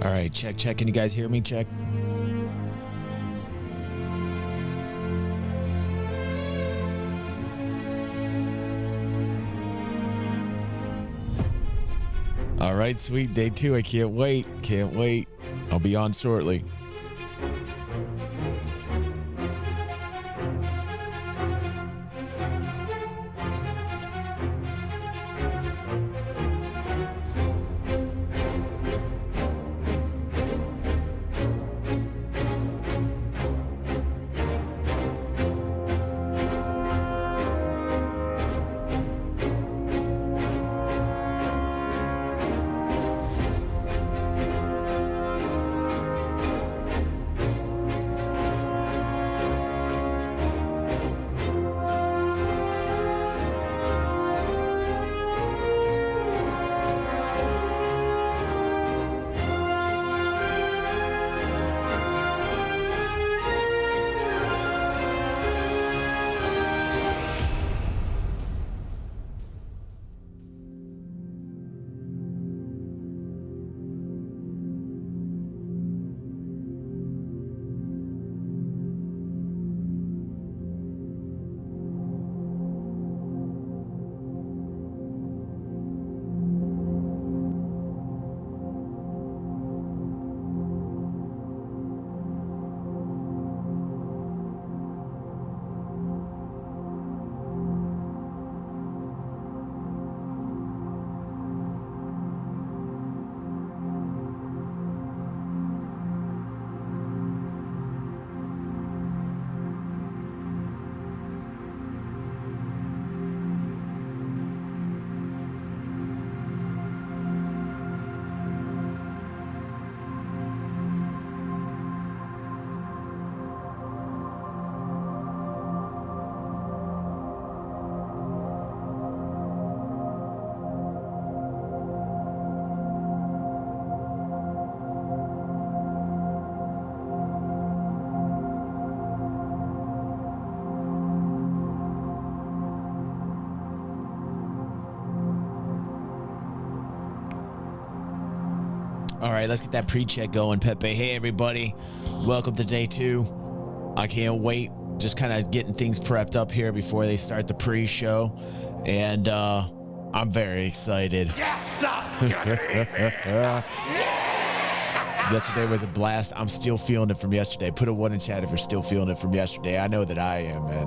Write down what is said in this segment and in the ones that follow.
All right, check. Can you guys hear me? Check. All right, sweet. Day 2. I can't wait. Can't wait. I'll be on shortly. All right, let's get that pre-check going, Pepe. Hey, everybody. Welcome to day 2. I can't wait. Just kind of getting things prepped up here before they start the pre-show. And I'm very excited. Yesterday was a blast. I'm still feeling it from yesterday. Put a 1 in chat if you're still feeling it from yesterday. I know that I am, man.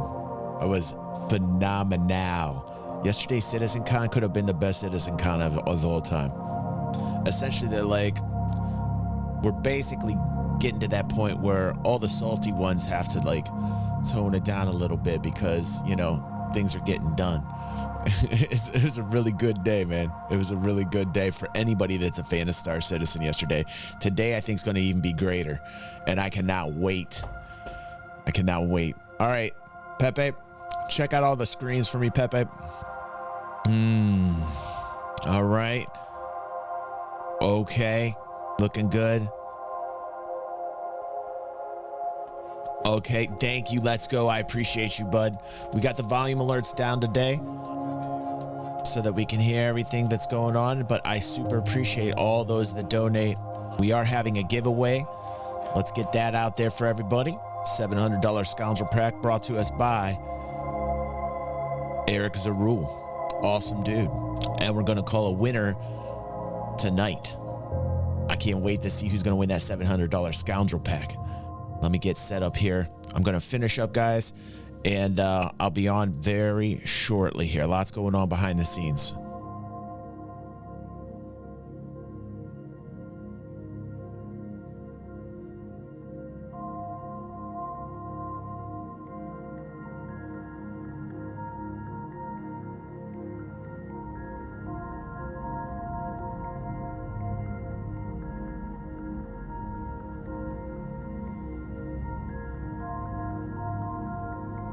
It was phenomenal. Yesterday's CitizenCon could have been the best CitizenCon of all time. Essentially, they're like, we're basically getting to that point where all the salty ones have to like tone it down a little bit because, you know, things are getting done. It was a really good day, man. It was a really good day for anybody that's a fan of Star Citizen yesterday. Today, I think is going to even be greater, and I cannot wait. I cannot wait. All right, Pepe, check out all the screens for me, Pepe. All right. Okay, looking good. Okay, thank you. Let's go. I appreciate you, bud. We got the volume alerts down today so that we can hear everything that's going on, but I super appreciate all those that donate. We are having a giveaway. Let's get that out there for everybody. $700 Scoundrel Pack brought to us by Eric Zarul. Awesome dude. And we're going to call a winner tonight. I can't wait to see who's going to win that $700 Scoundrel Pack. Let me get set up here. I'm going to finish up, guys, and I'll be on very shortly here. Lots going on behind the scenes.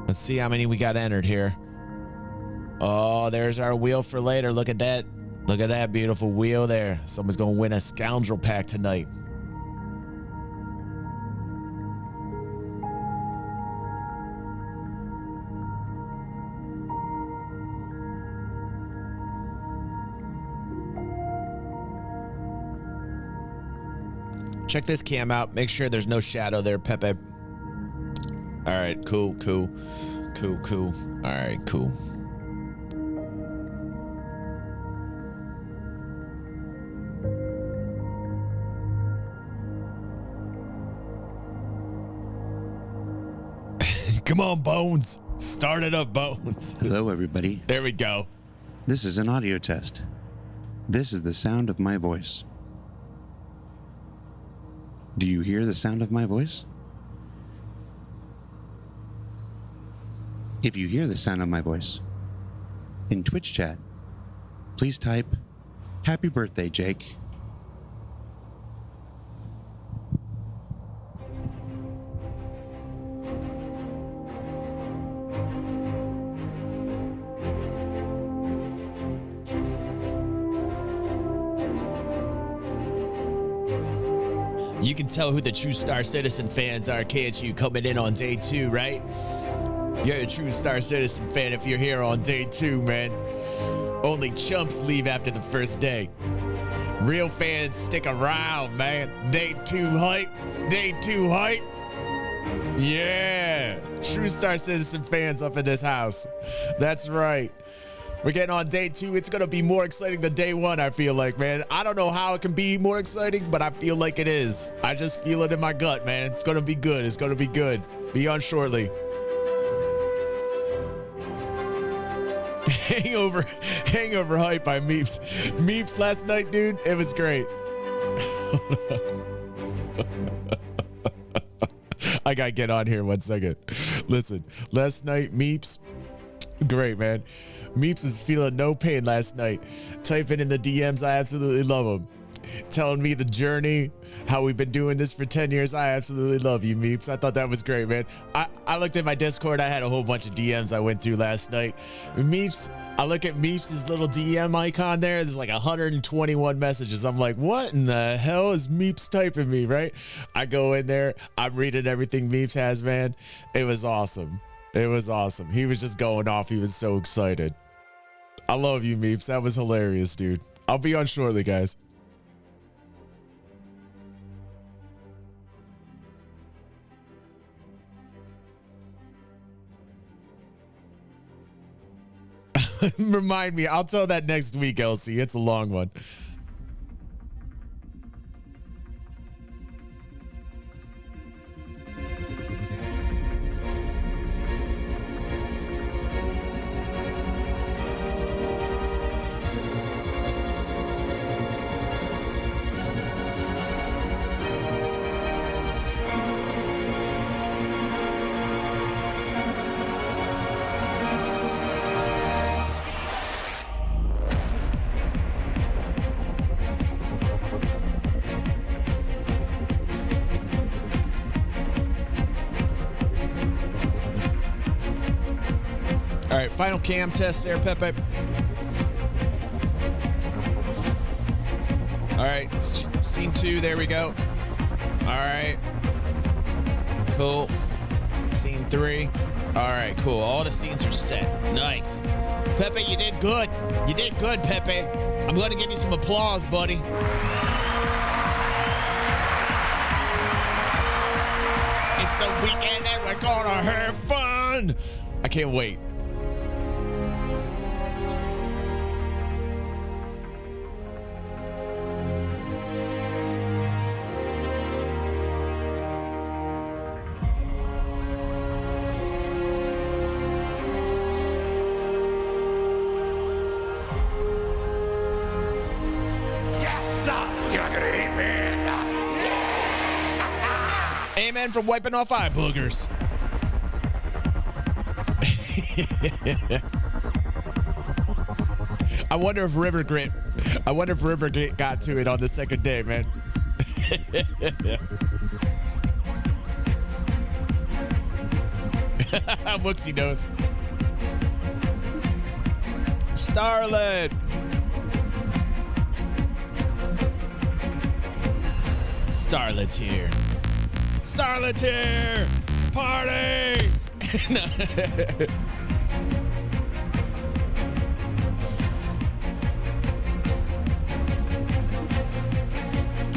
Let's see how many we got entered here. Oh, there's our wheel for later. Look at that. Look at that beautiful wheel there. Someone's going to win a Scoundrel Pack tonight. Check this cam out. Make sure there's no shadow there, Pepe. All right, cool. All right, cool. Come on, Bones. Start it up, Bones. Hello, everybody. There we go. This is an audio test. This is the sound of my voice. Do you hear the sound of my voice? If you hear the sound of my voice, in Twitch chat, please type, "Happy birthday, Jake." You can tell who the true Star Citizen fans are, can't you? Coming in on day 2, right? You're a true Star Citizen fan if you're here on day 2, man. Only chumps leave after the first day. Real fans stick around, man. Day 2 hype. Day 2 hype. Yeah. True Star Citizen fans up in this house. That's right. We're getting on day 2. It's going to be more exciting than day 1, I feel like, man. I don't know how it can be more exciting, but I feel like it is. I just feel it in my gut, man. It's going to be good. It's going to be good. Be on shortly. Hangover hype by Meeps. Meeps last night, dude, it was great. I got to get on here 1 second. Listen, last night, Meeps, great, man. Meeps was feeling no pain last night. Typing in the DMs, I absolutely love him. Telling me the journey, how we've been doing this for 10 years. I absolutely love you, Meeps. I thought that was great, man. I looked at my Discord. I had a whole bunch of DMs I went through last night. Meeps, I look at Meeps' little DM icon there. There's like 121 messages. I'm like, what in the hell is Meeps typing me, right? I go in there. I'm reading everything Meeps has, man. It was awesome. It was awesome. He was just going off. He was so excited. I love you, Meeps. That was hilarious, dude. I'll be on shortly, guys. Remind me. I'll tell that next week, Elsie. It's a long one. All right, final cam test there, Pepe. All right, scene 2, there we go. All right, cool. Scene 3. All right, cool. All the scenes are set. Nice. Pepe, you did good. You did good, Pepe. I'm going to give you some applause, buddy. It's the weekend and we're gonna have fun. I can't wait. Amen from wiping off eye boogers. I wonder if River Grit got to it on the second day, man. Wooksy knows. Starlet. Starlet's here. Starlet's here! Party!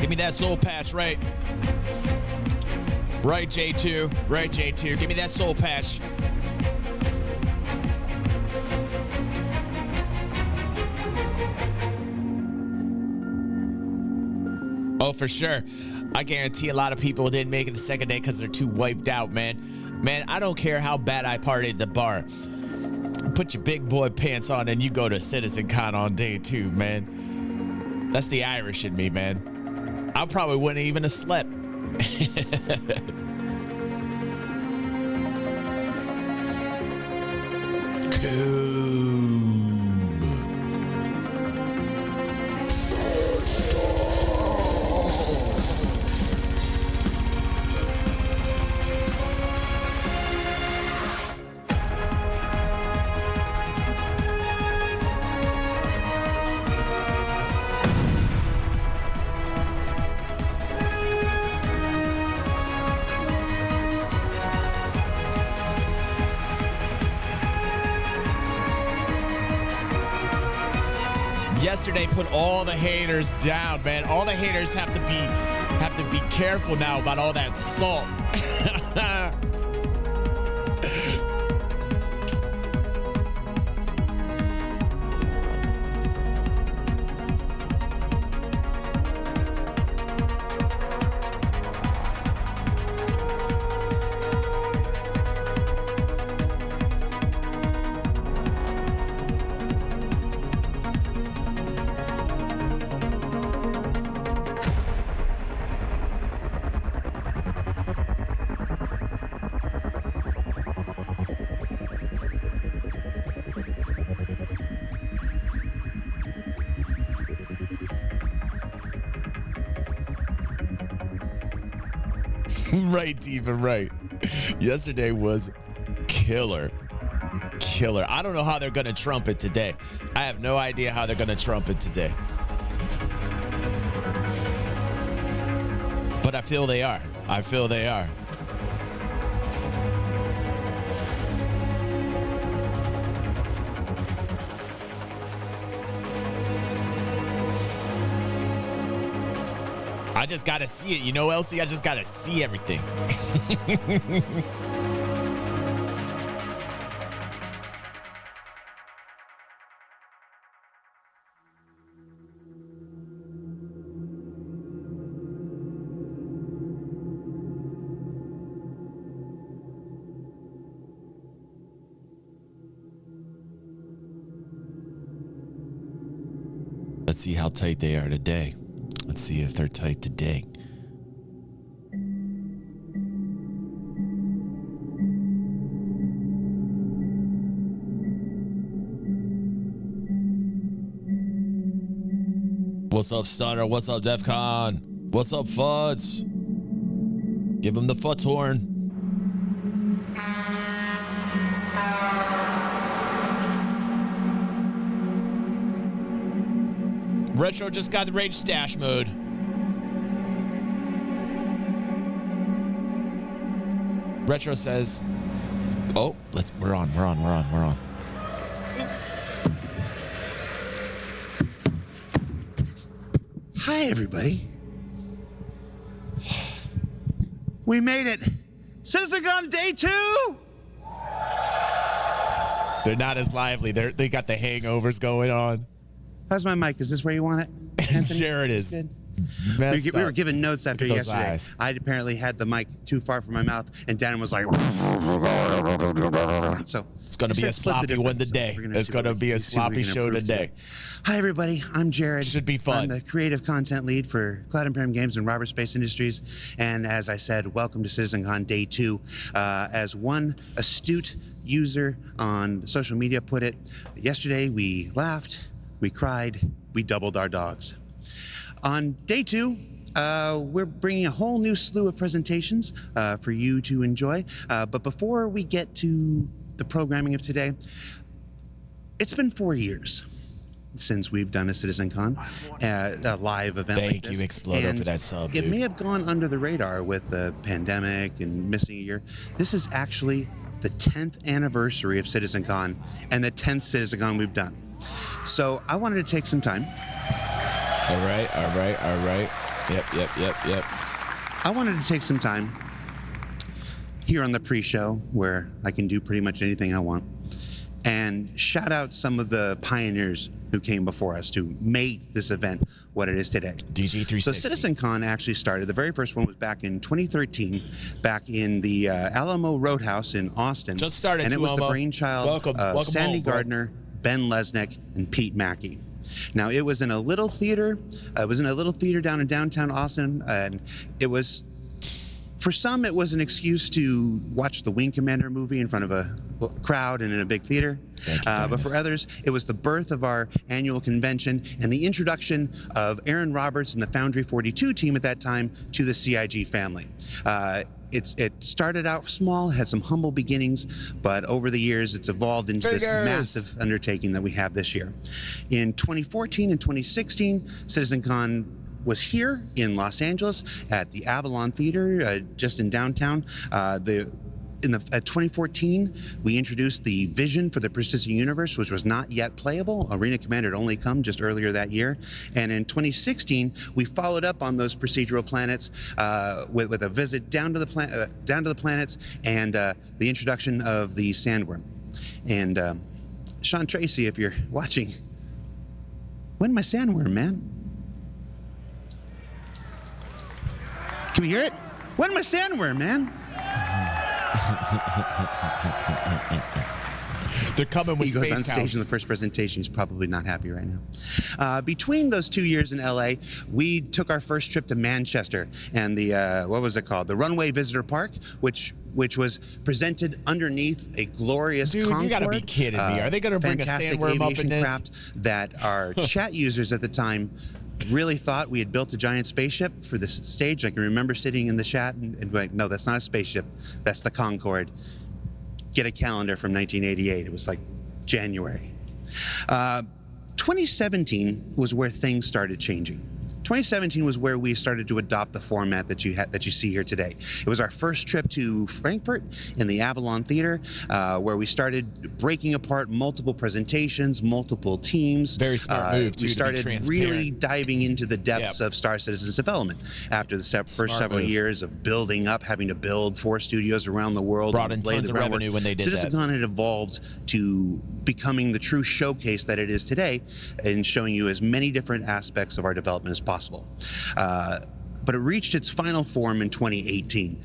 Give me that soul patch, right? Right, J2. Right, J2. Give me that soul patch. Oh, for sure. I guarantee a lot of people didn't make it the second day because they're too wiped out, man. Man, I don't care how bad I partied at the bar. Put your big boy pants on and you go to CitizenCon on day 2, man. That's the Irish in me, man. I probably wouldn't even have slept. Cool. Yesterday put all the haters down, man. All the haters have to be careful now about all that salt. Right, Diva, right. Yesterday was killer. Killer. I don't know how they're going to trump it today. I have no idea how they're going to trump it today. But I feel they are. I feel they are. I just gotta see it, you know, Elsie? I just gotta see everything. Let's see how tight they are today. Let's see if they're tight today. What's up, Stunner? What's up, DEFCON? What's up, Fuds? Give him the Futs horn. Retro just got the rage stash mode. Retro says, "Oh, we're on. Hi, everybody. We made it. CitizenCon Day 2. They're not as lively. They got the hangovers going on. How's my mic? Is this where you want it, Anthony? Sure it is. We were given notes after yesterday. Eyes. I apparently had the mic too far from my mouth, and Dan was like, so it's going to be a sloppy one today. It's going to be a sloppy show today. Hi, everybody. I'm Jared. Should be fun. I'm the creative content lead for Cloud Imperium Games and Robert Space Industries. And as I said, welcome to CitizenCon Day 2. As one astute user on social media put it, yesterday we laughed, we cried, we doubled our dogs. On Day 2, we're bringing a whole new slew of presentations for you to enjoy. But before we get to the programming of today, it's been 4 years since we've done a CitizenCon, a live event like this. Thank you, Exploder, for that sub, It dude. may have gone under the radar with the pandemic and missing a year. This is actually the 10th anniversary of CitizenCon and the 10th CitizenCon we've done. So I wanted to take some time. All right. Yep. I wanted to take some time here on the pre-show, where I can do pretty much anything I want, and shout out some of the pioneers who came before us to make this event what it is today. DG360. So CitizenCon actually started. The very first one was back in 2013, back in the Alamo Roadhouse in Austin. Just started, and it was the Tuomo. brainchild of Sandy home, bro. Gardner, Ben Lesnick, and Pete Mackey. Now, it was in a little theater. It was in a little theater down in downtown Austin, and it was, for some, it was an excuse to watch the Wing Commander movie in front of a crowd and in a big theater. But for others, it was the birth of our annual convention and the introduction of Aaron Roberts and the Foundry 42 team at that time to the CIG family. It started out small, had some humble beginnings, but over the years it's evolved into this massive undertaking that we have this year. In 2014 and 2016, CitizenCon was here in Los Angeles at the Avalon Theater, just in downtown. At 2014, we introduced the vision for the persistent universe, which was not yet playable. Arena Commander had only come just earlier that year. And in 2016, we followed up on those procedural planets with a visit down to the planets and the introduction of the Sandworm. And Sean Tracy, if you're watching, when my Sandworm, man? Can we hear it? When my Sandworm, man? They're coming with he goes space on stage cows. in the first presentation. He's probably not happy right now. Between those 2 years in LA, we took our first trip to Manchester and the what was it called? The Runway Visitor Park, which was presented underneath a glorious Concorde. You gotta be kidding me. Are they gonna bring a sandworm up in this? Craft that our chat users at the time really thought we had built a giant spaceship for this stage. I can remember sitting in the chat and like, no, that's not a spaceship. That's the Concorde. Get a calendar from 1988. It was like January. 2017 was where things started changing. 2017 was where we started to adopt the format that you see here today. It was our first trip to Frankfurt in the Avalon Theater, where we started breaking apart multiple presentations, multiple teams. Very smart move, too, we started to be really diving into the depths of Star Citizen's development. After the first several years of building up, having to build 4 studios around the world, brought in tons of revenue when they did that. CitizenCon had evolved to becoming the true showcase that it is today, and showing you as many different aspects of our development as possible. But it reached its final form in 2018.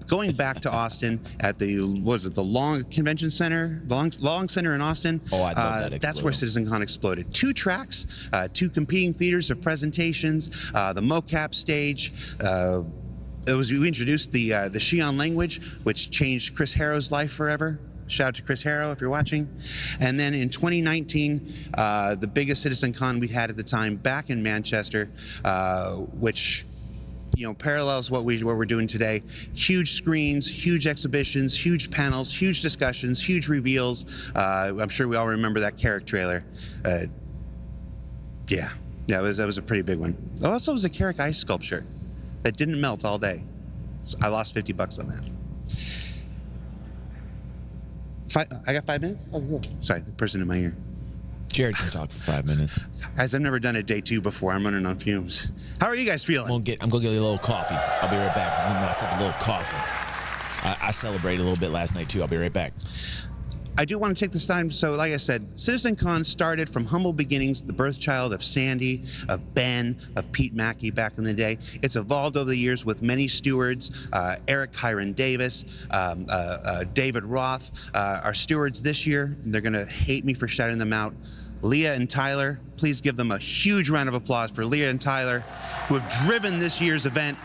Going back to Austin at the Long Convention Center, the Long Center in Austin. Oh, I love that. That's where CitizenCon exploded. 2 tracks, 2 competing theaters of presentations, the mocap stage. We introduced the Xi'an language, which changed Chris Harrow's life forever. Shout out to Chris Harrow if you're watching. And then in 2019, the biggest CitizenCon we had at the time back in Manchester, which parallels what we're doing today. Huge screens, huge exhibitions, huge panels, huge discussions, huge reveals. I'm sure we all remember that Carrick trailer. Yeah, that was a pretty big one. It also was a Carrick ice sculpture that didn't melt all day. So I lost $50 on that. I got 5 minutes? Oh, cool. Sorry, the person in my ear. Jared can talk for 5 minutes. Guys, I've never done a day 2 before. I'm running on fumes. How are you guys feeling? I'm gonna get a little coffee. I'll be right back. I'm gonna myself a little coffee. I celebrated a little bit last night too. I'll be right back. I do want to take this time. So like I said, CitizenCon started from humble beginnings, the birth child of Sandy, of Ben, of Pete Mackey back in the day. It's evolved over the years with many stewards, Eric Hiron Davis, David Roth, our stewards this year. They're going to hate me for shouting them out. Leah and Tyler, please give them a huge round of applause for Leah and Tyler, who have driven this year's event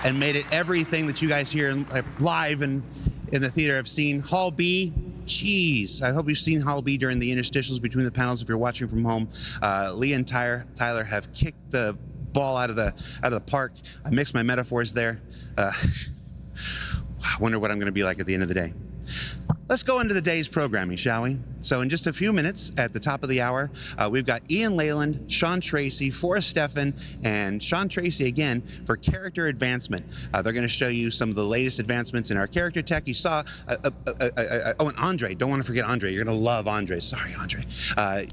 and made it everything that you guys hear live and in the theater have seen. Hall B, jeez, I hope you've seen Hall B during the interstitials between the panels if you're watching from home. Leah and Tyler have kicked the ball out of the park. I mixed my metaphors there. I wonder what I'm going to be like at the end of the day. let's go into the day's programming, shall we? So in just a few minutes, at the top of the hour, we've got Ian Leyland, Sean Tracy, Forrest Steffen, and Sean Tracy again for character advancement. They're going to show you some of the latest advancements in our character tech. You saw, and Andre. Don't want to forget Andre. You're going to love Andre. Sorry, Andre.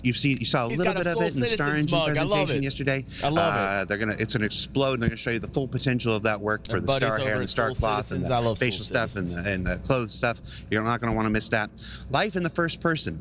You saw a little bit of it in the Star Engine presentation yesterday. I love it. It's going to explode. They're going to show you the full potential of that work for the star hair and the star cloth and the facial stuff and the clothes stuff. You're not going to want to miss that. Life in the first person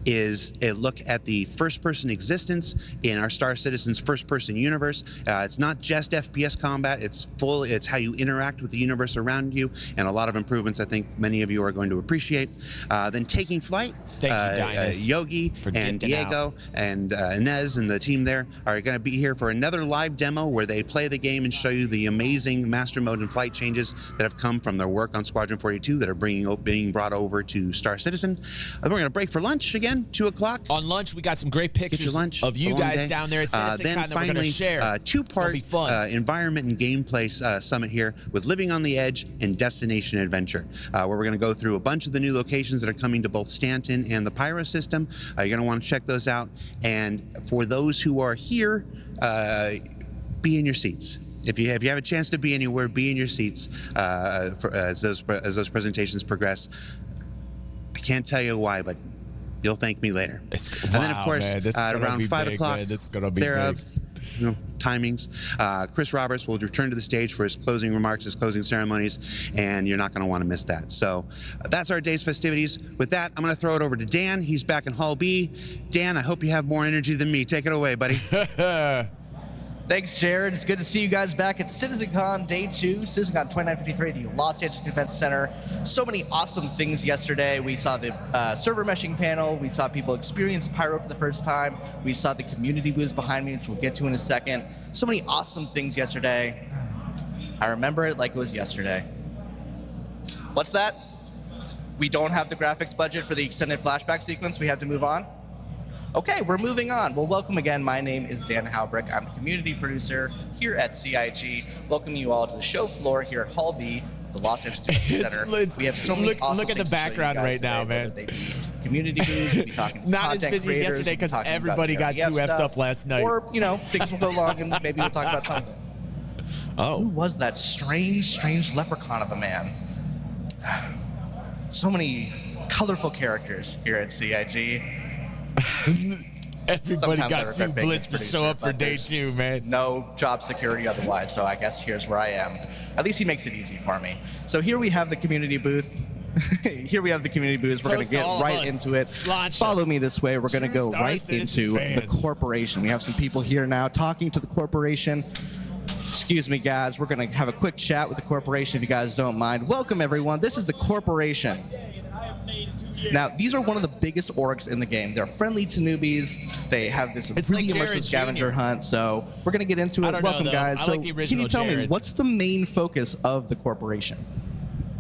is a look at the first-person existence in our Star Citizen's first-person universe. It's not just FPS combat, it's how you interact with the universe around you, and a lot of improvements I think many of you are going to appreciate. Then Taking Flight, Yogi and Diego and Inez and the team there are going to be here for another live demo where they play the game and show you the amazing master mode and flight changes that have come from their work on Squadron 42 that are being brought over to Star Citizen. We're going to break for lunch again. 2 o'clock. On lunch, we got some great pictures of you guys down there at CitizenCon that we're going to share. Two-part environment and gameplay summit here with Living on the Edge and Destination Adventure, where we're going to go through a bunch of the new locations that are coming to both Stanton and the Pyro system. You're going to want to check those out. And for those who are here, be in your seats. If you have a chance to be anywhere, be in your seats as those presentations progress. I can't tell you why, but you'll thank me later. And then, of course, around 5 o'clock, thereof, timings, Chris Roberts will return to the stage for his closing remarks, his closing ceremonies, and you're not going to want to miss that. So that's our day's festivities. With that, I'm going to throw it over to Dan. He's back in Hall B. Dan, I hope you have more energy than me. Take it away, buddy. Thanks, Jared. It's good to see you guys back at CitizenCon Day 2, CitizenCon 2953 at the Los Angeles Defense Center. So many awesome things yesterday. We saw the server meshing panel. We saw people experience Pyro for the first time. We saw the community booths behind me, which we'll get to in a second. So many awesome things yesterday. I remember it like it was yesterday. What's that? We don't have the graphics budget for the extended flashback sequence. We have to move on. Okay, we're moving on. Well, welcome again. My name is Dan Halbrick. I'm the community producer here at CIG. Welcome you all to the show floor here at Hall B, the Los Angeles Defense Center. We have so many awesome Look at the background right now, man. Community booths, we'll be talking not as busy as yesterday because everybody got too effed up last night. Or, things will go long and maybe we'll talk about something. Oh. Who was that strange leprechaun of a man? So many colorful characters here at CIG. Everybody got too blitzed to show up for day 2, man. No job security otherwise, so I guess here's where I am. At least he makes it easy for me. So here we have the community booth. Here we have the community booths. We're going to get right into it. Follow me this way. We're going to go right into the corporation. We have some people here now talking to the corporation. Excuse me, guys. We're going to have a quick chat with the corporation if you guys don't mind. Welcome, everyone. This is the corporation. Now, these are one of the biggest orgs in the game. They're friendly to newbies. They have this really immersive scavenger hunt. So we're going to get into it. Welcome, guys. So can you tell me, what's the main focus of the corporation?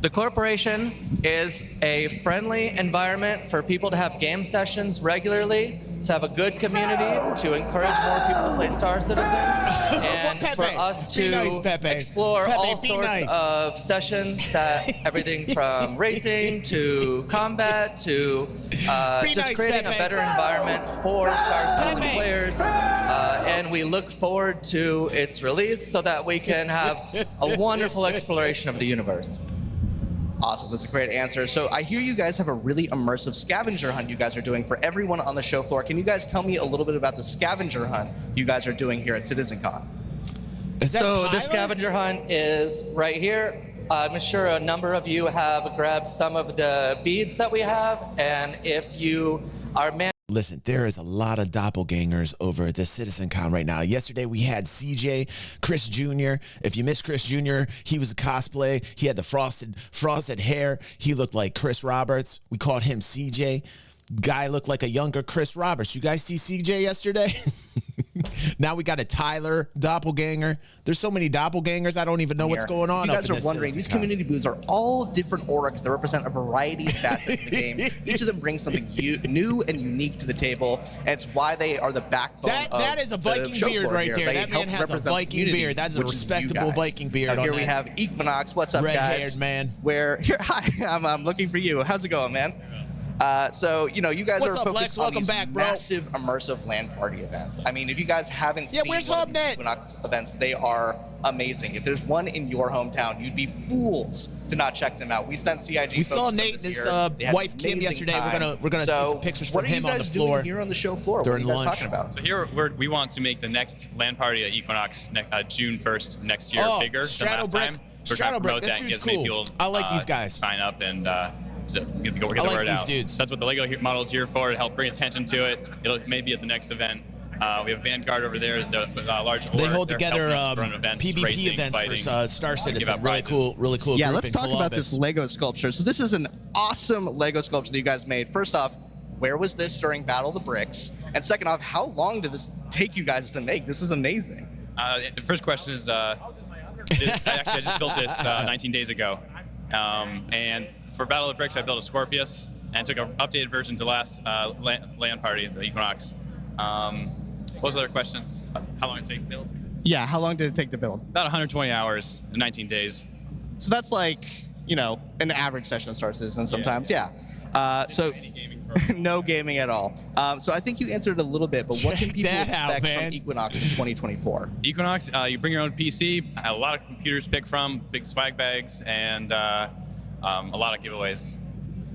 The corporation is a friendly environment for people to have game sessions regularly, to have a good community, to encourage more people to play Star Citizen, and for us to explore all sorts of sessions, that everything from racing to combat to just creating a better environment for Star Citizen players. And we look forward to its release so that we can have a wonderful exploration of the universe. Awesome, that's a great answer. So I hear you guys have a really immersive scavenger hunt you guys are doing for everyone on the show floor. Can you guys tell me a little bit about the scavenger hunt you guys are doing here at CitizenCon? So the scavenger hunt is right here. I'm sure a number of you have grabbed some of the beads that we have, and if you are Listen, there is a lot of doppelgangers over at the CitizenCon right now. Yesterday, we had CJ, Chris Jr. If you missed Chris Jr., he was a cosplay. He had the frosted hair. He looked like Chris Roberts. We called him CJ. Guy looked like a younger Chris Roberts. You guys see CJ yesterday? Now we got a Tyler doppelganger. There's so many doppelgangers. I don't even know what's going on. If you guys up in are this wondering, these CitizenCon. community booths are all different orgs that represent a variety of facets of the game. Each of them brings something new and unique to the table, and it's why they are the backbone That is a Viking beard right there. That man has a Viking beard. That's a respectable Viking beard. Now, here we have Equinox. What's up, guys? Red-haired man. Hi, I'm looking for you. How's it going, man? So, you guys What's are up, focused Lex? on Welcome these back, bro. massive immersive LAN party events. I mean, if you guys haven't seen where's one of these HubNet? Equinox events, they are amazing. If there's one in your hometown, you'd be fools to not check them out. We sent CIG. We folks saw to them Nate this and his year. They had wife an Kim amazing yesterday. time. We're gonna see some pictures from him on the floor. What are you guys doing here on the show floor? during what are you guys lunch. talking about? So here we want to make the next LAN party at Equinox June 1st next year bigger than last time. We're trying to promote that and get as many people I like these guys. sign up and so get the I word like these out. dudes. That's what the Lego model is here for, to help bring attention to it. It'll maybe at the next event. We have Vanguard over there, the large org. They hold They're together helping us run events, PvP racing, events fighting, for Star give Citizen. out Really prizes. cool Yeah, group let's in talk about Columbus. this Lego sculpture. So this is an awesome Lego sculpture that you guys made. First off, where was this during Battle of the Bricks? And second off, how long did this take you guys to make? This is amazing. The first question is, I just built this 19 days ago. And for Battle of the Bricks, I built a Scorpius and took an updated version to last LAN party at the Equinox. What was the other question? How long did it take to build? Yeah, how long did it take to build? About 120 hours in 19 days. So that's like, an average session of Star Citizen sometimes, yeah. So Any gaming for no gaming at all. So I think you answered it a a little bit, but what can Check people that out, expect man. from Equinox in 2024? Equinox, you bring your own PC, a lot of computers to pick from, big swag bags, and a lot of giveaways.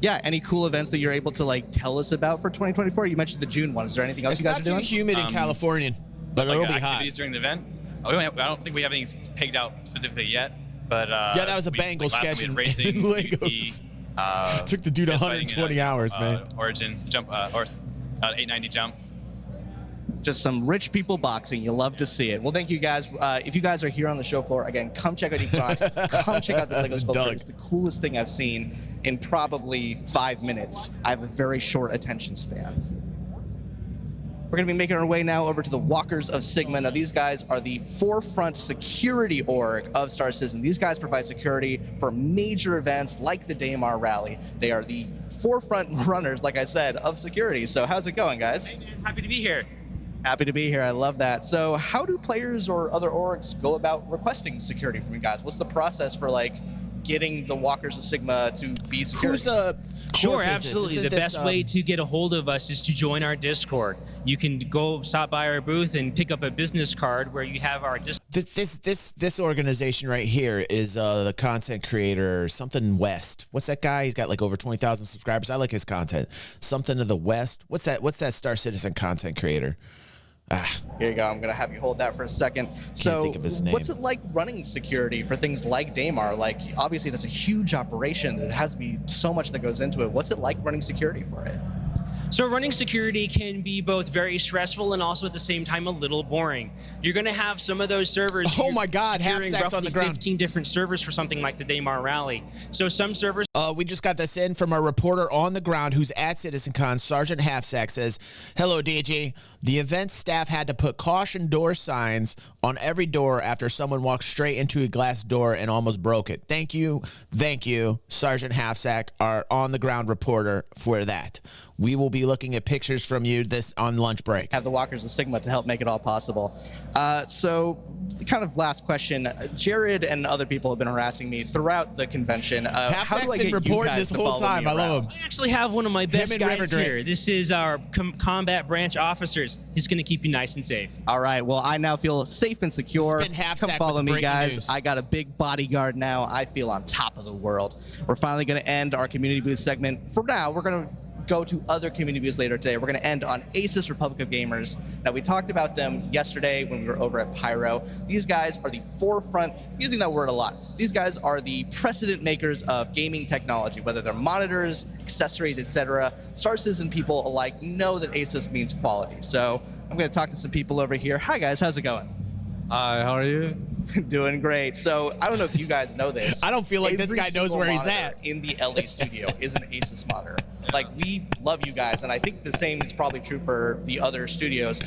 Yeah, any cool events that you're able to tell us about for 2024? You mentioned the June one. Is there anything else It's you guys not are too doing? humid in California, but it'll be hot. Activities during the event. I don't think we have anything pegged out specifically yet, but Yeah, that was a Bengal last sketch time in we had racing, Legos. PvP, Took the dude fist fighting 120 hours, man. Origin jump, or 890 jump. Just some rich people boxing. You love to see it. Well, thank you guys. If you guys are here on the show floor, again, come check out Equinox. Come check out this Lego sculpture. Doug. It's the coolest thing I've seen in probably 5 minutes. I have a very short attention span. We're going to be making our way now over to the Walkers of Sigma. Now, these guys are the forefront security org of Star Citizen. These guys provide security for major events like the Daymar Rally. They are the forefront runners, like I said, of security. So how's it going, guys? Happy to be here. Happy to be here. I love that. So how do players or other orgs go about requesting security from you guys? What's the process for getting the Walkers of Sigma to be secure? Who's a Sure, business? absolutely. Isn't The this, best way to get a hold of us is to join our Discord. You can go stop by our booth and pick up a business card where you have our Discord. This organization right here is the content creator something West. What's that guy? He's got over 20,000 subscribers. I like his content. Something of the West. What's that Star Citizen content creator? Here you go. I'm going to have you hold that for a second. So think of his name. what's it like running security for things like Daymar? Obviously, that's a huge operation. There has to be so much that goes into it. What's it like running security for it? So running security can be both very stressful and also at the same time a little boring. You're going to have some of those servers. Oh you're my God, securing Half-Sack's on roughly the ground. 15 different servers for something like the Daymar Rally. So some servers. We just got this in from our reporter on the ground who's at CitizenCon. Sergeant Halfsack says, "Hello, DG. The event staff had to put caution door signs on every door after someone walked straight into a glass door and almost broke it. Thank you, Sergeant Halfsack, our on-the-ground reporter, for that. We will be looking at pictures from you this on lunch break." Have the Walkers of Sigma to help make it all possible. So kind of last question. Jared and other people have been harassing me throughout the convention. How do I been get you reporting guys this to whole follow time. me I love around? him. I actually have one of my best and guys Riverdale. here. This is our combat branch officers. He's going to keep you nice and safe. All right. Well, I now feel safe and secure. Spin half Come sack follow with the me, breaking guys. news. I got a big bodyguard now. I feel on top of the world. We're finally going to end our community booth segment. For now, we're going to go to other community booths later today. We're going to end on ASUS Republic of Gamers. Now, we talked about them yesterday when we were over at Pyro. These guys are the forefront, using that word a lot. These guys are the precedent makers of gaming technology, whether they're monitors, accessories, etc. Star Citizen people alike know that ASUS means quality. So I'm going to talk to some people over here. Hi, guys. How's it going? Hi, how are you? Doing great. So I don't know if you guys know this. I don't feel like this Every guy knows single where he's monitor at. in the LA studio is an Asus monitor. Like, we love you guys, and I think the same is probably true for the other studios.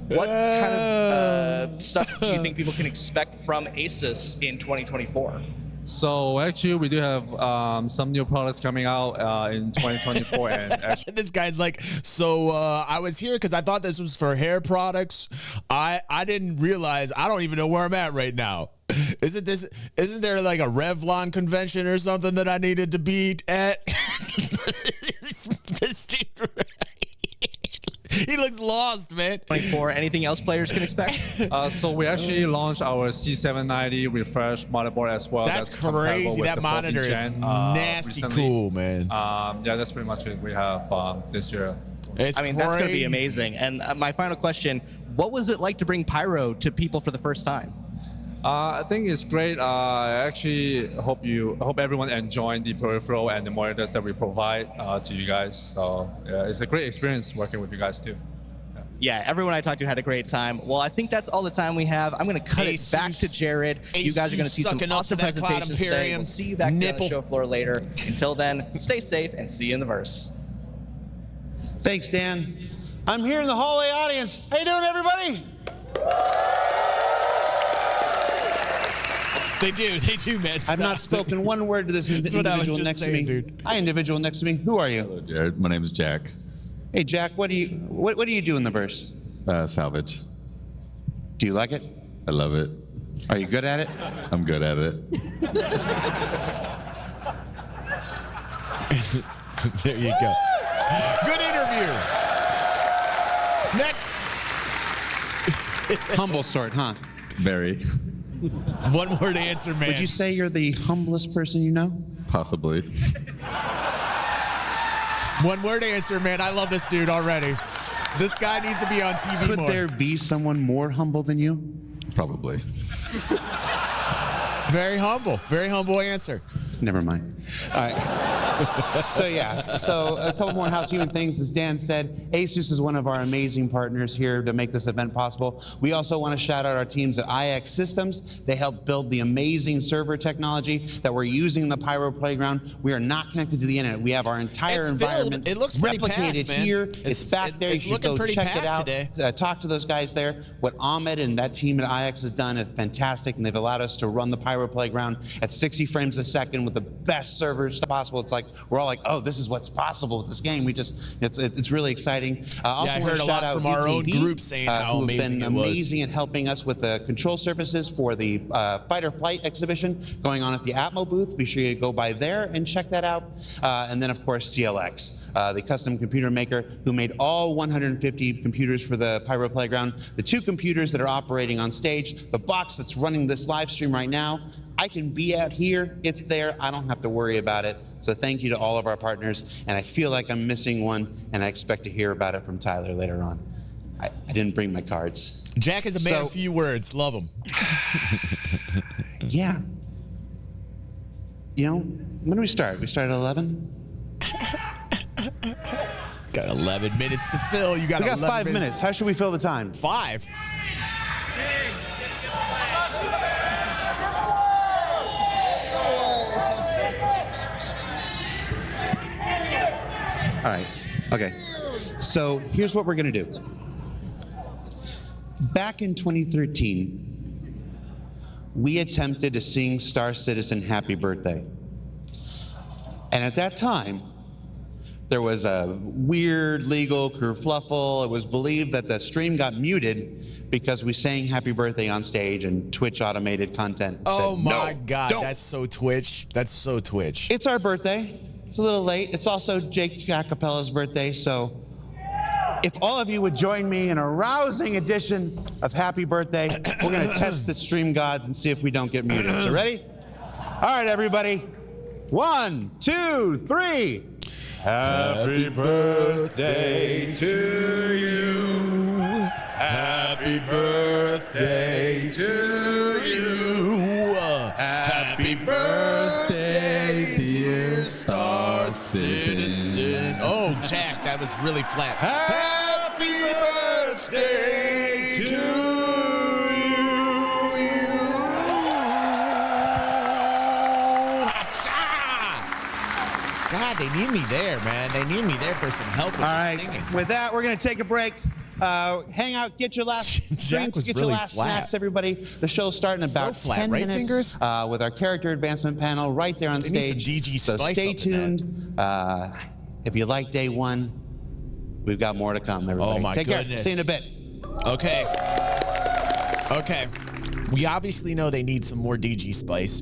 What kind of stuff do you think people can expect from Asus in 2024? So actually, we do have some new products coming out in 2024, and actually, This guy's like, so I was here because I thought this was for hair products. I didn't realize. I don't even know where I'm at right now. Isn't there like a Revlon convention or something that I needed to be at? This dude, he looks lost, man. 24. Anything else players can expect? so we actually launched our C790 refresh motherboard as well. That's comparable crazy. with That the monitor 14th is gen, nasty recently. cool, man. Yeah, that's pretty much it we have this year. It's I mean, that's going to be crazy. amazing. And my final question, what was it like to bring Pyro to people for the first time? I think it's great. I actually hope everyone enjoyed the peripheral and the monitors that we provide to you guys. So yeah, it's a great experience working with you guys too. Yeah, everyone I talked to had a great time. Well, I think that's all the time we have. I'm going to cut it back to Jared. You guys are going to see some sucking up awesome to that Cloud presentations today. Imperium We'll see you back there on the nipple. show floor later. Until then, stay safe and see you in the verse. Thanks, Dan. I'm here in the hallway audience. How you doing, everybody? They do, man. I've not spoken one word to this what I was individual just next saying, to me. dude. Hi, individual next to me. Who are you? Hello, Jared. My name is Jack. Hey, Jack. What do you do in the verse? Salvage. Do you like it? I love it. Are you good at it? I'm good at it. There you go. Good interview. Next. Humble sort, huh? Very. One word answer, man. Would you say you're the humblest person you know? Possibly. One word answer, man. I love this dude already. This guy needs to be on TV Could more. there be someone more humble than you? Probably. Very humble answer. Never mind. All right. So a couple more housekeeping things. As Dan said, Asus is one of our amazing partners here to make this event possible. We also want to shout out our teams at IX Systems. They helped build the amazing server technology that we're using in the Pyro Playground. We are not connected to the internet. We have our entire It's filled. environment It looks pretty replicated packed, man. here. It's- It's back there. it's You should looking go pretty check it packed out. today. Talk to those guys there. What Ahmed and that team at IX has done is fantastic, and they've allowed us to run the Pyro Playground at 60 frames a second with the best servers possible. It's like we're all like, oh, this is what's possible with this game. It's really exciting. Also I want heard to a shout lot out from our own VKB, group saying how who have amazing been it was. amazing at helping us with the control surfaces for the Fight or Flight exhibition going on at the Atmo booth. Be sure you go by there and check that out. And then, of course, CLX, the custom computer maker who made all 150 computers for the Pyro Playground. The 2 computers that are operating on stage, the box that's running this live stream right now. I can be out here, it's there, I don't have to worry about it. So thank you to all of our partners, and I feel like I'm missing one, and I expect to hear about it from Tyler later on. I didn't bring my cards. Jack is a man of few words. Love him. Yeah. You know, when do we start? We start at 11? Got 11 minutes to fill. You got We got 11 5 minutes. How should we fill the time? 5. All right. Okay. So here's what we're going to do. Back in 2013, we attempted to sing Star Citizen Happy Birthday. And at that time, there was a weird legal kerfluffle. It was believed that the stream got muted because we sang Happy Birthday on stage and Twitch automated content Oh said, my "No, God, don't." that's so Twitch. That's so Twitch. It's our birthday. It's a little late. It's also Jake Acapella's birthday, so if all of you would join me in a rousing edition of Happy Birthday, we're gonna test the stream gods and see if we don't get muted. So ready? All right, everybody. 1, 2, 3. Happy birthday to you. Happy birthday to you. Happy birthday, dear Star Citizen. Oh, Jack, that was really flat. Happy birthday to you. They need me there, man. They need me there for some help with All the right. singing. With that, we're going to take a break. Hang out, get your last drinks, was get really your last flat. snacks, everybody. The show's starting in So about flat, 10 right, minutes fingers? with our character advancement panel right there on They need stage. some DG So spice stay up in tuned. If you like day one, we've got more to come, everybody. Oh, my Take goodness. care. See you in a bit. Okay. Okay. We obviously know they need some more DG spice.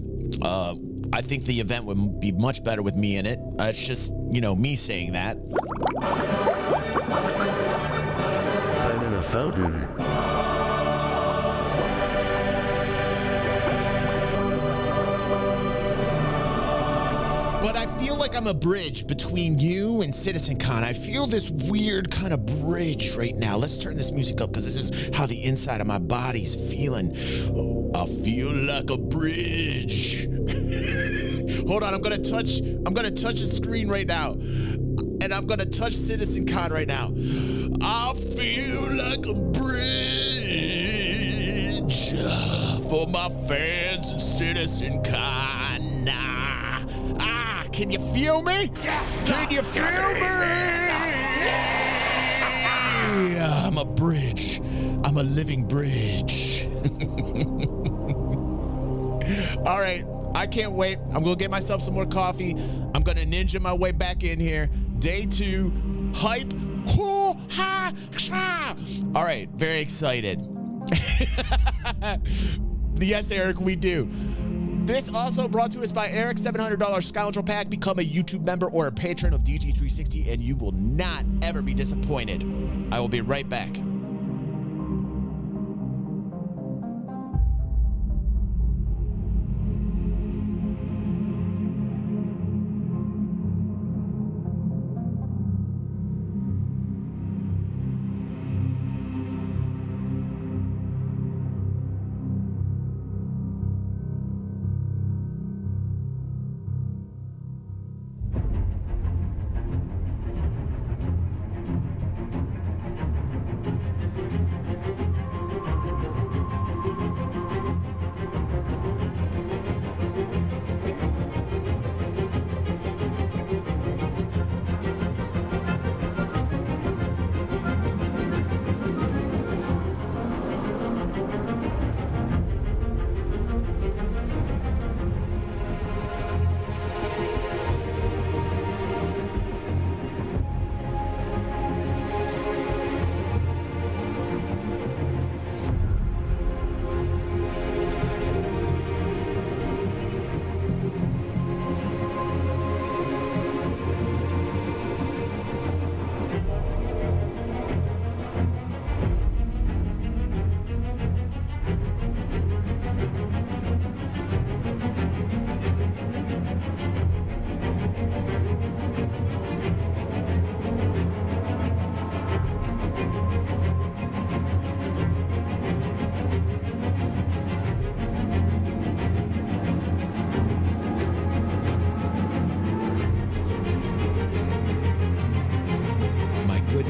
I think the event would be much better with me in it. It's just, you know, me saying that. I'm in a fountain. But I feel like I'm a bridge between you and CitizenCon. I feel this weird kind of bridge right now. Let's turn this music up because this is how the inside of my body's feeling. Oh, I feel like a bridge. Hold on, I'm gonna touch the screen right now. And I'm gonna touch CitizenCon right now. I feel like a bridge for my fans and CitizenCon. Can you feel me? Can you feel me? I'm a bridge. I'm a living bridge. All right, I can't wait. I'm gonna get myself some more coffee. I'm gonna ninja my way back in here. Day 2, hype. Hoo, ha, ha. All right, very excited. Yes, Eric, we do. This also brought to us by Eric, $700 Scoundrel Pack. Become a YouTube member or a patron of DG360 and you will not ever be disappointed. I will be right back.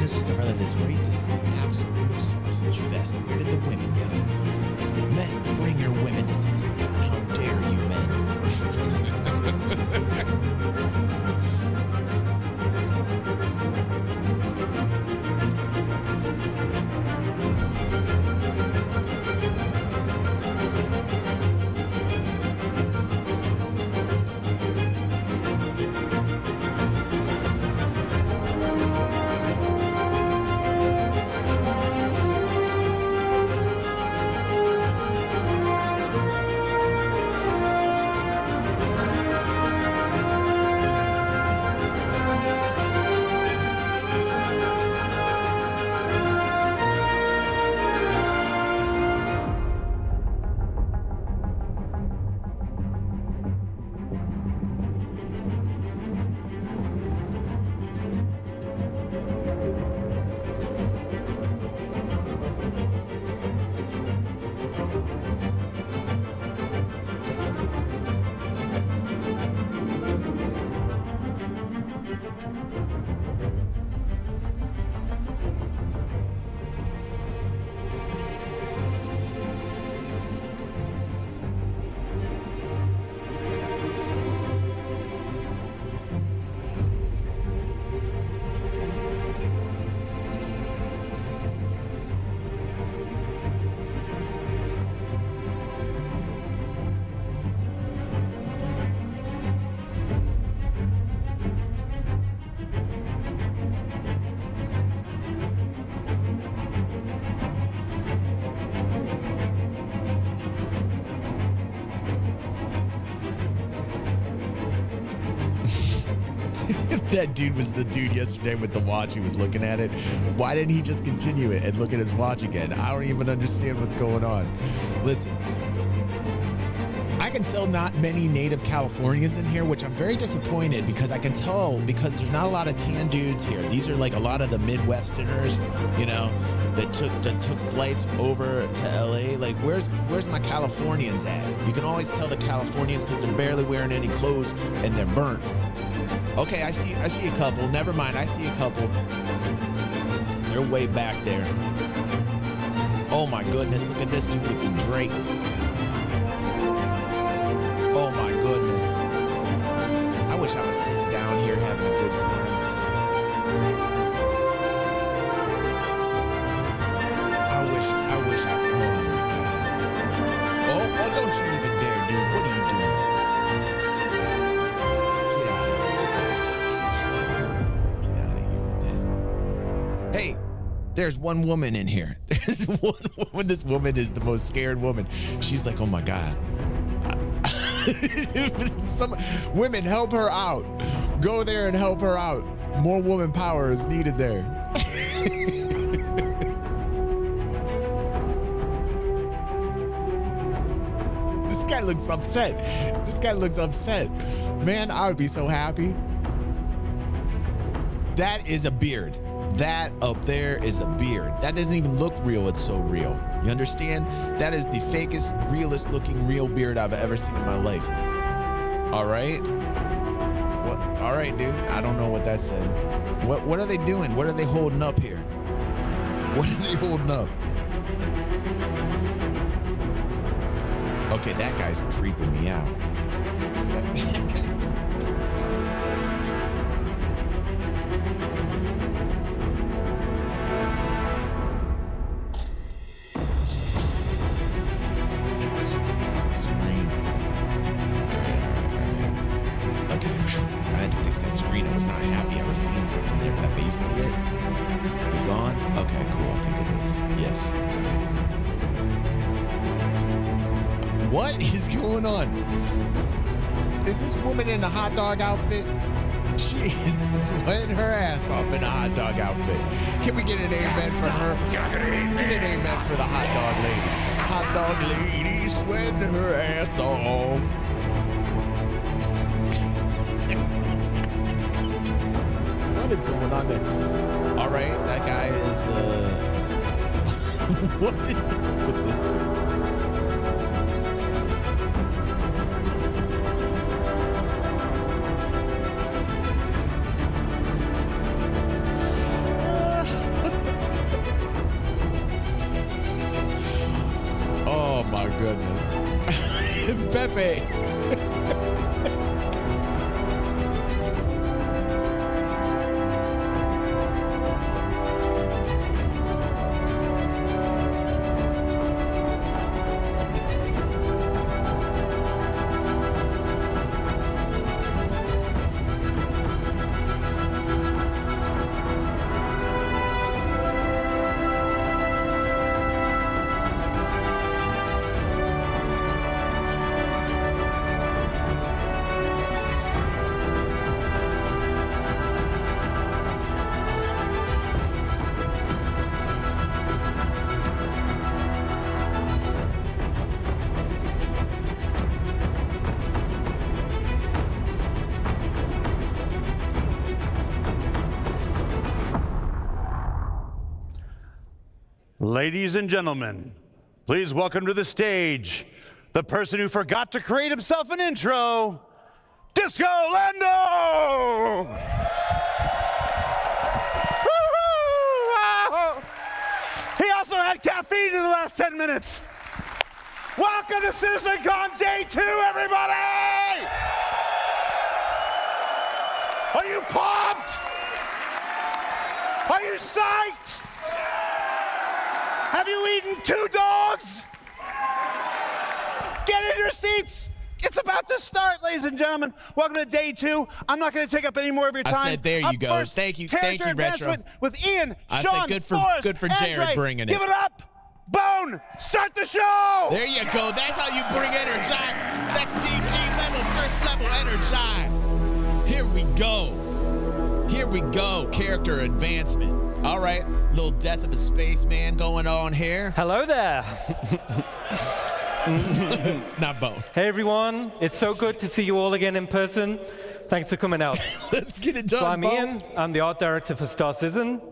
Starlet is right. This is an absolute sausage fest. Where did the women go? Men, bring your women to CitizenCon. How dare you, men? That dude was the dude yesterday with the watch. He was looking at it. Why didn't he just continue it and look at his watch again? I don't even understand what's going on. Listen, I can tell not many native Californians in here, which I'm very disappointed because I can tell because there's not a lot of tan dudes here. These are like a lot of the Midwesterners, you know, that took flights over to LA. Like, where's my Californians at? You can always tell the Californians because they're barely wearing any clothes and they're burnt. Okay, I see a couple. Never mind, I see a couple. They're way back there. Oh my goodness, look at this dude with the Drake. Oh my goodness. I wish I was sitting down here having a good time. Oh my God. Oh, don't you even dare, dude. What are you doing? Get out of here with that. Hey, there's one woman in here. There's one woman. This woman is the most scared woman. She's like, oh my God. Some women, help her out. Go there and help her out. More woman power is needed there. This guy looks upset. This guy looks upset. Man, I would be so happy. That is a beard. That up there is a beard. That doesn't even look real. It's so real. You understand? That is the fakest, realest looking real beard I've ever seen in my life. All right? What? All right, dude. I don't know what that said. What are they doing? What are they holding up here? What are they holding up? Okay, that guy's creeping me out. You see it? Is it gone? Okay, cool. I think it is. Yes. What is going on? Is this woman in a hot dog outfit? She is sweating her ass off in a hot dog outfit. Can we get an amen for her? Get an amen for the hot dog lady. Hot dog lady sweating her ass off. What is going on there? All right, that guy is, what is up with this dude? Oh my goodness. Pepe. Ladies and gentlemen, please welcome to the stage the person who forgot to create himself an intro, Disco Lando! He also had caffeine in the last 10 minutes. Welcome to CitizenCon Day 2, everybody! Are you pumped? Are you psyched? Have you eaten 2 dogs? Get in your seats. It's about to start, ladies and gentlemen. Welcome to Day 2. I'm not going to take up any more of your time. I said, there you go. First, thank you, Retro. With Ian, I Sean, said, Forrest, good for Jared Andre. bringing it. Give it up. Bone, start the show. There you go. That's how you bring energy. That's DG level, first level energy. Here we go. we go. Character advancement. All right. Little death of a spaceman going on here. Hello there. It's not Bone. Hey, everyone. It's so good to see you all again in person. Thanks for coming out. Let's get it done, So I'm Bone. Ian. I'm the art director for Star Citizen.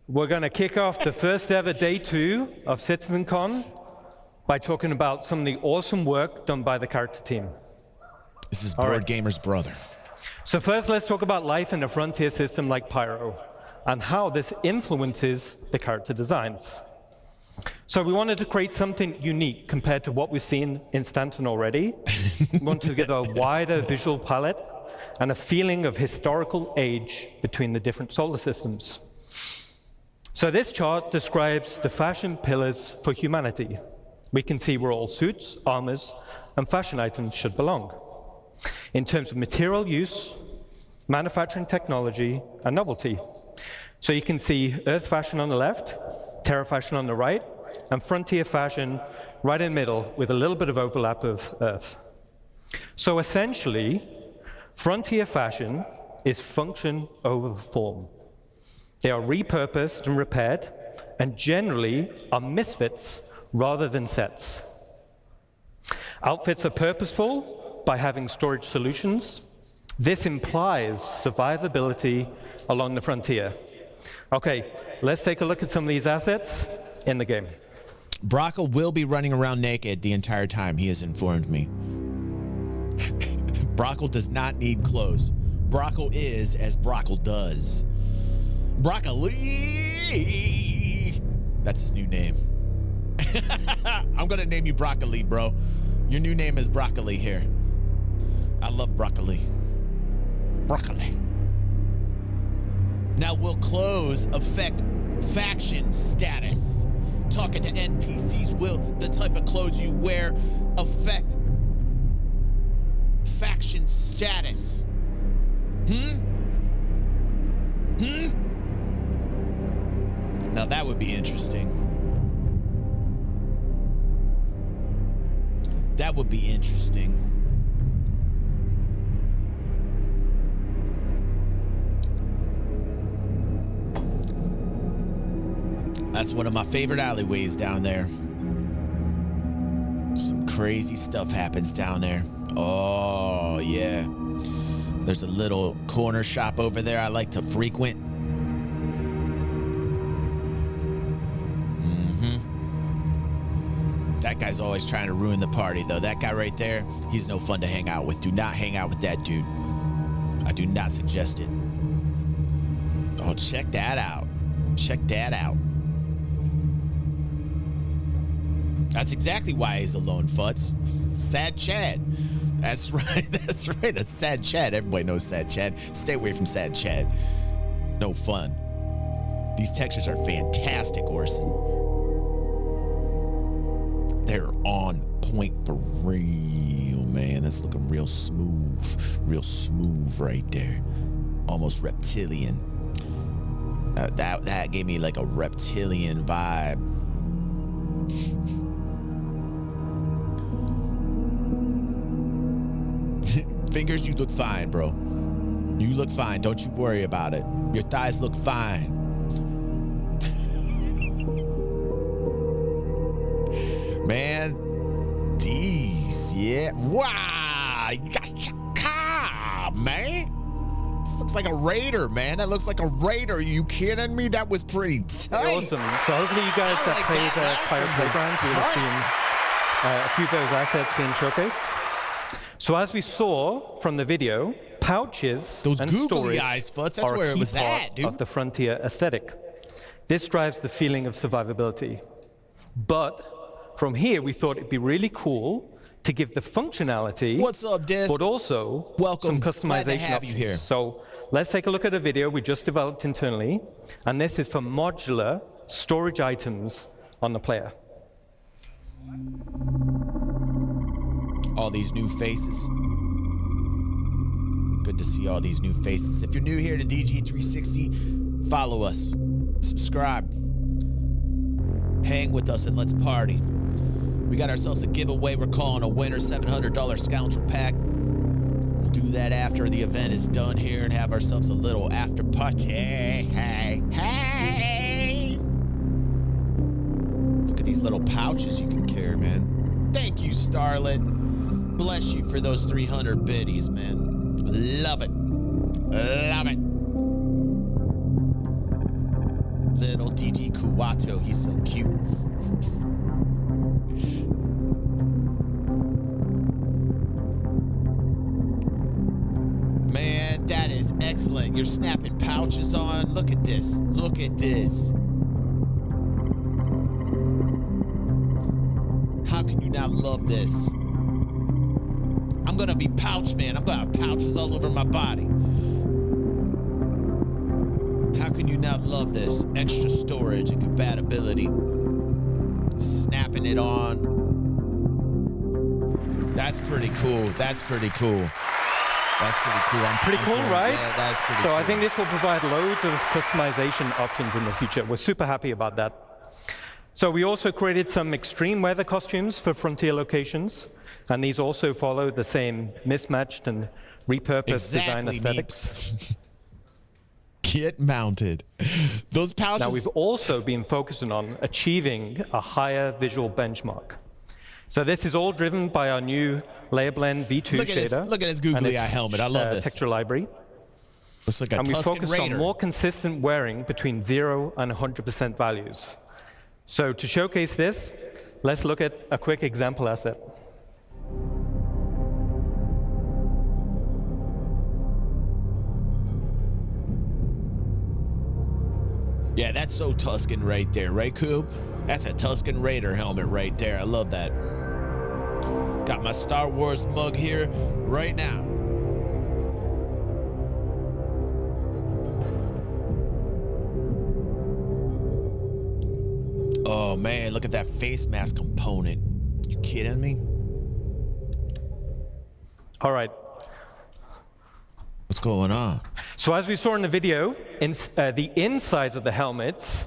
We're going to kick off the first ever day 2 of CitizenCon by talking about some of the awesome work done by the character team. This is Board Gamer's brother. So first, let's talk about life in a frontier system like Pyro and how this influences the character designs. So we wanted to create something unique compared to what we've seen in Stanton already. We wanted to give a wider visual palette and a feeling of historical age between the different solar systems. So this chart describes the fashion pillars for humanity. We can see where all suits, armors, and fashion items should belong. In terms of material use, manufacturing technology, and novelty. So you can see Earth fashion on the left, Terra fashion on the right, and Frontier fashion right in the middle with a little bit of overlap of Earth. So essentially, Frontier fashion is function over form. They are repurposed and repaired, and generally are misfits rather than sets. Outfits are purposeful by having storage solutions. This implies survivability along the frontier. Okay, let's take a look at some of these assets in the game. Brockle will be running around naked the entire time, he has informed me. Brockle does not need clothes. Brockle is as Brockle does. Broccoli! That's his new name. I'm gonna name you Broccoli, bro. Your new name is Broccoli here. I love broccoli. Broccoli. Now, will clothes affect faction status? Talking to NPCs, will the type of clothes you wear affect faction status? Now that would be interesting. That would be interesting. That's one of my favorite alleyways down there. Some crazy stuff happens down there. Oh, yeah. There's a little corner shop over there I like to frequent. That guy's always trying to ruin the party, though. That guy right there, he's no fun to hang out with. Do not hang out with that dude. I do not suggest it. Oh, check that out. Check that out. That's exactly why he's a lone futz. Sad Chad. That's right. That's right. That's Sad Chad. Everybody knows Sad Chad. Stay away from Sad Chad. No fun. These textures are fantastic, Orson. They're on point for real, man. That's looking real smooth right there. Almost reptilian. That gave me like a reptilian vibe. Fingers, you look fine, bro. You look fine. Don't you worry about it. Your thighs look fine. Man, these, yeah. Wow, you got your car, man. This looks like a raider, man. That looks like a raider. Are you kidding me? That was pretty tight. Awesome. So hopefully you guys that played Pirate Playgrounds would have seen a few of those assets being showcased. So as we saw from the video, pouches those and googly storage eyes, Foots, that's are where a it key was part at, dude. of the frontier aesthetic. This drives the feeling of survivability. But from here, we thought it'd be really cool to give the functionality. What's up, Des? But also welcome. some customization Glad to have options. you here. So let's take a look at a video we just developed internally, and this is for modular storage items on the player. All these new faces. Good to see all these new faces. If you're new here to DG360, follow us, subscribe, hang with us, and let's party. We got ourselves a giveaway. We're calling a winner $700 scoundrel pack. do that after the event is done here and have ourselves a little after party. Hey. Look at these little pouches you can carry, man. Thank you, Starlet. Bless you for those 300 biddies, man. Love it. Love it. Little DG Kuwato, he's so cute. Man, that is excellent. You're snapping pouches on. Look at this. Look at this. How can you not love this? I'm gonna be pouch man. I'm gonna have pouches all over my body. How can you not love this? Extra storage and compatibility. Snapping it on. That's pretty cool. That's pretty cool. That's pretty cool. I'm Pretty cool, right? Yeah, that's pretty cool. So I think this will provide loads of customization options in the future. We're super happy about that. So we also created some extreme weather costumes for Frontier locations, and these also follow the same mismatched and repurposed design aesthetics. Get mounted. Those pouches. Now we've also been focusing on achieving a higher visual benchmark. So this is all driven by our new Layer Blend V2 shader. Look at this googly eye helmet. I love this. Texture library. Looks like a And we Tusken focus Raider. on more consistent wearing between 0 and 100% values. So to showcase this, let's look at a quick example asset. Yeah, that's so Tusken right there, right, Coob? That's a Tusken Raider helmet right there. I love that. Got my Star Wars mug here right now. Oh man, look at that face mask component. You kidding me? All right. What's going on? So as we saw in the video, the insides of the helmets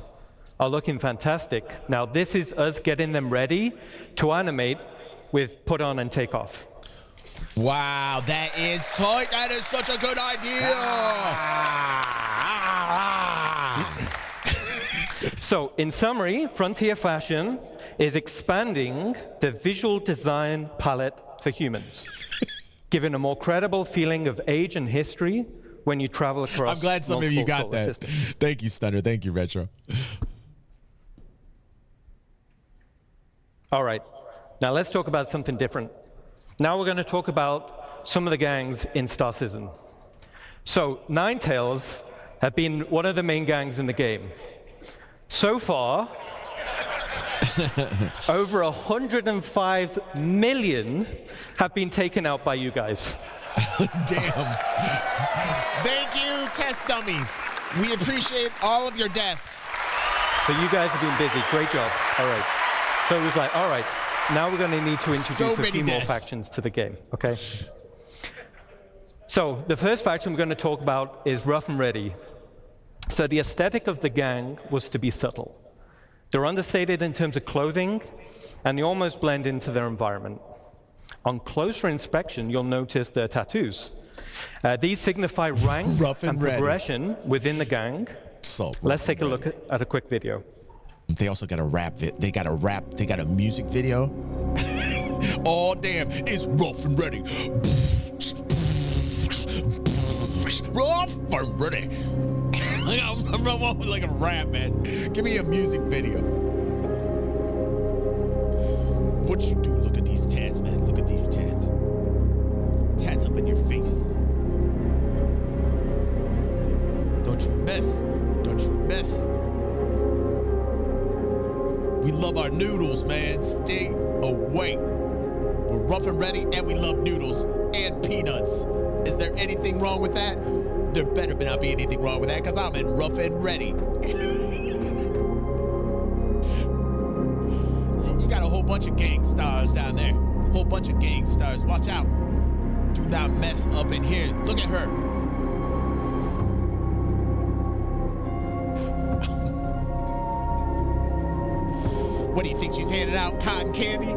are looking fantastic. Now this is us getting them ready to animate with put on and take off. Wow, that is tight. That is such a good idea. So in summary, Frontier Fashion is expanding the visual design palette for humans, giving a more credible feeling of age and history when you travel across I'm glad some of you multiple got solar that. systems. Thank you, Stunner. Thank you, Retro. All right, now let's talk about something different. Now we're going to talk about some of the gangs in Star Citizen. So Ninetales have been one of the main gangs in the game. So far, over 105 million have been taken out by you guys. Damn. Thank you, test dummies. We appreciate all of your deaths. So you guys have been busy. Great job. All right. So it was like, all right, now we're going to need to introduce a few more factions to the game, okay? So the first faction we're going to talk about is Rough and Ready. So the aesthetic of the gang was to be subtle. They're understated in terms of clothing, and they almost blend into their environment. On closer inspection, you'll notice their tattoos. These signify rank and progression within the gang. Let's take a look at a quick video. They also got a rap. They got a music video. Oh damn! It's Rough and Ready. Rough and Ready. I'm like a rap, man. Give me a music video. What you do? Look at these tats, man. Look at these tats. Tats up in your face. Don't you mess. Don't you mess. We love our noodles, man. Stay away. We're Rough and Ready, and we love noodles and peanuts. Is there anything wrong with that? There better not be anything wrong with that, because I'm in Rough and Ready. You got a whole bunch of gang stars down there. Whole bunch of gang stars. Watch out. Do not mess up in here. Look at her. What do you think? She's handing out cotton candy?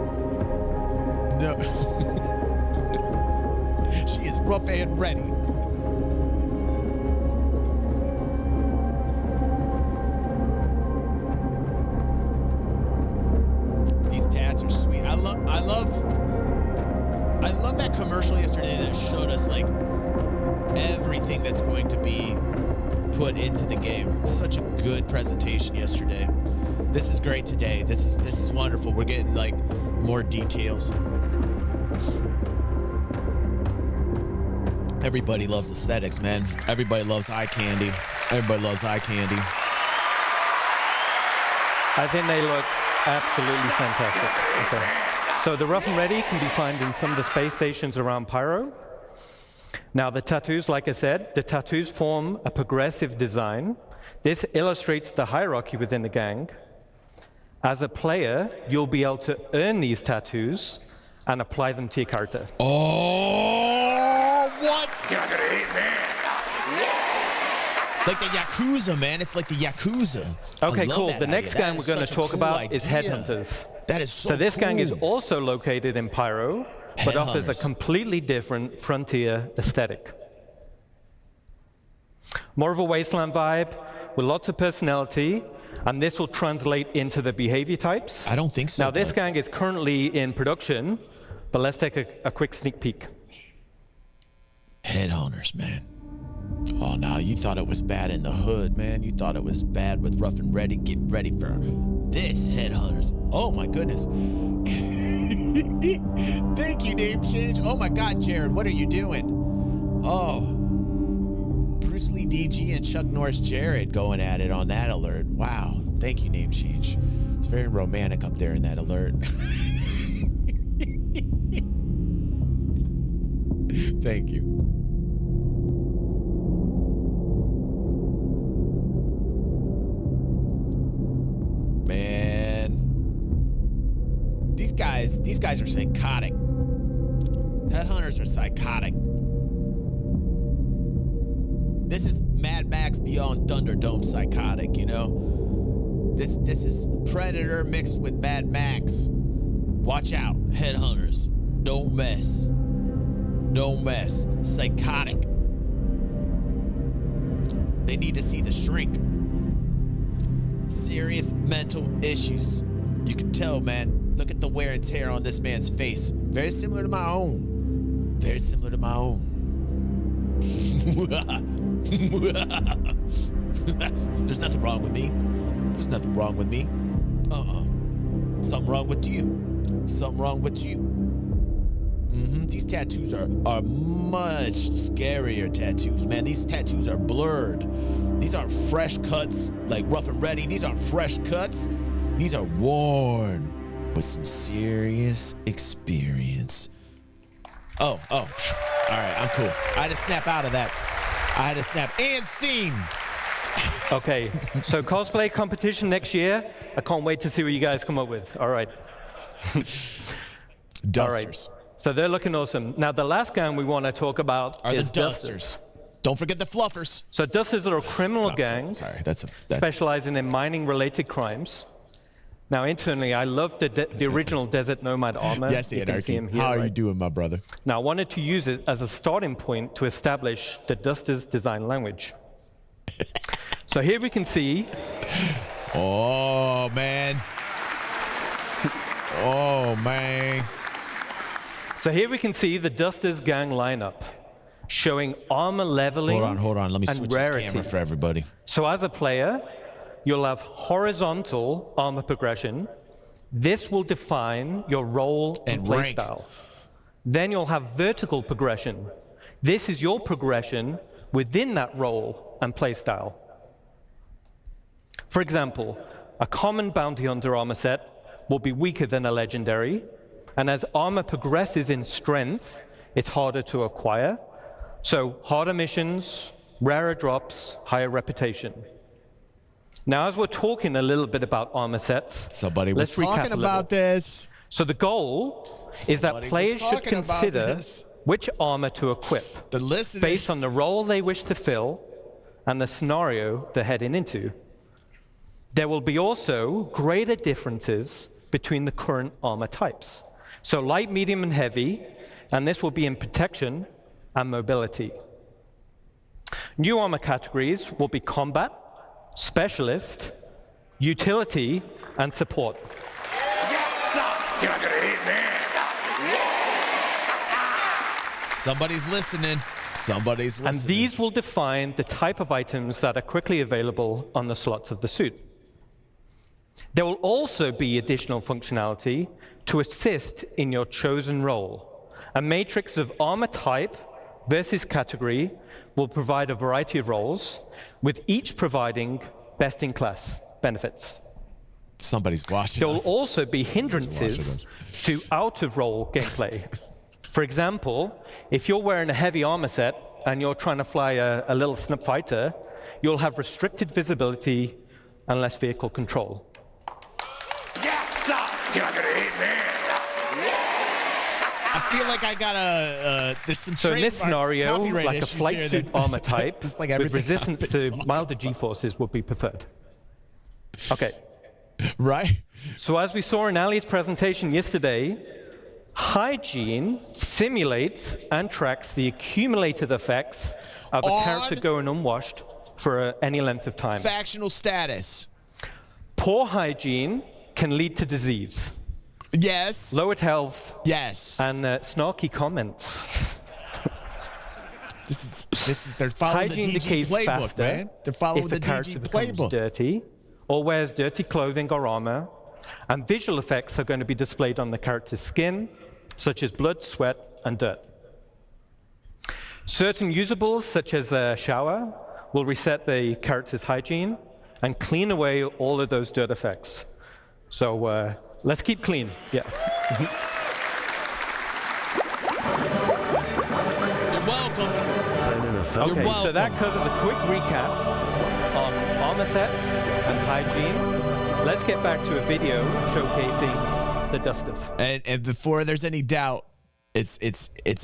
No. She is rough and ready. These tats are sweet. I love that commercial yesterday that showed us like everything that's going to be put into the game. Such a good presentation yesterday. This is great today. This is wonderful. We're getting like more details. Everybody loves aesthetics, man. Everybody loves eye candy. Everybody loves eye candy. I think they look absolutely fantastic. Okay. So the rough and ready can be found in some of the space stations around Pyro. Now the tattoos, like I said, the tattoos form a progressive design. This illustrates the hierarchy within the gang. As a player, you'll be able to earn these tattoos and apply them to your character. Oh, what? You're not gonna hate that. Like the Yakuza, man. It's like the Yakuza. Okay, cool. The next gang we're going to talk about is Headhunters. That is so this cool. gang is also located in Pyro, but offers a completely different frontier aesthetic. More of a wasteland vibe with lots of personality, and this will translate into the behavior types. I don't think so. Now, this gang is currently in production, but let's take a quick sneak peek. Headhunters, man. Oh, no, you thought it was bad in the hood, man. You thought it was bad with Rough and Ready. Get ready for this, Headhunters. Oh, my goodness. Thank you, name change. Oh, my God, Jared, what are you doing? Oh, Bruce Lee DG and Chuck Norris Jared going at it on that alert. Wow. Thank you, name change. It's very romantic up there in that alert. Thank you. Man, these guys are psychotic. Headhunters are psychotic. This is Mad Max Beyond Thunderdome psychotic, you know? This is Predator mixed with Mad Max. Watch out, Headhunters. Don't mess. Don't mess. Psychotic. They need to see the shrink. Serious mental issues. You can tell, man. Look at the wear and tear on this man's face. Very similar to my own. Very similar to my own. There's nothing wrong with me. There's nothing wrong with me. Something wrong with you. Something wrong with you. These tattoos are much scarier tattoos, man. These tattoos are blurred. These aren't fresh cuts like Rough and Ready. These aren't fresh cuts. These are worn with some serious experience. Oh. All right, I'm cool. I had to snap out of that. I had to snap and scene. Okay, so cosplay competition next year. I can't wait to see what you guys come up with. All right. Dusters. All right. So they're looking awesome. Now, the last gang we want to talk about are is the Dusters. Don't forget the Fluffers. So Dusters are a criminal gang specializing in mining-related crimes. Now, internally, I love the original Desert Nomad armor. Yes, Anarchy. How are you doing, my brother? Now, I wanted to use it as a starting point to establish the Dusters design language. So here we can see. Oh, man. Oh, man. So here we can see the Dusters gang lineup, showing armor leveling. Hold on. Let me switch this camera for everybody. So as a player, you'll have horizontal armor progression. This will define your role and playstyle. Then you'll have vertical progression. This is your progression within that role and playstyle. For example, a common bounty hunter armor set will be weaker than a legendary, and as armor progresses in strength, it's harder to acquire. So harder missions, rarer drops, higher reputation. Now, as we're talking a little bit about armor sets, somebody was talking about this. So the goal is that players should consider which armor to equip based on the role they wish to fill and the scenario they're heading into. There will be also greater differences between the current armor types. So light, medium, and heavy, and this will be in protection, and mobility. New armor categories will be combat, specialist, utility, and support. You're not gonna hit me. Somebody's listening. Somebody's listening. And these will define the type of items that are quickly available on the slots of the suit. There will also be additional functionality to assist in your chosen role. A matrix of armor type versus category will provide a variety of roles, with each providing best-in-class benefits. Somebody's watching There will us. also be hindrances to out-of-role gameplay. For example, if you're wearing a heavy armor set and you're trying to fly a little snub fighter, you'll have restricted visibility and less vehicle control. You're not gonna hit me. I feel like I got there's some So in this scenario, copyright like a issues flight here suit that- armor type It's like with everything resistance to happens on- milder G-forces would be preferred. Okay. Right? So as we saw in Ali's presentation yesterday, hygiene simulates and tracks the accumulated effects of a character On- going unwashed for any length of time. Factional status. Poor hygiene can lead to disease, Yes. lowered health, Yes. and snarky comments. This is they're following Hygiene the DG decays playbook, faster man. They're following if the the character DG becomes playbook. dirty or wears dirty clothing or armor, and visual effects are going to be displayed on the character's skin, such as blood, sweat, and dirt. Certain usables, such as a shower, will reset the character's hygiene and clean away all of those dirt effects. So let's keep clean. Yeah. You're welcome. Okay, You're so that welcome. covers a quick recap on armor sets and hygiene. Let's get back to a video showcasing the dusters. And before there's any doubt, it's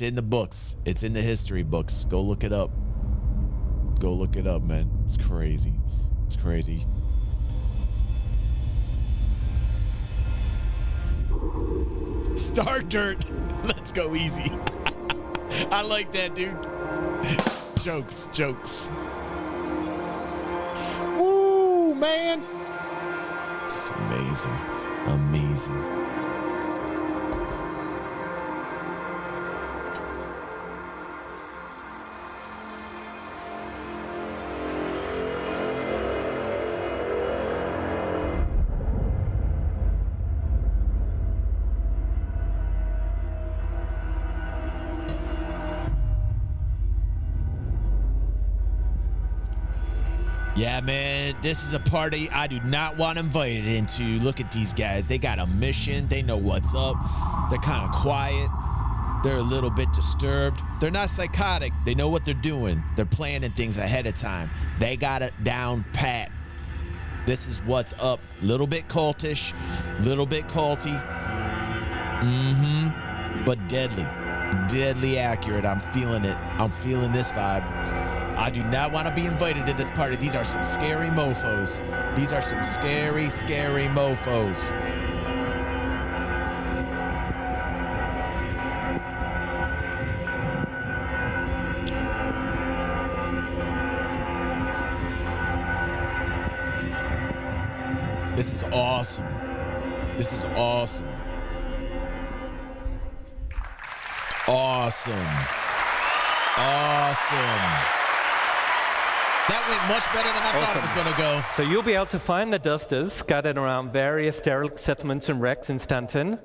in the books. It's in the history books. Go look it up. Go look it up, man. It's crazy. It's crazy. Star Dirt. Let's go easy. I like that, dude. Jokes, jokes. Woo, man. It's amazing. Amazing. Yeah, man, this is a party I do not want invited into. Look at these guys. They got a mission. They know what's up. They're kind of quiet. They're a little bit disturbed. They're not psychotic. They know what they're doing. They're planning things ahead of time. They got it down pat. This is what's up. Little bit cultish, little bit culty. But deadly. Deadly accurate. I'm feeling it. I'm feeling this vibe. I do not want to be invited to this party. These are some scary mofos. These are some scary, scary mofos. This is awesome. This is awesome. Awesome. Awesome. That went much better than I thought it was going to go. So you'll be able to find the dusters scattered around various derelict settlements and wrecks in Stanton.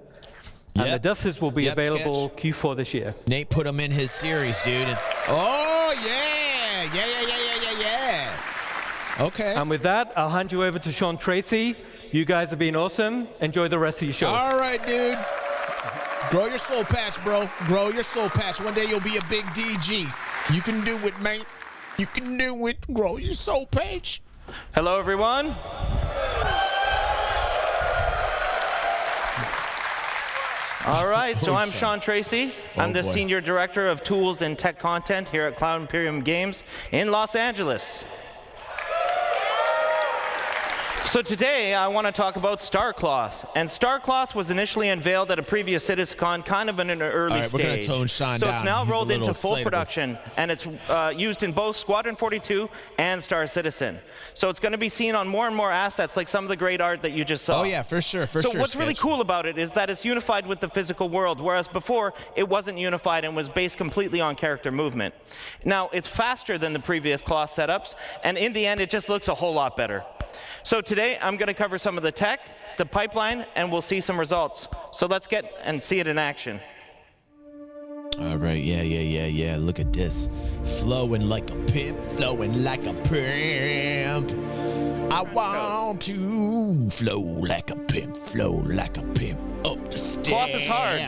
And the dusters will be available Q4 this year. Nate put them in his series, dude. Oh, yeah. Yeah. Okay. And with that, I'll hand you over to Sean Tracy. You guys have been awesome. Enjoy the rest of your show. All right, dude. Grow your soul patch, bro. Grow your soul patch. One day you'll be a big DG. You can do it, mate. You can do it. Grow your soul patch. Hello, everyone. All right, so I'm Sean Tracy. I'm the Senior Director of Tools and Tech Content here at Cloud Imperium Games in Los Angeles. So today I want to talk about StarCloth. And StarCloth was initially unveiled at a previous CitizenCon, kind of in an early All right, stage. we're gonna tone Sean so down. it's now He's a rolled little into full excitable. production, and it's used in both Squadron 42 and Star Citizen. So it's going to be seen on more and more assets, like some of the great art that you just saw. Oh yeah, for sure, for So sure. what's really cool about it is that it's unified with the physical world, whereas before it wasn't unified and was based completely on character movement. Now it's faster than the previous cloth setups, and in the end it just looks a whole lot better. So today I'm going to cover some of the tech, the pipeline, and we'll see some results. So let's get and see it in action. All right, yeah. Look at this. Flowing like a pimp, flowing like a pimp. I want to flow like a pimp, flow like a pimp. Up the stairs. Cloth is hard.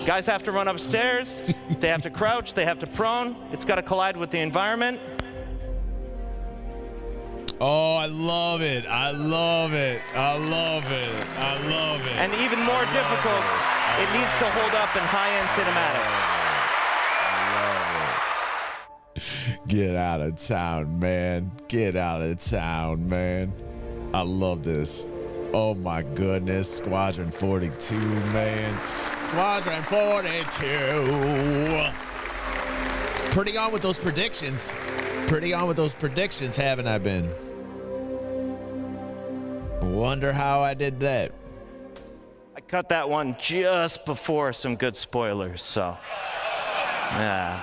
Guys have to run upstairs. They have to crouch. They have to prone. It's got to collide with the environment. Oh, I love it. I love it. I love it. I love it. And even more difficult, it needs to hold up in high-end cinematics. Get out of town, man. Get out of town, man. I love this. Oh my goodness. Squadron 42, man. Squadron 42. Pretty on with those predictions. Pretty on with those predictions, haven't I been? Wonder how I did that. I cut that one just before some good spoilers, so. Yeah.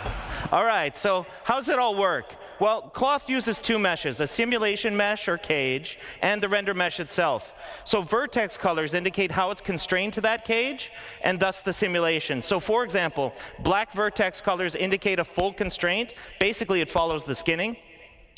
All right, so how's it all work? Well, Cloth uses two meshes, a simulation mesh or cage, and the render mesh itself. So vertex colors indicate how it's constrained to that cage, and thus the simulation. So for example, black vertex colors indicate a full constraint. Basically, it follows the skinning.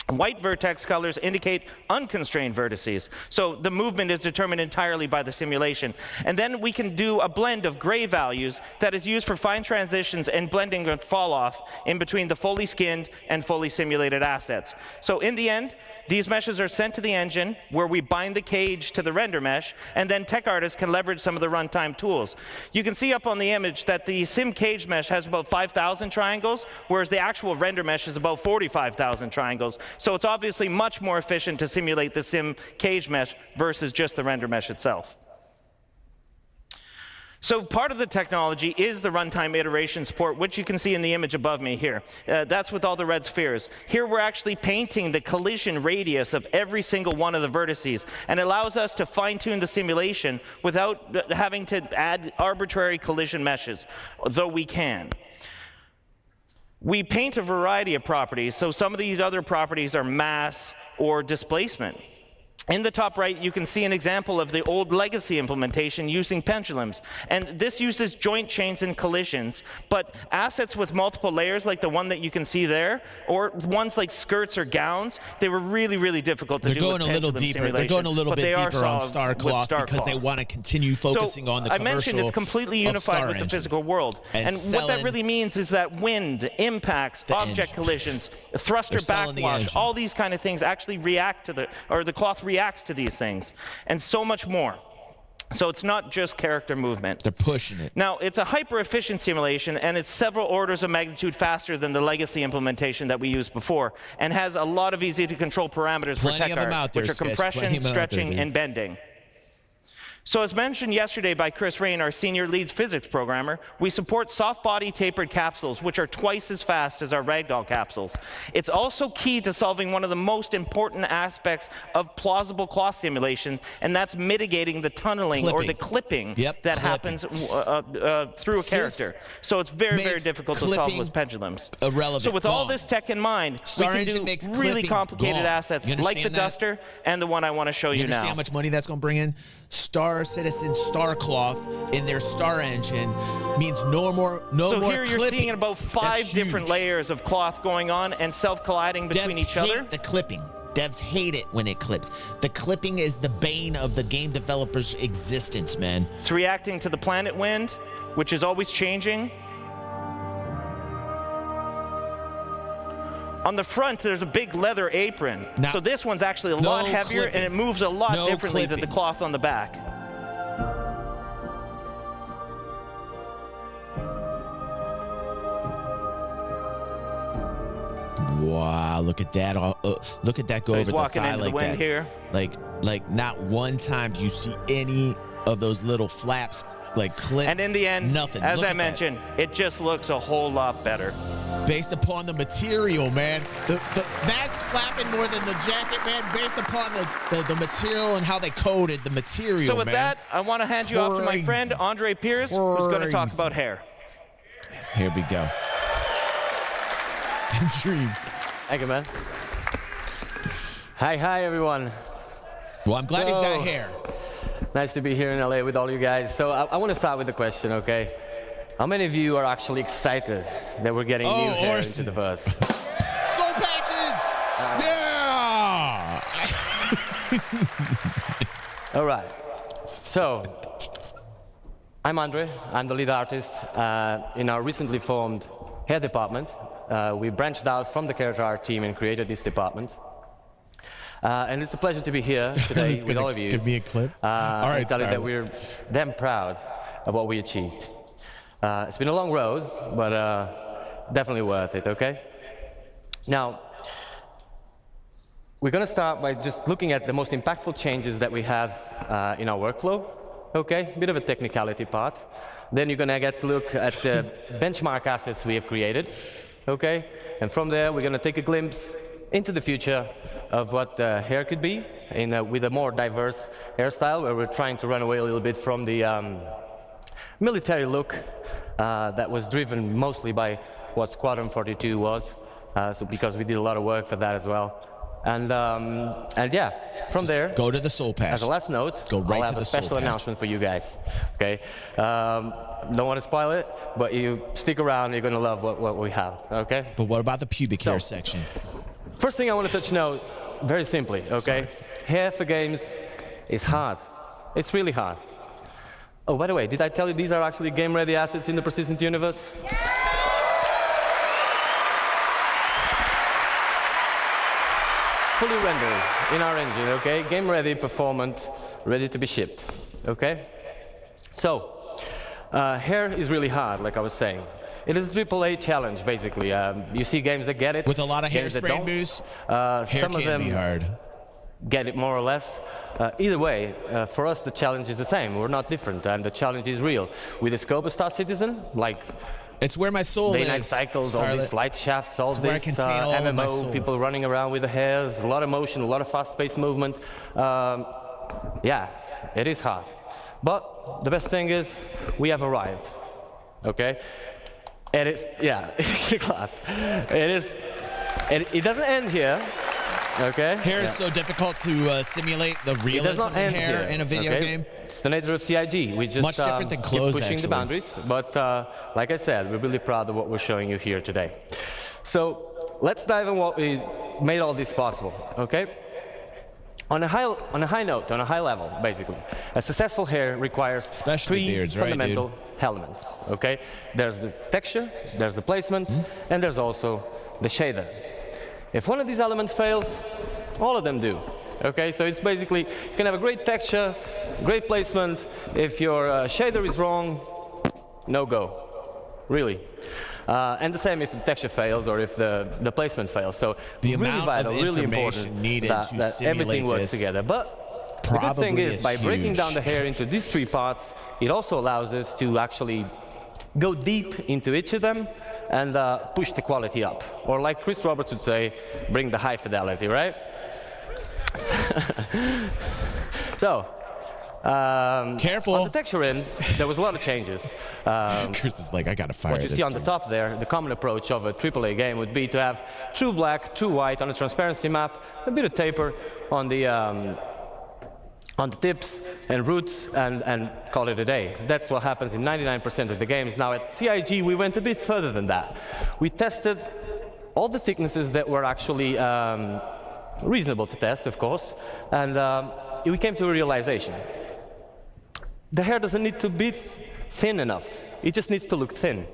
White vertex colors indicate unconstrained vertices. So the movement is determined entirely by the simulation. And then we can do a blend of gray values that is used for fine transitions and blending and fall off in between the fully skinned and fully simulated assets. So in the end, these meshes are sent to the engine where we bind the cage to the render mesh, and then tech artists can leverage some of the runtime tools. You can see up on the image that the sim cage mesh has about 5,000 triangles, whereas the actual render mesh is about 45,000 triangles. So it's obviously much more efficient to simulate the sim cage mesh versus just the render mesh itself. So part of the technology is the runtime iteration support, which you can see in the image above me here. That's with all the red spheres. Here we're actually painting the collision radius of every single one of the vertices, and it allows us to fine-tune the simulation without having to add arbitrary collision meshes, though we can. We paint a variety of properties, so some of these other properties are mass or displacement. In the top right, you can see an example of the old legacy implementation using pendulums. And this uses joint chains and collisions, but assets with multiple layers like the one that you can see there, or ones like skirts or gowns, they were really, really difficult to do with They're going a little deeper. They're going a little bit deeper on StarCloth because they want to continue focusing on the commercial. I mentioned it's completely unified with the physical world. And what that really means is that wind, impacts, object collisions, thruster backwash, all these kind of things actually react to the cloth reacts to these things, and so much more. So it's not just character movement. They're pushing it. Now, it's a hyper-efficient simulation, and it's several orders of magnitude faster than the legacy implementation that we used before, and has a lot of easy-to-control parameters for tech art, which are compression, stretching, and bending. So as mentioned yesterday by Chris Rain, our senior lead physics programmer, we support soft body tapered capsules, which are twice as fast as our ragdoll capsules. It's also key to solving one of the most important aspects of plausible cloth simulation, and that's mitigating the tunneling or the clipping that happens through a character. So it's very, very difficult to solve with pendulums. Irrelevant. So with all this tech in mind, we can do really complicated assets like the Duster and the one I want to show you now. You understand how much money that's going to bring in? Star Citizen StarCloth in their Star engine means no more So here you're seeing about 5 different layers of cloth going on and self-colliding between each other. The clipping. Devs hate it when it clips. The clipping is the bane of the game developer's existence, man. It's reacting to the planet wind, which is always changing. On the front, there's a big leather apron. Now, so this one's actually a lot heavier, clipping. and it moves a lot differently than the cloth on the back. Wow, look at that! Look at that go So over he's walking the thigh into like the wind that. here. Like Like, not one time do you see any of those little flaps like clip. And in the end, nothing. As Look I at mentioned, it just looks a whole lot better. Based upon the material, man. That's flapping more than the jacket, man, based upon the material and how they coated the material, So with man. that, I want to hand you off to my friend, Andre Pierce, who's going to talk about hair. Here we go. Dream. Thank you, man. Hi, everyone. Well, I'm glad he's got hair. Nice to be here in LA with all you guys. So I want to start with a question, okay? How many of you are actually excited that we're getting new hair into the verse? Soul patches! Yeah! All right. So, I'm Andre. I'm the lead artist in our recently formed hair department. We branched out from the character art team and created this department. And it's a pleasure to be here today with all of you. Give me a clip. All right, and tell you that we're damn proud of what we achieved. It's been a long road, but definitely worth it, okay? Now, we're going to start by just looking at the most impactful changes that we have in our workflow, okay? A bit of a technicality part. Then you're going to get to look at the benchmark assets we have created, okay? And from there, we're going to take a glimpse into the future of what hair could be with a more diverse hairstyle, where we're trying to run away a little bit from the military look that was driven mostly by what Squadron 42 was, so because we did a lot of work for that as well. And yeah, from just there, go to the soul patch. As a last note, go right I'll to have the a special soul patch. announcement for you guys. Okay, don't want to spoil it, but you stick around, you're gonna love what we have. Okay. But what about the pubic hair section? First thing I want to touch now, very simply. Okay, hair for games is hard. It's really hard. Oh, by the way, did I tell you these are actually game-ready assets in the persistent universe? Fully rendered in our engine, okay? Game-ready, performant, ready to be shipped, okay? So, hair is really hard, like I was saying. It is a AAA challenge, basically. You see games that get it. With a lot of games hairspray don't. boost, hair Some of can them be hard. Get it more or less. Either way, for us the challenge is the same. We're not different, and the challenge is real. We discover Star Citizen, like it's where my soul day-night lives, cycles, all these light shafts, all It's where I this contain all of my soul. MMO, people running around with the hairs, a lot of motion, a lot of fast-paced movement. Yeah, it is hard. But the best thing is we have arrived, okay? It is, yeah, it is, it doesn't end here. Okay. Hair is so difficult to simulate the realism of hair in a video game. It's the nature of CIG. We just Much different than clothes, keep pushing actually. the boundaries. But like I said, we're really proud of what we're showing you here today. So let's dive in what we made all this possible. Okay. On a high note, on a high level, basically, a successful hair requires three fundamental elements. Okay. There's the texture, there's the placement, and there's also the shader. If one of these elements fails, all of them do. Okay, so it's basically, you can have a great texture, great placement. If your shader is wrong, no go, really. And the same if the texture fails or if the placement fails. So the really amount vital, of really information important needed that, to that everything works together. But the good thing is, by breaking down the hair into these three parts, it also allows us to actually go deep into each of them and push the quality up. Or like Chris Roberts would say, bring the high fidelity, right? So, careful. On the texture end, there was a lot of changes. Chris is like, I gotta fire what you this see on the dude. top there, the common approach of a AAA game would be to have true black, true white on a transparency map, a bit of taper on the tips and roots, and call it a day. That's what happens in 99% of the games. Now at CIG, we went a bit further than that. We tested all the thicknesses that were actually reasonable to test, of course, and we came to a realization. The hair doesn't need to be thin enough. It just needs to look thin.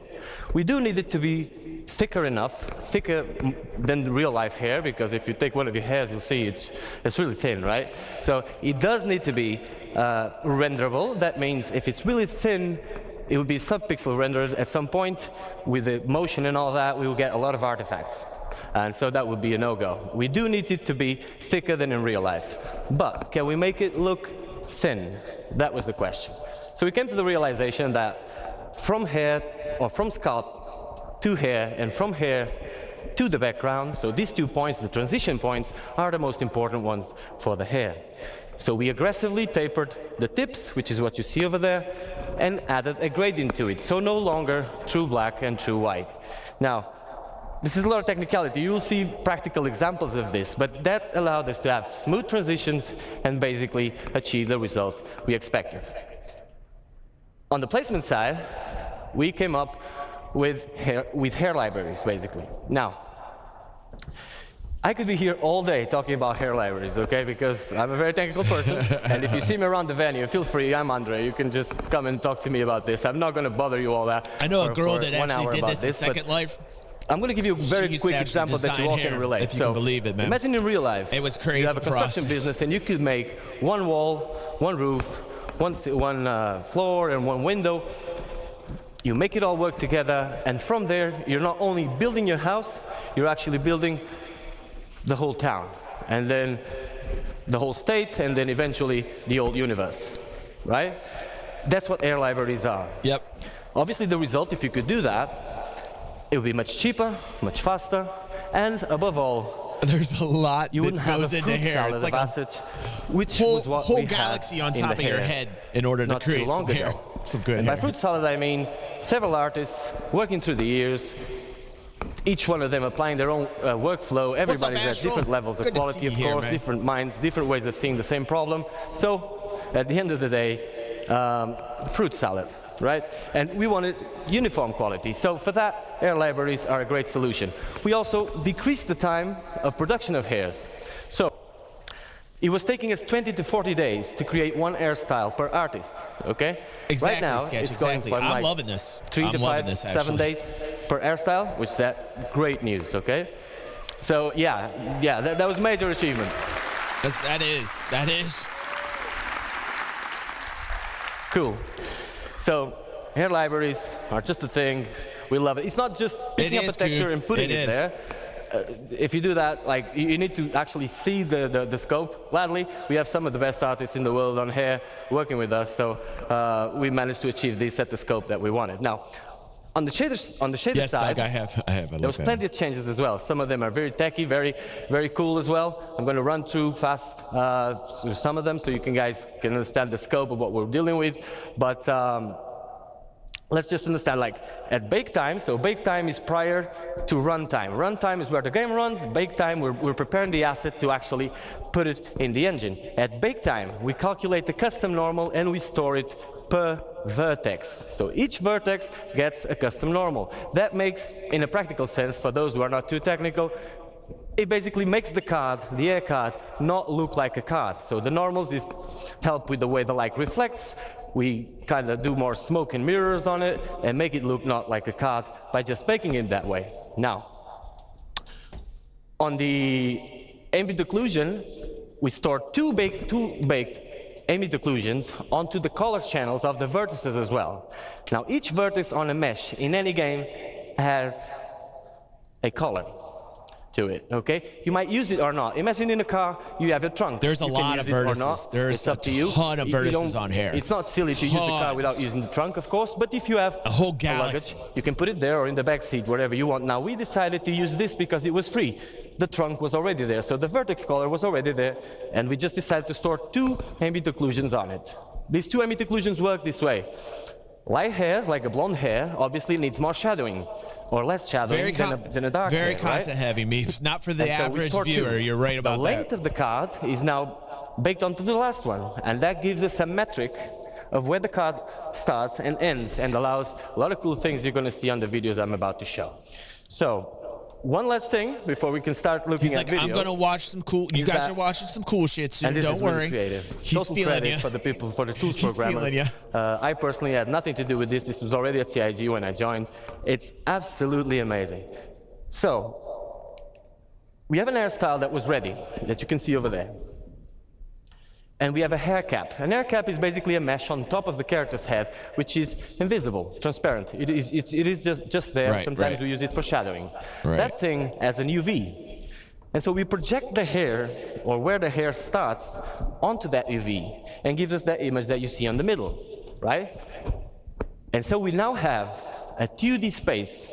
We do need it to be thicker enough, thicker than real life hair, because if you take one of your hairs, you'll see it's really thin, right? So it does need to be renderable. That means if it's really thin, it would be sub-pixel rendered at some point. With the motion and all that, we will get a lot of artifacts. And so that would be a no-go. We do need it to be thicker than in real life. But can we make it look thin? That was the question. So we came to the realization that from hair, or from scalp to hair, and from hair to the background, so these 2 points, the transition points, are the most important ones for the hair. So we aggressively tapered the tips, which is what you see over there, and added a gradient to it. So no longer true black and true white. Now, this is a lot of technicality. You will see practical examples of this, but that allowed us to have smooth transitions and basically achieve the result we expected. On the placement side, we came up with hair libraries, basically. Now, I could be here all day talking about hair libraries, okay? Because I'm a very technical person, and if you see me around the venue, feel free, I'm Andre. You can just come and talk to me about this. I'm not going to bother you all that. I know a girl for that 1 actually hour did about this in Second Life. I'm going to give you a very quick example that you all can relate. If you can believe it, man. Imagine in real life, it was crazy. You have a construction business, and you could make one wall, one roof, one floor, and one window. You make it all work together, and from there, you're not only building your house, you're actually building the whole town, and then the whole state, and then eventually the whole universe, right? That's what air libraries are. Yep. Obviously, the result, if you could do that, it would be much cheaper, much faster, and above all, there's a lot you wouldn't that have goes a into fruit hair. salad It's like of a assets, which whole, was what whole we galaxy had on in top the of your hair head in order to not create too long some hair. ago. Some good And by hair. fruit salad, I mean several artists working through the years, each one of them applying their own workflow. Everybody's at different levels of quality, of course, different minds, different ways of seeing the same problem. So, at the end of the day, fruit salad, right? And we wanted uniform quality. So for that, air libraries are a great solution. We also decreased the time of production of hairs. So it was taking us 20 to 40 days to create one hairstyle per artist, okay? Exactly, right now, Sketch, it's going exactly. from I'm like loving this. 3 to I'm loving 5, this, 7 actually. days per hairstyle, which is great news, okay? So yeah, that was a major achievement. That is. Cool. So hair libraries are just a thing. We love it. It's not just picking up a texture and putting it there. If you do that, like you need to actually see the scope. Gladly, we have some of the best artists in the world on hair working with us, so we managed to achieve this at the scope that we wanted. Now, on the shader yes, side, Doug, I have. there was plenty of changes as well. Some of them are very techy, very cool as well. I'm going to run through fast through some of them so you guys can understand the scope of what we're dealing with. But let's just understand, like at bake time, so bake time is prior to runtime. Runtime is where the game runs. Bake time, we're preparing the asset to actually put it in the engine. At bake time, we calculate the custom normal and we store it per vertex. So each vertex gets a custom normal. That makes, in a practical sense, for those who are not too technical, it basically makes the card, the air card, not look like a card. So the normals help with the way the light reflects. We kind of do more smoke and mirrors on it and make it look not like a card by just baking it that way. Now, on the ambient occlusion, we store two baked ambient occlusions onto the color channels of the vertices as well. Now, each vertex on a mesh in any game has a color to it, okay? You might use it or not. Imagine in a car, you have a trunk. There's a lot of vertices. There's a ton of vertices on here. It's not silly to use the car without using the trunk, of course, but if you have a whole galaxy, luggage, you can put it there or in the back seat, wherever you want. Now, we decided to use this because it was free. The trunk was already there, so the vertex color was already there, and we just decided to store two ambient occlusions on it. These two ambient occlusions work this way. Light hair, like a blonde hair, obviously needs more shadowing, or less shadowing than a dark hair, Very content-heavy, Meeps. Not for the average viewer. You're right about that. The length of the card is now baked onto the last one, and that gives us a metric of where the card starts and ends, and allows a lot of cool things you're going to see on the videos I'm about to show. So, one last thing before we can start looking at videos. I'm going to watch some cool. You guys are watching some cool shit soon. Don't worry. Really creative. He's Total feeling credit you. for the people, for the tools He's programmers. feeling you. I personally had nothing to do with this. This was already at CIG when I joined. It's absolutely amazing. So, we have an hairstyle that was ready, that you can see over there. And we have a hair cap. An hair cap is basically a mesh on top of the character's head, which is invisible, transparent. It is just there. Right, Sometimes right. we use it for shadowing. Right. That thing has an UV. And so we project the hair, or where the hair starts, onto that UV, and gives us that image that you see on the middle, right? And so we now have a 2D space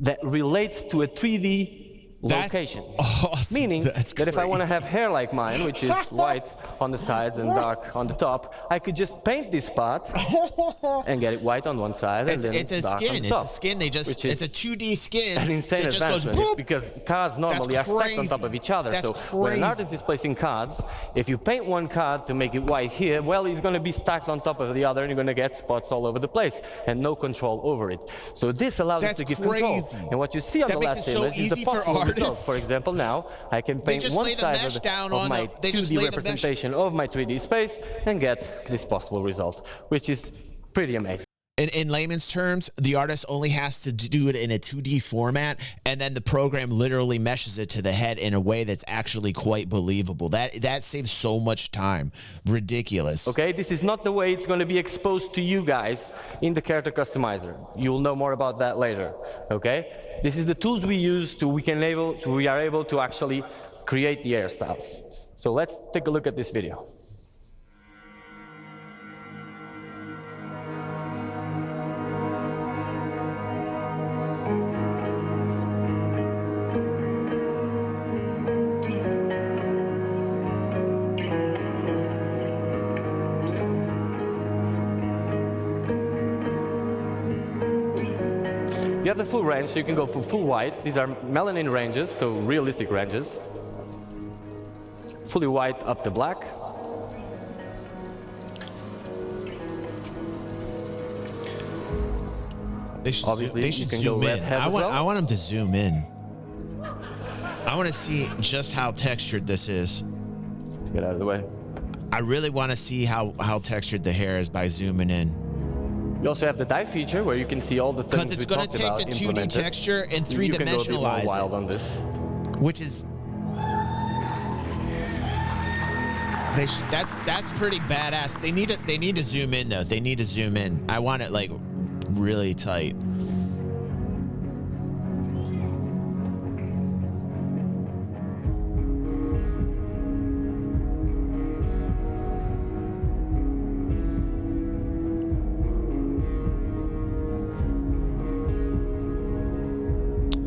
that relates to a 3D location. Awesome. Meaning That's that if I want to crazy. have hair like mine, which is white on the sides and dark on the top, I could just paint this part and get it white on one side and then It's a dark on skin. the It's top. a skin. They just which it's a is 2D skin. an insane that just goes advancement boop. because cards normally are stacked on top crazy. of each other. That's So when an crazy. artist is placing cards, if you paint one card to make it white here, well, it's going to be stacked on top of the other, and you're going to get spots all over the place and no control over it. So this allows us That's to give crazy. control. And what you see on That the makes last it so image is the easy for possible result. artists. For example, now I can They paint just one lay the side mesh down of on my they just 2D lay the mesh. representation of my 3D space and get this possible result, which is pretty amazing. In layman's terms, the artist only has to do it in a 2D format, and then the program literally meshes it to the head in a way that's actually quite believable. That saves so much time. Ridiculous. Okay, this is not the way it's going to be exposed to you guys in the character customizer. You'll know more about that later. Okay, this is the tools we use we are able to actually create the hairstyles. So let's take a look at this video. You have the full range, so you can go for full white. These are melanin ranges, so realistic ranges. Fully white up to black. They should, Obviously, they you should can zoom go red in. head I as want well. I want them to zoom in. I want to see just how textured this is. Let's get out of the way. I really want to see how textured the hair is by zooming in. You also have the dye feature where you can see all the things Because we it's going talked to take about the 2D implemented. texture and You can go a bit more three-dimensionalize wild it, on this. which is that's pretty badass. They need to zoom in though. They need to zoom in. I want it like really tight.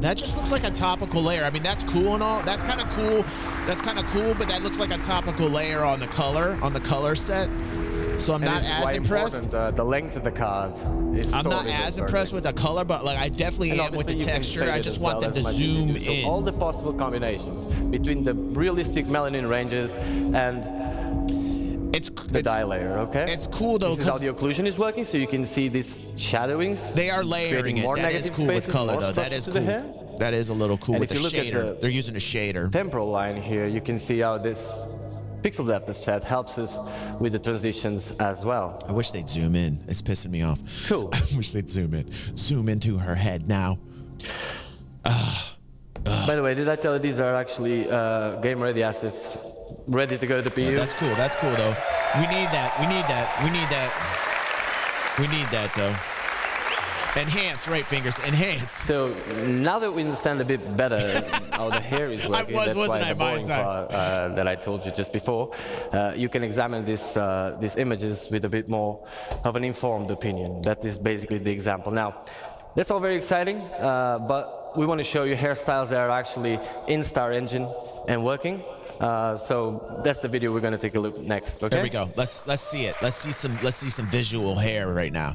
That just looks like a topical layer. I mean, that's cool and all. That's kind of cool. That's kind of cool, but that looks like a topical layer on the color set. So I'm And not this is as why impressed. important, the length of the card is I'm not totally as different. impressed with the color, but like I definitely And am with the obviously you can texture. fade I it just as want well them to as much as you zoom do. So in. all the possible combinations between the realistic melanin ranges and the dye layer, okay? It's cool though, This is how because the occlusion is working, so you can see these shadowings. they are layering creating it. more That is negative cool with spaces, color more though. That structure is to the cool. hair. That is a little cool And with if the you look at shader. the They're using a shader. temporal line here, you can see how this pixel depth of set helps us with the transitions as well. I wish they'd zoom in. It's pissing me off. Cool. I wish they'd zoom in. Zoom into her head now. By the way, did I tell you these are actually game-ready assets, ready to go to PU? That's cool. That's cool though. We need that. We need that. We need that. We need that though. Enhance, right fingers, enhance. So now that we understand a bit better how the hair is working, that's wasn't why I? the boring Mind's eye. part that I told you just before, you can examine these images with a bit more of an informed opinion. That is basically the example. Now, that's all very exciting, but we want to show you hairstyles that are actually in Star Engine and working. So that's the video we're going to take a look next. Okay? There we go. Let's see it. Let's see some visual hair right now.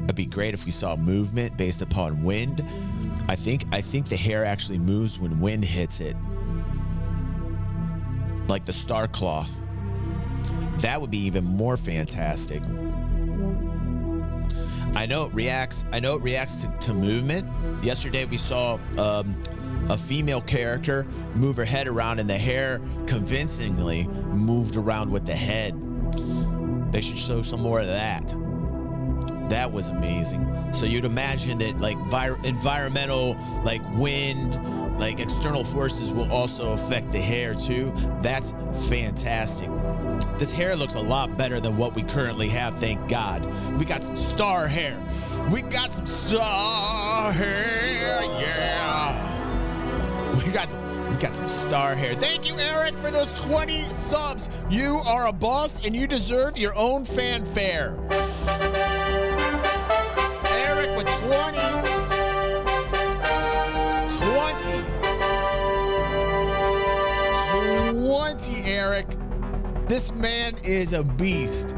It'd be great if we saw movement based upon wind. I think the hair actually moves when wind hits it. Like the star cloth. That would be even more fantastic. I know it reacts to movement. Yesterday we saw a female character move her head around and the hair convincingly moved around with the head. They should show some more of that. That was amazing. So you'd imagine that like environmental, like wind, like external forces will also affect the hair too. That's fantastic. This hair looks a lot better than what we currently have, thank God. We got some star hair. We got some star hair, yeah. We got some star hair. Thank you, Eric, for those 20 subs. You are a boss and you deserve your own fanfare. Eric with 20, Eric. This man is a beast.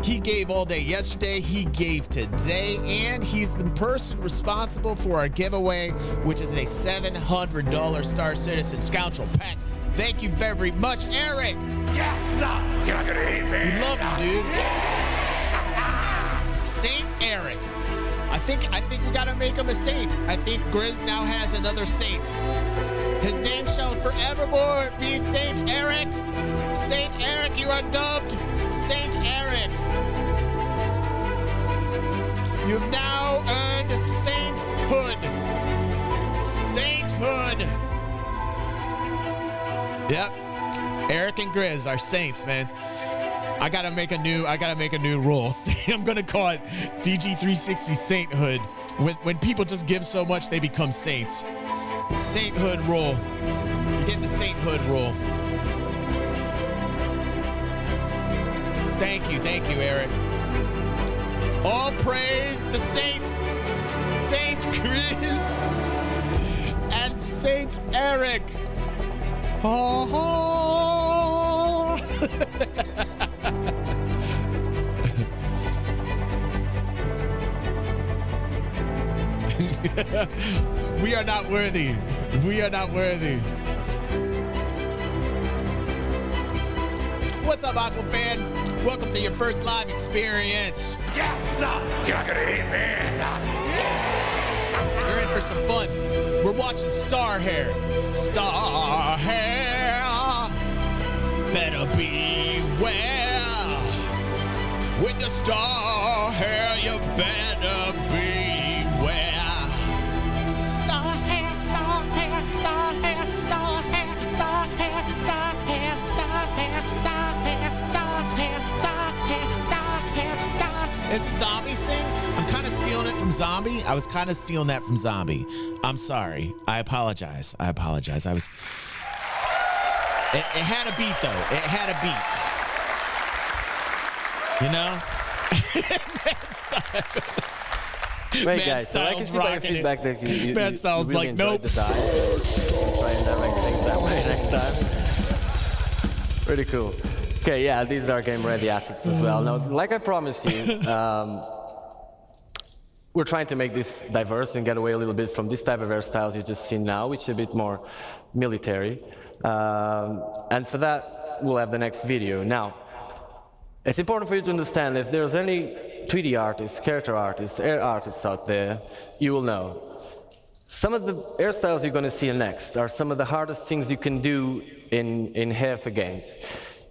He gave all day yesterday, he gave today, and he's the person responsible for our giveaway, which is a $700 Star Citizen Scoundrel pack. Thank you very much, Eric. Yes, sir. You're not gonna hate me. We love you, dude. Saint Eric. I think we gotta make him a saint. I think Grizz now has another saint. His name shall forevermore be Saint Eric. Saint Eric, you are dubbed Saint Eric. You've now earned sainthood. Sainthood. Yep. Eric and Grizz are saints, man. I gotta make a new rule. I'm gonna call it DG360 sainthood. When people just give so much, they become saints. Sainthood rule. You're getting the sainthood rule. Thank you, Eric. All praise the saints, Saint Chris and Saint Eric. Oh. We are not worthy. We are not worthy. What's up, Aquafan? Welcome to your first live experience. Yes, sir. You're not gonna hate me. You're in for some fun. We're watching Star Hair. Star Hair. Better beware. With the star hair, you better beware. Star hair, star hair, star hair, star hair, star hair, star hair, star hair, star hair, star hair, star hair, star hair, star hair. It's a Zombies thing. I'm kind of stealing it from Zombie. I was kind of stealing that from Zombie. I'm sorry. I apologize. I was... It had a beat, though. It had a beat. You know? Great, guys. So I can see by your feedback that you Styles really like, enjoyed nope. the dive. Try and direct things that way next time. Pretty cool. Okay, yeah, these are game-ready assets as well. Now, like I promised you, we're trying to make this diverse and get away a little bit from this type of hairstyles you just seen now, which is a bit more military. And for that, we'll have the next video. Now, it's important for you to understand if there's any 3D artists, character artists, air artists out there, you will know. Some of the hairstyles you're going to see next are some of the hardest things you can do in hair for games.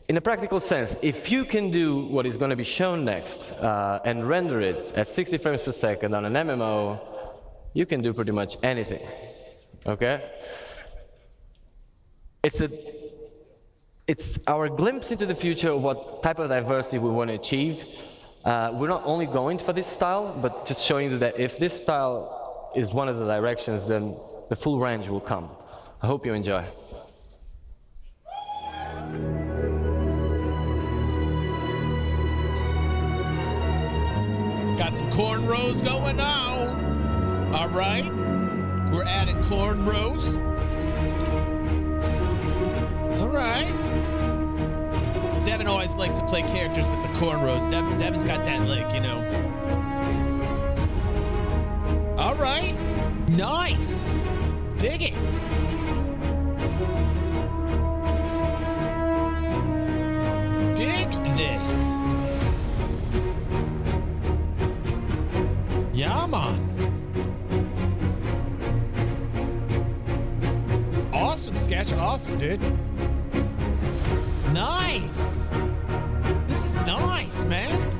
In a practical sense, if you can do what is going to be shown next and render it at 60 frames per second on an MMO, you can do pretty much anything. Okay? It's our glimpse into the future of what type of diversity we want to achieve. We're not only going for this style, but just showing you that if this style is one of the directions, then the full range will come. I hope you enjoy. Got some cornrows going on. All right. We're adding cornrows. All right. Devin always likes to play characters with the cornrows. Devin's got that, like, you know. All right. Nice. Dig it. Dig this. Yeah, man. Awesome sketch. Awesome, dude. Nice. This is nice, man.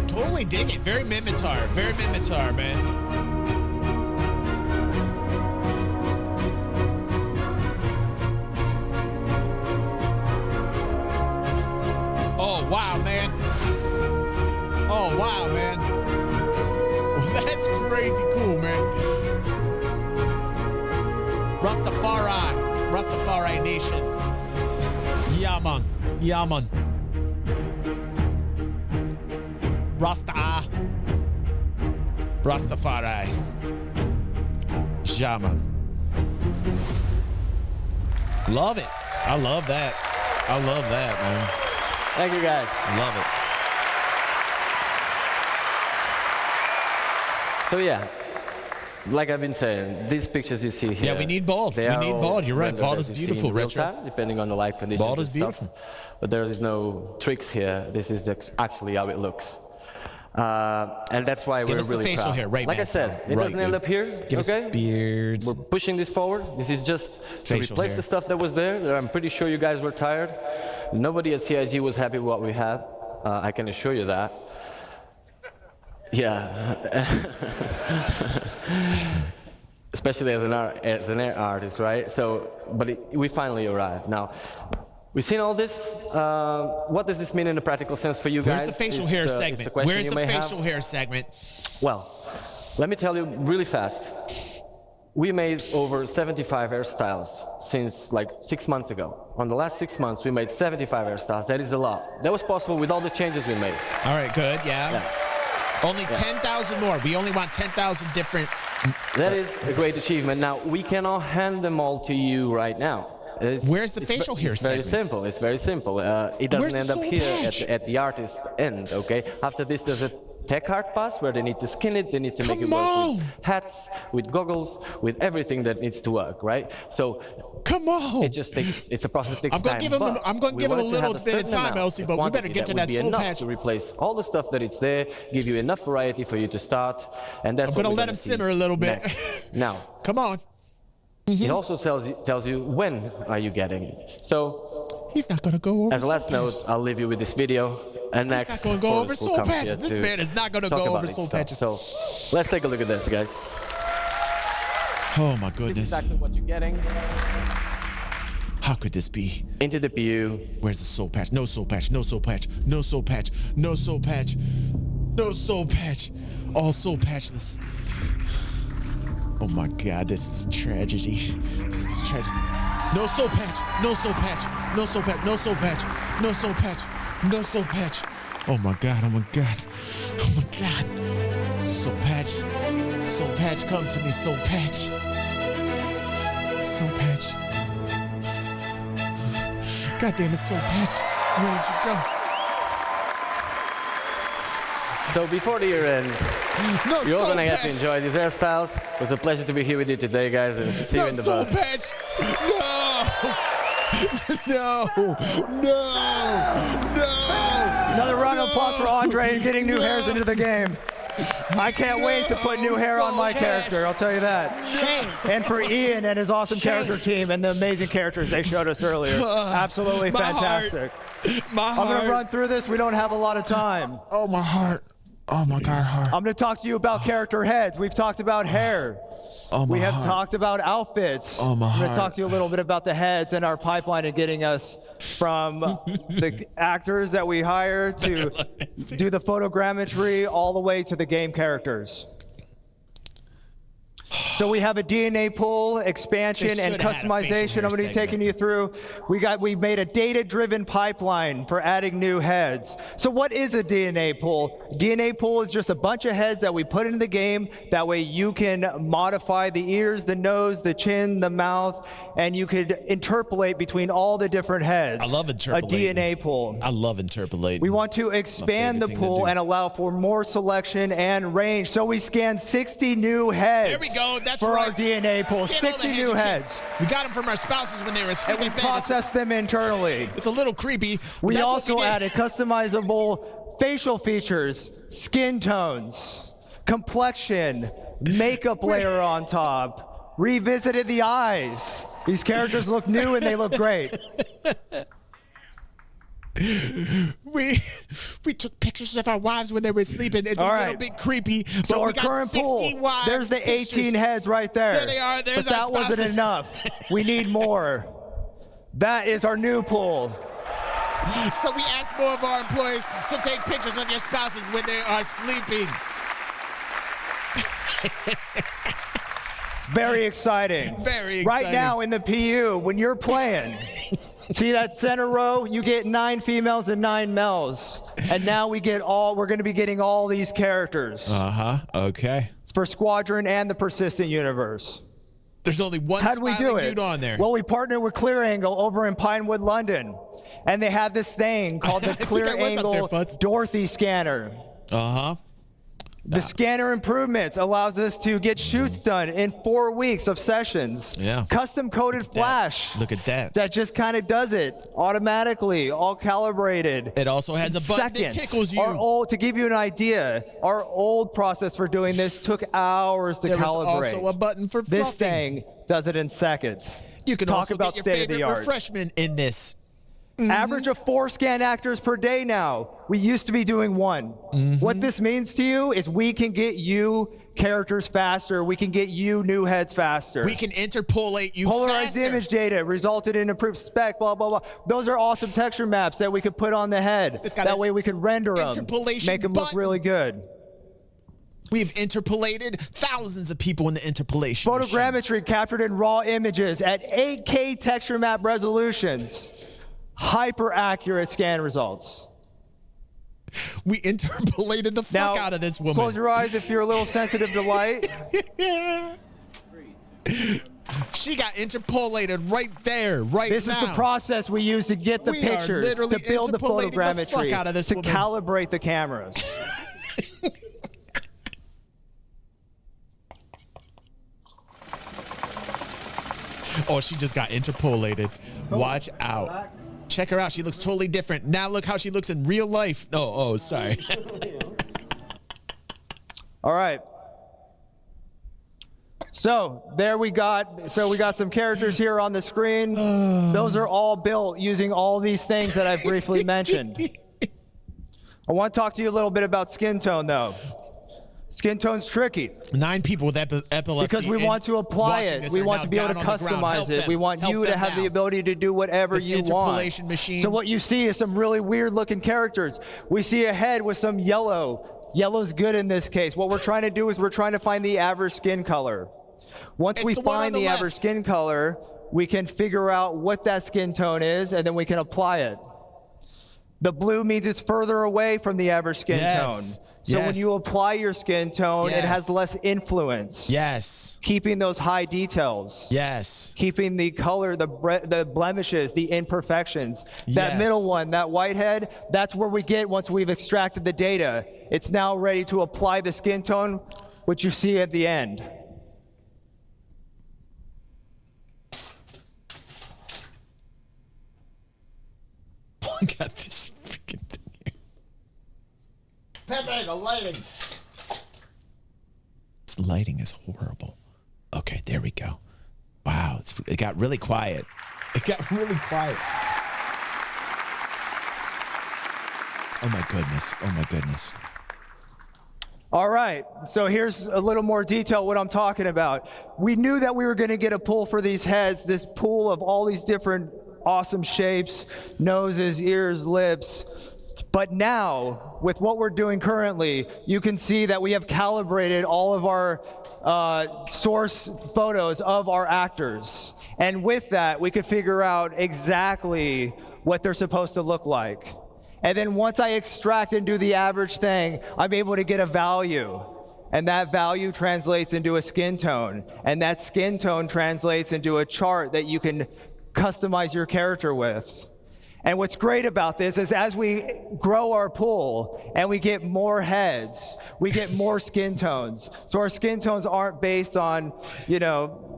Totally I dig it. Very Mimitar. Very Mimitar, man. Oh, wow, man. Oh, wow, man. Well, that's crazy cool, man. Rastafari Nation. Yeah, man. Yeah, man. Rastafari. Yeah, man. Love it. I love that. I love that, man. Thank you, guys. Love it. So yeah, like I've been saying, these pictures you see here. Yeah, we need bald. We need bald. You're right. Bald is beautiful, Retro. Time, depending on the light conditions. Bald is and beautiful. Stuff. But there is no tricks here. This is actually how it looks. And that's why we're really facial proud. hair, right, like man. I said, it Right, doesn't end dude. up here. Give us okay? beards. We're pushing this forward. This is just to Facial replace hair. the stuff that was there. I'm pretty sure you guys were tired. Nobody at CIG was happy with what we had. I can assure you that. Yeah. Especially as an artist, right? So, but we finally arrived. Now, we've seen all this. What does this mean in a practical sense for you guys? Where's the facial hair segment? Where's the facial hair segment? Well, let me tell you really fast. We made over 75 hairstyles since like 6 months ago. On the last 6 months, we made 75 hairstyles. That is a lot. That was possible with all the changes we made. All right, good, yeah. Only 10,000 more. We only want 10,000 different. That is a great achievement. Now, we cannot hand them all to you right now. Where's the facial hair segment? It's very simple. It's very simple. It doesn't end up here at the artist end, okay? After this, there's a tech art pass where they need to skin it, they need to make it work with hats, with goggles, with everything that needs to work, right? So come on, it just takes, it's a process that takes I'm gonna time. Give him I'm going to give him a little bit of time, Elsie, but we better get to that soul patch. To replace all the stuff that it's there, give you enough variety for you to start, and that's I'm going to let him simmer a little bit. Now, come on. It also tells you when are you getting it. So he's not going to go over. As a last note, I'll leave you with this video. And next, he's not going to go over soul patches. This man is not going to go over soul patches. So let's take a look at this, guys. Oh my goodness. This is actually what you're getting. How could this be? Into the PU. Where's the soul patch? No soul patch. No soul patch. No soul patch. No soul patch. No soul patch. All soul patchless. Oh my God, this is a tragedy. This is a tragedy. No soul patch. No soul patch. No soul patch. No soul patch. No soul patch. No soul patch. Oh my God. Oh my God. Oh my God. Soul patch. Soul patch, come to me. Soul patch. Soul patch. God damn it, soul patch. Where did you go? So before the year ends, you're all gonna get to enjoy these hairstyles. It was a pleasure to be here with you today, guys, and see you in the bus. Soul patch. No. Another round of applause for Andre and getting new hairs into the game. I can't wait to put new hair on my character, I'll tell you that. And for Ian and his awesome character team and the amazing characters they showed us earlier. Absolutely fantastic. I'm going to run through this. We don't have a lot of time. Oh, my heart. Oh, my God, heart. I'm going to talk to you about character heads. We've talked about hair. Oh, my we have heart. talked about outfits. Oh, my I'm going heart. to talk to you a little bit about the heads and our pipeline and getting us from the actors that we hire to do the photogrammetry all the way to the game characters. So we have a DNA pool, expansion, and customization. I'm going to be taking you through. We made a data-driven pipeline for adding new heads. So what is a DNA pool? DNA pool is just a bunch of heads that we put into the game. That way you can modify the ears, the nose, the chin, the mouth, and you could interpolate between all the different heads. I love interpolating. A DNA pool. I love interpolating. We want to expand the pool and allow for more selection and range. So we scanned 60 new heads. There we go. That's for right. our DNA pool. Scan all the 60 new you heads. can. We got them from our spouses when they were asleep And we in bed. processed them internally. It's a little creepy. We that's also what we did. added customizable facial features, skin tones, complexion, makeup layer on top, revisited the eyes. These characters look new and they look great. we took pictures of our wives when they were sleeping. It's All a right. little bit creepy. But So we our got current 60 pool, wives there's the 18 pictures. heads right there. There they are. There's but our that wasn't spouses. enough. We need more. That is our new pool. So we asked more of our employees to take pictures of your spouses when they are sleeping. Very exciting. Very exciting. Right now in the PU, when you're playing, see that center row? You get 9 females and 9 males. And now we're going to be getting all these characters. Okay. It's for Squadron and the Persistent Universe. There's only one How'd we do smiling it? dude on there. Well, we partnered with Clear Angle over in Pinewood, London. And they have this thing called the Clear I was up Angle there, Futz. Dorothy scanner. The scanner improvements allows us to get shoots done in 4 weeks of sessions. Yeah. Custom coded flash. Look at that. That just kind of does it automatically, all calibrated. It also has a button that tickles you. To give you an idea, our old process for doing this took hours to There was calibrate. also a button for This fluffing. thing does it in seconds. You can talk also about get your state of the favorite art. refreshment in this. Average of 4 scan actors per day now. We used to be doing 1. What this means to you is we can get you characters faster. We can get you new heads faster. We can interpolate you Polarized faster. image data resulted in improved spec, blah, blah, blah. Those are awesome texture maps that we could put on the head. That way we could render them, interpolation make them look button. really good. We've interpolated thousands of people in the interpolation machine. Photogrammetry captured in raw images at 8K texture map resolutions. Hyper accurate scan results. We interpolated the fuck out of this woman. Close your eyes if you're a little sensitive to light. She got interpolated right there, right now. This is the process we use to get the We are pictures, literally to build the interpolating the fuck photogrammetry, out of this to woman. calibrate the cameras. Oh, she just got interpolated. Watch out. Check her out. She looks totally different. Now look how she looks in real life. Oh, sorry. All right. So we got some characters here on the screen. Those are all built using all these things that I briefly mentioned. I want to talk to you a little bit about skin tone, though. Skin tone's tricky. 9 people with epilepsy. Because we want to apply it. We want to be able to customize it. We want you to have the ability to do whatever you want. Interpolation machine. So what you see is some really weird looking characters. We see a head with some yellow. Yellow's good in this case. What we're trying to do is we're trying to find the average skin color. Once we find the average skin color, we can figure out what that skin tone is, and then we can apply it. The blue means it's further away from the average skin tone. So when you apply your skin tone, it has less influence. Yes. Keeping those high details. Yes. Keeping the color, the blemishes, the imperfections. That middle one, that whitehead, that's where we get once we've extracted the data. It's now ready to apply the skin tone, which you see at the end. I got this freaking thing here. Pepe, the lighting. This lighting is horrible. Okay, there we go. Wow, it got really quiet. It got really quiet. Oh my goodness. Oh my goodness. All right, so here's a little more detail what I'm talking about. We knew that we were going to get a pool for these heads, this pool of all these different awesome shapes, noses, ears, lips. But now, with what we're doing currently, you can see that we have calibrated all of our source photos of our actors. And with that, we could figure out exactly what they're supposed to look like. And then once I extract and do the average thing, I'm able to get a value. And that value translates into a skin tone. And that skin tone translates into a chart that you can customize your character with. And what's great about this is as we grow our pool and we get more heads, we get more skin tones. So our skin tones aren't based on,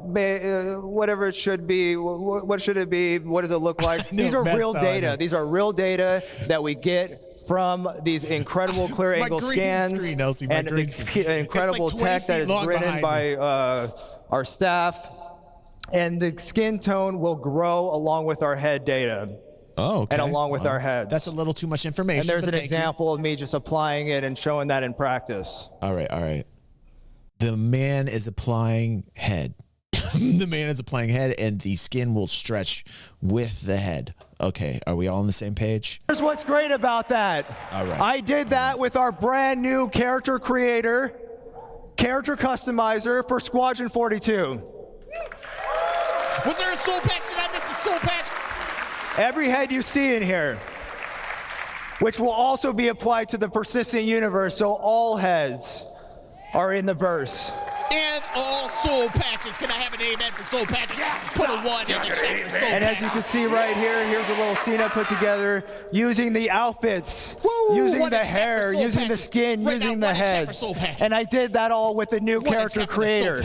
whatever it should be. What should it be? What does it look like? These are real data. These are real data that we get from these incredible clear angle scans screen, Elsie, and the incredible tech that is written by our staff. And the skin tone will grow along with our head data. Oh, okay. and along with our heads. That's a little too much information. And there's but an thank you. example of me just applying it and showing that in practice. All right. The man is applying head. The man is applying head, and the skin will stretch with the head. Okay, are we all on the same page? Here's what's great about that. All right. I did that with our brand new character creator, character customizer for Squadron 42. Was there a soul patch? Did I miss the soul patch? Every head you see in here, which will also be applied to the persistent universe, so all heads are in the verse. And all soul patches. Can I have an amen for soul patches? Put a 1 in the chat for soul And as you can see right here, here's a little scene I put together using the outfits, using the hair, using the skin, using the heads. And I did that all with the new character creator.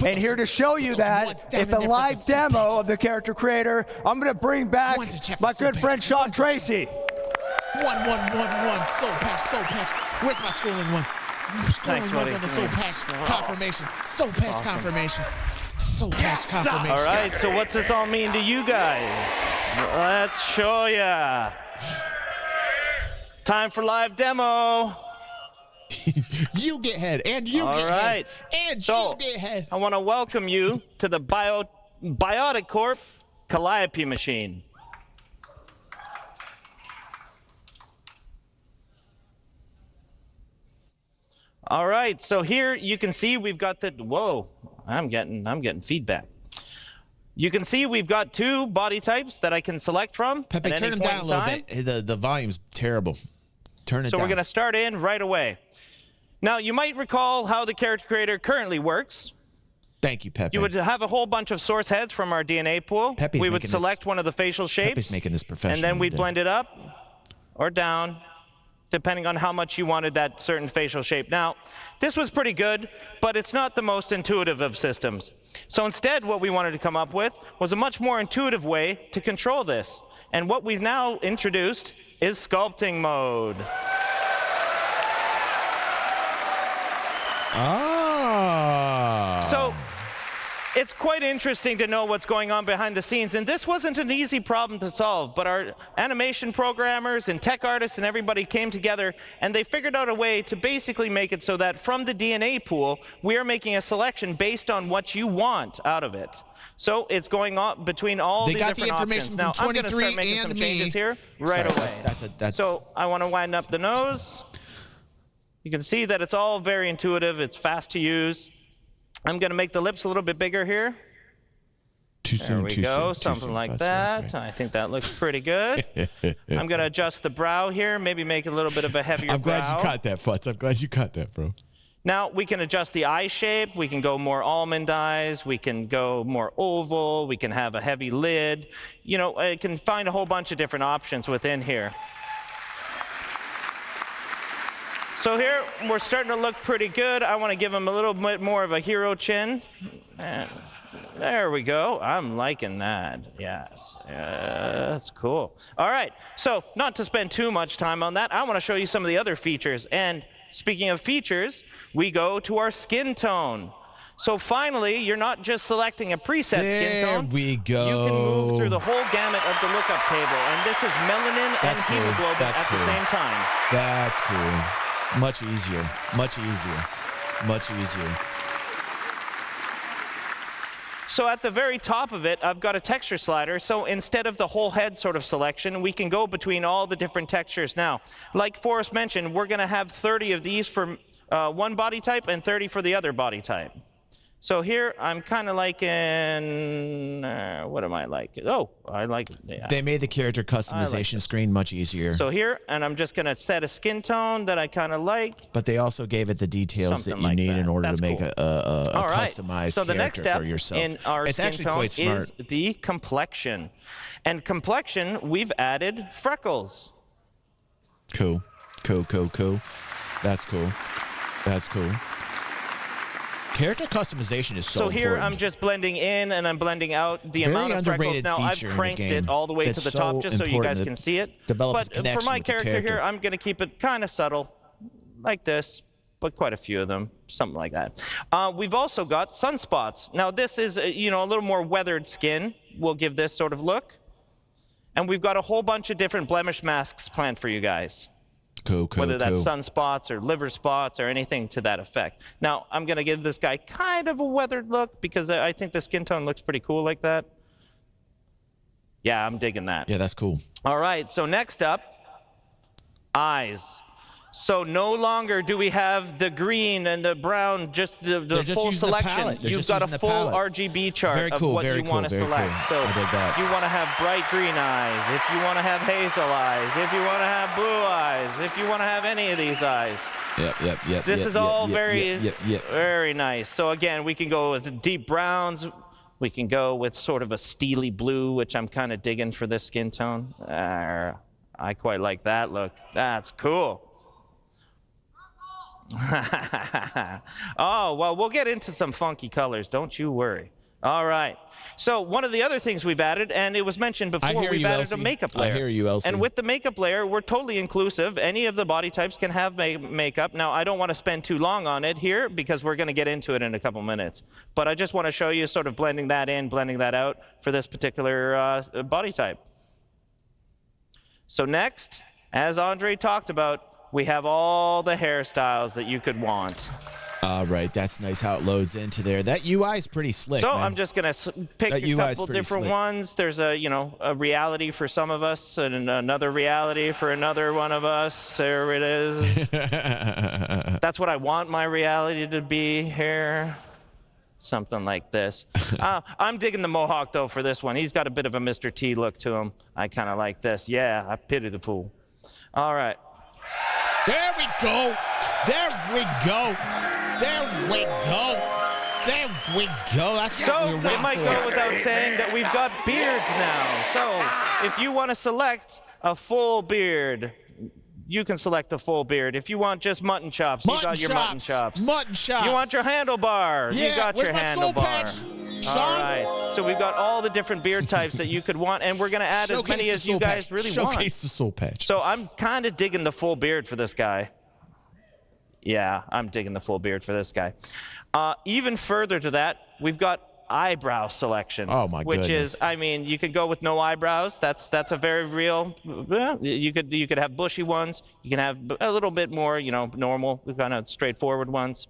And here to show you that, if the live demo of the character creator, I'm going to bring back my good friend Sean Tracy. 1, 1, 1, 1. Soul patch. Where's my scrolling ones? Thanks, buddy. On the soul patch confirmation. Soul patch confirmation. Soul patch confirmation. All right, so what's this all mean to you guys? Let's show ya. Time for live demo. You get head, and you all get right. head, and so, you get head. I want to welcome you to the Biotic Corp Calliope machine. All right, so here you can see we've got the, whoa, I'm getting feedback. You can see we've got 2 body types that I can select from. Pepe, turn them down a little bit. The volume's terrible. Turn it down. So we're going to start in right away. Now, you might recall how the character creator currently works. Thank you, Pepe. You would have a whole bunch of source heads from our DNA pool. We would select one of the facial shapes. Pepe's making this professional. And then we'd blend it up or down, depending on how much you wanted that certain facial shape. Now, this was pretty good, but it's not the most intuitive of systems. So instead, what we wanted to come up with was a much more intuitive way to control this. And what we've now introduced is sculpting mode. So it's quite interesting to know what's going on behind the scenes, and this wasn't an easy problem to solve, but our animation programmers and tech artists and everybody came together, and they figured out a way to basically make it so that from the DNA pool, we are making a selection based on what you want out of it. So it's going on between all the different options. Now, I'm going to start making some changes here right away. So I want to wind up the nose. You can see that it's all very intuitive. It's fast to use. I'm going to make the lips a little bit bigger here. There we go, something like that. I think that looks pretty good. I'm going to adjust the brow here, maybe make a little bit of a heavier brow. I'm glad you caught that, Futz. I'm glad you caught that, bro. Now, we can adjust the eye shape. We can go more almond eyes. We can go more oval. We can have a heavy lid. You know, I can find a whole bunch of different options within here. So here, we're starting to look pretty good. I want to give him a little bit more of a hero chin. And there we go. I'm liking that. Yes. That's cool. All right. So not to spend too much time on that, I want to show you some of the other features. And speaking of features, we go to our skin tone. So finally, you're not just selecting a preset skin tone. There we go. You can move through the whole gamut of the lookup table. And this is melanin and hemoglobin at the same time. That's cool. Much easier, much easier, much easier. So at the very top of it, I've got a texture slider. So instead of the whole head sort of selection, we can go between all the different textures. Now, like Forrest mentioned, we're going to have 30 of these for one body type and 30 for the other body type. So here, I'm kind of liking, what am I like? Oh, I like, yeah. They made the character customization screen much easier. So here, and I'm just going to set a skin tone that I kind of like. But they also gave it the details that you need in order to make a customized the next character step for yourself. In our skin tone is the complexion. And complexion, we've added freckles. Cool, cool, cool, cool. That's cool. That's cool. Character customization is so here important. I'm just blending in and I'm blending out the amount of freckles. Now I've cranked it all the way to the top just so you guys can see it. But for my character here, I'm going to keep it kind of subtle, like this, but quite a few of them, something like that. We've also got sunspots. Now this is a little more weathered skin. We'll give this sort of look. And we've got a whole bunch of different blemish masks planned for you guys. Cool. Whether that's sunspots or liver spots or anything to that effect. Now, I'm going to give this guy kind of a weathered look because I think the skin tone looks pretty cool like that. Yeah, I'm digging that. Yeah, that's cool. All right, so next up, eyes. So no longer do we have the green and the brown, just the full selection. You've got a full RGB chart of what you want to select. So if you want to have bright green eyes, if you want to have hazel eyes, if you want to have blue eyes, if you want to have any of these eyes. Yep. This is all very nice. So again, we can go with deep browns. We can go with sort of a steely blue, which I'm kind of digging for this skin tone. I quite like that look. That's cool. Oh, well, we'll get into some funky colors. Don't you worry. All right. So one of the other things we've added, and it was mentioned before, we've added a makeup layer. I hear you, Elsie. And with the makeup layer, we're totally inclusive. Any of the body types can have makeup. Now, I don't want to spend too long on it here because we're going to get into it in a couple minutes. But I just want to show you sort of blending that in, blending that out for this particular body type. So next, as Andre talked about, we have all the hairstyles that you could want. All right, that's nice how it loads into there. That UI is pretty slick, So man. I'm just going to pick a couple different ones. There's a reality for some of us and another reality for another one of us. There it is. That's what I want my reality to be here. Something like this. I'm digging the mohawk, though, for this one. He's got a bit of a Mr. T look to him. I kind of like this. Yeah, I pity the fool. All right. There we go. There we go. There we go. There we go. That's so what we're it might go without saying that we've got beards now. So if you want to select a full beard, you can select the full beard. If you want just mutton chops, you got your mutton chops. Mutton chops. You want your handlebar, yeah, you got your handlebar. All right. So we've got all the different beard types that you could want, and we're going to add as many as you guys really want. Showcase the soul patch. So I'm kind of digging the full beard for this guy. Yeah, I'm digging the full beard for this guy. Even further to that, we've got eyebrow selection. Oh my goodness. Which is, I mean, you could go with no eyebrows. That's a very real. You could have bushy ones. You can have a little bit more, normal, kind of straightforward ones.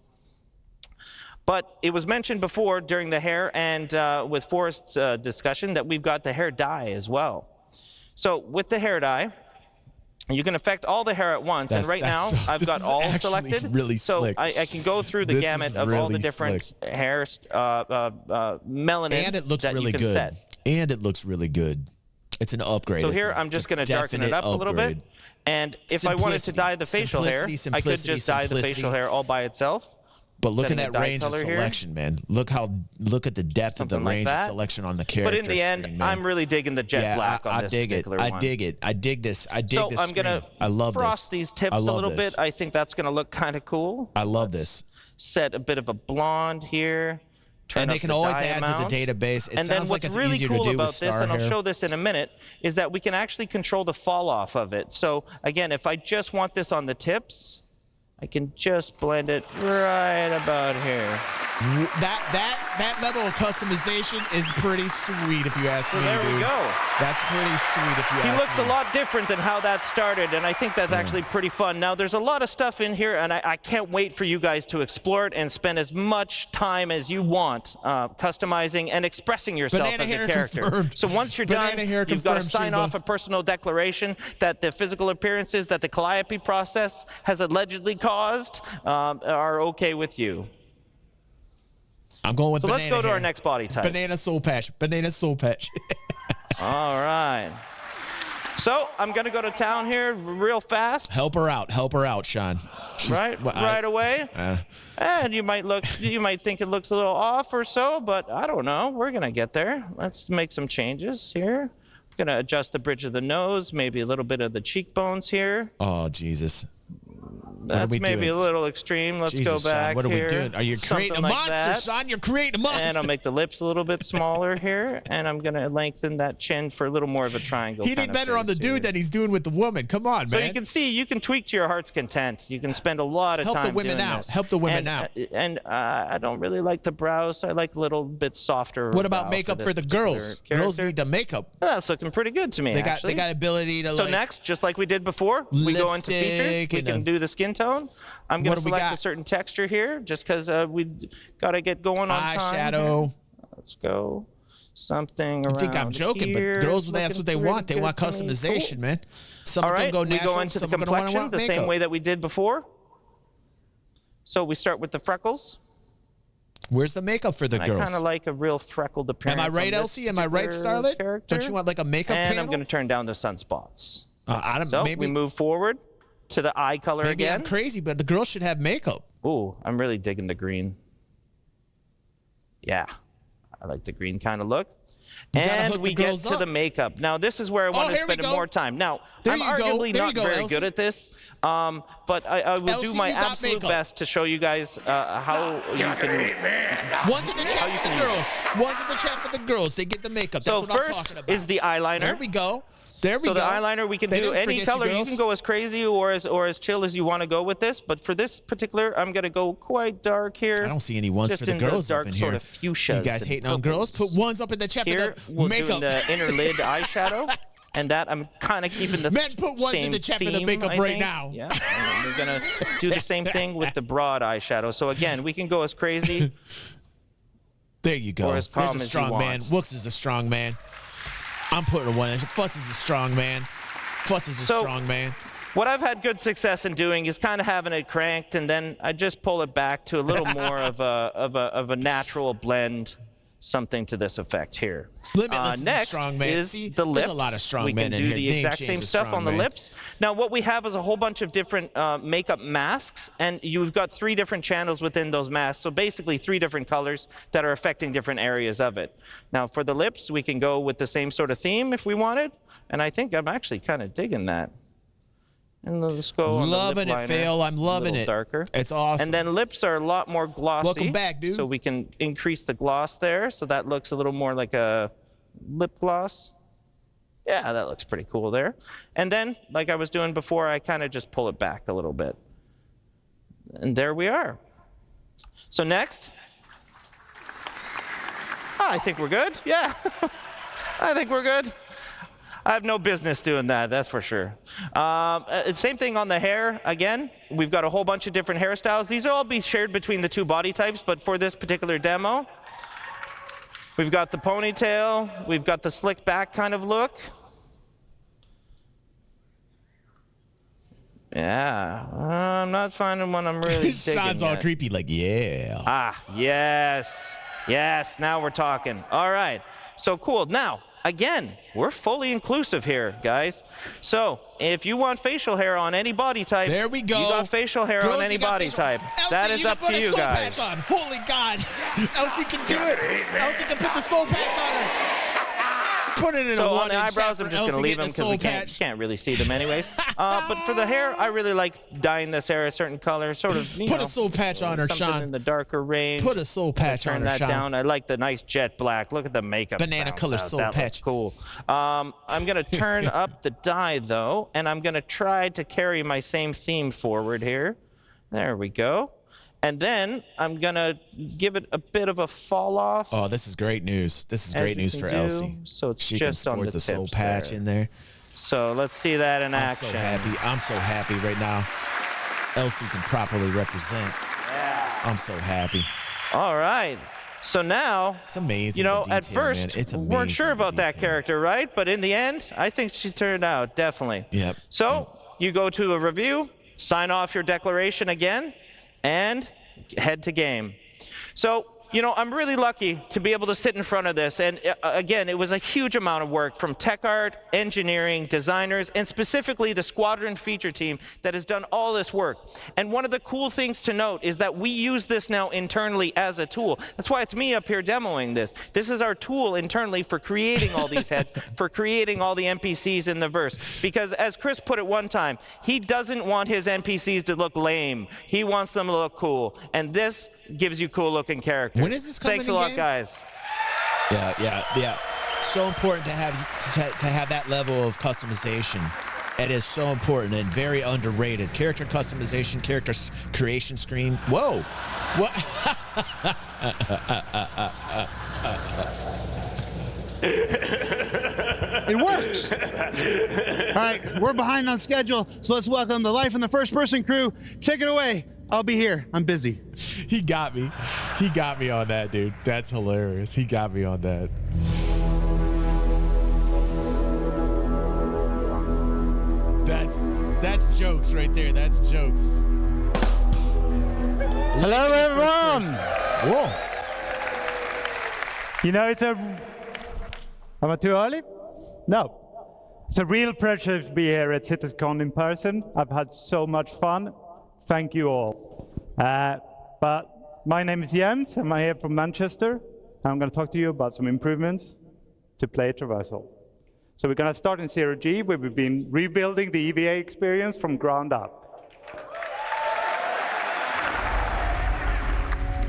But it was mentioned before during the hair and with Forrest's discussion that we've got the hair dye as well. So with the hair dye, you can affect all the hair at once, and right now I've got all selected. Really so slick. I can go through the gamut of all the different hair melanin and it looks that really you can good. set. And it looks really good. It's an upgrade. So here I'm just going to darken it up a little bit. And if I wanted to dye the facial hair, I could just dye the facial hair all by itself. But look at that range of selection, man. Look at the depth of the range of selection on the character. But in the end, I'm really digging the jet black on this particular one. I dig it. I dig this. I dig this. So I'm going to frost these tips a little bit. I think that's going to look kind of cool. I love this. Set a bit of a blonde here. And they can always add to the database. And then what's really cool about this, and I'll show this in a minute, is that we can actually control the fall off of it. So again, if I just want this on the tips, I can just blend it right about here. That level of customization is pretty sweet, if you ask me. So there we go. That's pretty sweet, if you ask me. He looks a lot different than how that started, and I think that's actually pretty fun. Now, there's a lot of stuff in here, and I can't wait for you guys to explore it and spend as much time as you want customizing and expressing yourself as a character. Confirmed. So once you're done, you've got to sign off a personal declaration that the physical appearances that the calliope process has allegedly caused are okay with you. I'm going with banana let's go to hair. our next body type. Banana soul patch. Banana soul patch. All right. So I'm going to go to town here real fast. Help her out, Sean. Right away. And you might think it looks a little off or so, but I don't know. We're going to get there. Let's make some changes here. I'm going to adjust the bridge of the nose, maybe a little bit of the cheekbones here. Oh, Jesus. That's maybe a little extreme. Let's Jesus, go back Sean, what are here. we doing? Are you creating a Something monster, like that. Sean? You're creating a monster. And I'll make the lips a little bit smaller here, and I'm gonna lengthen that chin for a little more of a triangle. He did better on the dude than he's doing with the woman. Come on, So man. you can see, you can tweak to your heart's content. You can spend a lot of Help time the women doing out. this. Help the women out. And I don't really like the brows. I like a little bit softer. What about brow makeup for this the particular girls? Girls character. need the makeup. That's looking pretty good to me. They got actually. ability to. So like, next, just like we did before, we go into features. lipstick We and can do the skin tone. I'm going What to do we select a got? certain texture here, just because we got to get going on time. Eyeshadow. here. Let's go. Something You around think I'm joking, here but girls, is that's what they looking want. They pretty want good to me. customization, Cool. man. Some All of them right, go we natural. go into the some are gonna wanna complexion want the same makeup. way that we did before. So we start with the freckles. Where's the makeup for the I girls? kind of like a real freckled appearance. Am I right, on this Elsie? Am I right, particular Starlet? character. Don't you want like a makeup And panel? I'm going to turn down the sunspots. So maybe we move forward to the eye color maybe again. I'm crazy, but the girls should have makeup. Ooh, I'm really digging the green. Yeah, I like the green kind of look. gotta And hook we the get girls to up. the makeup. Now, this is where I want to here we spend go. more time. Now, There I'm you go. arguably There not you go, very Elsie. good at this, but I will Elsie, do my you got absolute makeup. best to show you guys how you can. One's in the chat for the girls. One's in the chat for the girls. They get the makeup. That's So what I'm first talking about. is the eyeliner. There we go. There we So go. the eyeliner, we can They do didn't any forget you, color. You girls. can go as crazy or as chill as you want to go with this. But for this particular, I'm going to go quite dark here. I don't see any ones just for the in girls dark up in sort here. of fuchsias. You guys and hating on girls? Put purples. ones up in the chat Here, for the we're makeup. doing the inner lid eyeshadow. And that I'm kind of keeping the Men, put ones in same the chat for the theme, makeup I right think. now. Yeah, and we're gonna do the same thing with the broad eyeshadow. So again, we can go as crazy. There you go. Or as calm There's a as you strong man. want. Wooks is a strong man. I'm putting a one in. Futz is a strong man. Futz is a So- strong man. What I've had good success in doing is kind of having it cranked, and then I just pull it back to a little more of a natural blend, something to this effect here. Limitless is a next strong man. is See, the there's lips. a lot of strong we men can in do here. the Name exact change same is stuff strong on the man. lips. Now what we have is a whole bunch of different makeup masks, and you've got 3 different channels within those masks. So basically 3 different colors that are affecting different areas of it. Now for the lips, we can go with the same sort of theme if we wanted, and I think I'm actually kind of digging that. And let's go on Loving the it, lip liner, Phil. I'm loving a little it. darker. It's awesome. And then lips are a lot more glossy. Welcome back, dude. So we can increase the gloss there, so that looks a little more like a lip gloss. Yeah, that looks pretty cool there. And then, like I was doing before, I kind of just pull it back a little bit. And there we are. So next, I think we're good. Yeah, I think we're good. I have no business doing that, that's for sure. Same thing on the hair. Again, we've got a whole bunch of different hairstyles. These will all be shared between the 2 body types, but for this particular demo, we've got the ponytail, we've got the slick back kind of look. Yeah, I'm not finding one I'm really digging Sean's all yet. creepy, like, yeah. Ah, yes. Yes, now we're talking. All right, so cool. Now, again, we're fully inclusive here, guys. So if you want facial hair on any body type, there we go. You got facial hair Girls, on any you got body facial- type. Elsie, That is you up can put to a you soul guys. patch on. Holy God. Elsie can do it. Elsie can put the soul patch on her. Put it in So a on one the in eyebrows, chat I'm for just going to Elsie leave them getting a because we soul patch. can't really see them anyways. But for the hair, I really like dyeing this hair a certain color, sort of, you Put know, a soul patch on her, something Sean. in the darker range. Put a soul patch Turn on her, that Sean. down. I like the nice jet black. Look at the makeup. Banana bounce color out. soul That looks patch. cool. I'm going to turn up the dye, though, and I'm going to try to carry my same theme forward here. There we go. And then I'm going to give it a bit of a fall off. Oh, this is great news. This is As great you news can for do. Elsie. So it's she just can on sport the the soul tips patch there. in there. So let's see that in I'm action. so happy. I'm so happy right now. Elsie can properly represent. Yeah. I'm so happy. All right. So now, it's amazing. you know, the at detail, first, man. It's we weren't amazing, sure the about that detail. character, right? But in the end, I think she turned out, definitely. Yep. So you go to a review, sign off your declaration again, and head to game. So you know, I'm really lucky to be able to sit in front of this. And again, it was a huge amount of work from tech art, engineering, designers, and specifically the squadron feature team that has done all this work. And one of the cool things to note is that we use this now internally as a tool. That's why it's me up here demoing this. This is our tool internally for creating all these heads, for creating all the NPCs in the verse. Because as Chris put it one time, he doesn't want his NPCs to look lame. He wants them to look cool. And this gives you cool looking characters. When is this coming Thanks a lot, guys. Yeah. So important to have that level of customization. It is so important and very underrated. Character customization, character creation screen. Whoa. What? It works. All right, we're behind on schedule, so let's welcome the Life in the First Person crew. Take it away. I'll be here. I'm busy. He got me. He got me on that, dude. That's hilarious. He got me on that. That's jokes right there. That's jokes. Hello, everyone. Whoa. You know, am I too early? No. It's a real pleasure to be here at CitizenCon in person. I've had so much fun. Thank you all. But my name is Jens. I'm here from Manchester. And I'm going to talk to you about some improvements to player traversal. So we're going to start in 0G, where we've been rebuilding the EVA experience from ground up.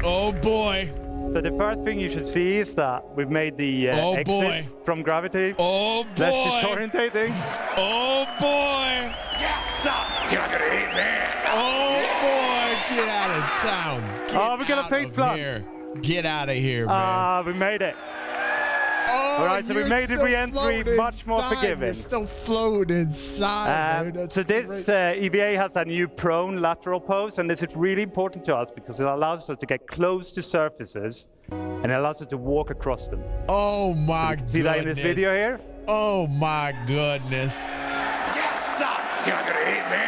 Oh boy. So the first thing you should see is that we've made the exit from gravity less disorientating. Oh boy. Yes, sir. You're not gonna hit me. Oh boy. Get out of town. We're gonna face plant. Get out of here, man. We made it. Oh, all right, so we made the re-entry much more forgiving. We're still floating inside. So this EVA has a new prone lateral pose, and this is really important to us because it allows us to get close to surfaces, and it allows us to walk across them. Oh my goodness. See that in this video here? Oh my goodness. Yes, sir. You're not gonna hit me.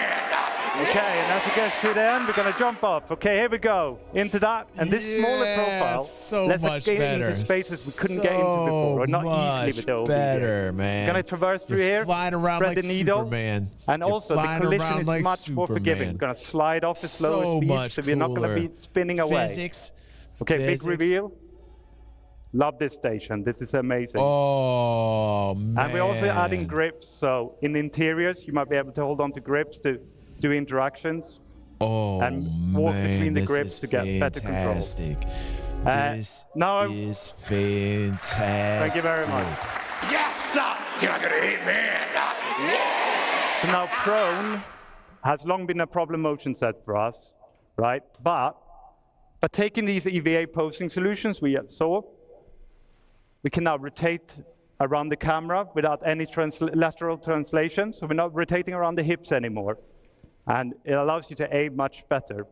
Okay, and as it gets to the end, we're gonna jump off. Okay, here we go. Into that, and this smaller profile lets us get into spaces we couldn't get into before, or not easily with the old better, man. We're gonna traverse through here, flying around thread like the needle, Superman. and also the collision is like much more forgiving. We're gonna slide off the slowest speed, so we're not gonna be spinning away. Physics. Okay, big reveal. Love this station. This is amazing. Oh, man. And we're also adding grips, so in the interiors, you might be able to hold on to grips to do interactions and walk between the grips to get better control. This is fantastic. Thank you very much. Yes, sir. You're not gonna hit me. So now prone has long been a problem motion set for us, right? But by taking these EVA posing solutions we saw, we can now rotate around the camera without any lateral translation. So we're not rotating around the hips anymore. And it allows you to aim much better.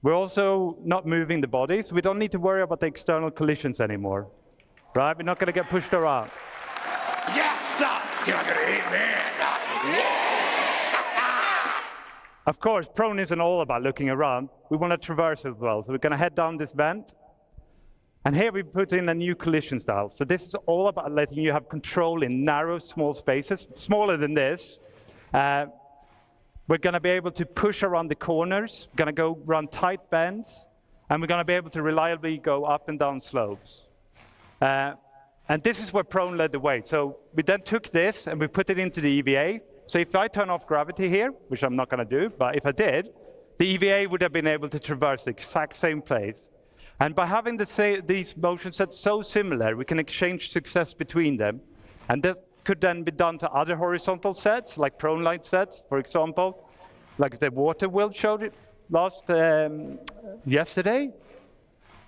We're also not moving the body, so we don't need to worry about the external collisions anymore. Right? We're not going to get pushed around. Yes, sir. You're not gonna hit me. Of course, prone isn't all about looking around. We want to traverse as well. So we're going to head down this vent. And here we put in a new collision style. So this is all about letting you have control in narrow, small spaces, smaller than this. We're going to be able to push around the corners. We're going to go around tight bends. And we're going to be able to reliably go up and down slopes. And this is where prone led the way. So we then took this and we put it into the EVA. So if I turn off gravity here, which I'm not going to do, but if I did, the EVA would have been able to traverse the exact same place. And by having these motion sets so similar, we can exchange success between them. And that could then be done to other horizontal sets, like prone light sets, for example, like the water wheel showed it yesterday.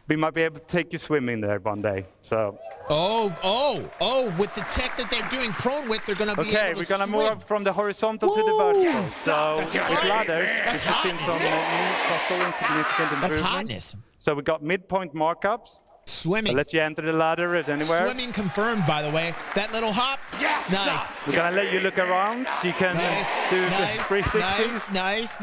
We might be able to take you swimming there one day. So. With the tech that they're doing prone with, they're going to be able to Okay, we're going to swim. move from the horizontal to the vertical. So That's with hot. ladders, That's we've seen some new subtle and significant improvements. That's hotness. So we got midpoint markups. Swimming. I'll let you enter the ladder at anywhere. Swimming confirmed, by the way. That little hop. Yes. Nice. We're gonna let you look around so you can do the 360. Nice.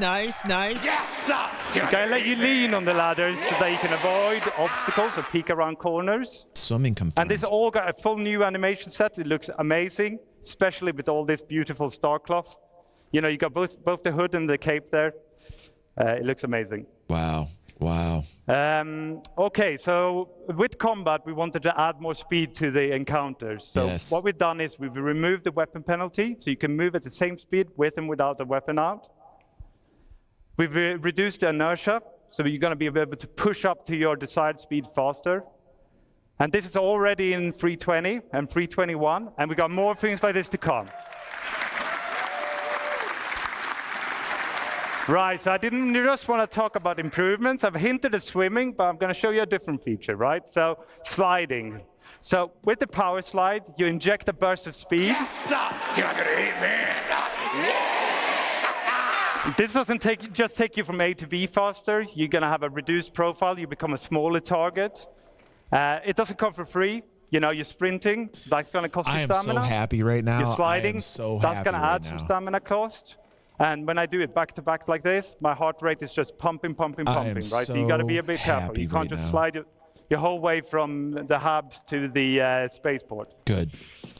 Yes. We're gonna let you lean on the ladders so that you can avoid obstacles or peek around corners. Swimming confirmed. And this all got a full new animation set. It looks amazing, especially with all this beautiful star cloth. You know, you got both the hood and the cape there. It looks amazing. Wow. Okay, so with combat, we wanted to add more speed to the encounters. So what we've done is we've removed the weapon penalty, so you can move at the same speed with and without the weapon out. We've reduced the inertia, so you're going to be able to push up to your desired speed faster. And this is already in 320 and 321, and we've got more things like this to come. Right, so I didn't just want to talk about improvements. I've hinted at swimming, but I'm going to show you a different feature, right? So, sliding. So, with the power slide, you inject a burst of speed. You're not gonna hit me. This doesn't just take you from A to B faster. You're going to have a reduced profile. You become a smaller target. It doesn't come for free. You know, you're sprinting. So that's going to cost you stamina. I am so happy right now. You're sliding. That's going to add some stamina cost. And when I do it back to back like this, my heart rate is just pumping, right? So you got to be a bit careful. You can't just slide your whole way from the hubs to the spaceport. Good,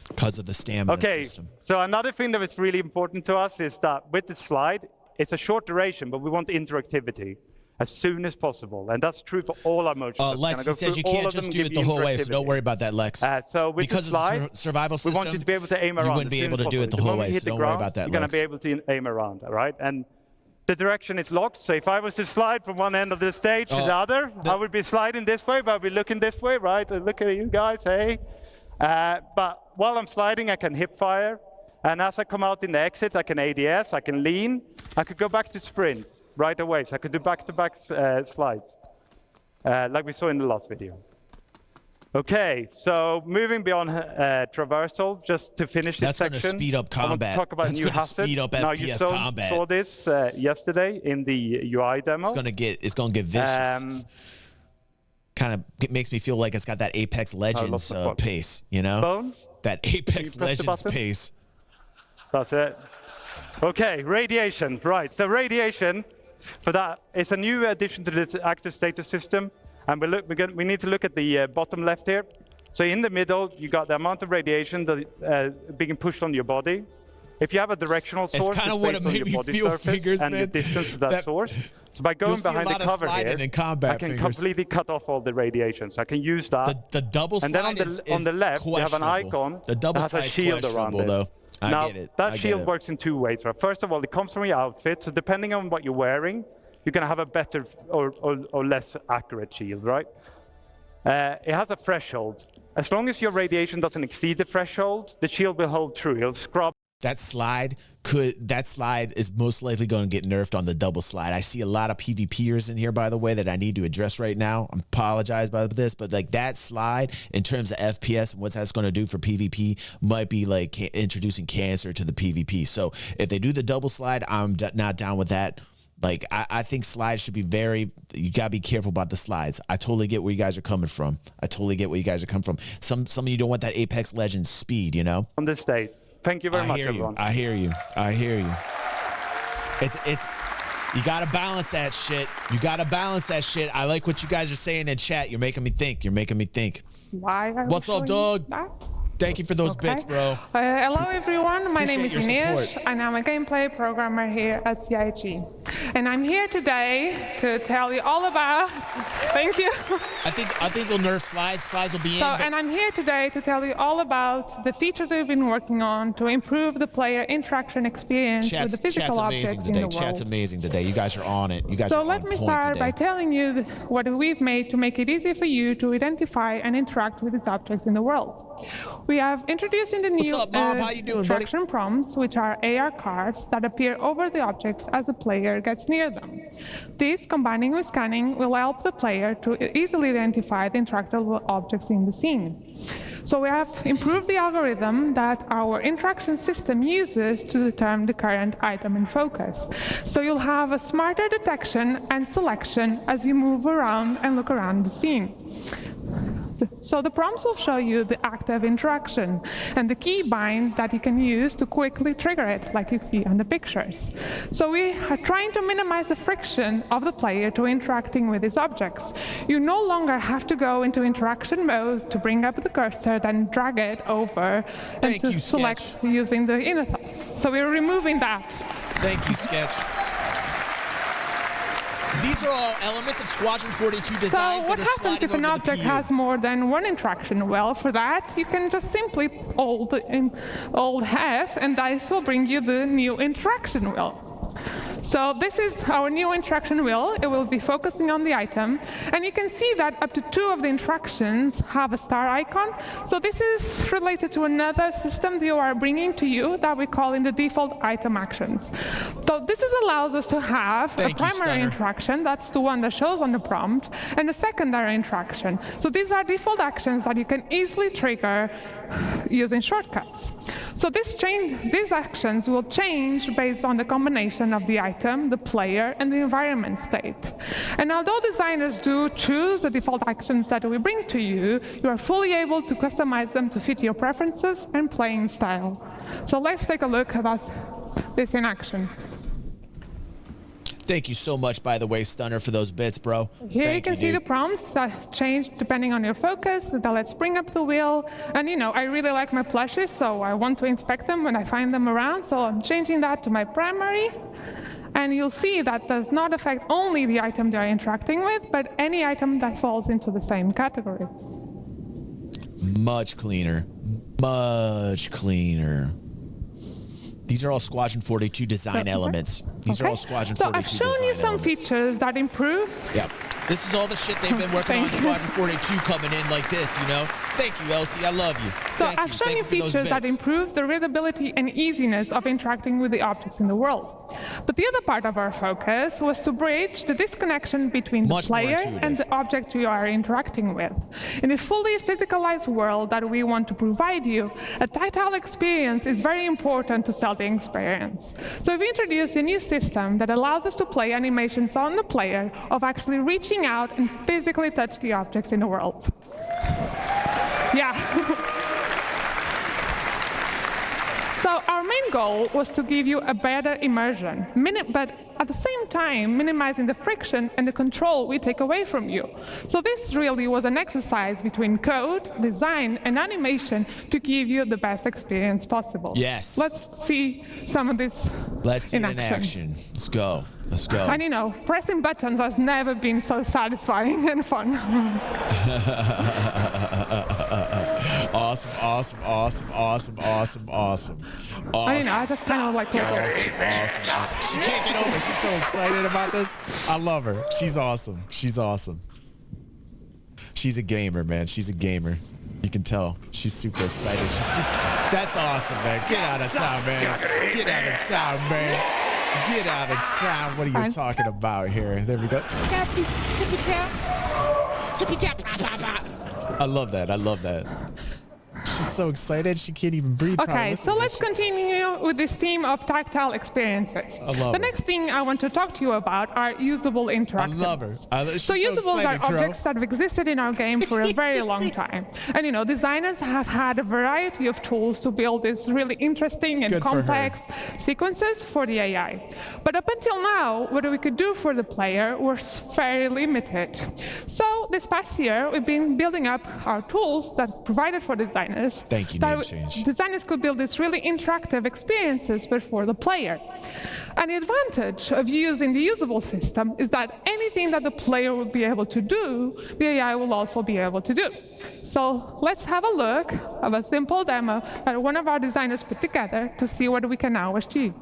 because of the stamina system. So another thing that is really important to us is that with the slide, it's a short duration, but we want interactivity as soon as possible. And that's true for all our motions. Lex says you can't just do it the whole way, so don't worry about that, Lex. So with because the slide, of the survival system, we want you to be able to aim around. You wouldn't be able to do it the whole way, so don't worry about that, Lex. You're going to be able to aim around, all right? And the direction is locked, so if I was to slide from one end of the stage to the other, I would be sliding this way, but I'd be looking this way, right? And look at you guys, hey. But while I'm sliding, I can hip fire. And as I come out in the exit, I can ADS, I can lean. I could go back to sprint right away. So I could do back-to-back slides, like we saw in the last video. Okay, so moving beyond traversal, just to finish this section. That's going to speed up combat. I want to talk about new hazards. Speed up now, FPS you combat. saw this yesterday in the UI demo. It's going to get vicious. Kind of makes me feel like it's got that Apex Legends pace, you know? Bone? That Apex Legends pace. That's it. Okay, radiation. Right, so radiation, for that, it's a new addition to this active status system. And we need to look at the bottom left here. So in the middle, you got the amount of radiation that being pushed on your body. If you have a directional source, it's based on your body surface and your distance to that source. So by going behind the cover here, I can completely cut off all the radiation. So I can use that. The double slide and then on the left, you have an icon that has a shield around it. Though. Now, that shield works in two ways. Right? First of all, it comes from your outfit. So depending on what you're wearing, you're going to have a better or less accurate shield, right? It has a threshold. As long as your radiation doesn't exceed the threshold, the shield will hold true. It'll scrub. That slide is most likely going to get nerfed on the double slide. I see a lot of PvPers in here, by the way, that I need to address right now. I apologize about this, but like that slide in terms of FPS and what that's going to do for PvP might be like introducing cancer to the PvP. So if they do the double slide, I'm not down with that. Like, I think slides should be you got to be careful about the slides. I totally get where you guys are coming from. Some of you don't want that Apex Legends speed, you know? On this stage. Thank you very much, everyone. I hear you. It's you got to balance that shit. I like what you guys are saying in chat. You're making me think. Why? What's up, dog? Thank you for those bits, bro. Hello, everyone. My name is Ines, and I'm a gameplay programmer here at CIG. And I'm here today to tell you all about. Thank you. I think they'll nerf slides. Slides will be in. And I'm here today to tell you all about the features we've been working on to improve the player interaction experience with the physical objects in the world. Chat's amazing today. You guys are on it. So let me start by telling you what we've made to make it easy for you to identify and interact with these objects in the world. We have introduced in the new interaction prompts, which are AR cards that appear over the objects as the player gets near them. These, combining with scanning, will help the player to easily identify the interactable objects in the scene. So we have improved the algorithm that our interaction system uses to determine the current item in focus. So you'll have a smarter detection and selection as you move around and look around the scene. So the prompts will show you the active interaction and the keybind that you can use to quickly trigger it, like you see on the pictures. So we are trying to minimize the friction of the player to interacting with these objects. You no longer have to go into interaction mode to bring up the cursor, then drag it over and to select using the inner thoughts. So we're removing that. Thank you, Sketch. These are all elements of Squadron 42 design. So what happens if an object has more than one interaction? Well, for that, you can just simply hold F, and this will bring you the new interaction wheel. So this is our new interaction wheel. It will be focusing on the item. And you can see that up to 2 of the interactions have a star icon. So this is related to another system that you are bringing to you that we call in the default item actions. So this allows us to have a primary interaction, that's the one that shows on the prompt, and a secondary interaction. So these are default actions that you can easily trigger using shortcuts. So these actions will change based on the combination of the item, the player, and the environment state. And although designers do choose the default actions that we bring to you, you are fully able to customize them to fit your preferences and playing style. So let's take a look at this in action. Thank you so much, by the way, Stunner, for those bits, bro. Here you can see the prompts that change depending on your focus. So let's bring up the wheel. And I really like my plushes, so I want to inspect them when I find them around. So I'm changing that to my primary. And you'll see that does not affect only the item they're interacting with, but any item that falls into the same category. Much cleaner. Much cleaner. These are all Squadron 42 design elements. These are all Squadron 42 design elements. So I've shown you some features that improve. Yep. This is all the shit they've been working on Squadron 42 coming in like this, Thank you, Elsie. I love you. So I've shown you features that improve the readability and easiness of interacting with the objects in the world. But the other part of our focus was to bridge the disconnection between the player and the object you are interacting with. In a fully physicalized world that we want to provide you, a tactile experience is very important to sell the experience. So we've introduced a new system that allows us to play animations on the player of actually reaching out and physically touch the objects in the world. Yeah. So our main goal was to give you a better immersion, but at the same time minimizing the friction and the control we take away from you. So this really was an exercise between code, design, and animation to give you the best experience possible. Yes. Let's see some of this in action. Let's go. Let's go. And pressing buttons has never been so satisfying and fun. Awesome. I just kind of like awesome. She can't get over. She's so excited about this. I love her. She's awesome. She's a gamer, man. She's a gamer. You can tell. She's super excited. That's awesome, man. Get out of town, man. Get out of town, man. Get out of town. What are you talking about here? There we go. Tippy tap. I love that. She's so excited she can't even breathe. Okay, so let's continue with this theme of tactile experiences. I love the next thing I want to talk to you about are usable interactions. I love her. So usables are objects that have existed in our game for a very long time. And designers have had a variety of tools to build these really interesting and complex sequences for the AI. But up until now, what we could do for the player was very limited. So this past year, we've been building up our tools that provided for designers. Thank you, name change. Designers could build these really interactive experiences, but for the player. And the advantage of using the usable system is that anything that the player will be able to do, the AI will also be able to do. So let's have a look at a simple demo that one of our designers put together to see what we can now achieve.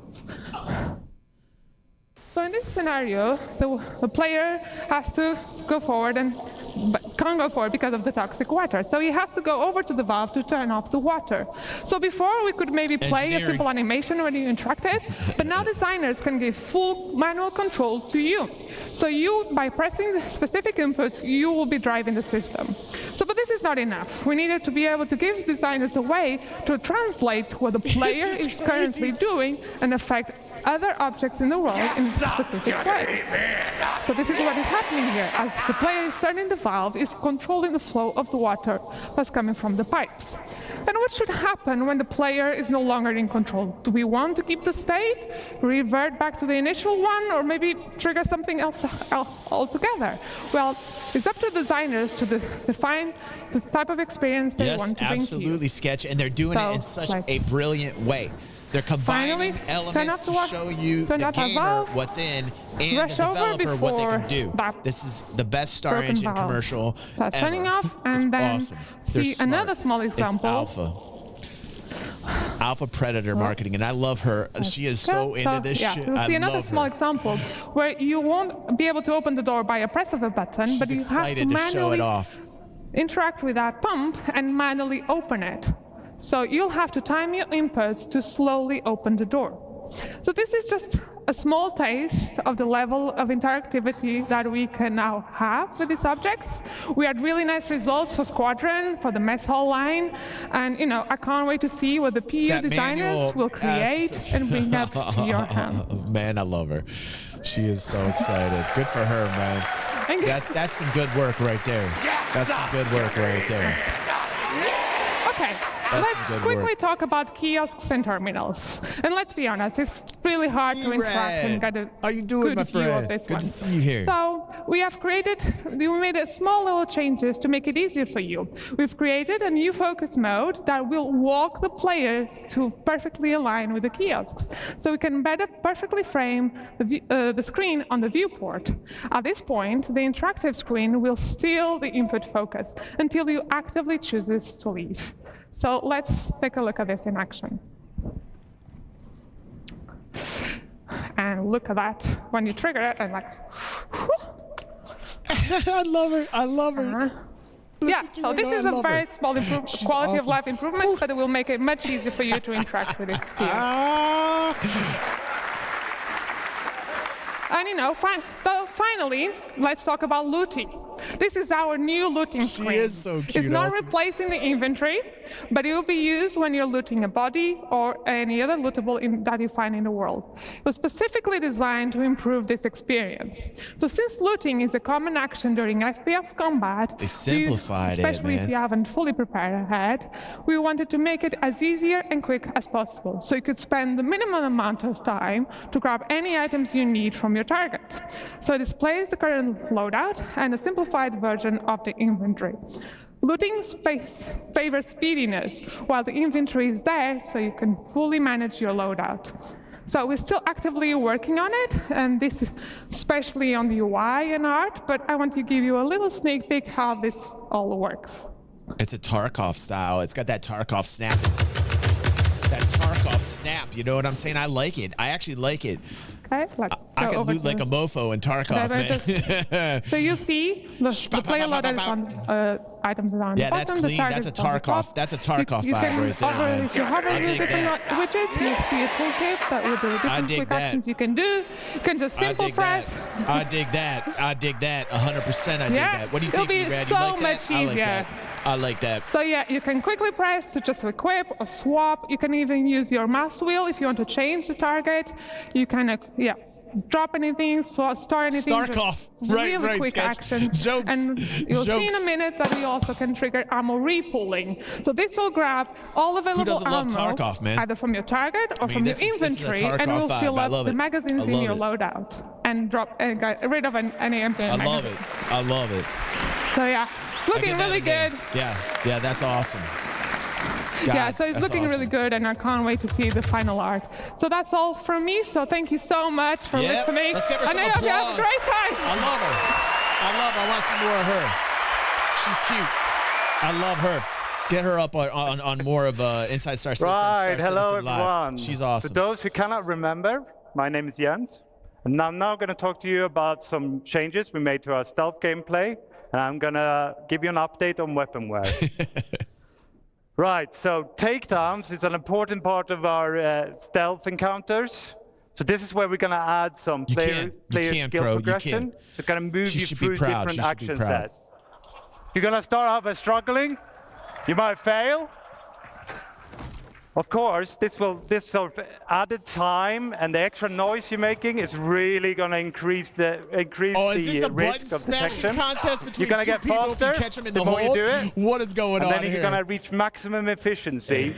So in this scenario, the player has to go forward but can't go forward because of the toxic water. So he has to go over to the valve to turn off the water. So before we could maybe play a simple animation when you interacted, but now designers can give full manual control to you. So you, by pressing the specific inputs, you will be driving the system. But this is not enough. We needed to be able to give designers a way to translate what the player is currently doing and affect other objects in the world in specific ways. So this is what is happening here. As the player is turning the valve, is controlling the flow of the water that's coming from the pipes. And what should happen when the player is no longer in control? Do we want to keep the state, revert back to the initial one, or maybe trigger something else altogether? Well, it's up to designers to define the type of experience they want to bring to you. Yes, absolutely, Sketch, and they're doing it in such a brilliant way. They're combining elements to show you the gamer what's in and the developer what they can do. This is the best Star Engine commercial ever. So turning off, and then awesome. see another small example. It's Alpha Predator marketing, and I love her. She is so into this shit. You'll see I another love small her. example where you won't be able to open the door by a press of a button, but you have to manually interact with that pump and manually open it. So you'll have to time your inputs to slowly open the door. So this is just a small taste of the level of interactivity that we can now have with these objects. We had really nice results for Squadron, for the mess hall line, and I can't wait to see what the PU designers will create and bring up to your hands. Man, I love her. She is so excited. Good for her, man. That's some good work right there. That's some good work right there. Okay. Let's quickly talk about kiosks and terminals. And let's be honest, it's really hard to interact and get a good view of this one. Good to see you here. So we made a small little changes to make it easier for you. We've created a new focus mode that will walk the player to perfectly align with the kiosks. So we can better perfectly frame the screen on the viewport. At this point, the interactive screen will steal the input focus until you actively chooses to leave. So let's take a look at this in action. And look at that. When you trigger it, I'm like, I love her. I love her. Yeah, so this is a very small quality of life improvement, but it will make it much easier for you to interact with this And finally, let's talk about looting. This is our new looting screen. She is so cute. It's not replacing the inventory, but it will be used when you're looting a body or any other lootable that you find in the world. It was specifically designed to improve this experience. So since looting is a common action during FPS combat, they simplified especially if you haven't fully prepared ahead, we wanted to make it as easier and quick as possible, so you could spend the minimum amount of time to grab any items you need from your target. So it displays the current loadout and a simplified version of the inventory. Looting favors speediness, while the inventory is there so you can fully manage your loadout. So we're still actively working on it, and this is especially on the UI and art, but I want to give you a little sneak peek how this all works. It's a Tarkov style. It's got that Tarkov snap. That Tarkov snap, you know what I'm saying? I like it. I actually like it. Okay, let's go I can over loot like a mofo in Tarkov, man. So you see the player loadout is on items that are on the bottom. That's clean. That's a Tarkov. That's a Tarkov vibe right there, man. If you hover over different widgets, you see a tooltip that with the different quick actions you can do. You can just simple press. I dig that. I dig that. 100% I dig that. What do you think, It'll be Brad? so You like much that? I like easier. that. I like that. So yeah, you can quickly press to just equip or swap. You can even use your mouse wheel if you want to change the target. You can drop anything, store anything. Starkov. Really quick actions. Jokes. And you'll see in a minute that we also can trigger ammo repooling. So this will grab all available ammo, Tarkov, man? either from your target or from your inventory, and will fill up the magazines in your loadout and get rid of any empty magazines. I love it. So yeah. Looking really good. Yeah, that's awesome. So it's looking really good, and I can't wait to see the final art. So that's all from me. So thank you so much for listening. Let's give her some and I hope you have a great time. I love her. I want to see more of her. She's cute. I love her. Get her up on more of Inside Star Citizen. Right. Hello, everyone. She's awesome. For those who cannot remember, my name is Jens, and I'm now going to talk to you about some changes we made to our stealth gameplay. And I'm going to give you an update on weaponware. Right, so takedowns is an important part of our stealth encounters. So this is where we're going to add some player skill progression. So it's going to move you through different action sets. You're going to start out by struggling. You might fail. Of course, this sort of added time and the extra noise you're making is really going to increase the risk of detection. You're going to get faster the more you do it. What is going on here? And then here? you're going to reach maximum efficiency.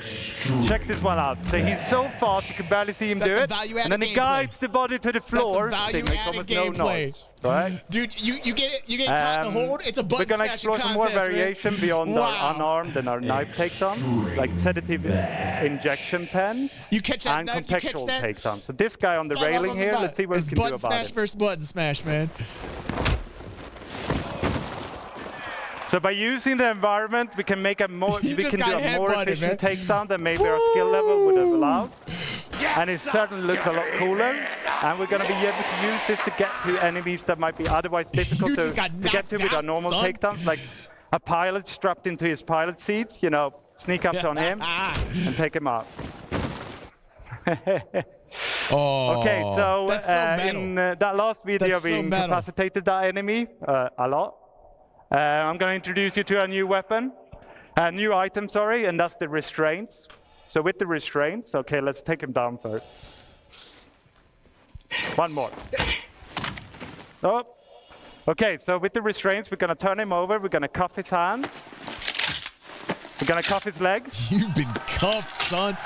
Check this one out. So he's so fast you can barely see him do it. And then he guides the body to the floor. So it makes almost no noise. Right? Dude, you get it. You get caught in the hold. It's a button We're going to explore some more variation beyond our unarmed and our knife takedowns, like sedative injection pens and contextual takedowns. So this guy on the railing here, let's see what we can do about it. Button smash versus button smash, man. So by using the environment, we can make a more we can do a more efficient takedown than maybe our skill level would have allowed. And it certainly looks a lot cooler. And we're going to be able to use this to get to enemies that might be otherwise difficult to get to with our normal takedowns, like a pilot strapped into his pilot seat, you know, sneak up on him and take him out. Okay, so in that last video, we incapacitated that enemy a lot. I'm going to introduce you to a new weapon, a new item, sorry, and that's the restraints. So with the restraints, okay, let's take him down first. One more. Oh. Okay, so with the restraints, we're going to turn him over. We're going to cuff his hands. We're going to cuff his legs. You've been cuffed, son.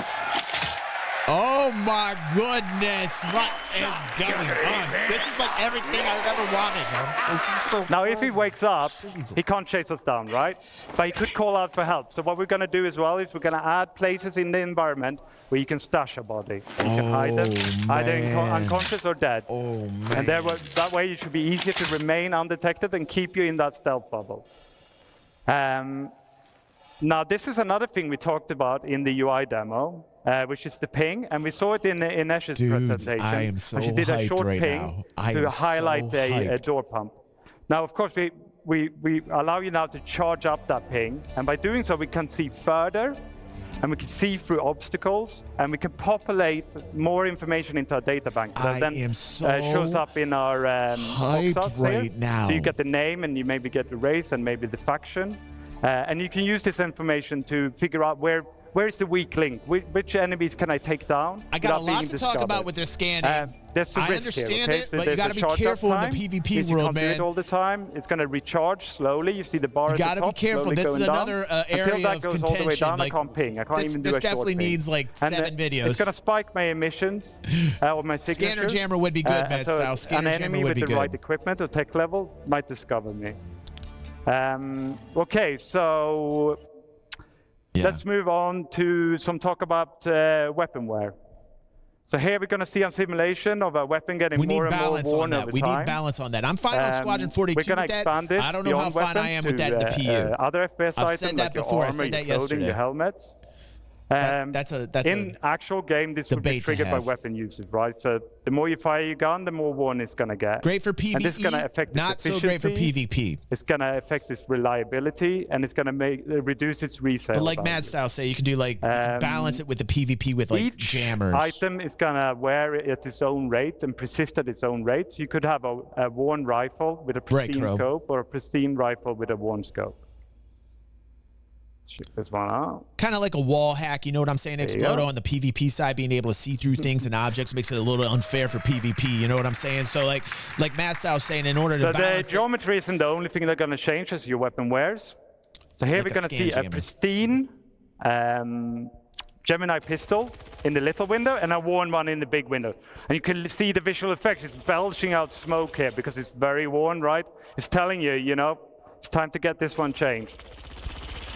Oh my goodness, what is going on? This is like everything I've ever wanted, man. This is so now, if he wakes up, he can't chase us down, right? But he could call out for help. So what we're going to do as well is we're going to add places in the environment where you can stash a body. You can hide them, either unconscious or dead. And that way you should be easier to remain undetected and keep you in that stealth bubble. Now, this is another thing we talked about in the UI demo, which is the ping, and we saw it in Inesh's presentation. I am so she did a short right ping now. to highlight a door pump. Now, of course, we allow you now to charge up that ping, and by doing so, we can see further, and we can see through obstacles, and we can populate more information into our data bank. That then shows up in our hyped right now. So you get the name, and you maybe get the race, and maybe the faction. And you can use this information to figure out where is the weak link, which enemies can I take down. I got a lot to talk about with this scanning. There's some I risk understand here, okay? it, So but you got to be careful in the PvP world, you can't do it all the time. It's going to recharge slowly. You see the bar at the top. You got to be careful. This is another area Until that of goes contention. all the way down, like, I can't ping. I can't even do a short ping. This definitely needs like 7 videos. It's going to spike my emissions or my signature. Scanner jammer would be good, Matt Style. Scanner an jammer enemy would with be the good. right equipment or tech level might discover me. Okay, so let's move on to some talk about weaponware. So here we're going to see a simulation of a weapon getting more and more worn over time. We need balance on that. I'm fine on Squadron 42 we're gonna with that. expand this I don't know how fine I am with that in the PU. Other FPS I've items said that like your before. I armor, said that your clothing, yesterday. your helmets. That's in actual game, this would be triggered by weapon usage, right? So the more you fire your gun, the more worn it's going to get. Great for PvE, and this is going to affect not its so great for PvP. It's going to affect its reliability, and it's going to reduce its resale. But like Mad Style say, you can do like you can balance it with the PvP with like jammers. Each item is going to wear at its own rate and persist at its own rate. So you could have a worn rifle with a pristine scope or a pristine rifle with a worn scope. Check this one out. Kind of like a wall hack, you know what I'm saying, Explodo, on the PvP side, being able to see through things and objects makes it a little unfair for PvP, you know what I'm saying? So like Matt Style was saying, in order to balance the geometry isn't the only thing that's going to change as your weapon wears. So here we're going to see a pristine Gemini pistol in the little window and a worn one in the big window. And you can see the visual effects. It's belching out smoke here because it's very worn, right? It's telling you, you know, it's time to get this one changed.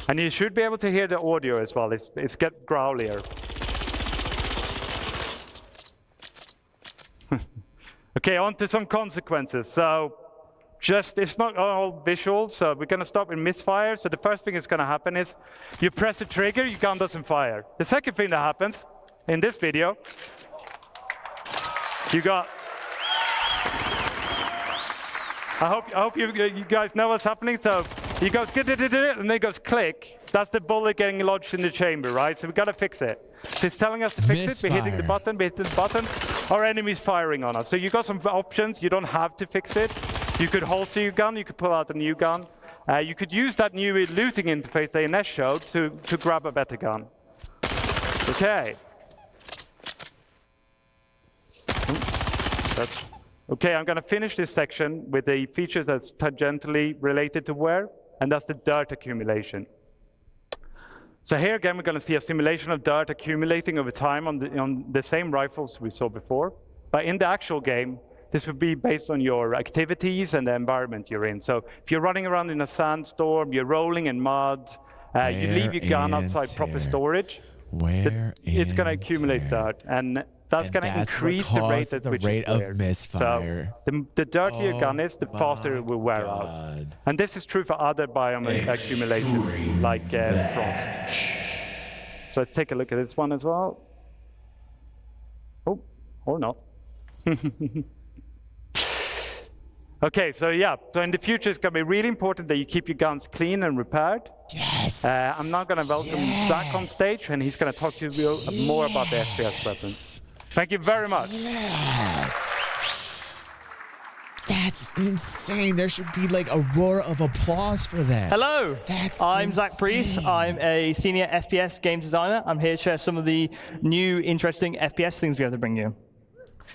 And you should be able to hear the audio as well. It's get growlier. Okay, on to some consequences. So it's not all visual, so we're going to start with misfire. So the first thing that's going to happen is you press the trigger, your gun doesn't fire. The second thing that happens in this video, you got... I hope you guys know what's happening. So he goes, and then he goes click. That's the bullet getting lodged in the chamber, right? So we've got to fix it. So it's telling us to fix it. We're hitting the button, Our enemy's firing on us. So you've got some options. You don't have to fix it. You could holster your gun. You could pull out a new gun. You could use that new looting interface that Inesh showed to grab a better gun. So Okay. Okay, I'm going to finish this section with the features that's tangentially related to wear, and that's the dirt accumulation. So here again, we're going to see a simulation of dirt accumulating over time on the same rifles we saw before. But in the actual game, this would be based on your activities and the environment you're in. So if you're running around in a sandstorm, you're rolling in mud, you leave your gun outside proper storage, it's going to accumulate dirt. And that's going to increase the rate at which it's weared. Misfire. So the dirtier your gun is, the faster it will wear out. And this is true for other biome accumulations, like frost. So let's take a look at this one as well. Oh, or not. Okay, so yeah, so in the future it's going to be really important that you keep your guns clean and repaired. Yes. I'm now going to welcome Zach on stage, and he's going to talk to you more about the FPS weapons. Thank you very much. Yes. That's insane. There should be like a roar of applause for that. Hello. I'm insane. Zach Priest. I'm a senior FPS game designer. I'm here to share some of the new, interesting FPS things we have to bring you.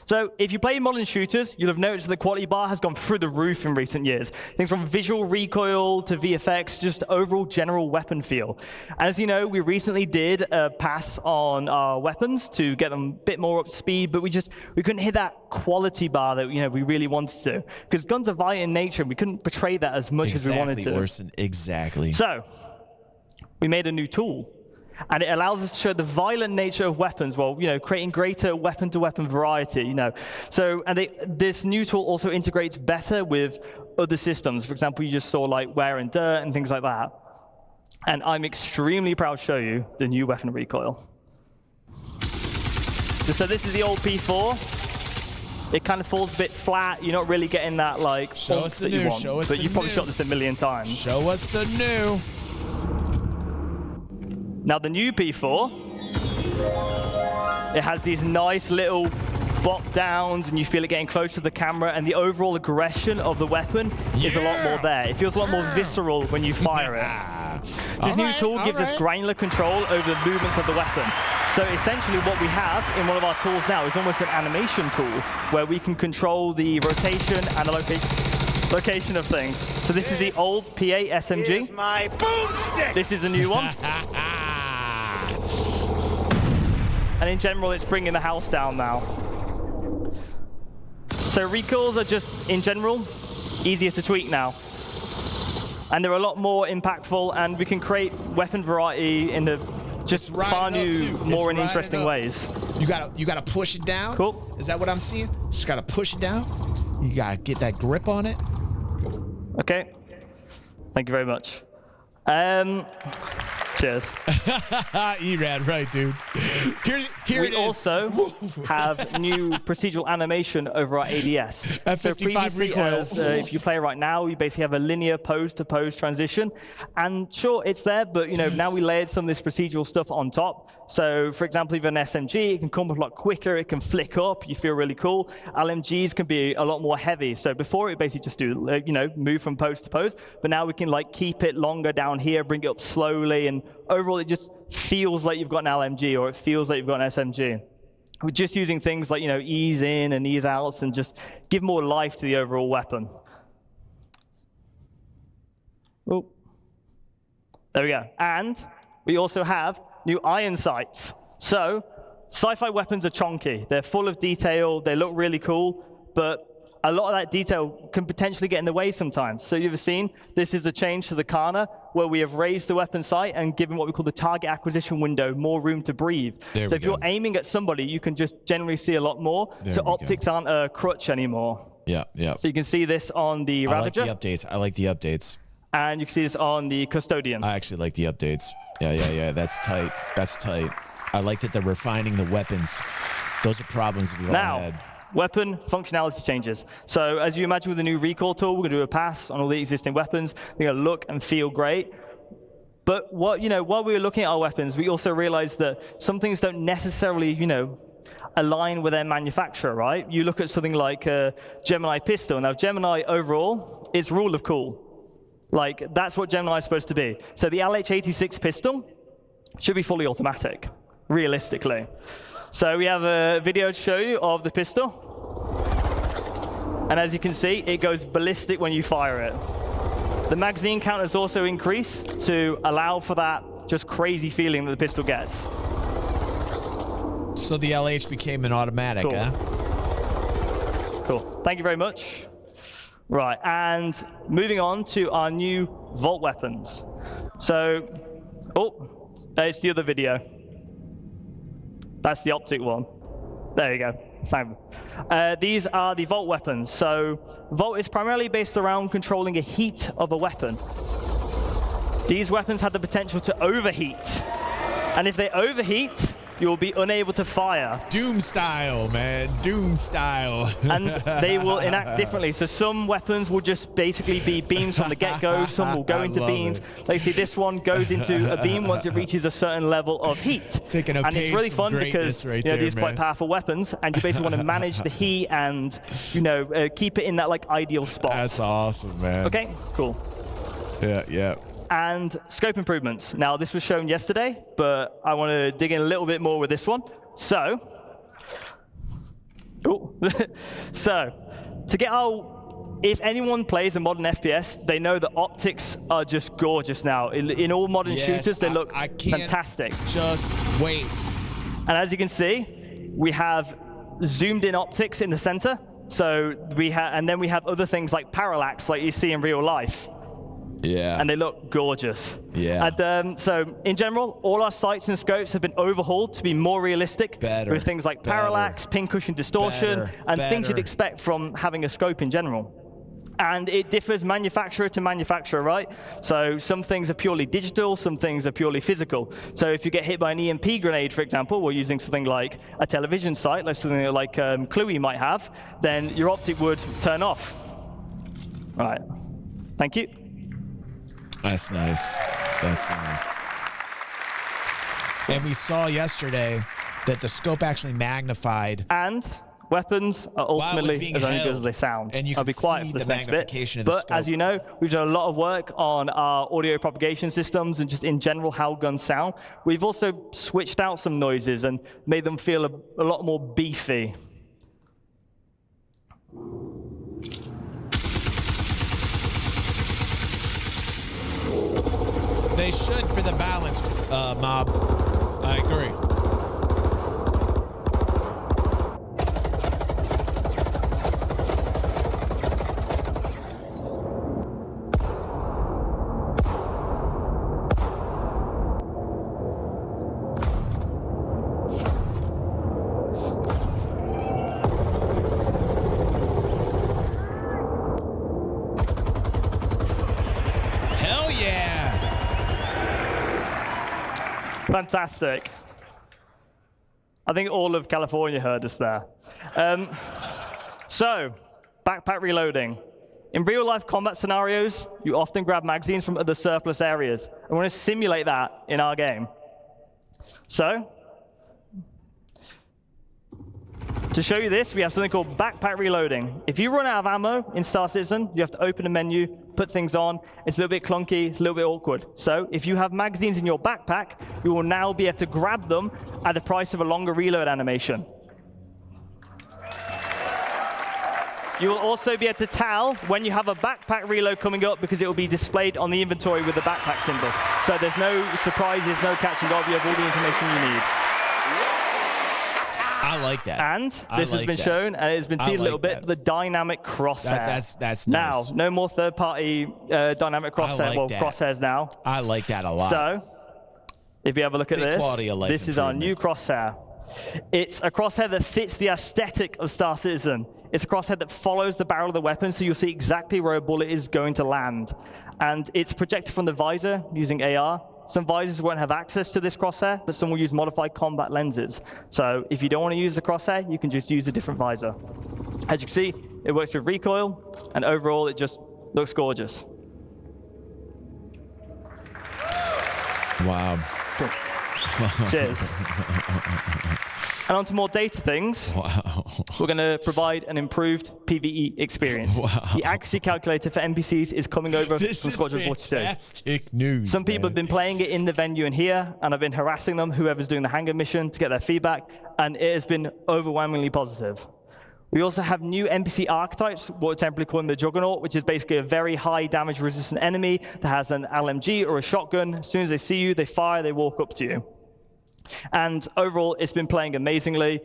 So if you play modern shooters, you'll have noticed the quality bar has gone through the roof in recent years. Things from visual recoil to VFX, just overall general weapon feel. As you know, we recently did a pass on our weapons to get them a bit more up to speed, but we couldn't hit that quality bar that we really wanted to. Because guns are violent in nature, and we couldn't portray that as much as we wanted to. Orson, exactly. So we made a new tool. And it allows us to show the violent nature of weapons while, creating greater weapon-to-weapon variety, So, this new tool also integrates better with other systems. For example, you just saw like wear and dirt and things like that. And I'm extremely proud to show you the new weapon recoil. So this is the old P4. It kind of falls a bit flat. You're not really getting that like show us the that you new, want. show us but the you've probably new. shot this a million times. Show us the new. Now the new P4, it has these nice little bop downs, and you feel it getting close to the camera, and the overall aggression of the weapon is a lot more there. It feels a lot more visceral when you fire it. This new tool gives us granular control over the movements of the weapon. So essentially what we have in one of our tools now is almost an animation tool where we can control the rotation and the location of things. So this is the old PA SMG. Here's my boomstick. This is a new one. And in general, it's bringing the house down now. So recoils are just, in general, easier to tweak now. And they're a lot more impactful, and we can create weapon variety in just far new, more and interesting ways. You gotta push it down. Cool. Is that what I'm seeing? Just gotta push it down. You gotta get that grip on it. Okay. Thank you very much. Cheers. E-Rad, right, dude. Here we also have new procedural animation over our ADS. So previously, if you play right now, you basically have a linear pose-to-pose transition. And sure, it's there, but now we layered some of this procedural stuff on top. So for example, if you have an SMG, it can come up a lot quicker, it can flick up, you feel really cool. LMGs can be a lot more heavy. So before, it basically just do, move from pose to pose, but now we can keep it longer down here, bring it up slowly, and overall, it just feels like you've got an LMG, or it feels like you've got an SMG. We're just using things like, ease in and ease outs, and just give more life to the overall weapon. Oh, there we go. And we also have new iron sights. So sci-fi weapons are chonky. They're full of detail. They look really cool, but a lot of that detail can potentially get in the way sometimes. So you've seen, this is a change to the Kana, where we have raised the weapon sight and given what we call the target acquisition window more room to breathe. So if you're aiming at somebody, you can just generally see a lot more. So optics aren't a crutch anymore. Yeah. So you can see this on the Ravager. I like the updates. And you can see this on the Custodian. I actually like the updates. Yeah. That's tight. I like that they're refining the weapons. Those are problems we've all had. Weapon functionality changes. So as you imagine with the new recoil tool, we're going to do a pass on all the existing weapons. They're going to look and feel great. But while we were looking at our weapons, we also realized that some things don't necessarily, align with their manufacturer, right? You look at something like a Gemini pistol. Now, Gemini overall is rule of cool. That's what Gemini is supposed to be. So the LH86 pistol should be fully automatic. realistically. So we have a video to show you of the pistol. And as you can see, it goes ballistic when you fire it. The magazine count has also increased to allow for that just crazy feeling that the pistol gets. So the LH became an automatic, Cool. huh? Cool. Thank you very much. Right, and moving on to our new Vault weapons. So, it's the other video. That's the optic one. There you go. Thank you. These are the Vault weapons. So, Vault is primarily based around controlling the heat of a weapon. These weapons have the potential to overheat. And if they overheat, you'll be unable to fire. Doom style, man. Doom style. And they will enact differently. So some weapons will just basically be beams from the get-go. Some will go into beams. Like you see, this one goes into a beam once it reaches a certain level of heat. Taking a and it's really fun because right these are quite powerful weapons, and you basically want to manage the heat and keep it in that like ideal spot. That's awesome, man. Okay, cool. Yeah. And scope improvements. Now, this was shown yesterday, but I want to dig in a little bit more with this one. So, to get if anyone plays a modern FPS, they know the optics are just gorgeous now. In all modern shooters, they look fantastic. Just wait. And as you can see, we have zoomed in optics in the center. So and then we have other things like parallax, like you see in real life. Yeah. And they look gorgeous. Yeah. And so, in general, all our sights and scopes have been overhauled to be more realistic with things like parallax, pincushion distortion, and things you'd expect from having a scope in general. And it differs manufacturer to manufacturer, right? So some things are purely digital, some things are purely physical. So if you get hit by an EMP grenade, for example, we're using something like a television sight, like something like Cluey might have, then your optic would turn off. All right. Thank you. That's nice. That's nice. And we saw yesterday that the scope actually magnified. And weapons are ultimately as only good as they sound. And I'll be quiet for this next bit. But as you know, we've done a lot of work on our audio propagation systems and just in general how guns sound. We've also switched out some noises and made them feel a lot more beefy. They should for the balance, Mob. I agree. Fantastic. I think all of California heard us there. So, backpack reloading. In real-life combat scenarios, you often grab magazines from other surplus areas. I want to simulate that in our game. So, to show you this, we have something called backpack reloading. If you run out of ammo in Star Citizen, you have to open a menu, put things on. It's a little bit clunky, it's a little bit awkward. So if you have magazines in your backpack, you will now be able to grab them at the price of a longer reload animation. You will also be able to tell when you have a backpack reload coming up because it will be displayed on the inventory with the backpack symbol. So there's no surprises, no catching up. You have all the information you need. I like that. And this has been shown, and it's been teased a little bit, the dynamic crosshair. That's now, nice. no more third-party dynamic crosshair. Like that. Crosshairs now. I like that a lot. So, if you have a look at Big this, quality of life this is our new crosshair. It's a crosshair that fits the aesthetic of Star Citizen. It's a crosshair that follows the barrel of the weapon, so you'll see exactly where a bullet is going to land. And it's projected from the visor using AR. Some visors won't have access to this crosshair, but some will use modified combat lenses. So if you don't want to use the crosshair, you can just use a different visor. As you can see, it works with recoil, and overall, it just looks gorgeous. Wow. Cool. Cheers. And on to more data things. Wow. We're going to provide an improved PvE experience. Wow. The accuracy calculator for NPCs is coming over from Squadron 42. Fantastic news. Some people have been playing it in the venue and here, and I've been harassing them, whoever's doing the hangar mission, to get their feedback, and it has been overwhelmingly positive. We also have new NPC archetypes, what we're temporarily calling the Juggernaut, which is basically a very high damage resistant enemy that has an LMG or a shotgun. As soon as they see you, they fire, they walk up to you. And overall, it's been playing amazingly,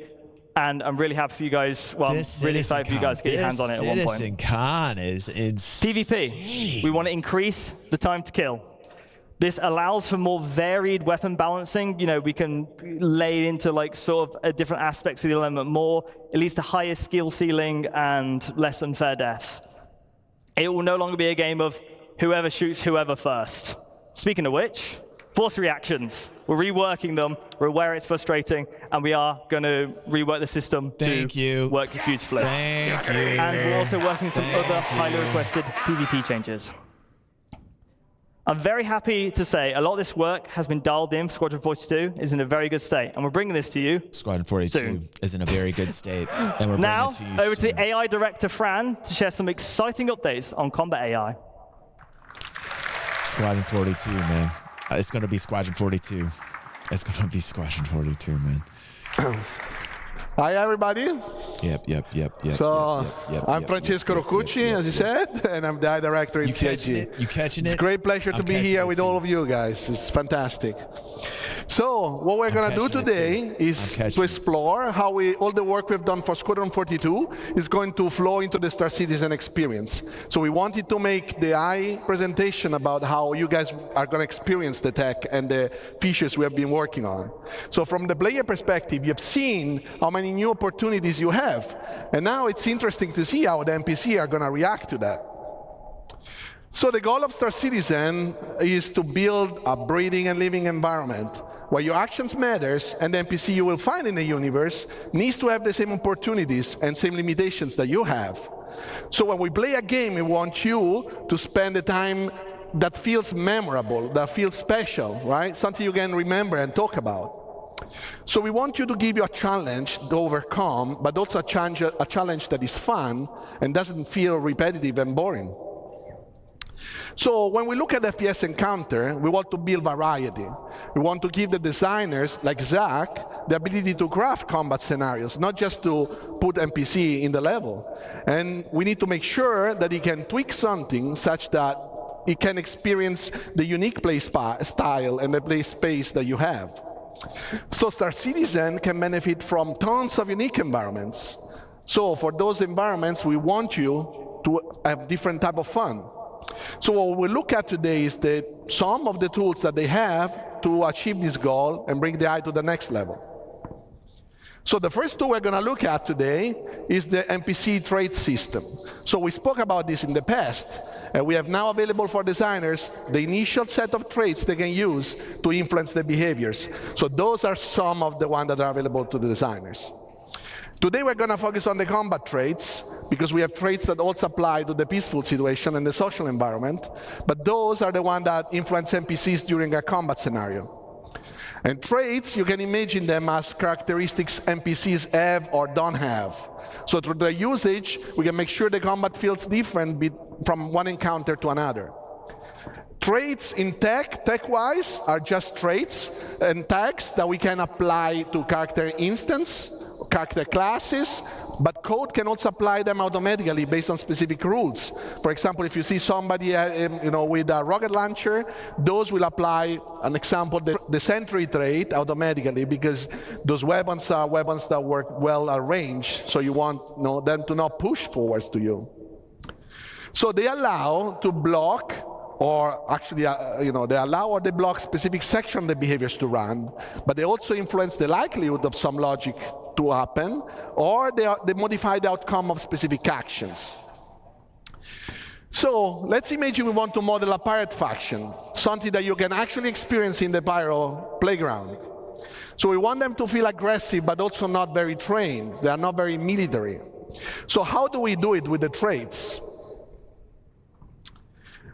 and I'm really happy for you guys. Well, I'm really excited for you guys to get your hands on it at one point. CitizenCon is insane. PvP. We want to increase the time to kill. This allows for more varied weapon balancing. You know, we can lay into like sort of different aspects of the element more. It leads to higher skill ceiling and less unfair deaths. It will no longer be a game of whoever shoots whoever first. Speaking of which, force reactions. We're reworking them. We're aware it's frustrating, and we are going to rework the system to work beautifully. Thank you. And we're also working some other highly requested PvP changes. I'm very happy to say a lot of this work has been dialed in. Squadron 42 is in a very good state, and we're bringing this to you Squadron 42 soon. is in a very good state, and we're now, bringing it to you over soon. to the AI director, Fran, to share some exciting updates on combat AI. Squadron 42, man. It's going to be Squadron 42. It's going to be Squadron 42, man. Hi, everybody. Yep. So, I'm Francesco Roccucci, as you said, and I'm the AI director in CIG. You catching it? It's a great pleasure to be here with all of you guys. It's fantastic. So, what we're going to do today is to explore how all the work we've done for Squadron 42 is going to flow into the Star Citizen experience. So we wanted to make the AI presentation about how you guys are going to experience the tech and the features we have been working on. So from the player perspective, you've seen how many new opportunities you have. And now it's interesting to see how the NPC are going to react to that. So the goal of Star Citizen is to build a breathing and living environment where your actions matters, and the NPC you will find in the universe needs to have the same opportunities and same limitations that you have. So when we play a game, we want you to spend the time that feels memorable, that feels special, right? Something you can remember and talk about. So we want you to give you a challenge to overcome, but also a challenge that is fun and doesn't feel repetitive and boring. So when we look at FPS Encounter, we want to build variety. We want to give the designers, like Zach, the ability to craft combat scenarios, not just to put NPC in the level. And we need to make sure that he can tweak something such that he can experience the unique play style and the play space that you have. So Star Citizen can benefit from tons of unique environments. So for those environments, we want you to have different type of fun. So what we look at today is some of the tools that they have to achieve this goal and bring the AI to the next level. So the first tool we're going to look at today is the NPC trait system. So we spoke about this in the past, and we have now available for designers the initial set of traits they can use to influence the behaviors. So those are some of the ones that are available to the designers. Today we're going to focus on the combat traits, because we have traits that also apply to the peaceful situation and the social environment, but those are the ones that influence NPCs during a combat scenario. And traits, you can imagine them as characteristics NPCs have or don't have. So through the usage, we can make sure the combat feels different from one encounter to another. Traits in tech-wise, are just traits and tags that we can apply to character instance, character classes, but code can also apply them automatically based on specific rules. For example, if you see somebody with a rocket launcher, those will apply, an example, the sentry trait automatically, because those weapons are weapons that work well at range, so you want them to not push forwards to you. So they allow to block, or actually, they allow or they block specific section of the behaviors to run, but they also influence the likelihood of some logic to happen, or they modify the outcome of specific actions. So let's imagine we want to model a pirate faction, something that you can actually experience in the Pyro playground. So we want them to feel aggressive, but also not very trained. They are not very military. So how do we do it with the traits?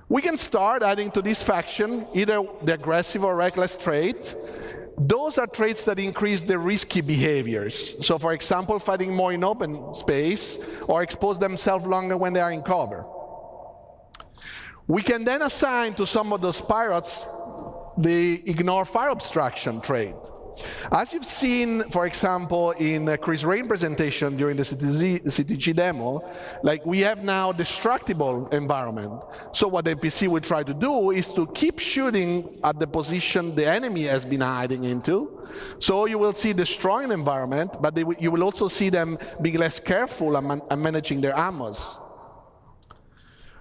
We can start adding to this faction either the aggressive or reckless trait, those are traits that increase the risky behaviors. So for example, fighting more in open space or expose themselves longer when they are in cover. We can then assign to some of those pirates the ignore fire obstruction trait. As you've seen, for example, in Chris Rain's presentation during the CTG demo, like we have now destructible environment. So what the NPC will try to do is to keep shooting at the position the enemy has been hiding into. So you will see destroying environment, but you will also see them being less careful and managing their ammos.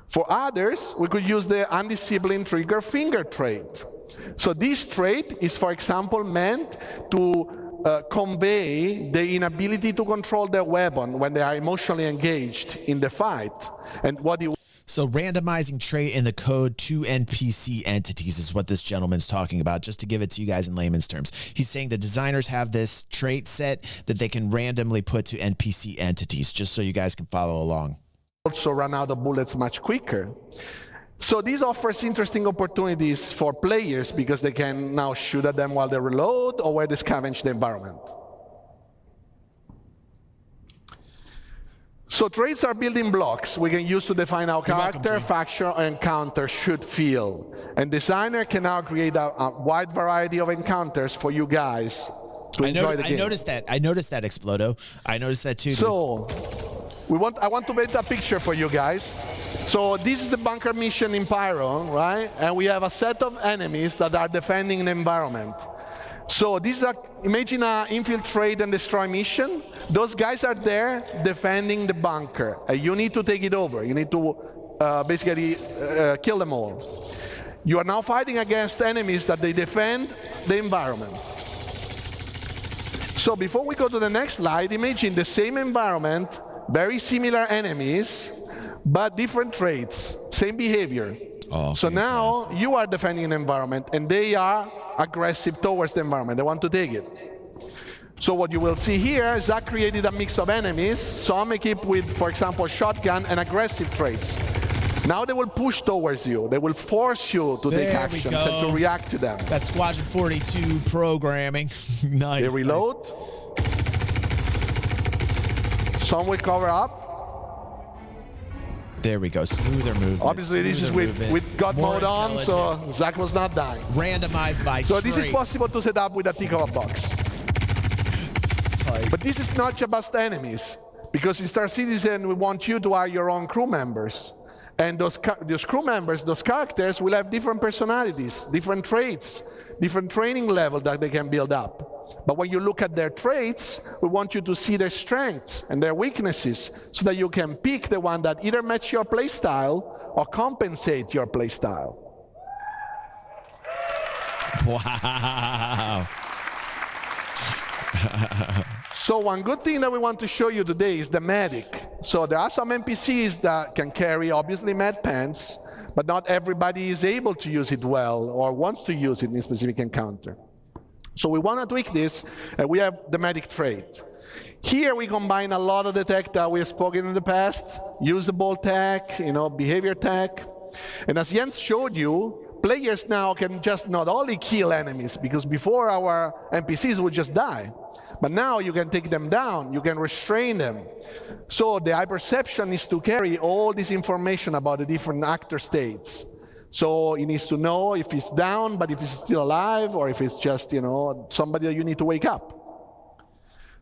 For others, we could use the undisciplined trigger finger trait. So this trait is, for example, meant to convey the inability to control their weapon when they are emotionally engaged in the fight. And what So randomizing trait in the code to NPC entities is what this gentleman's talking about, just to give it to you guys in layman's terms. He's saying the designers have this trait set that they can randomly put to NPC entities, just so you guys can follow along. Also run out of bullets much quicker. So this offers interesting opportunities for players because they can now shoot at them while they reload or where they scavenge the environment. So traits are building blocks we can use to define how character, faction, or encounter should feel. And designer can now create a wide variety of encounters for you guys to enjoy the game. I noticed that. I noticed that, Explodo. I noticed that too. So I want to paint a picture for you guys. So this is the bunker mission in Pyro, right? And we have a set of enemies that are defending the environment. So this is imagine an infiltrate and destroy mission. Those guys are there defending the bunker. You need to take it over. You need to basically kill them all. You are now fighting against enemies that they defend the environment. So before we go to the next slide, imagine the same environment, very similar enemies, but different traits, same behavior. Oh, so now you are defending an environment and they are aggressive towards the environment. They want to take it. So what you will see here is that created a mix of enemies, some equipped with, for example, shotgun and aggressive traits. Now they will push towards you. They will force you to take actions and to react to them. That's Squadron 42 programming. Nice. They reload. Some will cover up. There we go. Smoother movement. Obviously, this is with God mode on, so Zach was not dying. Randomized by So this is possible to set up with a tick of a box. But this is not just enemies, because in Star Citizen, we want you to hire your own crew members. And those crew members, those characters, will have different personalities, different traits, different training level that they can build up. But when you look at their traits, we want you to see their strengths and their weaknesses so that you can pick the one that either match your playstyle or compensate your playstyle. Wow. So one good thing that we want to show you today is the medic. So there are some NPCs that can carry, obviously, med pants, but not everybody is able to use it well or wants to use it in a specific encounter. So we want to tweak this, and we have the medic trait. Here we combine a lot of the tech that we have spoken in the past, usable tech, behavior tech. And as Jens showed you, players now can just not only kill enemies, because before our NPCs would just die. But now you can take them down, you can restrain them. So the hyperception is to carry all this information about the different actor states. So he needs to know if he's down, but if he's still alive, or if it's just, somebody that you need to wake up.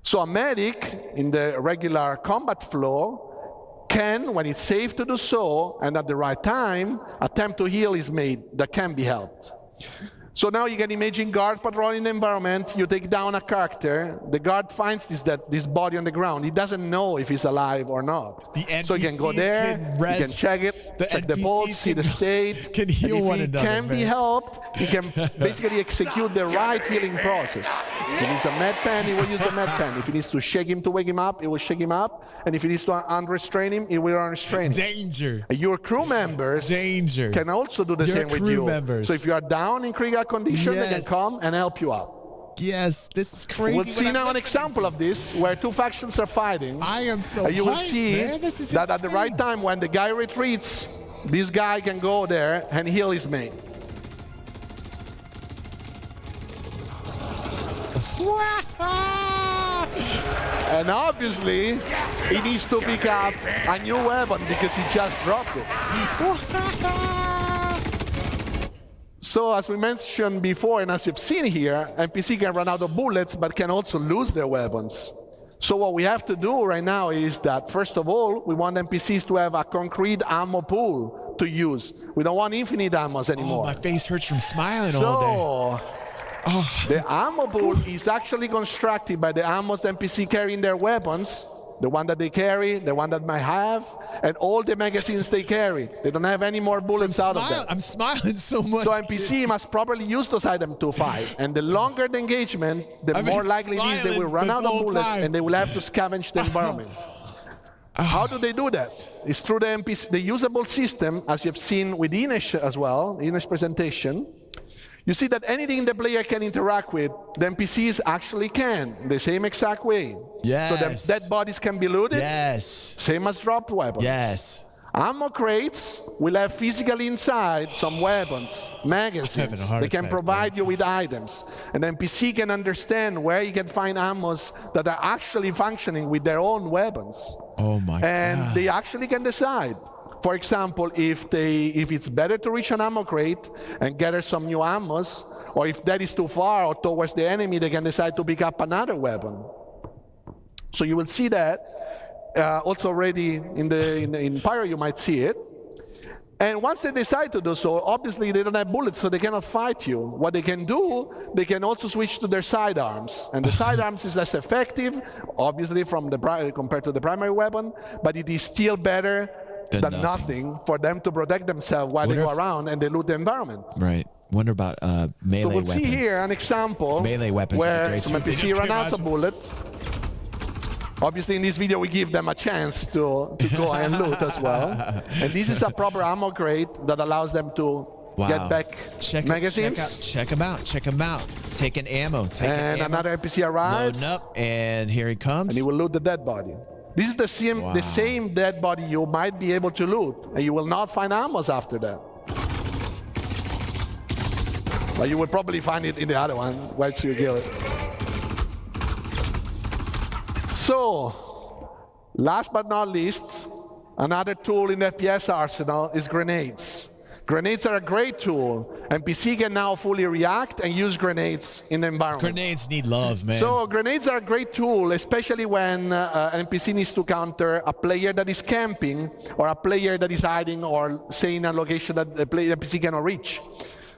So a medic in the regular combat flow can, when it's safe to do so, and at the right time, attempt to heal his mate that can be helped. So now you can imagine guard patrolling the environment, you take down a character, the guard finds this body on the ground. He doesn't know if he's alive or not. So he can go there, he can check it, check the pulse, see the state. Can heal one another, and if he can be helped, he can basically execute the right healing process. If he needs a med pen, he will use the med pen. If he needs to shake him to wake him up, he will shake him up. And if he needs to unrestrain him, he will unrestrain him. Danger. Your crew members can also do the same with you. So if you are down in critical condition, they can come and help you out. Yes, this is crazy. We'll see now an example of this where two factions are fighting. I am so you will hyped, see man. This is that insane. at the right time when the guy retreats, this guy can go there and heal his mate. And obviously, he needs to pick up a new weapon because he just dropped it. So as we mentioned before, and as you've seen here, NPC can run out of bullets, but can also lose their weapons. So what we have to do right now is that, first of all, we want NPCs to have a concrete ammo pool to use. We don't want infinite ammos anymore. Oh, my face hurts from smiling all day. The ammo pool is actually constructed by the ammos the NPC carry in their weapons, the one that they carry, the one that might have, and all the magazines they carry. They don't have any more bullets out of them. I'm smiling so much. So NPC must properly use those items to fight. And the longer the engagement, the more likely it is they will run out of bullets and they will have to scavenge the environment. How do they do that? It's through the NPC, the usable system, as you've seen with Inesh as well, Inesh presentation. You see that anything the player can interact with, the NPCs actually can, the same exact way. Yes. So the dead bodies can be looted. Yes. Same as dropped weapons. Yes. Ammo crates will have physically inside some weapons, magazines. They can provide you with items. An NPC can understand where you can find ammos that are actually functioning with their own weapons. Oh my God. And they actually can decide. For example, if it's better to reach an ammo crate and gather some new ammos, or if that is too far or towards the enemy, they can decide to pick up another weapon. So you will see that also already in Pyro, you might see it. And once they decide to do so, obviously they don't have bullets, so they cannot fight you. What they can do, they can also switch to their sidearms. And the sidearms is less effective, obviously, compared to the primary weapon, but it is still better than nothing for them to protect themselves while they go around and they loot the environment. Right. Wonder about melee weapons. So we'll see here an example where some NPC run out of bullets. Obviously, in this video, we give them a chance to go and loot as well. And this is a proper ammo crate that allows them to get back magazines. Check them out. Check them out. Taking ammo. And another NPC arrives. Loading up, and here he comes. And he will loot the dead body. This is the same dead body you might be able to loot, and you will not find ammos after that. But you will probably find it in the other one once you kill it. So, last but not least, another tool in the FPS arsenal is grenades. Grenades are a great tool. NPC can now fully react and use grenades in the environment. Grenades need love, man. So grenades are a great tool, especially when an NPC needs to counter a player that is camping or a player that is hiding or say in a location that the NPC cannot reach.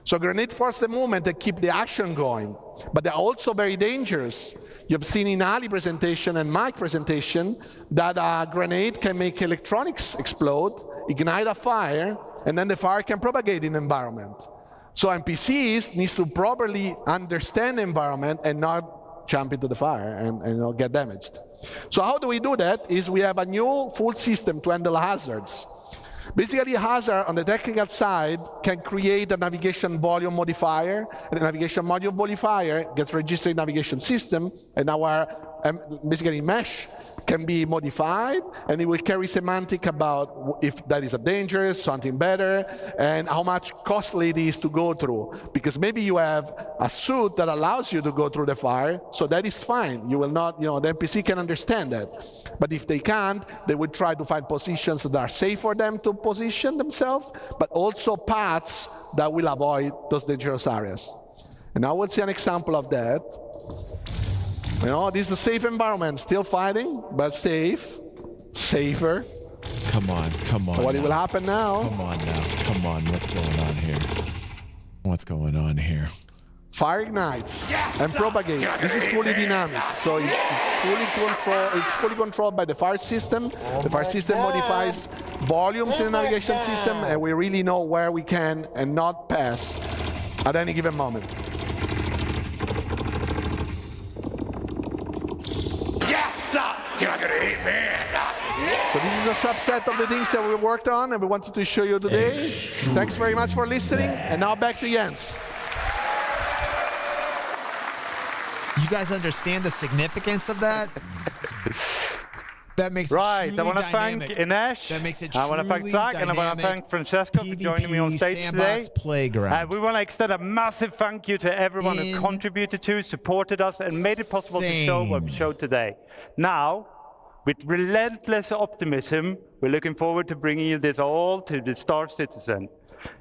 So grenades force the movement and keep the action going. But they're also very dangerous. You've seen in Ali's presentation and Mike's presentation that a grenade can make electronics explode, ignite a fire, and then the fire can propagate in the environment. So NPCs need to properly understand the environment and not jump into the fire and get damaged. So how do we do that? Is we have a new full system to handle hazards. Basically, a hazard on the technical side can create a navigation volume modifier, and the navigation module modifier gets registered in navigation system, and our basically mesh can be modified, and it will carry semantic about if that is a danger, something better, and how much costly it is to go through. Because maybe you have a suit that allows you to go through the fire, so that is fine. You will not, the NPC can understand that. But if they can't, they will try to find positions that are safe for them to position themselves, but also paths that will avoid those dangerous areas. And now we'll see an example of that. This is a safe environment, still fighting, but safe, safer. Come on. What will happen now? Come on, what's going on here? What's going on here? Fire ignites and propagates. This is fully dynamic, so it's fully controlled by the fire system. The fire system modifies volumes in the navigation system, and we really know where we can and not pass at any given moment. You're not gonna hit me. So this is a subset of the things that we worked on and we wanted to show you today. Thanks very much for listening. And now back to Jens. You guys understand the significance of that? That makes it right. I truly want to thank dynamic. Inesh. That makes it I want to thank truly Zach, and I want to dynamic thank Francesco for joining me on stage sandbox today. playground. And we want to extend a massive thank you to everyone who contributed to, supported us, and made it possible to show what we showed today. Now, with relentless optimism, we're looking forward to bringing you this all to the Star Citizen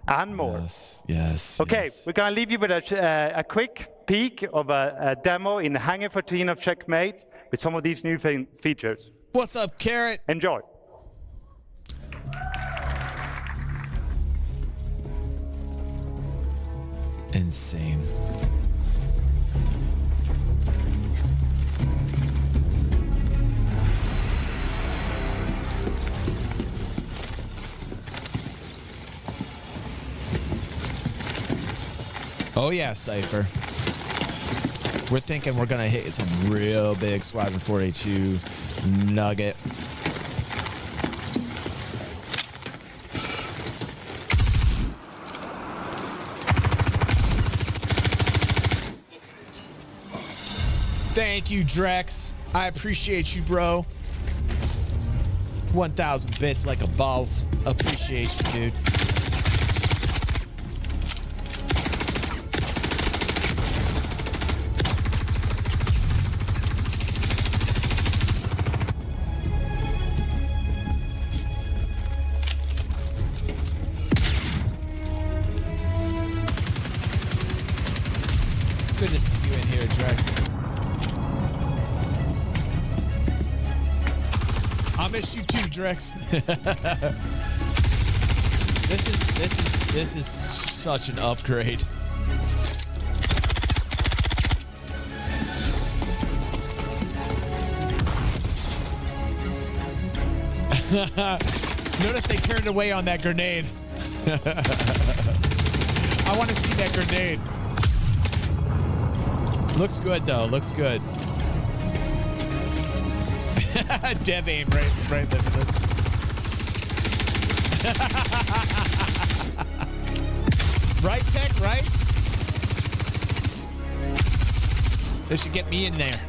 and more. Yes. Okay, we're going to leave you with a quick peek of a demo in Hangar 14 of Checkmate with some of these new features. What's up, Carrot? Enjoy. Insane. Oh yeah, Cypher. We're thinking we're gonna hit some real big Squadron 482 nugget. Thank you, Drex. I appreciate you, bro. 1,000 bits like a boss. Appreciate you, dude. Good to see you in here, Drex. I miss you too, Drex. This is such an upgrade. Notice they turned away on that grenade. I want to see that grenade. Looks good though. Looks good. Dev aim right into this. Right, Tech, right? They should get me in there.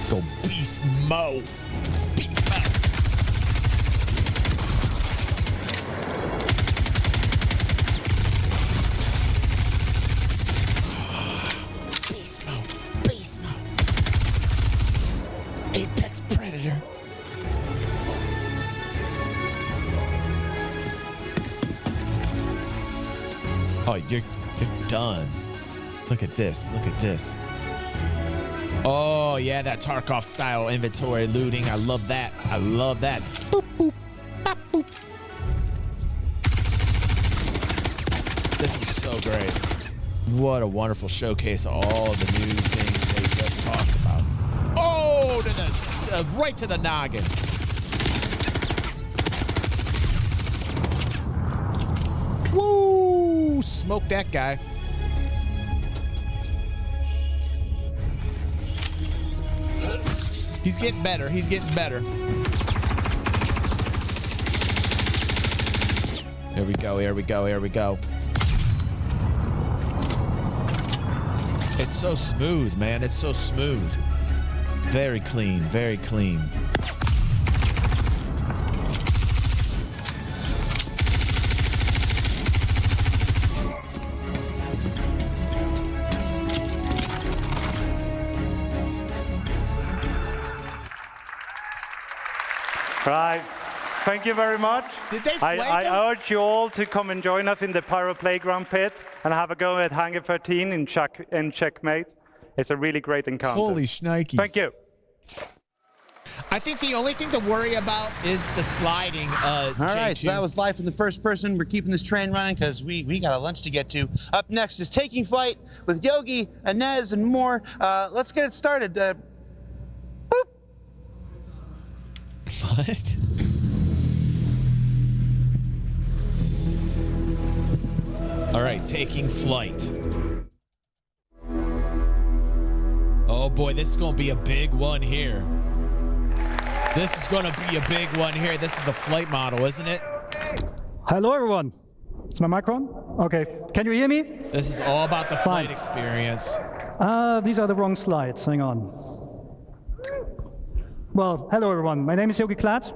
Go beast mode. Beast mode. Beast mode. Beast mode. Apex Predator. Oh, you're done. Look at this. Look at this. Oh, yeah, that Tarkov style inventory looting. I love that. I love that. Boop, boop, bop, boop. This is so great. What a wonderful showcase of all the new things they just talked about. Oh, to the right to the noggin. Woo! Smoke that guy. He's getting better. He's getting better. Here we go. Here we go. Here we go. It's so smooth, man. It's so smooth. Very clean. Very clean. Right. Thank you very much. Did they flank I him? urge you all to come and join us in the Pyro Playground pit and have a go at Hangar 13 in Checkmate. It's a really great encounter. Holy shnikes. Thank you. I think the only thing to worry about is the sliding. All right, so that was live from the first person. We're keeping this train running because we got a lunch to get to. Up next is Taking Flight with Yogi, Inez, and more. Let's get it started. Boop. What? All right, taking flight. Oh boy, this is gonna be a big one here. This is gonna be a big one here. This is the flight model, isn't it? Hello, everyone. Is my mic on? Okay. Can you hear me? This is all about the flight experience. These are the wrong slides. Hang on. Well, hello everyone. My name is Yogi Klatt.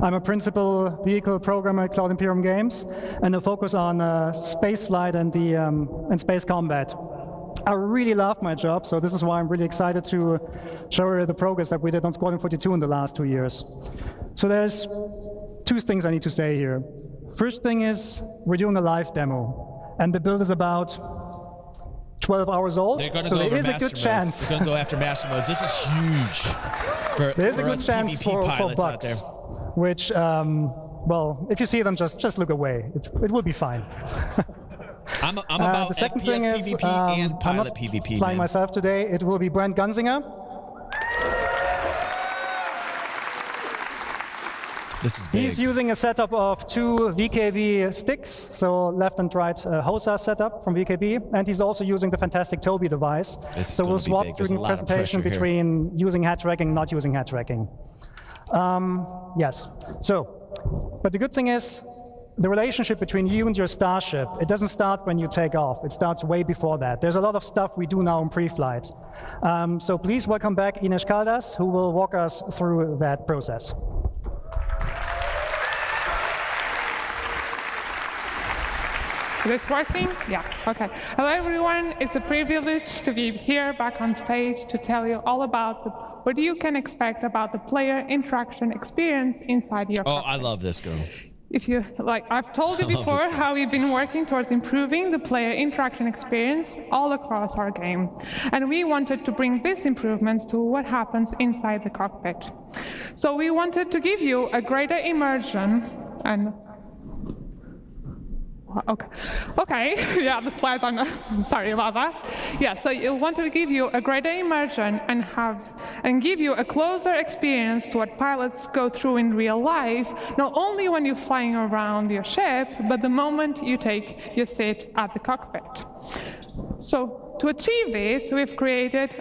I'm a principal vehicle programmer at Cloud Imperium Games, and I focus on space flight and space combat. I really love my job, so this is why I'm really excited to show you the progress that we did on Squadron 42 in the last 2 years. So there's two things I need to say here. First thing is we're doing a live demo, and the build is about 12 hours old, so there is a good chance. They're going to go after master modes. This is huge. There's a good chance for bugs, which, well, if you see them, just look away. It will be fine. I'm about the second FPS thing is, PvP and pilot I'm not PvP. flying myself today. It will be Brent Gunzinger. This is big. He's using a setup of 2 VKB sticks, so left and right HOSA setup from VKB, and he's also using the fantastic Toby device. So we'll swap during the presentation between using head tracking and not using head tracking. Yes. So, but the good thing is, the relationship between you and your starship, it doesn't start when you take off. It starts way before that. There's a lot of stuff we do now in pre-flight. So please welcome back Ines Caldas, who will walk us through that process. Is this working? Yes, okay. Hello everyone, it's a privilege to be here back on stage to tell you all about what you can expect about the player interaction experience inside your cockpit. I love this girl. If you, like, I've told you before how we've been working towards improving the player interaction experience all across our game. And we wanted to bring these improvements to what happens inside the cockpit. So we wanted to give you a greater immersion and Okay, yeah, the slides are not, sorry about that. Yeah, so you want to give you a greater immersion and give you a closer experience to what pilots go through in real life, not only when you're flying around your ship, but the moment you take your seat at the cockpit. So to achieve this, we've created,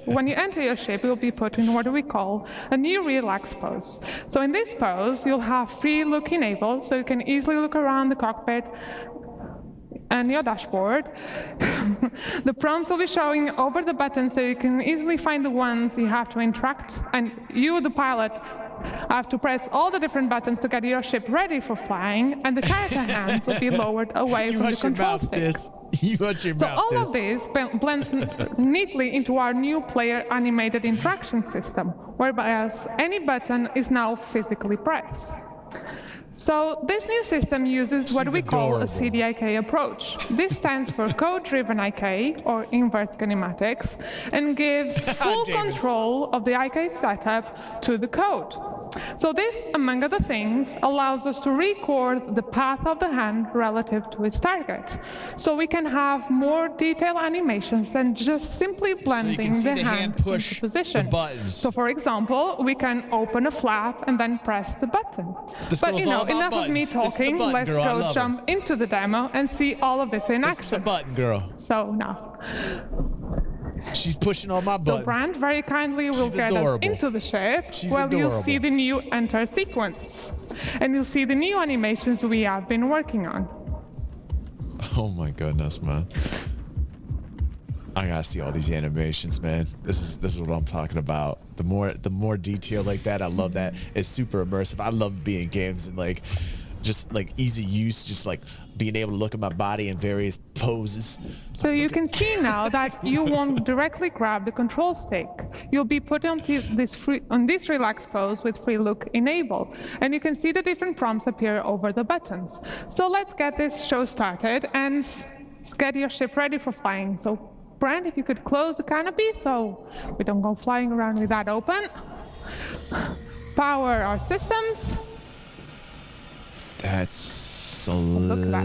when you enter your ship, you'll be put in what we call a new relax pose. So in this pose, you'll have free look enabled, so you can easily look around the cockpit and your dashboard. The prompts will be showing over the buttons, so you can easily find the ones you have to interact, and you, the pilot, have to press all the different buttons to get your ship ready for flying, and the character hands will be lowered away from the control stick. So all of this blends neatly into our new player animated interaction system, whereby any button is now physically pressed. So this new system uses what we call a CDIK approach. This stands for code-driven IK, or inverse kinematics, and gives full control of the IK setup to the code. So this, among other things, allows us to record the path of the hand relative to its target. So we can have more detailed animations than just simply blending the hand into position. So for example, we can open a flap and then press the button. But you know, enough of me talking, let's go jump into the demo and see all of this in action. This is the button girl. So now. She's pushing all my buttons. So Brand very kindly will get us into the ship, where you'll see the new enter sequence. And you'll see the new animations we have been working on. Oh my goodness, man. I gotta see all these animations, man. This is what I'm talking about. The more detail like that, I love that. It's super immersive. I love being games and like just like easy use, just like being able to look at my body in various poses. So you can see now that you won't directly grab the control stick. You'll be put on this relaxed pose with free look enabled, and you can see the different prompts appear over the buttons. So let's get this show started and get your ship ready for flying. So Brent, if you could close the canopy so we don't go flying around with that open. Power our systems. That's so look at that.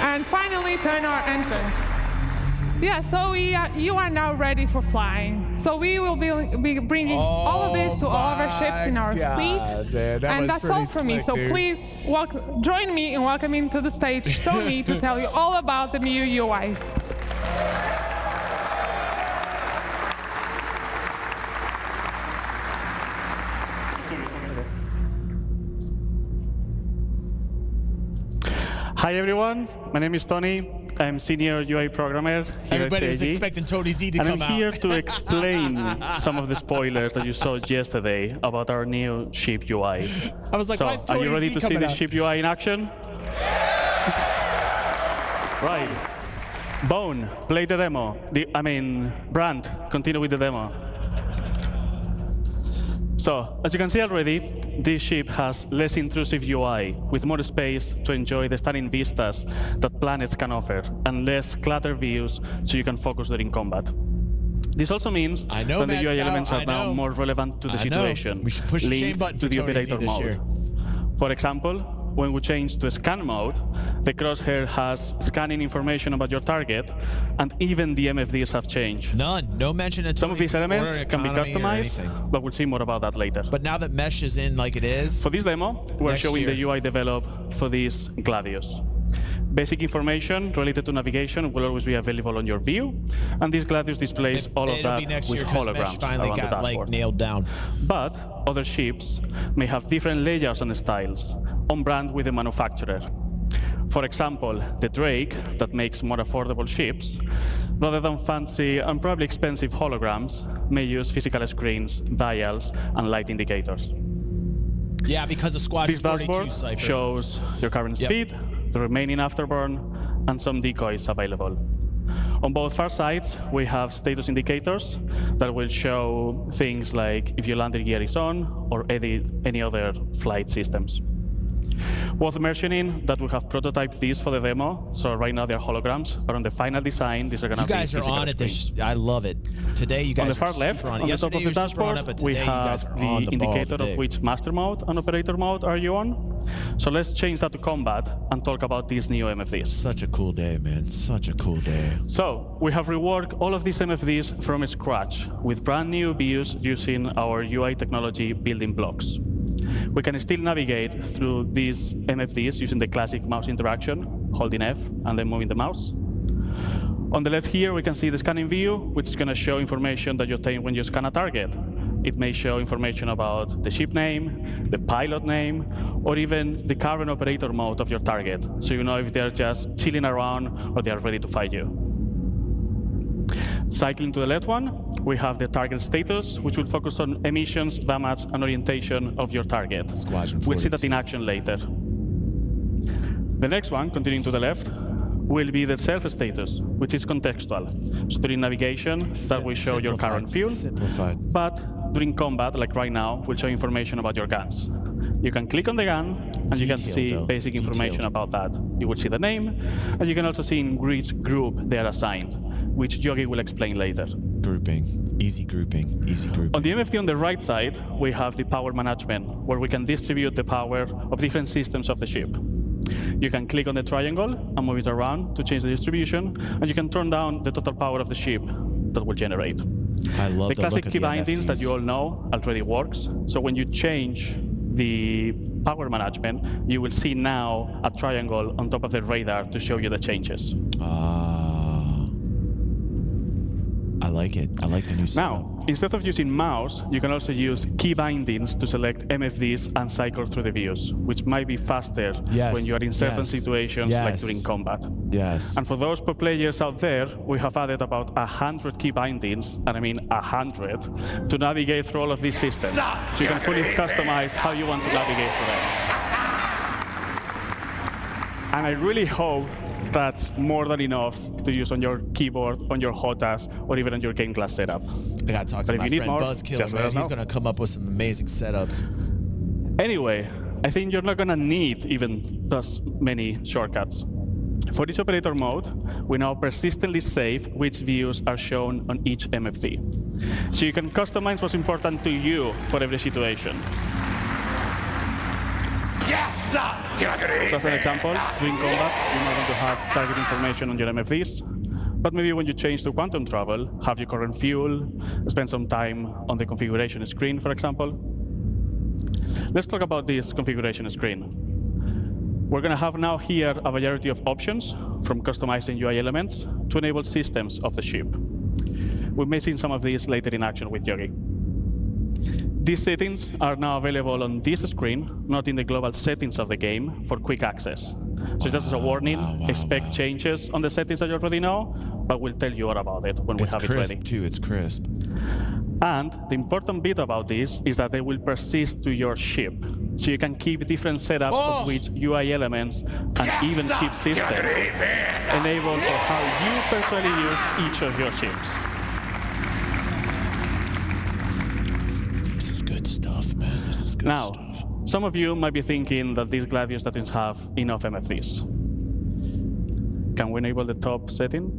And finally, turn our entrance. Yeah, so you are now ready for flying. So we will be bringing all of this to all of our ships in our fleet. Man, and that's all from me. So please join me in welcoming to the stage Tony to tell you all about the new UI. Hi everyone, my name is Tony. I'm senior UI programmer here Everybody at was CIG, expecting Tony Z to and come I'm out. here to explain some of the spoilers that you saw yesterday about our new ship UI. I was like, so, why is are Tony you ready Z to see coming the out? ship UI in action? Right. Bone, play the demo. Brand, continue with the demo. So, as you can see already, this ship has less intrusive UI, with more space to enjoy the stunning vistas that planets can offer, and less cluttered views so you can focus during combat. This also means that the UI elements are now more relevant to the situation, We should push the shame button linked to for the Tony Z operator this mode. year. For example, when we change to scan mode, the crosshair has scanning information about your target, and even the MFDs have changed. No mention of Some of these elements can be customized, anything. but we'll see more about that later. But now that Mesh is in like it is, for this demo, we're next showing year. the UI developed for this Gladius. Basic information related to navigation will always be available on your view, and this Gladius displays all of it'll that be next with year 'cause Mesh holograms finally around the got dashboard. nailed down. But other ships may have different layouts and styles, on brand with the manufacturer. For example, the Drake, that makes more affordable ships, rather than fancy and probably expensive holograms, may use physical screens, dials, and light indicators. Yeah, because of Squadron This 42 dashboard Cypher. shows your current Yep. speed, the remaining afterburn, and some decoys available. On both far sides, we have status indicators that will show things like if your landing gear is on or any other flight systems. Worth mentioning that we have prototyped these for the demo, so right now they're holograms, but on the final design, these are going to You be guys are physical on it. screens. I love it. Today, you guys On the far are left, super on the top Yesterday of you the were super on dashboard, it, but we today you guys have are the on the ball indicator today. of which master mode and operator mode are you on. So let's change that to combat and talk about these new MFDs. Such a cool day, man. Such a cool day. So we have reworked all of these MFDs from scratch with brand new views using our UI technology building blocks. We can still navigate through these MFDs using the classic mouse interaction, holding F and then moving the mouse. On the left here, we can see the scanning view, which is going to show information that you obtain when you scan a target. It may show information about the ship name, the pilot name, or even the current operator mode of your target, so you know if they're just chilling around or they are ready to fight you. Cycling to the left one, we have the target status, which will focus on emissions, damage, and orientation of your target. We'll see that in action later. The next one, continuing to the left, will be the self status, which is contextual. So during navigation, that will show your current fuel. But during combat, like right now, will show information about your guns. You can click on the gun, and you can see basic information about that. You will see the name, and you can also see in which group they are assigned, which Yogi will explain later. Grouping, easy grouping, easy grouping. On the MFD on the right side, we have the power management, where we can distribute the power of different systems of the ship. You can click on the triangle and move it around to change the distribution, and you can turn down the total power of the ship that will generate. I love the classic look of key the bindings that NFTs. you all know already works. So when you change the power management, you will see now a triangle on top of the radar to show you the changes. I like it. I like the new setup. Now, instead of using mouse, you can also use key bindings to select MFDs and cycle through the views, which might be faster when you are in certain situations like during combat. Yes. And for those pro players out there, we have added about 100 key bindings, and I mean 100, to navigate through all of these systems. So you can fully customize how you want to navigate through them. And I really hope that's more than enough to use on your keyboard, on your HOTAS, or even on your game class setup. I gotta talk to my friend Buzzkill, man. He's gonna come up with some amazing setups. Anyway, I think you're not gonna need even those many shortcuts. For each operator mode, we now persistently save which views are shown on each MFD. So you can customize what's important to you for every situation. So as an example, during combat, you're not going to have target information on your MFDs, but maybe when you change to quantum travel, have your current fuel, spend some time on the configuration screen, for example. Let's talk about this configuration screen. We're going to have now here a variety of options, from customizing UI elements to enable systems of the ship. We may see some of these later in action with Yogi. These settings are now available on this screen, not in the global settings of the game, for quick access. So just as a warning, expect changes on the settings that you already know, but we'll tell you all about it when we have it ready. It's crisp, too. It's crisp. And the important bit about this is that they will persist to your ship. So you can keep different setups of which UI elements and even ship systems enable for how you personally use each of your ships. This is good stuff, man. This is good stuff. Now, some of you might be thinking that this Gladius doesn't have enough MFDs. Can we enable the top setting?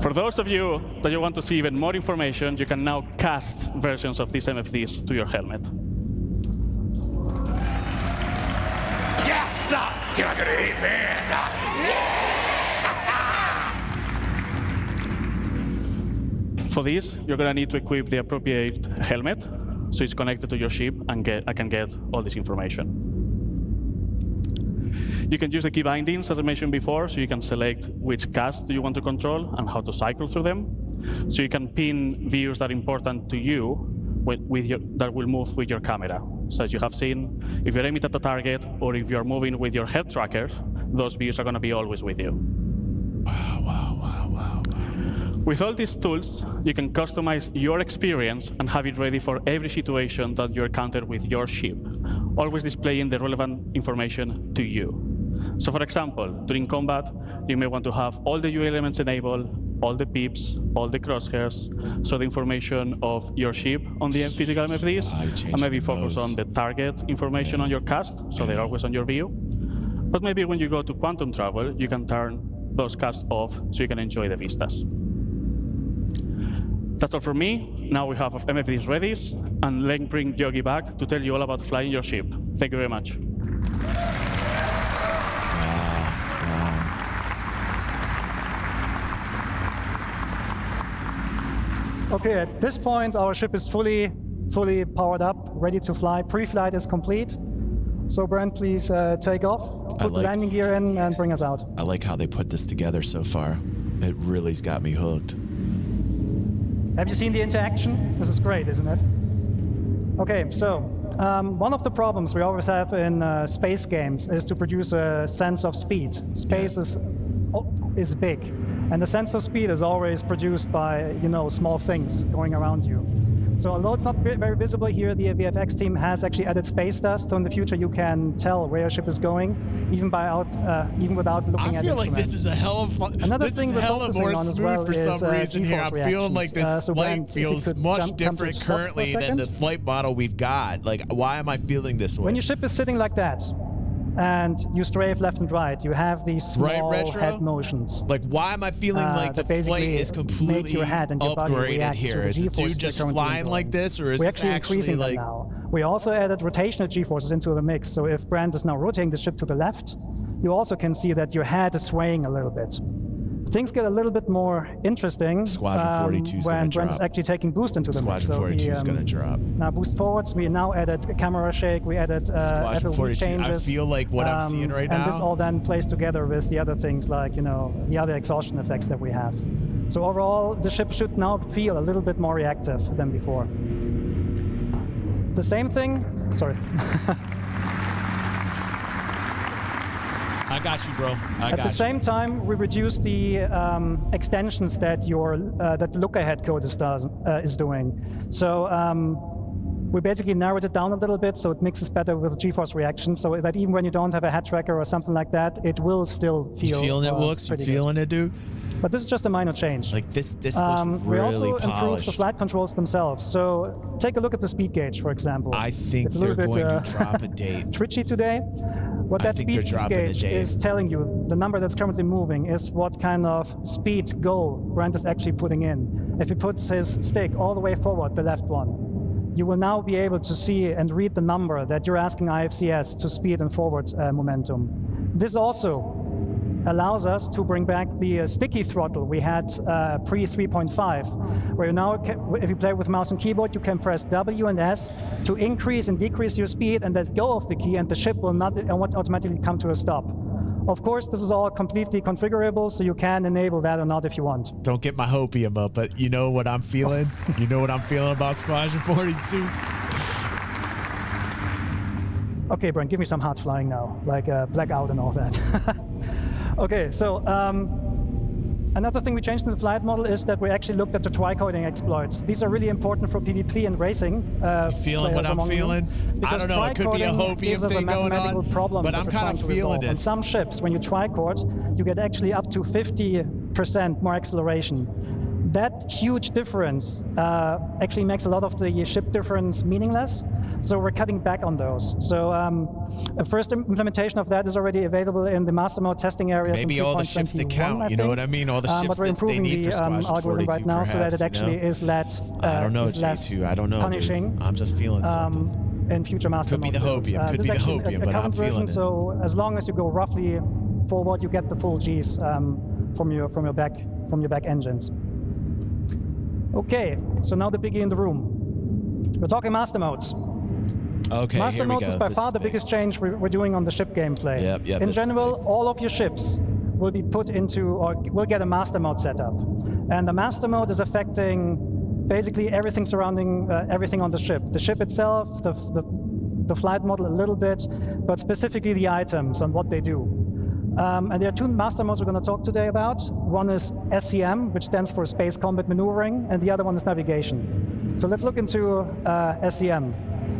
For those of you that you want to see even more information, you can now cast versions of these MFDs to your helmet. Yes, sir! You're not gonna hate me! For this, you're going to need to equip the appropriate helmet, so it's connected to your ship and I can get all this information. You can use the key bindings, as I mentioned before, so you can select which cast do you want to control and how to cycle through them. So you can pin views that are important to you that will move with your camera. So as you have seen, if you're aiming at the target or if you're moving with your head tracker, those views are going to be always with you. Wow. With all these tools, you can customize your experience and have it ready for every situation that you encounter with your ship, always displaying the relevant information to you. So for example, during combat, you may want to have all the UI elements enabled, all the pips, all the crosshairs, so the information of your ship on the physical MFDs, and maybe focus on the target information on your cast, so they're always on your view. But maybe when you go to quantum travel, you can turn those casts off so you can enjoy the vistas. That's all from me. Now we have MFDs ready, and let's bring Yogi back to tell you all about flying your ship. Thank you very much. Okay, at this point, our ship is fully powered up, ready to fly. Pre-flight is complete. So Brent, please take off, put the landing gear in, and bring us out. I like how they put this together so far. It really's got me hooked. Have you seen the interaction? This is great, isn't it? Okay, so one of the problems we always have in space games is to produce a sense of speed. Space is big, and the sense of speed is always produced by small things going around you. So although it's not very visible here, the VFX team has actually added space dust, so in the future you can tell where your ship is going, even without looking at it. I feel like this is a hell of fun. Another this thing is we're hella focusing more on as smooth well for some is reason here. I'm feeling like this so flight Brent, feels much different currently than the flight model we've got. Like, why am I feeling this way? When your ship is sitting like that, and you strafe left and right, you have these small head motions. Like, why am I feeling like the flight is completely upgraded here? Is the dude just flying like this, or is we're this actually increasing like... them now. We also added rotational G-forces into the mix, so if Brent is now rotating the ship to the left, you also can see that your head is swaying a little bit. Things get a little bit more interesting when Brent is actually taking boost into the mix. Squadron 42 is going to drop. Now boost forwards, we now added camera shake, we added FLV changes. I feel like what I'm seeing right now. And this all then plays together with the other things like, the other exhaustion effects that we have. So overall, the ship should now feel a little bit more reactive than before. The same thing, sorry. I got you, bro. At the same time, we reduced the extensions that that look-ahead code is doing. So we basically narrowed it down a little bit, so it mixes better with GeForce reaction, so that even when you don't have a head tracker or something like that, it will still feel. You feeling it, Wooks? You feeling it, dude? But this is just a minor change. Like this looks really we also polished. improved the flight controls themselves. So take a look at the speed gauge, for example. I think it's a little they're bit, going to drop a date. Twitchy today. What that speed gauge is telling you, the number that's currently moving, is what kind of speed goal Brent is actually putting in. If he puts his stick all the way forward, the left one, you will now be able to see and read the number that you're asking IFCS to speed and forward momentum. This also allows us to bring back the sticky throttle we had pre 3.5, where now, if you play with mouse and keyboard, you can press W and S to increase and decrease your speed and let go of the key, and the ship will not automatically come to a stop. Of course, this is all completely configurable, so you can enable that or not if you want. Don't get my hopium up, but you know what I'm feeling? You know what I'm feeling about Squadron 42? Okay, Brent, give me some hard flying now, like blackout and all that. Okay, so another thing we changed in the flight model is that we actually looked at the tricoding exploits. These are really important for PvP and racing. Feeling what I'm feeling? I don't know, it could be a hopium thing going on, problem but I'm kind of feeling this. On some ships, when you tricord, you get actually up to 50% more acceleration. That huge difference actually makes a lot of the ship difference meaningless, so we're cutting back on those. So a first implementation of that is already available in the master mode testing areas. Maybe all the ships that count, you know what I mean? All the ships but we're that they improving need for the Squadron 42 algorithm right now so that it actually is less I don't know, J2, I don't know, punishing. dude. I'm just feeling something. In future master Could be the mode hopium, could be the hopium, but I'm feeling it. So as long as you go roughly forward, you get the full Gs from your back engines. Okay, so now the biggie in the room. We're talking master modes. Okay, master here we modes go. is by This far is the big. biggest change we're doing on the ship gameplay. Yep, in general, all of your ships will be put into, or will get a master mode setup. And the master mode is affecting basically everything surrounding everything on the ship. The ship itself, the flight model a little bit, but specifically the items and what they do. And there are two master modes we're going to talk today about. One is SCM, which stands for Space Combat Maneuvering, and the other one is Navigation. So let's look into SCM.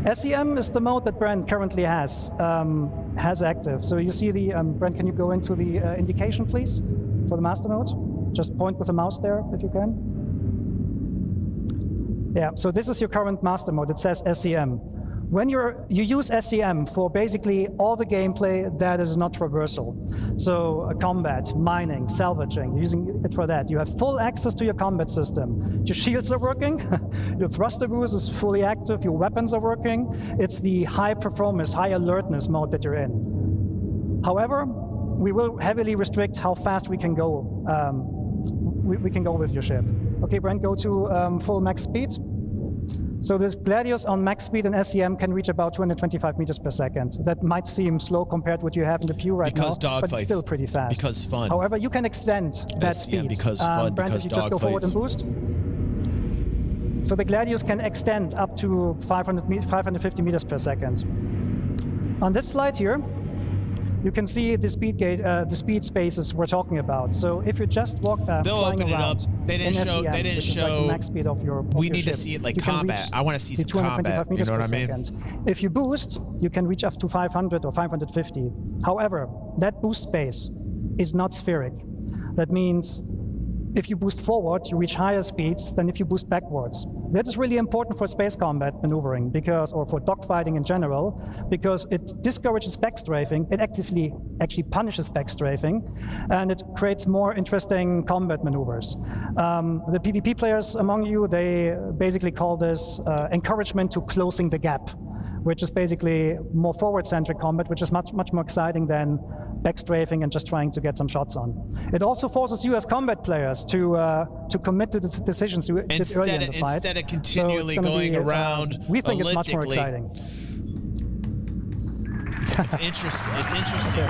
SCM is the mode that Brent currently has active. So you see the, Brent, can you go into the indication, please, for the master mode? Just point with the mouse there, if you can. Yeah, so this is your current master mode. It says SCM. When you use SCM for basically all the gameplay that is not traversal. So combat, mining, salvaging, using it for that. You have full access to your combat system. Your shields are working, your thruster boost is fully active, your weapons are working. It's the high performance, high alertness mode that you're in. However, we will heavily restrict how fast we can go. We can go with your ship. Okay, Brent, go to full max speed. So this Gladius on max speed and SCM can reach about 225 meters per second. That might seem slow compared to what you have in the Pew right now, but it's still pretty fast. Because fun. However, you can extend that speed. Because fun, Brent, because if you just go forward and boost. So the Gladius can extend up to 550 meters per second. On this slide here, you can see the speed spaces we're talking about. So if you just walk flying around, they didn't show. SCM, They didn't show. Like the max speed of your. We need to see it like combat. I want to see some combat. You know what I mean? If you boost, you can reach up to 500 or 550. However, that boost space is not spheric. That means if you boost forward, you reach higher speeds than if you boost backwards. That is really important for space combat maneuvering, or for dogfighting in general, because it discourages backstrafing. It actively actually punishes backstrafing, and it creates more interesting combat maneuvers. The PvP players among you, they basically call this encouragement to closing the gap, which is basically more forward-centric combat, which is much more exciting than backstrafing and just trying to get some shots on. It also forces you as combat players to commit to the decisions you did earlier in the fight. Instead of continually going around we think it's much more exciting. It's interesting. It's interesting.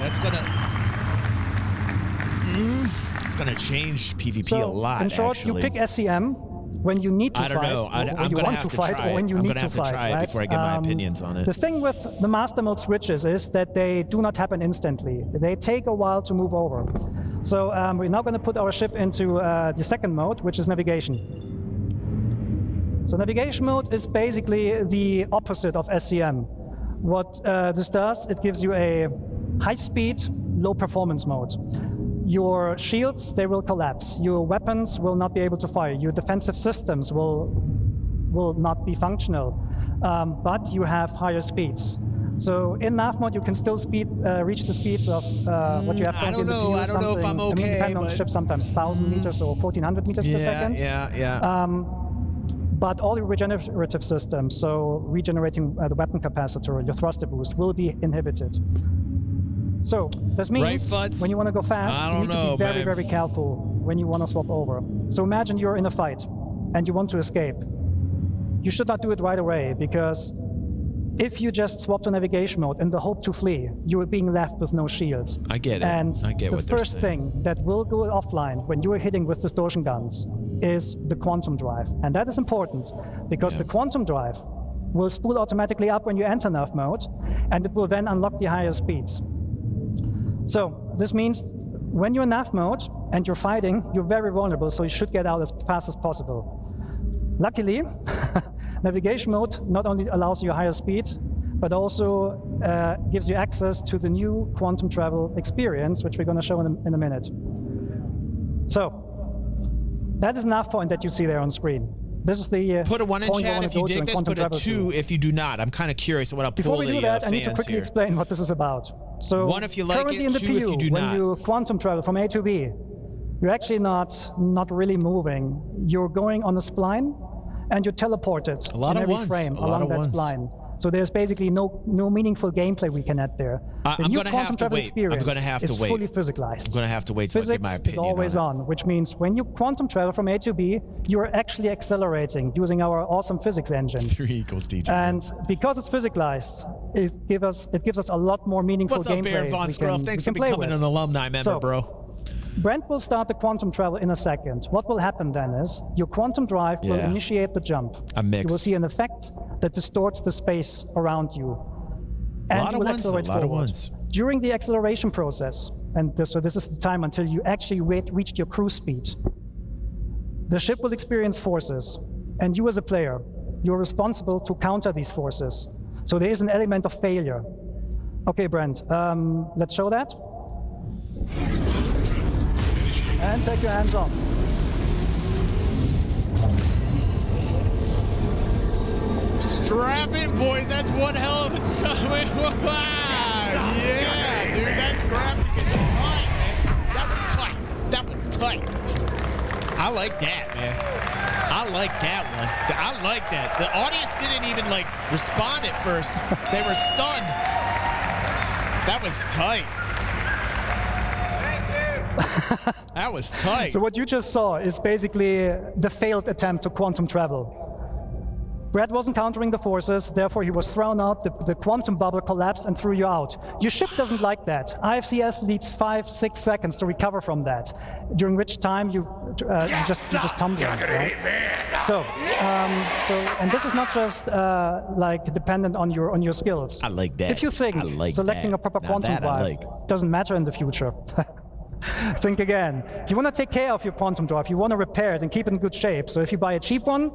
That's gonna change PvP a lot. In short, actually. you pick SCM when you need to I don't fight, know. when you want to fight, or when you need to fight. Try it right? before I get my opinions on it. The thing with the master mode switches is that they do not happen instantly. They take a while to move over. So we're now going to put our ship into the second mode, which is navigation. So navigation mode is basically the opposite of SCM. What this does, it gives you a high-speed, low-performance mode. Your shields, they will collapse. Your weapons will not be able to fire. Your defensive systems will not be functional. But you have higher speeds. So in nav mode, you can still reach the speeds of what you have. I don't know. I don't know if I'm okay. I mean, depending on the ship, sometimes 1,000 meters or 1,400 meters per second. Yeah. But all your regenerative systems, so regenerating the weapon capacitor, your thruster boost, will be inhibited. So this means when you want to go fast, you need to be very, very careful when you want to swap over. So imagine you're in a fight and you want to escape. You should not do it right away, because if you just swap to navigation mode in the hope to flee, you are being left with no shields. I get it. And I get the what they're first saying. thing that will go offline when you are hitting with distortion guns is the quantum drive. And that is important because the quantum drive will spool automatically up when you enter nav mode, and it will then unlock the higher speeds. So this means when you're in nav mode and you're fighting, you're very vulnerable, so you should get out as fast as possible. Luckily, navigation mode not only allows you higher speed, but also gives you access to the new quantum travel experience, which we're going to show in a minute. So that is nav point that you see there on screen. This is the put a 1 in chat if you dig this, put a 2 if you do not. I'm kind of curious what I'll pull. Before we do that, I need to quickly explain what this is about. So 1 if you like currently it, in the 2 PU, if you do when not. you quantum travel from A to B, you're actually not really moving. You're going on a spline, and you're teleported in every frame along that spline. So there's basically no meaningful gameplay we can add there. The new quantum travel experience is fully physicalized. I'm going to have to wait till I give my opinion. Physics is always on, which means when you quantum travel from A to B, you're actually accelerating using our awesome physics engine. 3 equals DG. And because it's physicalized, it gives us a lot more meaningful What's up, gameplay. Bear Von Scruff? Thanks for becoming an alumni member, bro. Brent will start the quantum travel in a second. What will happen then is your quantum drive will initiate the jump. You will see an effect that distorts the space around you. And you will accelerate forward. During the acceleration process, and so this is the time until you actually reach your cruise speed, the ship will experience forces. And you as a player, you're responsible to counter these forces. So there is an element of failure. Okay, Brent, let's show that. And take your hands off. Strap in, boys. That's one hell of a jump. Wow. Yeah, dude. That graphic is tight, man. That was tight. That was tight. I like that, man. I like that one. I like that. The audience didn't even, like, respond at first. They were stunned. That was tight. That was tight. So what you just saw is basically the failed attempt to quantum travel. Brad wasn't countering the forces, therefore he was thrown out, the quantum bubble collapsed and threw you out. Your ship doesn't like that. IFCS needs 5-6 seconds to recover from that, during which time you just tumble, right? So and this is not just like dependent on your skills. I like that. If you think selecting a proper quantum drive doesn't matter in the future, think again. You want to take care of your quantum drive. You want to repair it and keep it in good shape. So if you buy a cheap one,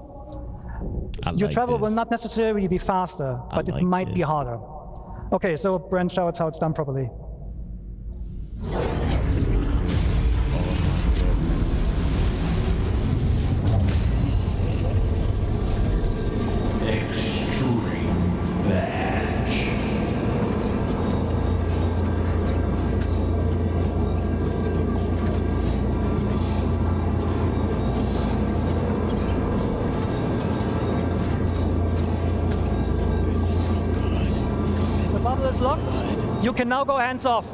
your travel will not necessarily be faster, but it might be harder. Okay, so Brent show us how it's done properly. Extreme badge. The bubble is locked. You can now go hands off.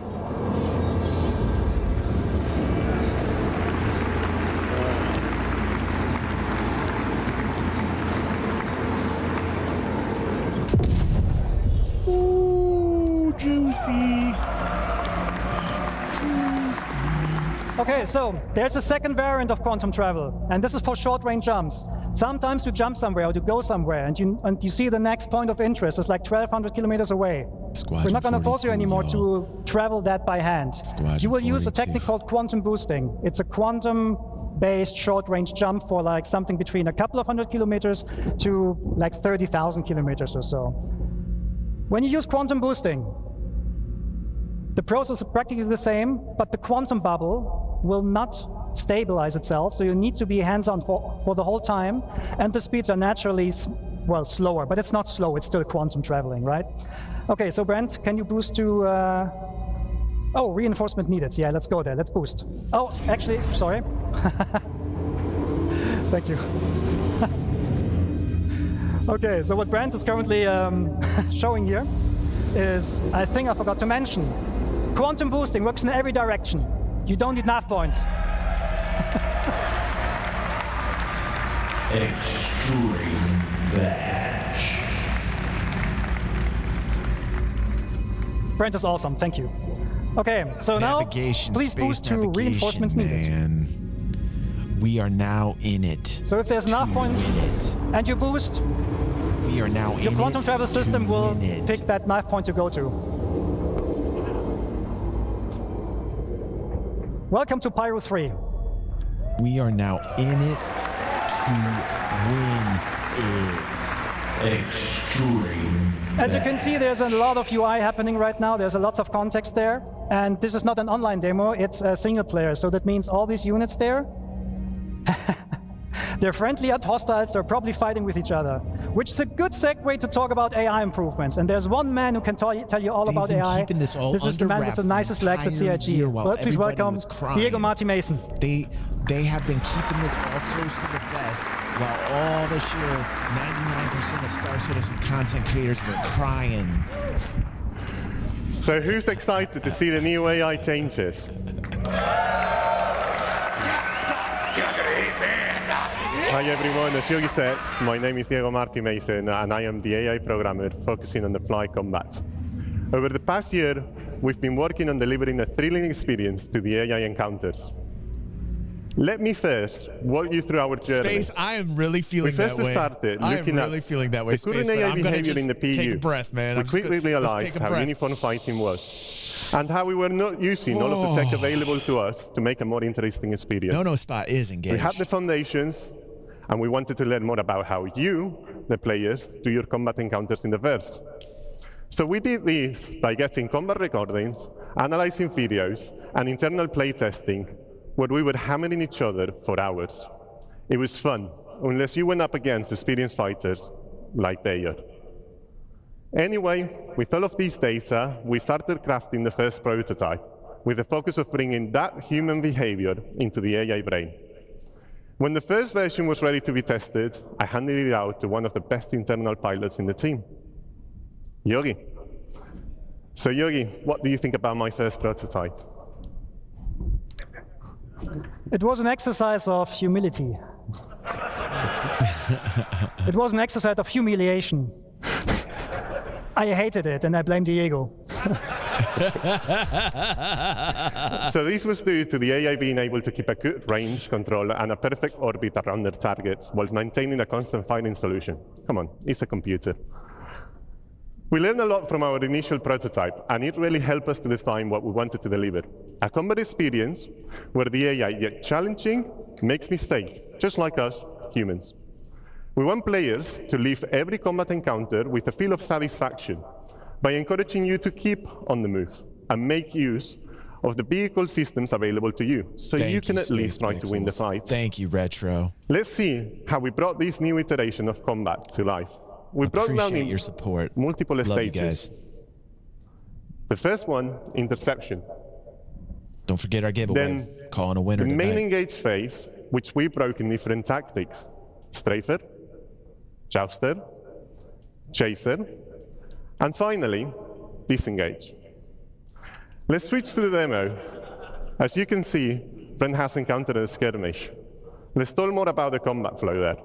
Ooh, juicy. Okay, so there's a second variant of quantum travel, and this is for short-range jumps. Sometimes you jump somewhere or you go somewhere, and you see the next point of interest is like 1,200 kilometers away. We're not going to force you anymore to travel that by hand. You will use a technique called quantum boosting. It's a quantum-based short-range jump for like something between a couple of 100 kilometers to like 30,000 kilometers or so. When you use quantum boosting, the process is practically the same, but the quantum bubble will not stabilize itself, so you need to be hands-on for the whole time, and the speeds are naturally, well, slower, but it's not slow, it's still quantum traveling, right? Okay, so Brent, can you boost to, oh, reinforcement needed. Yeah, let's go there, let's boost. Oh, actually, sorry. Thank you. Okay, so what Brent is currently showing here is, I think I forgot to mention, quantum boosting works in every direction. You don't need nav points. Extreme badge. Brent is awesome. Thank you. Okay, so now please boost to reinforcements needed. We are now in it. So if there's enough points and you boost, we are now your quantum travel system will pick that knife point to go to. Welcome to Pyro 3. We are now in it to win it. Extreme. As you can see, there's a lot of UI happening right now. There's a lot of context there. And this is not an online demo, it's a single player. So that means all these units there, they're friendly and hostiles, they're probably fighting with each other, which is a good segue to talk about AI improvements. And there's one man who can tell you all about AI. This is the man with the nicest legs at CIG. Well, please welcome Diego Marty Mason. They have been keeping this all close to the vest while all the sheer 99% of Star Citizen content creators were crying. So who's excited to see the new AI changes? Hi everyone, as Yogi said, my name is Diego Marty Mason and I am the AI programmer focusing on the fly combat. Over the past year, we've been working on delivering a thrilling experience to the AI encounters. Let me first walk you through our journey. Space, I am really feeling that way. We first started looking at the current AI behavior in the PU. Take a breath, man. We quickly realized how uniform fighting was and how we were not using all of the tech available to us to make a more interesting experience. No spot is engaged. We had the foundations, and we wanted to learn more about how you, the players, do your combat encounters in the verse. So we did this by getting combat recordings, analyzing videos, and internal playtesting, where we were hammering each other for hours. It was fun, unless you went up against experienced fighters like Bayer. Anyway, with all of these data, we started crafting the first prototype, with the focus of bringing that human behavior into the AI brain. When the first version was ready to be tested, I handed it out to one of the best internal pilots in the team, Yogi. So Yogi, what do you think about my first prototype? It was an exercise of humility. It was an exercise of humiliation. I hated it, and I blame Diego. So this was due to the AI being able to keep a good range control and a perfect orbit around their target while maintaining a constant firing solution. Come on, it's a computer. We learned a lot from our initial prototype, and it really helped us to define what we wanted to deliver. A combat experience where the AI, yet challenging, makes mistakes, just like us, humans. We want players to leave every combat encounter with a feel of satisfaction by encouraging you to keep on the move and make use of the vehicle systems available to you, so you can at least try to win the fight. Thank you, Retro. Let's see how we brought this new iteration of combat to life. We broke down in your support. Multiple Love stages. You guys. The first one, interception. Don't forget our giveaway. Then calling a winner the main tonight. engage phase, which we broke in different tactics. Strafer, jouster, chaser, and finally, disengage. Let's switch to the demo. As you can see, Brent has encountered a skirmish. Let's talk more about the combat flow there.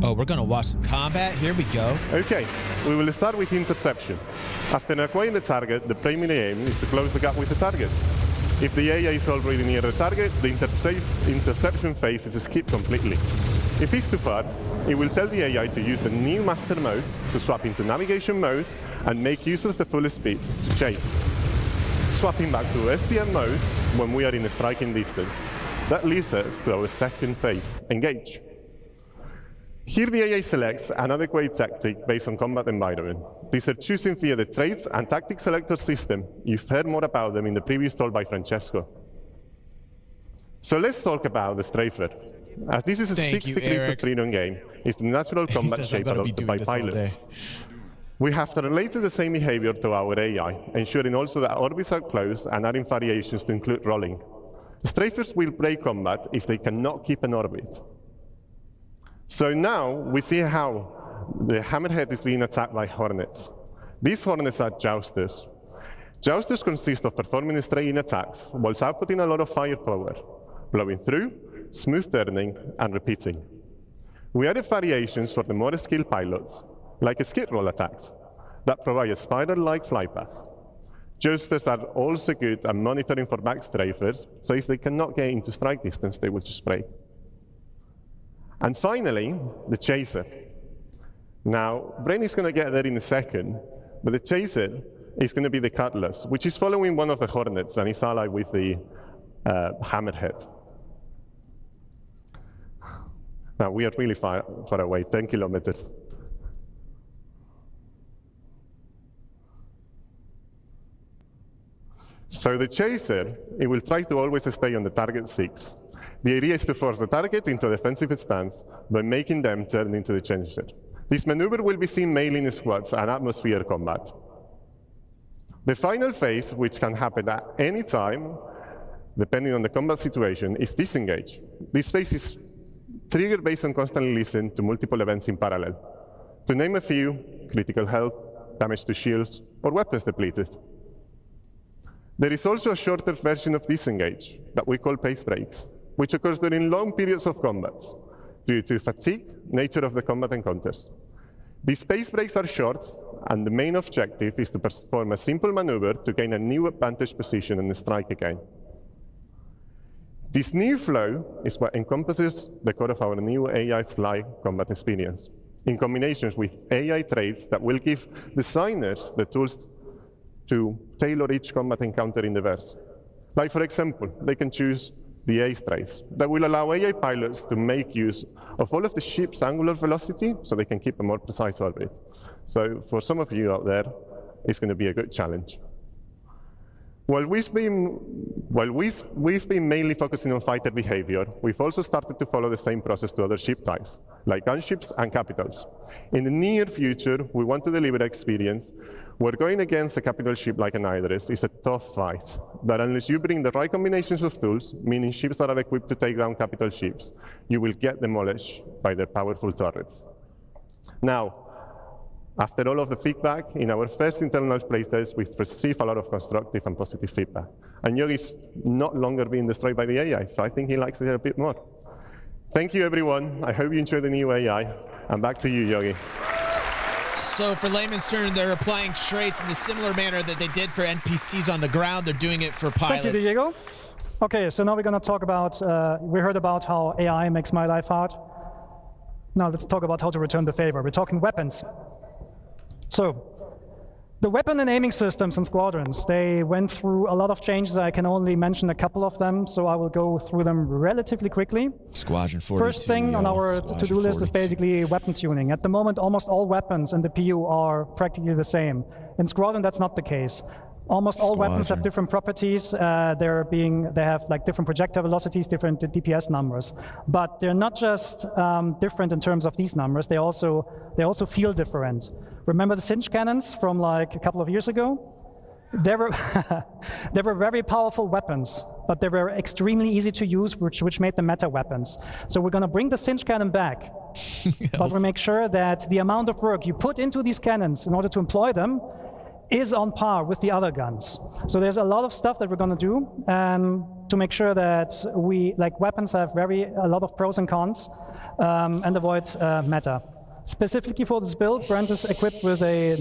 Oh, we're gonna watch some combat? Here we go. Okay, we will start with interception. After acquiring the target, the primary aim is to close the gap with the target. If the AI is already near the target, the interception phase is skipped completely. If it's too far, it will tell the AI to use the new master mode to swap into navigation mode and make use of the full speed to chase. Swapping back to SCM mode when we are in a striking distance. That leads us to our second phase, engage. Here the AI selects an adequate tactic based on combat environment. These are chosen via the traits and tactic selector system. You've heard more about them in the previous talk by Francesco. So let's talk about the strafer. As this is a 6 degrees of freedom game, it's the natural combat shape adopted by pilots. We have related the same behavior to our AI, ensuring also that orbits are closed and adding variations to include rolling. Strafers will break combat if they cannot keep an orbit. So now we see how the Hammerhead is being attacked by Hornets. These Hornets are jousters. Jousters consist of performing straying attacks while outputting a lot of firepower, blowing through, smooth turning, and repeating. We added variations for the more skilled pilots, like skid roll attacks. that provide a spiral-like flight path. Jousters are also good at monitoring for backstrafers, so if they cannot get into strike distance, they will just brake. And finally, the chaser. Now, Brain is going to get there in a second, but the chaser is going to be the Cutlass, which is following one of the Hornets and is allied with the Hammerhead. Now, we are really far away, 10 kilometers. So the chaser, it will try to always stay on the target 6. The idea is to force the target into a defensive stance by making them turn into the chaser. This maneuver will be seen mainly in squads and atmosphere combat. The final phase, which can happen at any time, depending on the combat situation, is disengage. This phase is triggered based on constantly listening to multiple events in parallel. To name a few, critical health, damage to shields, or weapons depleted. There is also a shorter version of disengage that we call pace breaks, which occurs during long periods of combat due to fatigue, nature of the combat encounters. These pace breaks are short, and the main objective is to perform a simple maneuver to gain a new advantage position and strike again. This new flow is what encompasses the core of our new AI fly combat experience, in combinations with AI traits that will give designers the tools to tailor each combat encounter in the verse. Like, for example, they can choose the ACE traits that will allow AI pilots to make use of all of the ship's angular velocity so they can keep a more precise orbit. So for some of you out there, it's going to be a good challenge. While we've been mainly focusing on fighter behavior, we've also started to follow the same process to other ship types, like gunships and capitals. In the near future, we want to deliver an experience where going against a capital ship like an Hydrus is a tough fight, that unless you bring the right combinations of tools, meaning ships that are equipped to take down capital ships, you will get demolished by their powerful turrets. Now, after all of the feedback, in our first internal playtest, we've received a lot of constructive and positive feedback. And Yogi's not longer being destroyed by the AI, so I think he likes it a bit more. Thank you, everyone. I hope you enjoy the new AI. And back to you, Yogi. So for layman's term, they're applying traits in the similar manner that they did for NPCs on the ground. They're doing it for pilots. Thank you, Diego. Okay, so now we're going to talk about, we heard about how AI makes my life hard. Now let's talk about how to return the favor. We're talking weapons. So, the weapon and aiming systems in squadrons, they went through a lot of changes. I can only mention a couple of them, so I will go through them relatively quickly. Squadron 42. First thing on our to-do list is basically weapon tuning. At the moment, almost all weapons in the PU are practically the same. In Squadron, that's not the case. Almost all weapons have different properties. They have like different projectile velocities, different DPS numbers. But they're not just different in terms of these numbers. They also feel different. Remember the cinch cannons from like a couple of years ago? They were very powerful weapons, but they were extremely easy to use, which made them meta weapons. So we're going to bring the cinch cannon back, but we make sure that the amount of work you put into these cannons in order to employ them is on par with the other guns. So there's a lot of stuff that we're going to do to make sure that weapons have a lot of pros and cons and avoid meta. Specifically for this build, Brent is equipped with a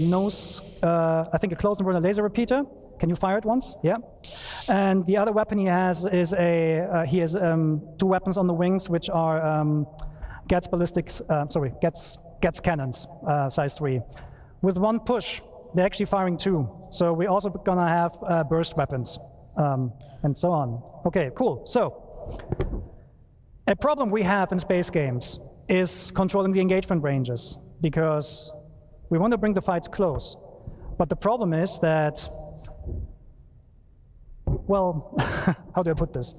I think a close and burner laser repeater. Can you fire it once? Yeah. And the other weapon he has is he has 2 weapons on the wings, which are Gets cannons, size 3. With 1 push, they're actually firing 2. So we're also gonna have burst weapons and so on. Okay, cool. So a problem we have in space games is controlling the engagement ranges, because we want to bring the fights close. But the problem is that, well, how do I put this?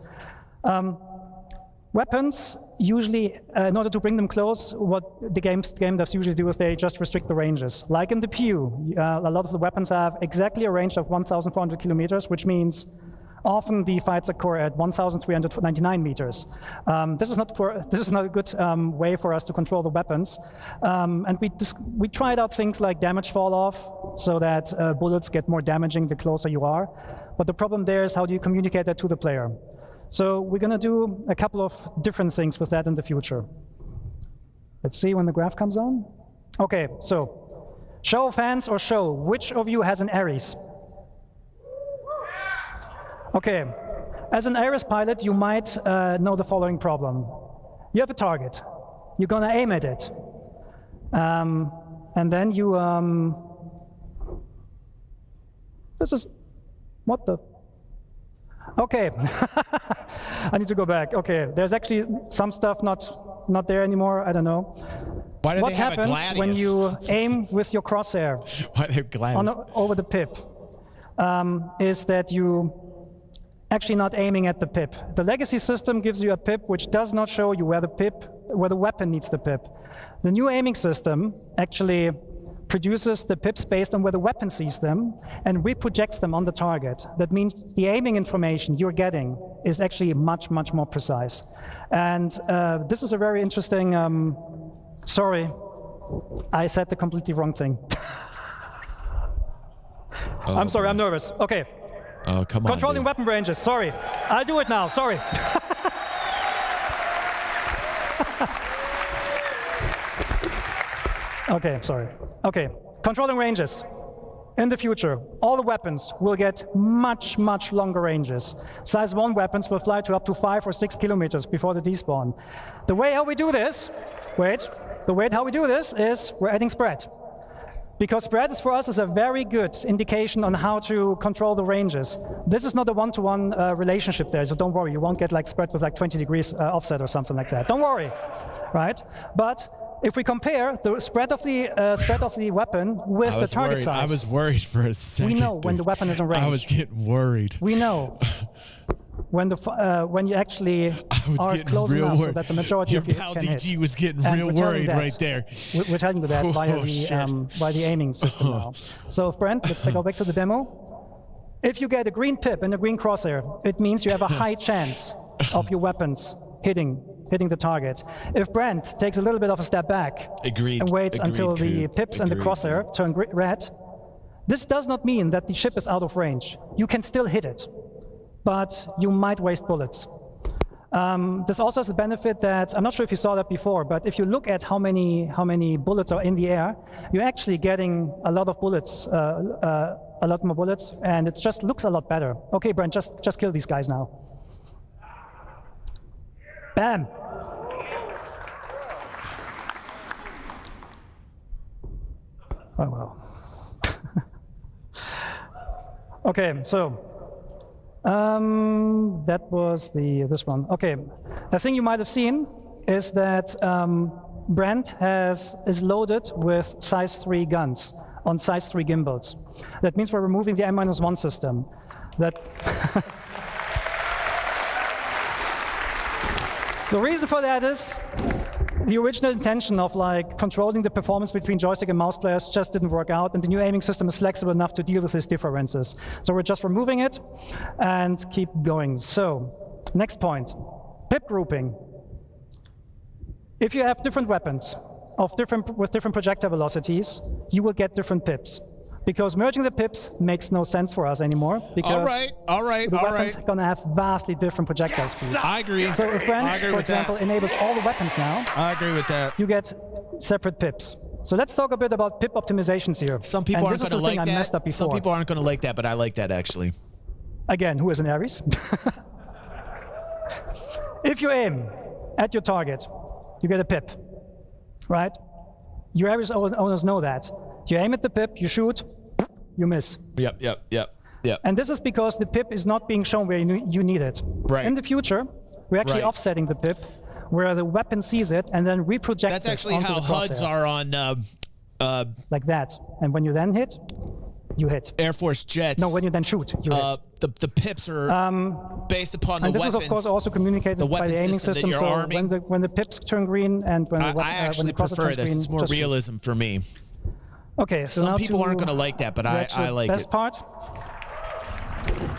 Weapons usually, in order to bring them close, what the game devs usually do is they just restrict the ranges. Like in the PU, a lot of the weapons have exactly a range of 1,400 kilometers, which means often the fights occur at 1,399 meters. This is not a good way for us to control the weapons. And we tried out things like damage fall off, so that bullets get more damaging the closer you are. But the problem there is, how do you communicate that to the player? So we're going to do a couple of different things with that in the future. Let's see when the graph comes on. Okay, so Show of hands or show, which of you has an Ares? Okay, as an Ares pilot, you might know the following problem. You have a target. You're gonna aim at it. And then you, this is, what the? Okay, I need to go back. Okay, there's actually some stuff not there anymore, I don't know. Why do what they have happens when you aim with your crosshair over the pip is that you actually not aiming at the pip. The legacy system gives you a pip which does not show you where the weapon needs the pip. The new aiming system actually produces the pips based on where the weapon sees them and reprojects them on the target. That means the aiming information you're getting is actually much, much more precise. And this is a very interesting, sorry, I said the completely wrong thing. I'm sorry, I'm nervous. Okay. Oh, come on. Controlling weapon ranges, sorry. I'll do it now, sorry. Okay, sorry. Okay, controlling ranges. In the future, all the weapons will get much, much longer ranges. Size 1 weapons will fly to up to 5 or 6 kilometers before the despawn. The way how we do this, how we do this is we're adding spread. Because spread is for us is a very good indication on how to control the ranges. This is not a one-to-one relationship there, so don't worry, you won't get like spread with like 20 degrees offset or something like that. Don't worry, right? But if we compare the spread of the weapon with the target size, I was worried for a second. we know when the weapon is in range. I was getting worried. We know when you actually are close enough so that the majority of your hits can hit. DG was getting real worried right there. We're telling you that by the aiming system now. So Brent, let's go back to the demo. If you get a green pip and a green crosshair, it means you have a high chance of your weapons hitting the target. If Brent takes a little bit of a step back and waits until the pips and the crosshair turn red, this does not mean that the ship is out of range. You can still hit it, but you might waste bullets. This also has the benefit that, I'm not sure if you saw that before, but if you look at how many bullets are in the air, you're actually getting a lot of bullets, a lot more bullets, and it just looks a lot better. Okay, Brent, just kill these guys now. Bam! Oh, wow. Okay, so that was this one. Okay, a thing you might have seen is that Brent is loaded with size 3 guns on size 3 gimbals. That means we're removing the M-1 system. The reason for that is the original intention of like controlling the performance between joystick and mouse players just didn't work out, and the new aiming system is flexible enough to deal with these differences. So we're just removing it and keep going. So next point, pip grouping. If you have different weapons with different projectile velocities, you will get different pips. Because merging the pips makes no sense for us anymore, because the weapons are going to have vastly different projectile speeds. I agree. So if Brent, for example, enables all the weapons now, I agree with that. You get separate pips. So let's talk a bit about pip optimizations here. Some people aren't going to like I messed up before. Some people aren't going to like that, but I like that actually. Again, who is an Ares? If you aim at your target, you get a pip, right? Your Ares owners know that. You aim at the pip, you shoot, you miss. Yep. And this is because the pip is not being shown where you need it. Right. In the future, we're actually offsetting the pip where the weapon sees it and then reprojects That's it actually onto how the crosshair. HUDs are on... like that. And when you then hit, you hit. Air Force jets. No, when you then shoot, you hit. The pips are based upon the and this weapons. is, of course, also communicated by the aiming system. So when the pips turn green and when the crosser turns green... I actually prefer this. It's more realism for me. Okay, so some people aren't going to like that, but I like it. Best part,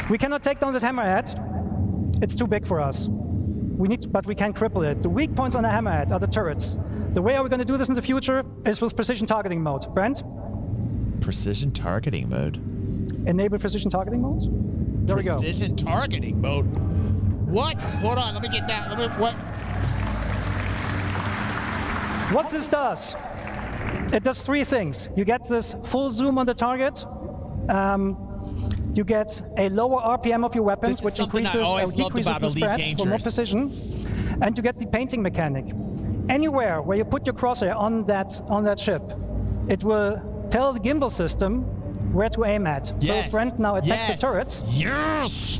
we cannot take down this hammerhead. It's too big for us. But we can cripple it. The weak points on the hammerhead are the turrets. The way we're going to do this in the future is with precision targeting mode. Brent? Precision targeting mode. Enable precision targeting mode. There we go. Precision targeting mode. What? Hold on. Let me get that. What this does It does three things. You get this full zoom on the target. You get a lower RPM of your weapons, which increases or decreases the spreads for more precision. And you get the painting mechanic. Anywhere where you put your crosshair on that ship, it will tell the gimbal system where to aim at. Yes. So if Brent now attacks the turrets, yes,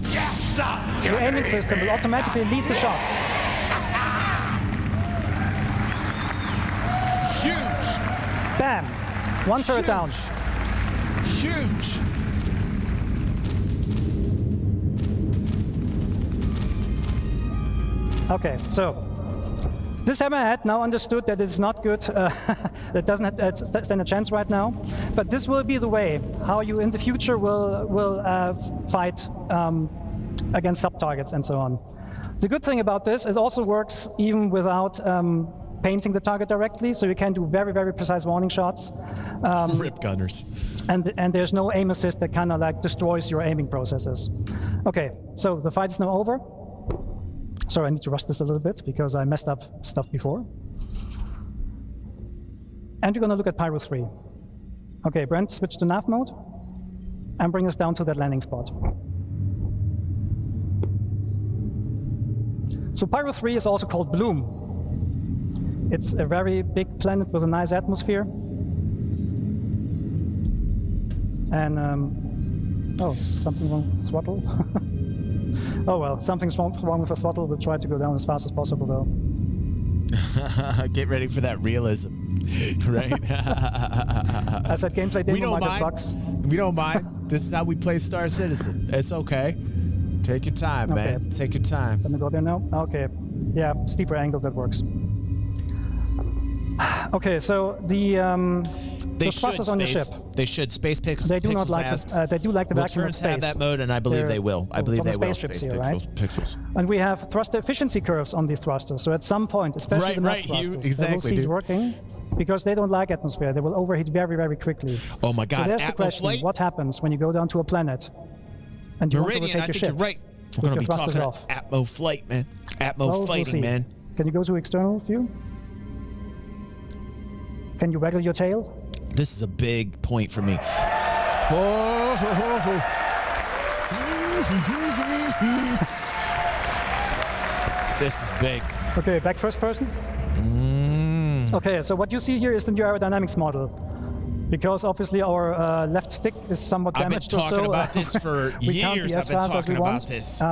your aiming system will automatically lead the shots. Huge. Bam. One turret down. Huge. Okay, so this hammerhead now understood that it's not good, it doesn't stand a chance right now, but this will be the way how you in the future will fight against sub-targets and so on. The good thing about this, it also works even without painting the target directly, so you can do very, very precise warning shots. Rip gunners. And there's no aim assist that kind of like destroys your aiming processes. Okay, so the fight is now over. Sorry, I need to rush this a little bit because I messed up stuff before. And we're going to look at Pyro 3. Okay, Brent, switch to nav mode and bring us down to that landing spot. So Pyro 3 is also called Bloom. It's a very big planet with a nice atmosphere. And, oh, something wrong with the throttle. Oh well, something's wrong with the throttle. We'll try to go down as fast as possible, though. Get ready for that realism, right? As that gameplay demo might have bugs. We don't mind. This is how we play Star Citizen. It's okay. Take your time, man. Take your time. Gonna go there now? Okay. Yeah, steeper angle, that works. Okay, so the thrusters on the ship. They should. Space pixels. They do not like this. They do like the vacuum of space. Have that mode, and I believe they will. I believe they will. Spaceships here, right? Pixels. And we have thruster efficiency curves on the thrusters. So at some point, especially the nav thrusters, they will cease working because they don't like atmosphere. They will overheat very, very quickly. Oh my God! So there's the question: what happens when you go down to a planet and you want to rotate your ship? You're right. We're with going to your be thrusters talking off? Atmo flight, man. Atmo fighting, man. Can you go to external view? Can you waggle your tail? This is a big point for me. This is big. Okay, back first person. Okay, so what you see here is the new aerodynamics model. Because obviously our left stick is somewhat damaged or so. I've been talking about this for we can't be years. as I've been fast as we talking want. about this.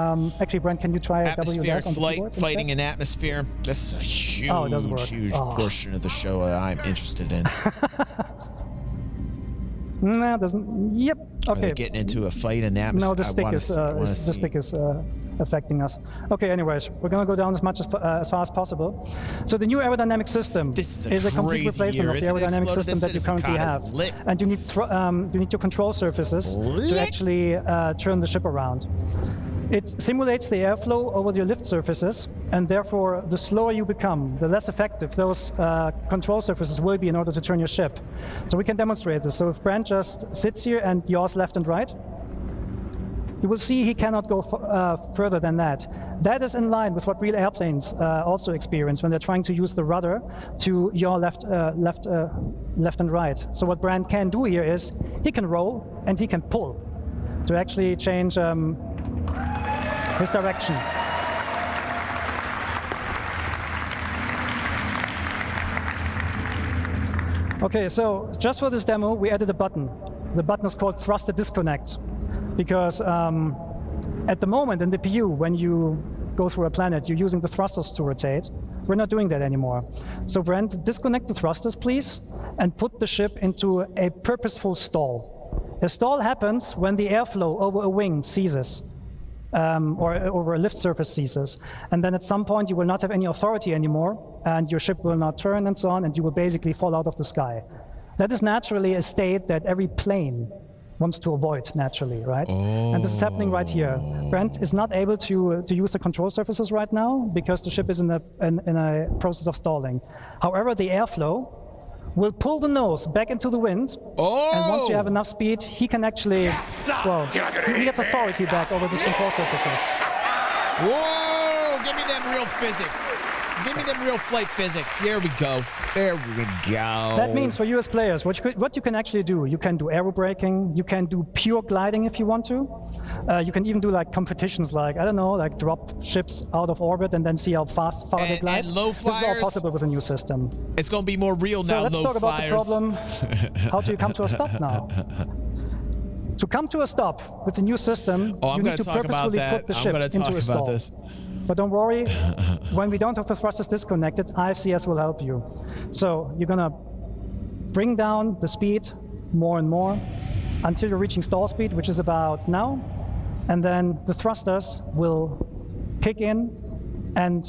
Actually, Brent, can you try Atmospheric WS on the flight, keyboard fighting instead? in atmosphere. That's a huge portion of the show that I'm interested in. No, doesn't. Yep. Okay. Are they getting into a fight in the atmosphere? No, the stick is affecting us. Okay. Anyways, we're gonna go down as fast as possible. So the new aerodynamic system is a complete replacement of the aerodynamic system that you currently have, and you need your control surfaces to actually turn the ship around. It simulates the airflow over your lift surfaces, and therefore, the slower you become, the less effective those control surfaces will be in order to turn your ship. So we can demonstrate this. So if Brent just sits here and yaws left and right, you will see he cannot go further than that. That is in line with what real airplanes also experience when they're trying to use the rudder to yaw left and right. So what Brent can do here is he can roll and he can pull to actually change his direction. Okay, so just for this demo, we added a button. The button is called Thruster Disconnect, because at the moment in the PU, when you go through a planet, you're using the thrusters to rotate. We're not doing that anymore. So Brent, disconnect the thrusters, please, and put the ship into a purposeful stall. A stall happens when the airflow over a wing ceases. Or over a lift surface ceases. And then at some point you will not have any authority anymore, and your ship will not turn and so on, and you will basically fall out of the sky. That is naturally a state that every plane wants to avoid naturally, right? And this is happening right here. Brent is not able to use the control surfaces right now because the ship is in a process of stalling. However, the airflow will pull the nose back into the wind, and once you have enough speed, he can actually, well, he gets authority back over these control surfaces. Whoa! Give me them real physics. Give me them real flight physics. Here we go. There we go. That means for you as players, what you can actually do, you can do aerobraking, you can do pure gliding if you want to. You can even do like competitions like, I don't know, like drop ships out of orbit and then see how far they glide. And low flyers. This is all possible with a new system. It's going to be more real now, so let's talk about the problem. How do you come to a stop now? To come to a stop with the new system, you need to purposefully put the ship into a stall. But don't worry, when we don't have the thrusters disconnected, IFCS will help you. So you're gonna bring down the speed more and more until you're reaching stall speed, which is about now. And then the thrusters will kick in and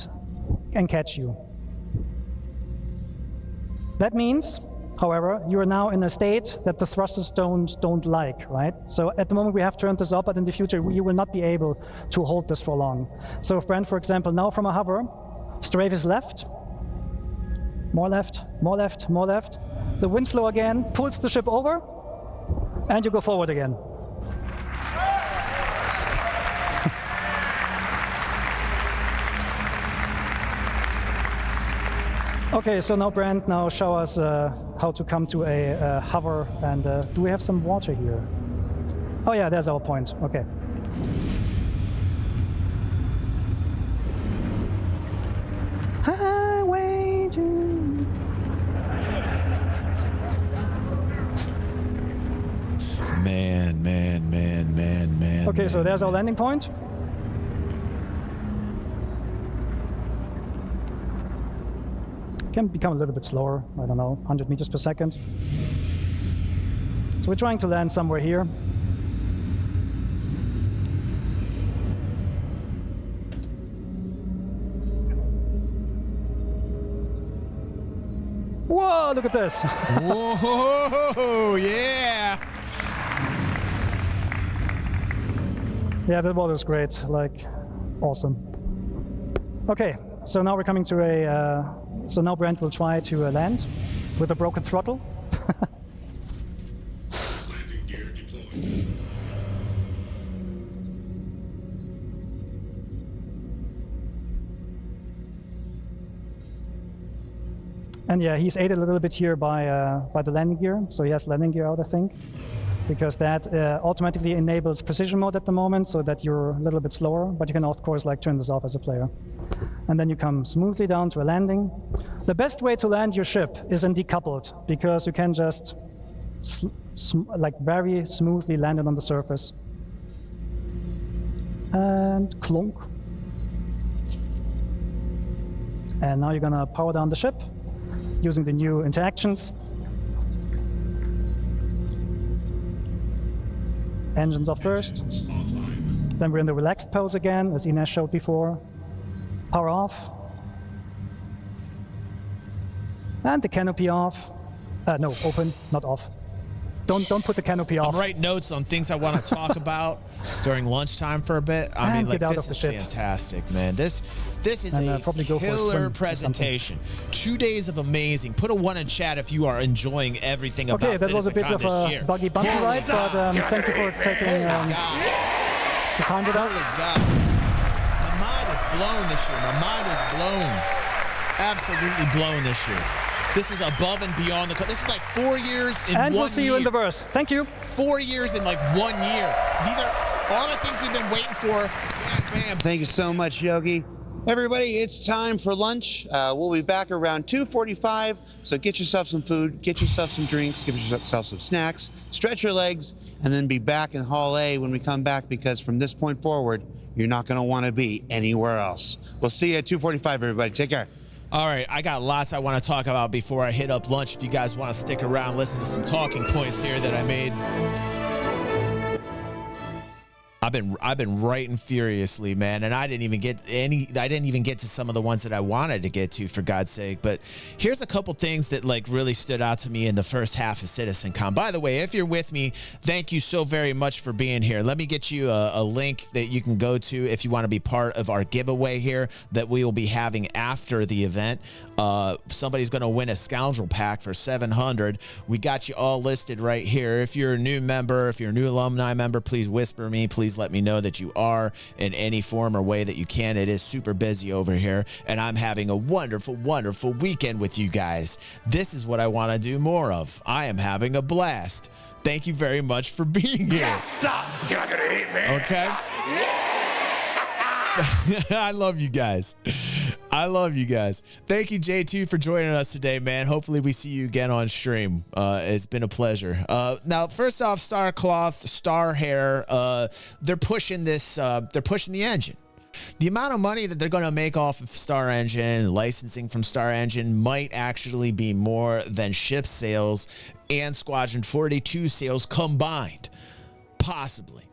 catch you. That means, however, you are now in a state that the thrusters don't like, right? So at the moment we have turned this up, but in the future you will not be able to hold this for long. So if Brent, for example, now from a hover, strafe is left, more left, more left, more left. The wind flow again pulls the ship over, and you go forward again. Okay, so now Brent, now show us how to come to a hover, and do we have some water here? Oh yeah, there's our point, okay. Highway to... Man. Okay, so there's our landing point. Can become a little bit slower, I don't know, 100 meters per second. So we're trying to land somewhere here. Whoa, look at this. Whoa, yeah. Yeah, that water's great, like, awesome. Okay, so now we're coming to a, so now Brent will try to land with a broken throttle. Landing gear deployed. And yeah, he's aided a little bit here by the landing gear. So he has landing gear out, I think, because that automatically enables precision mode at the moment, so that you're a little bit slower. But you can of course like turn this off as a player. And then you come smoothly down to a landing. The best way to land your ship is in decoupled, because you can just like very smoothly land it on the surface. And clunk. And now you're gonna power down the ship using the new interactions. Engines off first. Then we're in the relaxed pose again, as Ines showed before. Power off. And the canopy off. No, open, not off. Don't put the canopy off. I'm writing notes on things I want to talk about during lunchtime for a bit. I mean, like, this is fantastic, man. This is a killer presentation. 2 days of amazing. Put a 1 in chat if you are enjoying everything about Okay, that was a bit of a buggy bumpy ride, but thank you for taking the time with us. My mind is blown this year. My mind is blown. Absolutely blown this year. This is above and beyond the... This is like 4 years in 1 year. And we'll see you in the verse. Thank you. 4 years in like 1 year. These are all the things we've been waiting for. Bam, bam. Thank you so much, Yogi. Everybody, it's time for lunch. We'll be back around 2:45, so get yourself some food, get yourself some drinks, get yourself some snacks, stretch your legs, and then be back in Hall A when we come back, because from this point forward, you're not going to want to be anywhere else. We'll see you at 2:45, everybody. Take care. All right, I got lots I want to talk about before I hit up lunch. If you guys want to stick around, listen to some talking points here that I made. I've been writing furiously, man, and I didn't even get to some of the ones that I wanted to get to, for God's sake. But here's a couple things that like really stood out to me in the first half of CitizenCon. By the way, if you're with me, thank you so very much for being here. Let me get you a link that you can go to if you want to be part of our giveaway here that we will be having after the event. Somebody's going to win a Scoundrel Pack for 700. We got you all listed right here. If you're a new member, if you're a new alumni member, please whisper me, please please let me know that you are in any form or way that you can. It is super busy over here, and I'm having a wonderful, wonderful weekend with you guys. This is what I want to do more of. I am having a blast. Thank you very much for being here. Yes, stop. You're not gonna hit me. Okay? I love you guys. I love you guys. Thank you, J2, for joining us today, man. Hopefully we see you again on stream. It's been a pleasure. Now, first off, Star Cloth, Star Hair, they're pushing this, they're pushing the engine. The amount of money that they're going to make off of Star Engine, licensing from Star Engine, might actually be more than ship sales and Squadron 42 sales combined. Possibly.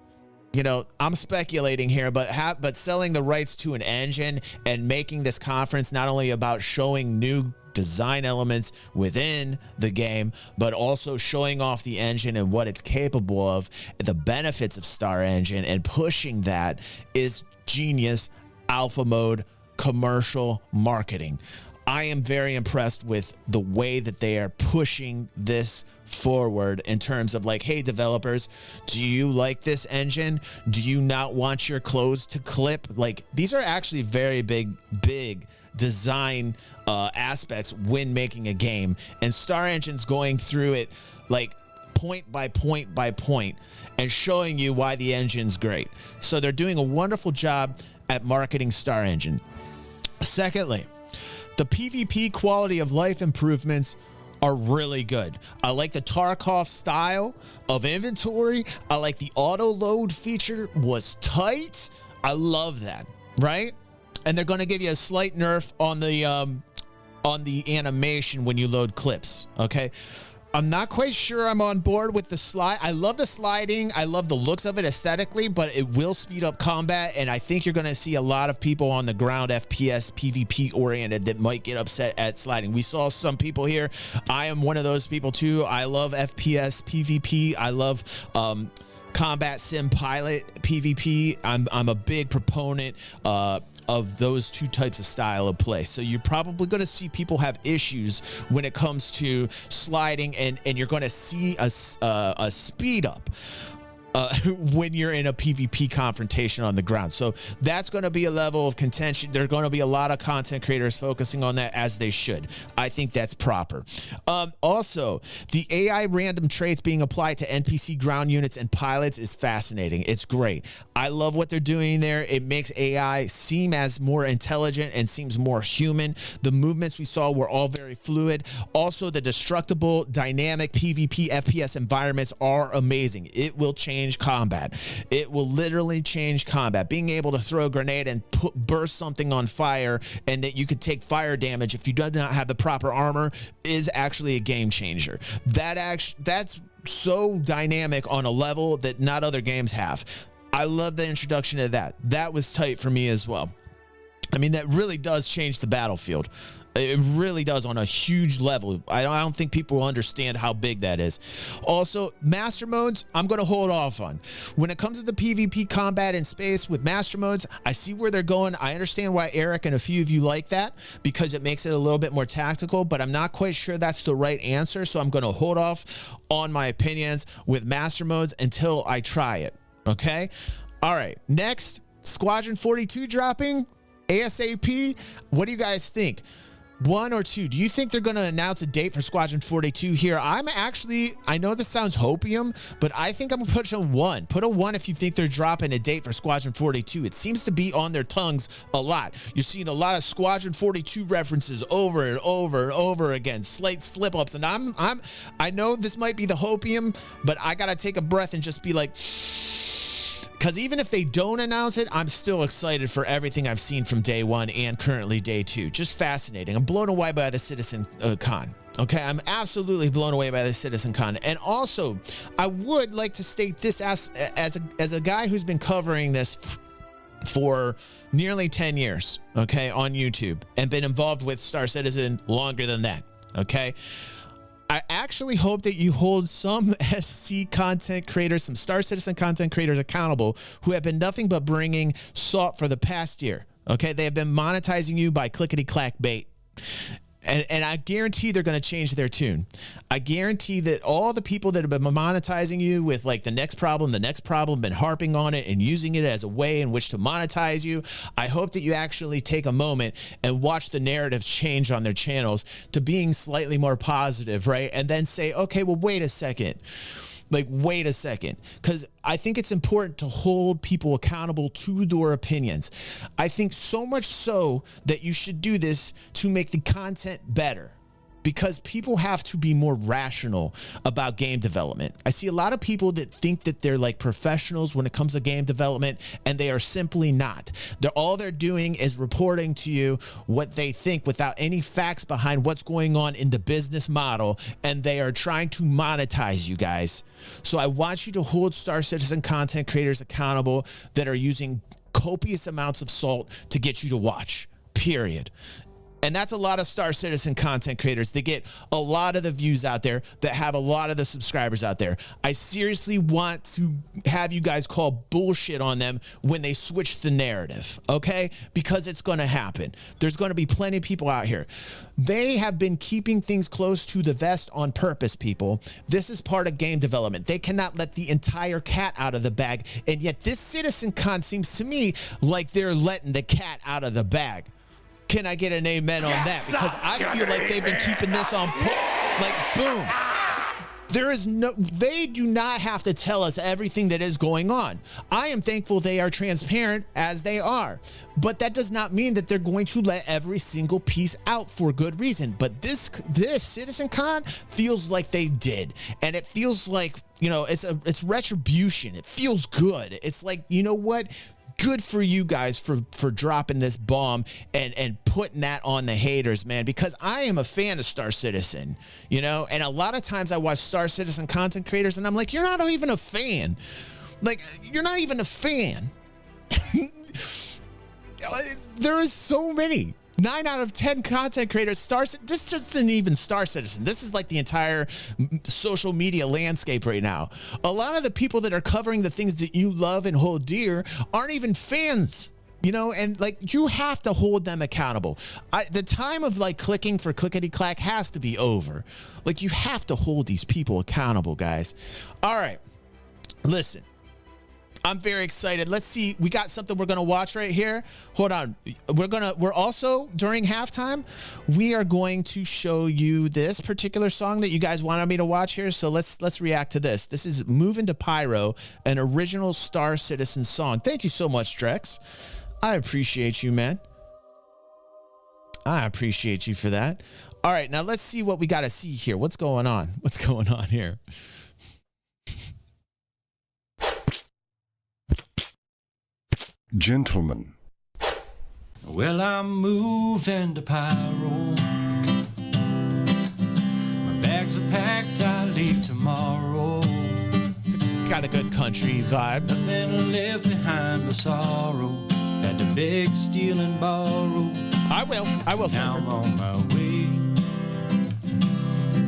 You know, I'm speculating here, but selling the rights to an engine and making this conference not only about showing new design elements within the game, but also showing off the engine and what it's capable of, the benefits of Star Engine, and pushing that is genius alpha mode commercial marketing. I am very impressed with the way that they are pushing this forward in terms of like, hey, developers, do you like this engine? Do you not want your clothes to clip? Like, these are actually very big design aspects when making a game. And Star Engine's going through it like point by point by point and showing you why the engine's great. So they're doing a wonderful job at marketing Star Engine. Secondly, the PvP quality of life improvements are really good. I like the Tarkov style of inventory. I like the auto load feature was tight. I love that, right? And they're going to give you a slight nerf on the animation when you load clips, okay? I'm not quite sure I'm on board with the slide. I love the sliding. I love the looks of it aesthetically, but it will speed up combat, and I think you're going to see a lot of people on the ground FPS PvP oriented that might get upset at sliding. We saw some people here. I am one of those people too. I love FPS PvP. I love combat sim pilot PvP. I'm a big proponent of those two types of style of play. So you're probably going to see people have issues when it comes to sliding, and you're going to see a speed up when you're in a PvP confrontation on the ground. So that's going to be a level of contention. There's going to be a lot of content creators focusing on that, as they should. I think that's proper. Also, the AI random traits being applied to NPC ground units and pilots is fascinating. It's great. I love what they're doing there. It makes AI seem as more intelligent and seems more human. The movements we saw were all very fluid. Also, the destructible dynamic PvP FPS environments are amazing. It will change combat. It will literally change combat. Being able to throw a grenade and burst something on fire, and that you could take fire damage if you do not have the proper armor, is actually a game changer. That's so dynamic on a level that not other games have. I love the introduction of that. That was tight for me as well. I mean, that really does change the battlefield. It really does on a huge level. I don't think people will understand how big that is. Also, master modes, I'm going to hold off on. When it comes to the PvP combat in space with master modes, I see where they're going. I understand why Eric and a few of you like that, because it makes it a little bit more tactical, but I'm not quite sure that's the right answer. So I'm going to hold off on my opinions with master modes until I try it. Okay? All right. Next, Squadron 42 dropping ASAP. What do you guys think? 1 or 2? Do you think they're going to announce a date for Squadron 42 here? I know this sounds hopium, but I think I'm going to put a 1. Put a 1 if you think they're dropping a date for Squadron 42. It seems to be on their tongues a lot. You're seeing a lot of Squadron 42 references over and over and over again, slight slip-ups, and I know this might be the hopium, but I got to take a breath and just be like, because even if they don't announce it, I'm still excited for everything I've seen from day 1 and currently day 2. Just fascinating. I'm blown away by the CitizenCon. Okay, I'm absolutely blown away by the CitizenCon. And also, I would like to state this as a guy who's been covering this for nearly 10 years, okay, on YouTube, and been involved with Star Citizen longer than that, okay? I actually hope that you hold some SC content creators, some Star Citizen content creators accountable who have been nothing but bringing salt for the past year. Okay, they have been monetizing you by clickety-clack bait. And I guarantee they're going to change their tune. I guarantee that all the people that have been monetizing you with like the next problem, been harping on it and using it as a way in which to monetize you, I hope that you actually take a moment and watch the narratives change on their channels to being slightly more positive, right? And then say, okay, well, wait a second. Like, wait a second, because I think it's important to hold people accountable to their opinions. I think so much so that you should do this to make the content better, because people have to be more rational about game development. I see a lot of people that think that they're like professionals when it comes to game development, and they are simply not. All they're doing is reporting to you what they think without any facts behind what's going on in the business model, and they are trying to monetize you guys. So I want you to hold Star Citizen content creators accountable that are using copious amounts of salt to get you to watch, period. And that's a lot of Star Citizen content creators. They get a lot of the views out there, that have a lot of the subscribers out there. I seriously want to have you guys call bullshit on them when they switch the narrative, okay? Because it's going to happen. There's going to be plenty of people out here. They have been keeping things close to the vest on purpose, people. This is part of game development. They cannot let the entire cat out of the bag. And yet this CitizenCon seems to me like they're letting the cat out of the bag. Can I get an amen on that? Because I feel like they've been keeping this on, like, boom. They do not have to tell us everything that is going on. I am thankful they are transparent as they are, but that does not mean that they're going to let every single piece out for good reason. But this CitizenCon feels like they did, and it feels like, you know, it's retribution. It feels good. It's like, you know what? Good for you guys for dropping this bomb and putting that on the haters, man, because I am a fan of Star Citizen, you know, and a lot of times I watch Star Citizen content creators and I'm like, you're not even a fan. Like, you're not even a fan. There is so many. 9 out of 10 content creators, this just isn't even Star Citizen. This is like the entire social media landscape right now. A lot of the people that are covering the things that you love and hold dear aren't even fans, you know, and like, you have to hold them accountable. The time of like clicking for clickety-clack has to be over. Like, you have to hold these people accountable, guys. All right, listen. I'm very excited. Let's see. We got something we're going to watch right here. Hold on. We're also, during halftime, we are going to show you this particular song that you guys wanted me to watch here. So let's react to this. This is Moving to Pyro, an original Star Citizen song. Thank you so much, Drex. I appreciate you, man. I appreciate you for that. All right, now let's see what we got to see here. What's going on? What's going on here? Gentlemen. Well, I'm moving to Pyro. My bags are packed, I leave tomorrow. It's got a good country vibe. Nothing left behind but sorrow. Had to beg, steal, and borrow. I will now I'm on my way.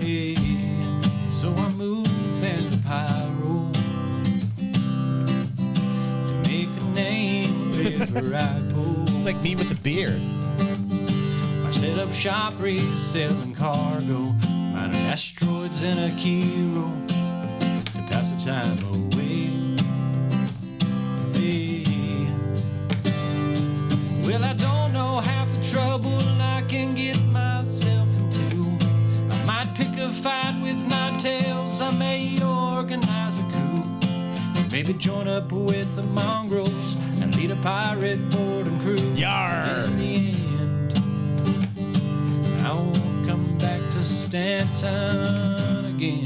Yeah. So I'm moving to Pyro to make a name wherever I go. It's like me with the beard. I set up shop reselling cargo, mining asteroids in a Kiro to pass the time away. Hey. Well, I don't know half the trouble I can get myself into. I might pick a fight with Nightales. I may organize a coup. Maybe join up with the mongrels and lead a pirate boarding crew. Yarr! In the end, I won't come back to Stanton again.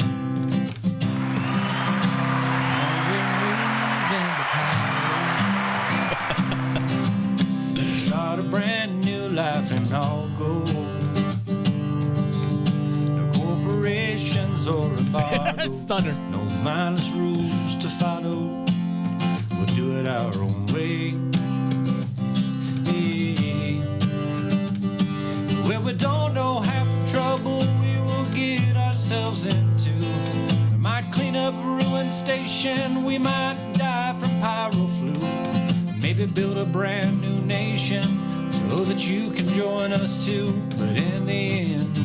Start a brand new life and I'll go. No corporations or embargo. Stunner. No mindless rules to follow. We'll do it our own way. Hey. Well, we don't know half the trouble we will get ourselves into. We might clean up a ruined station. We might die from pyro flu. Maybe build a brand new nation so Oh, that you can join us too, but in the end,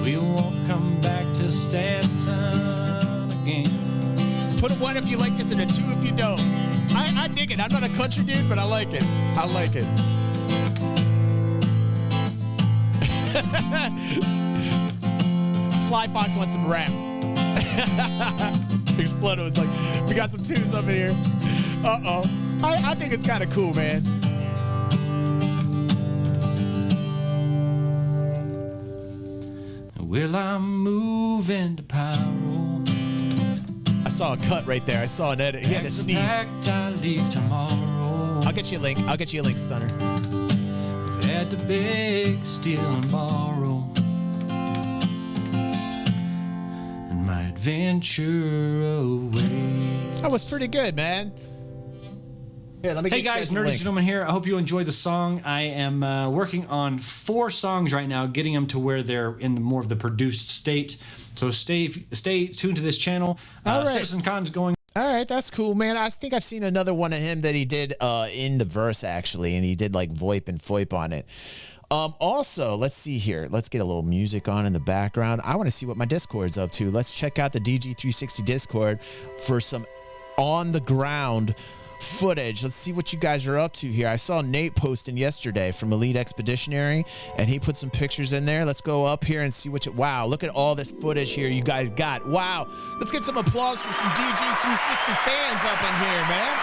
we won't come back to Stanton again. Put a 1 if you like this and a 2 if you don't. I dig it. I'm not a country dude, but I like it. I like it. Sly Fox wants some rap. Explodo was like, we got some 2s up in here. Uh-oh. I think it's kind of cool, man. Well, I'm moving to Pyro. I saw a cut right there. I saw an edit. He had to sneeze. I leave tomorrow. I'll get you a link. I'll get you a link, Stunner. We've had to beg, steal, and borrow. And my adventure away. That was pretty good, man. Here, let me Hey get guys, you a Nerdy link. Gentleman here. I hope you enjoyed the song. I am working on 4 songs right now, getting them to where they're in more of the produced state. So stay tuned to this channel. All right. CitizenCon's going. All right, that's cool, man. I think I've seen another one of him that he did in the verse, actually, and he did like VoIP and FOIP on it. Also, let's see here. Let's get a little music on in the background. I want to see what my Discord's up to. Let's check out the DG360 Discord for some on-the-ground footage. Let's see what you guys are up to here. I saw Nate posting yesterday from Elite Expeditionary, and he put some pictures in there. Let's go up here and see what you... Wow, look at all this footage here you guys got. Wow. Let's get some applause for some DG360 fans up in here, man.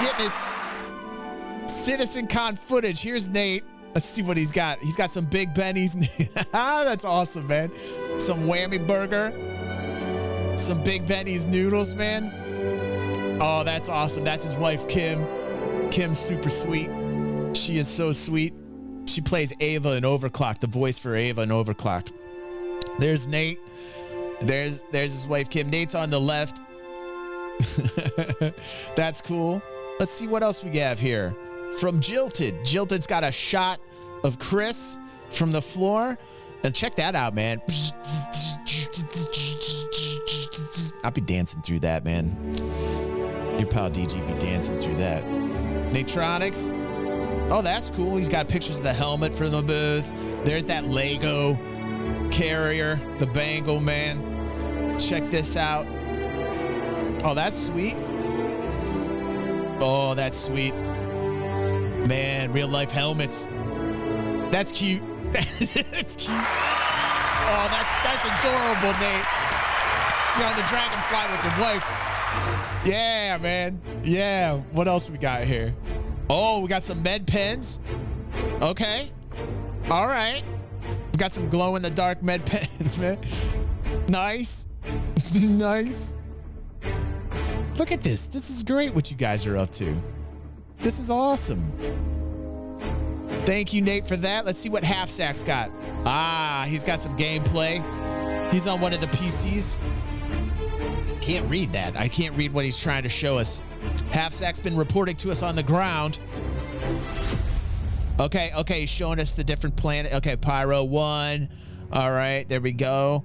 Getting us CitizenCon footage. Here's Nate. Let's see what he's got. He's got some Big Bennies. That's awesome, man. Some Whammy Burger. Some Big Benny's noodles, man. Oh, that's awesome. That's his wife, Kim. Kim's super sweet. She is so sweet. She plays Ava in Overclocked, the voice for Ava in Overclocked. There's Nate. There's his wife, Kim. Nate's on the left. That's cool. Let's see what else we have here. From Jilted. Jilted's got a shot of Chris from the floor. And check that out, man. I'll be dancing through that, man. Your pal DG be dancing through that. Natronics. Oh, that's cool. He's got pictures of the helmet from the booth. There's that Lego carrier, the Bangle, man. Check this out. Oh, that's sweet. Oh, that's sweet. Man, real life helmets. That's cute. That's cute. Oh, that's adorable, Nate. You're on the Dragonfly with your wife. Yeah, man. Yeah. What else we got here? Oh, we got some med pens. Okay. All right. We got some glow in the dark med pens, man. Nice. Nice. Look at this. This is great what you guys are up to. This is awesome. Thank you, Nate, for that. Let's see what Half Sack's got. Ah, he's got some gameplay. He's on one of the PCs. Can't read that. I can't read what he's trying to show us. Half Sack's been reporting to us on the ground. Okay, he's showing us the different planet. Okay, Pyro 1. All right, there we go.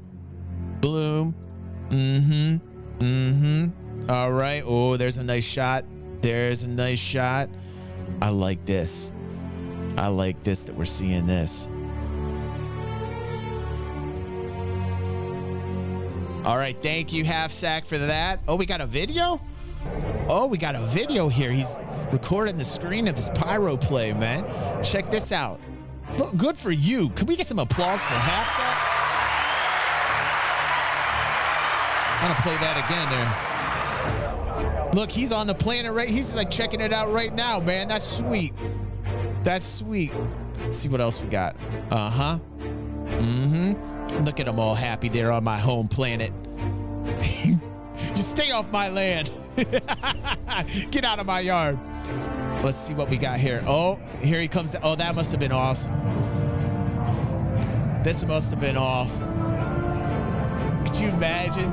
Bloom. All right. Oh, there's a nice shot. There's a nice shot. I like this. I like this that we're seeing this. All right, thank you, Half Sack, for that. Oh, we got a video? Oh, we got a video here. He's recording the screen of his Pyro play, man. Check this out. Look, good for you. Can we get some applause for Half Sack? I'm gonna play that again there. Look, he's on the planet right. He's like checking it out right now, man. That's sweet. That's sweet. Let's see what else we got. Look at them all happy there on my home planet. You stay off my land. Get out of my yard. Let's see what we got here. Oh, here he comes. Oh, that must have been awesome. This must have been awesome. Could you imagine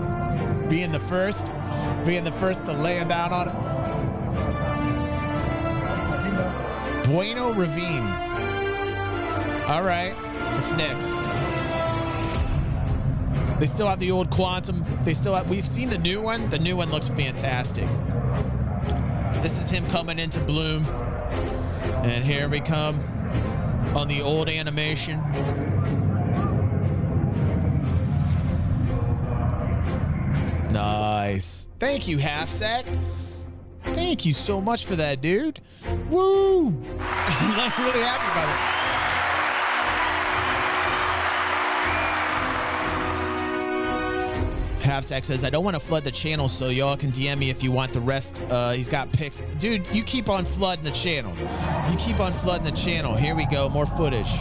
being the first to land down on it? Bueno Ravine. All right, what's next? They still have the old Quantum. We've seen the new one. The new one looks fantastic. This is him coming into bloom. And here we come on the old animation. Nice. Thank you, Half Sack. Thank you so much for that, dude. Woo! I'm really happy about it. Half Sack says, I don't want to flood the channel, so y'all can DM me if you want the rest. He's got pics. Dude, you keep on flooding the channel. You keep on flooding the channel. Here we go. More footage.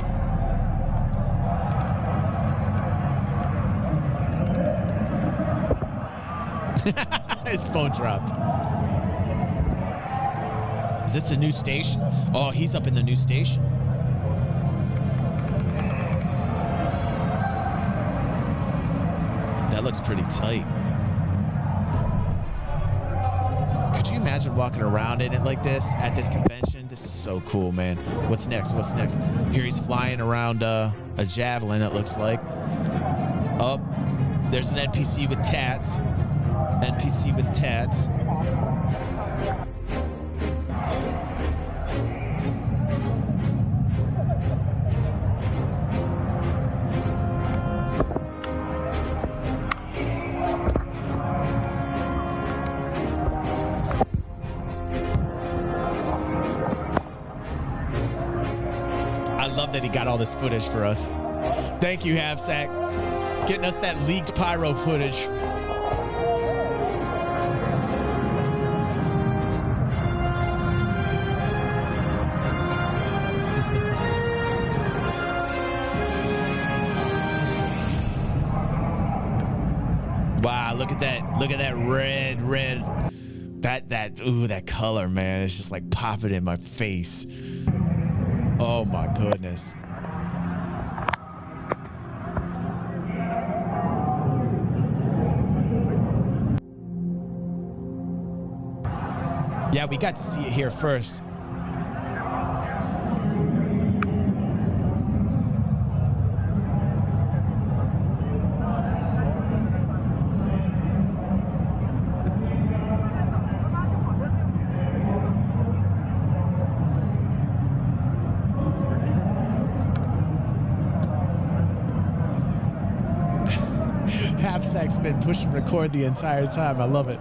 His phone dropped. Is this the new station? Oh, he's up in the new station. That looks pretty tight. Could you imagine walking around in it like this at this convention? This is so cool, man. What's next? What's next? Here he's flying around a javelin, it looks like. Oh, there's an NPC with tats. NPC with tats. I love that he got all this footage for us. Thank you, Half Sack. Getting us that leaked pyro footage. Wow, look at that. Look at that red. Ooh, that color, man. It's just like popping in my face. Oh my goodness. Yeah, we got to see it here first. Half Sack's been pushing record the entire time. I love it.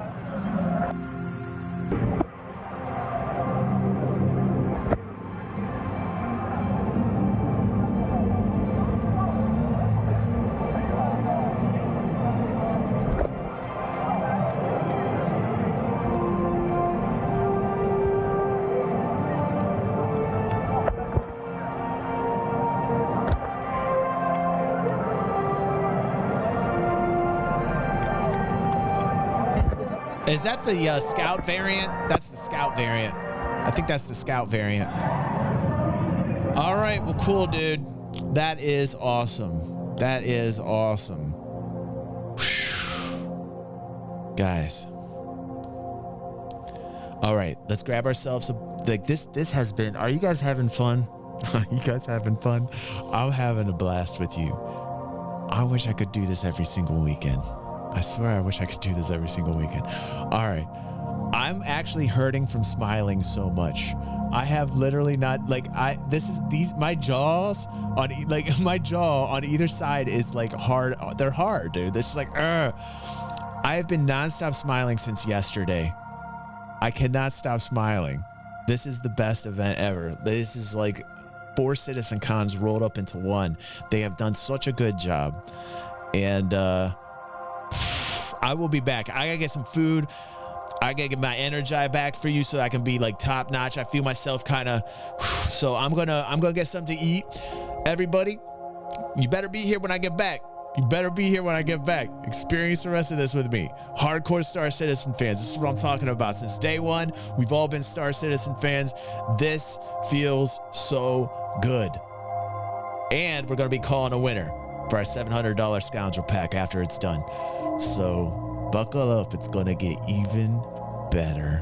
Is that the Scout variant? That's the Scout variant. I think that's the Scout variant. All right, well, cool, dude. That is awesome. That is awesome. Whew. Guys. All right, let's grab ourselves like this has been, are you guys having fun? Are you guys having fun? I'm having a blast with you. I wish I could do this every single weekend. I swear I wish I could do this every single weekend. All right. I'm actually hurting from smiling so much. I have literally not like my jaws on my jaw on either side is like hard. They're hard, dude. This is like, I have been nonstop smiling since yesterday. I cannot stop smiling. This is the best event ever. This is like 4 CitizenCons rolled up into one. They have done such a good job. And I will be back. I gotta get some food. I gotta get my energy back for you so I can be like top notch. I feel myself kind of, so I'm gonna get something to eat. Everybody, you better be here when I get back. You better be here when I get back. Experience the rest of this with me. Hardcore Star Citizen fans. This is what I'm talking about. Since day one, we've all been Star Citizen fans. This feels so good. And we're gonna be calling a winner for our $700 Scoundrel Pack after it's done. So buckle up. It's going to get even better.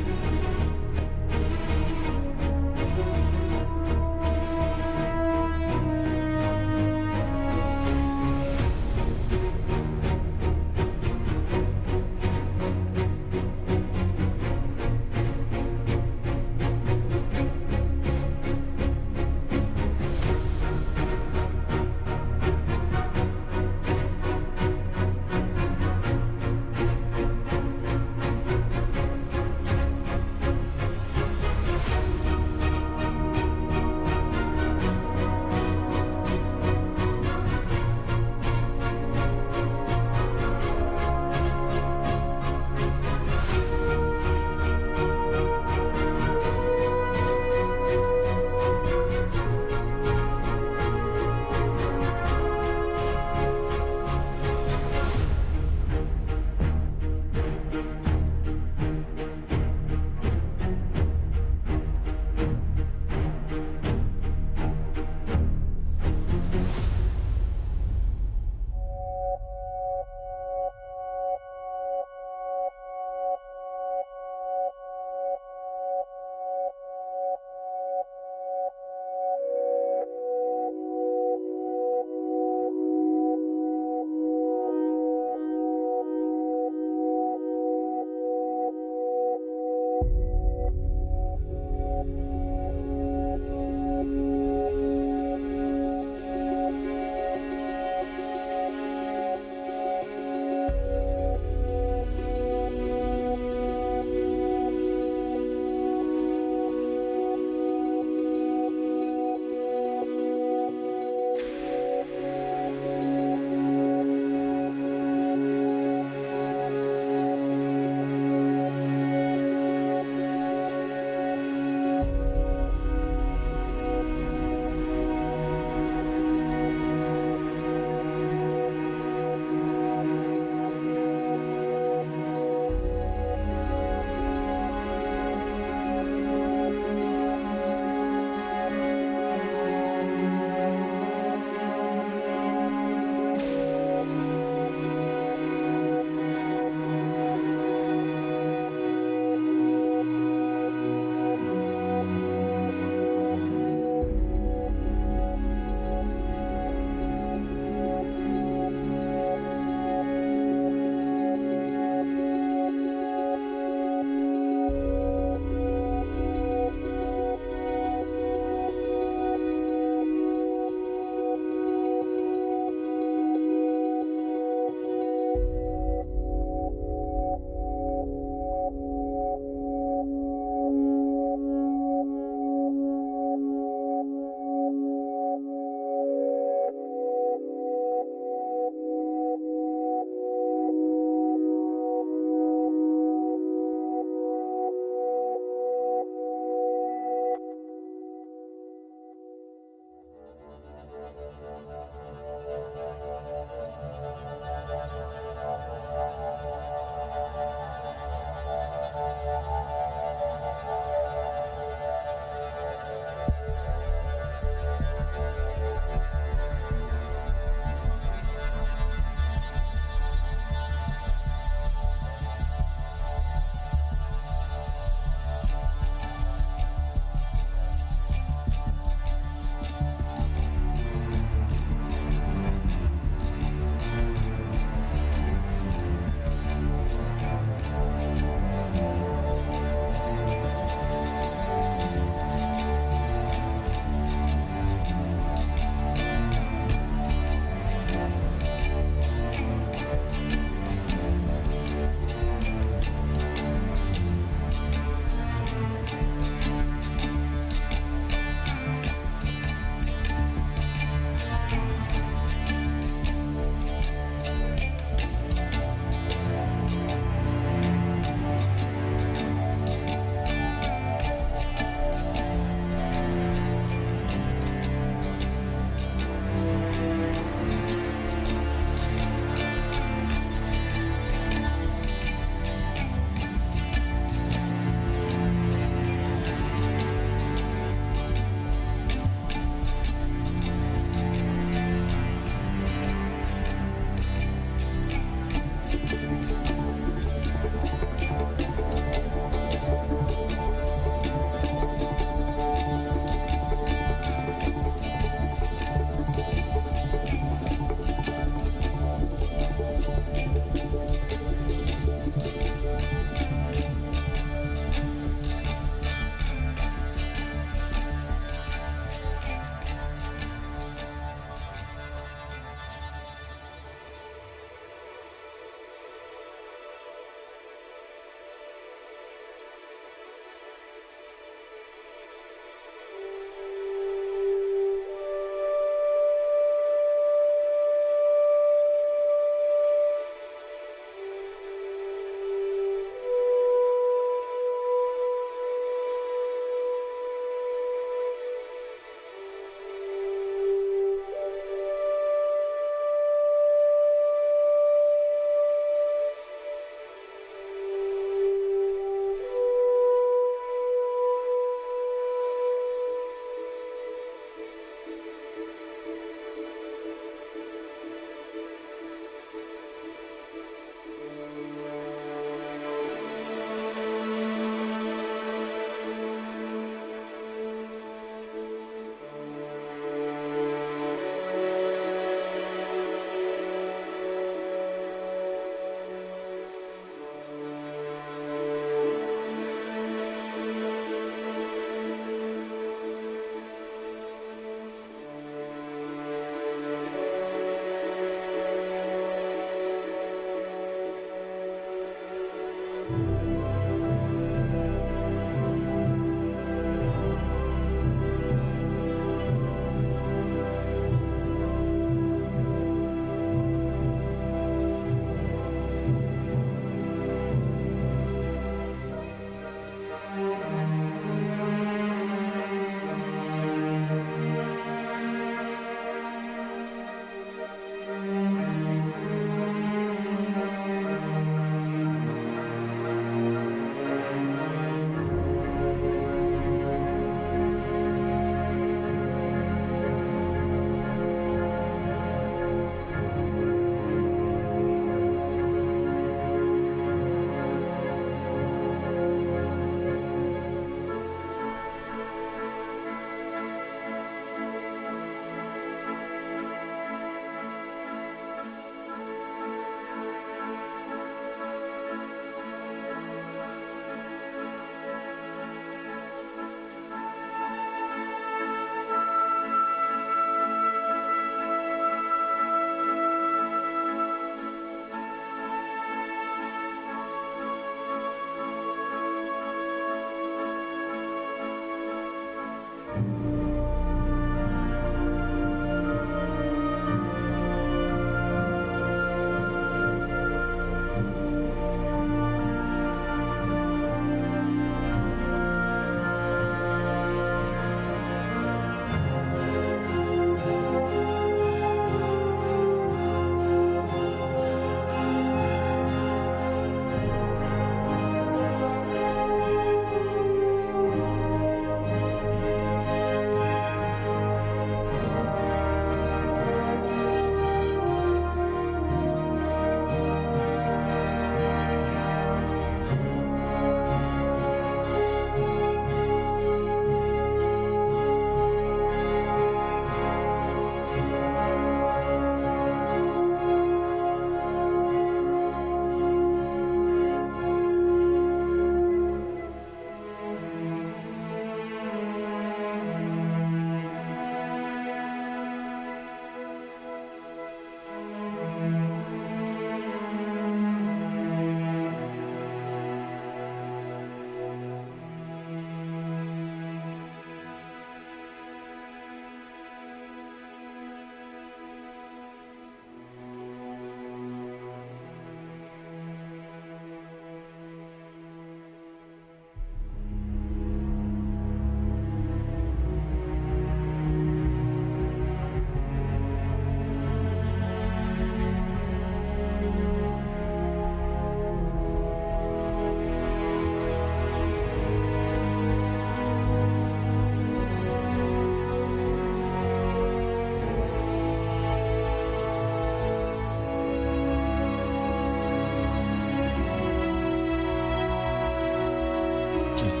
just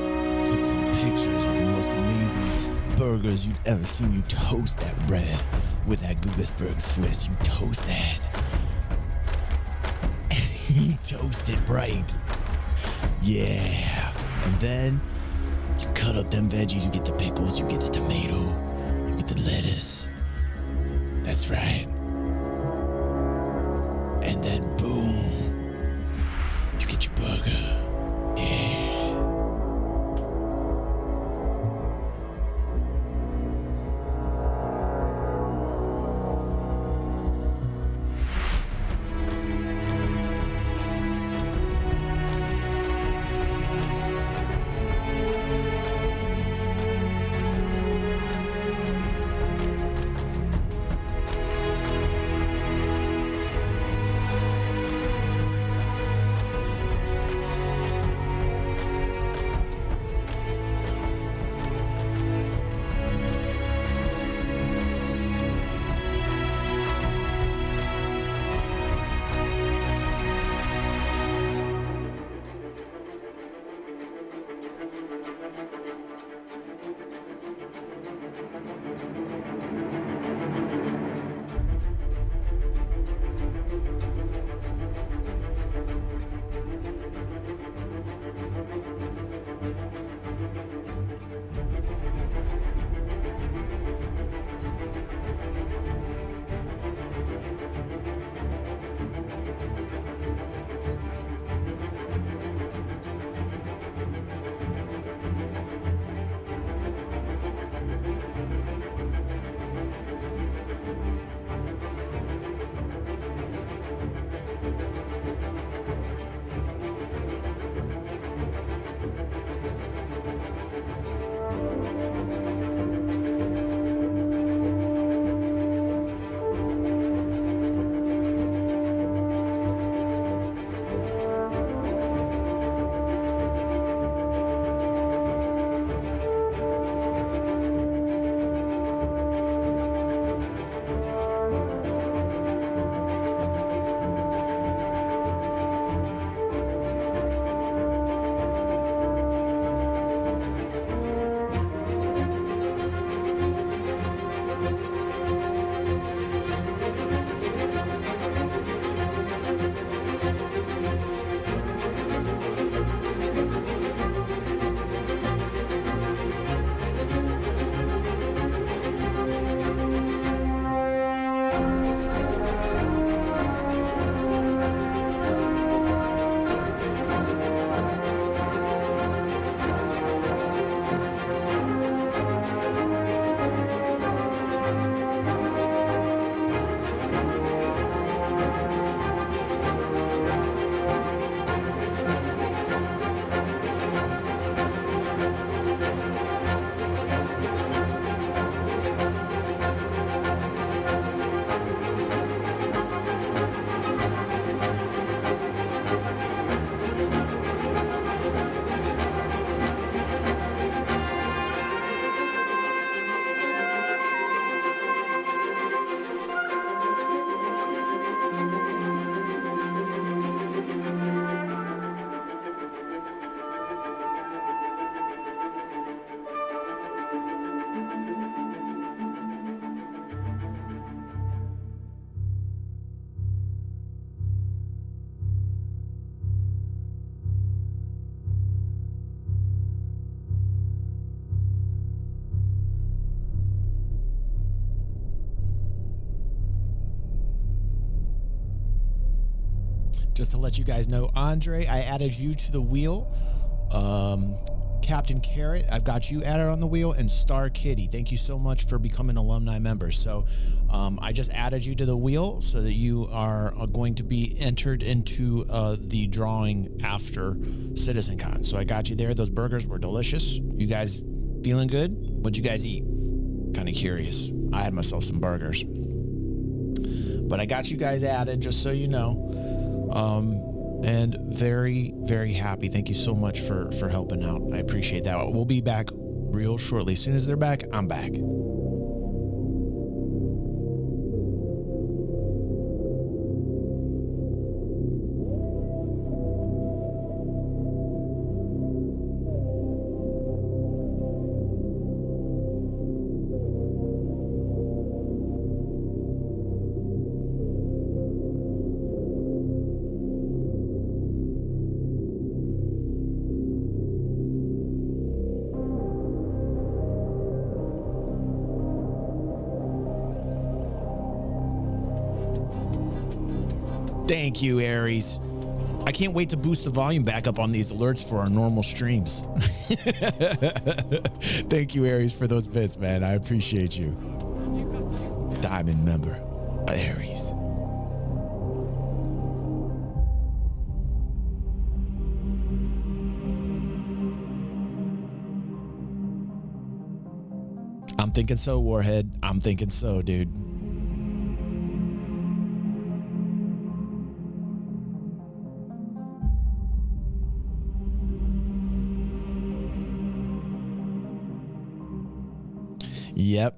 took some pictures of the most amazing burgers you'd ever seen. You toast that bread with that Guggisberg Swiss. You toast that. You toast it right. Yeah. And then you cut up them veggies. You get the pickles. You get the tomato. You get the lettuce. That's right. And then boom, you get your burger. Yeah. Just to let you guys know, Andre, I added you to the wheel. Captain Carrot, I've got you added on the wheel, and Star Kitty, thank you so much for becoming alumni members. So I just added you to the wheel so that you are going to be entered into the drawing after CitizenCon. So I got you there. Those burgers were delicious. You guys feeling good? What'd you guys eat? Kind of curious. I had myself some burgers. But I got you guys added, just so you know. And very, very happy. Thank you so much for helping out. I appreciate that. We'll be back real shortly. As soon as they're back, I'm back. Thank you, Aries. I can't wait to boost the volume back up on these alerts for our normal streams. Thank you, Aries, for those bits, man. I appreciate you. Diamond member, Aries. I'm thinking so, Warhead. I'm thinking so, dude. Yep.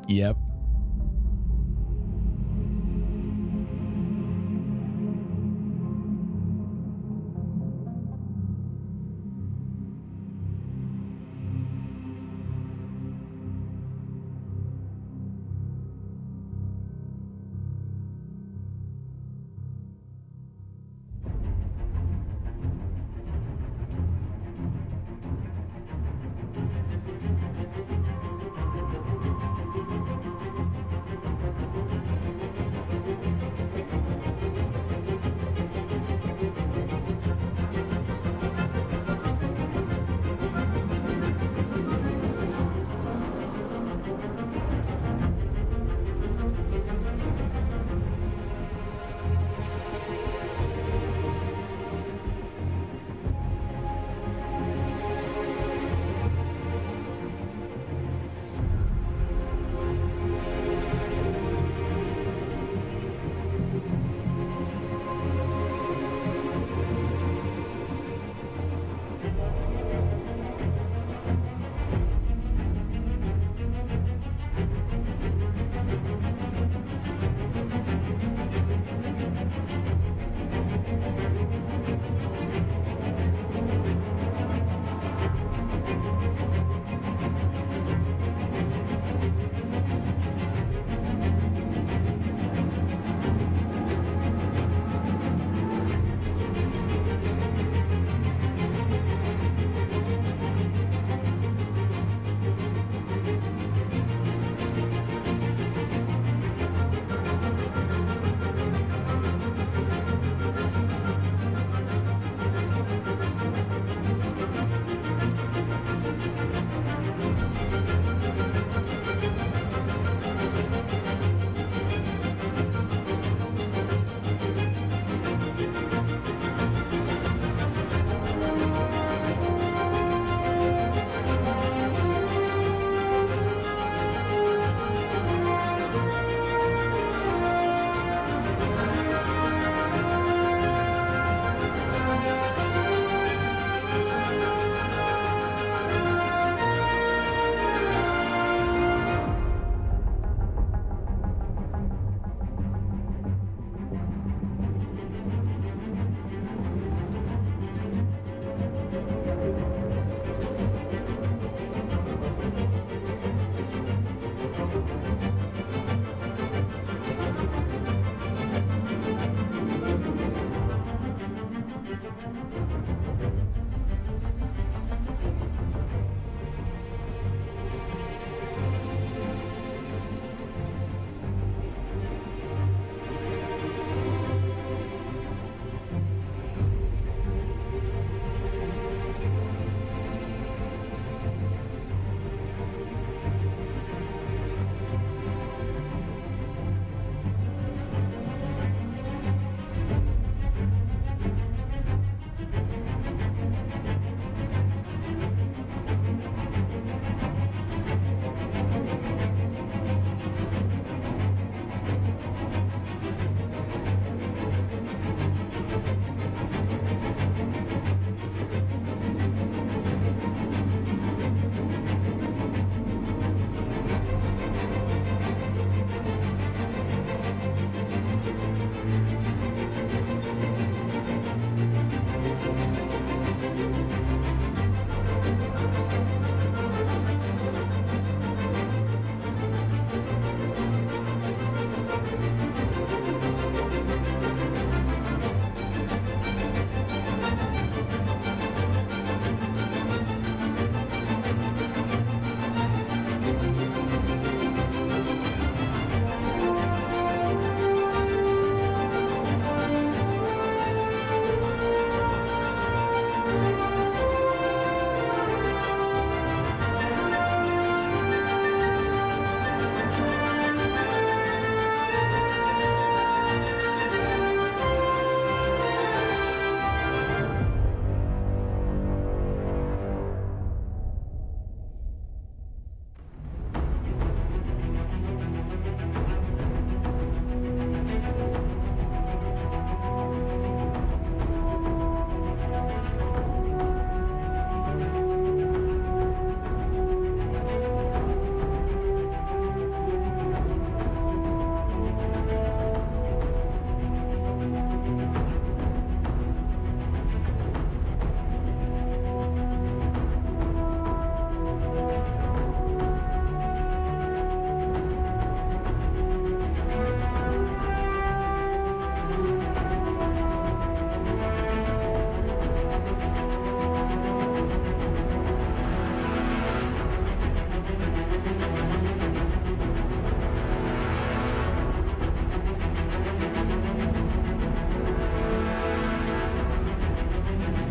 Yep.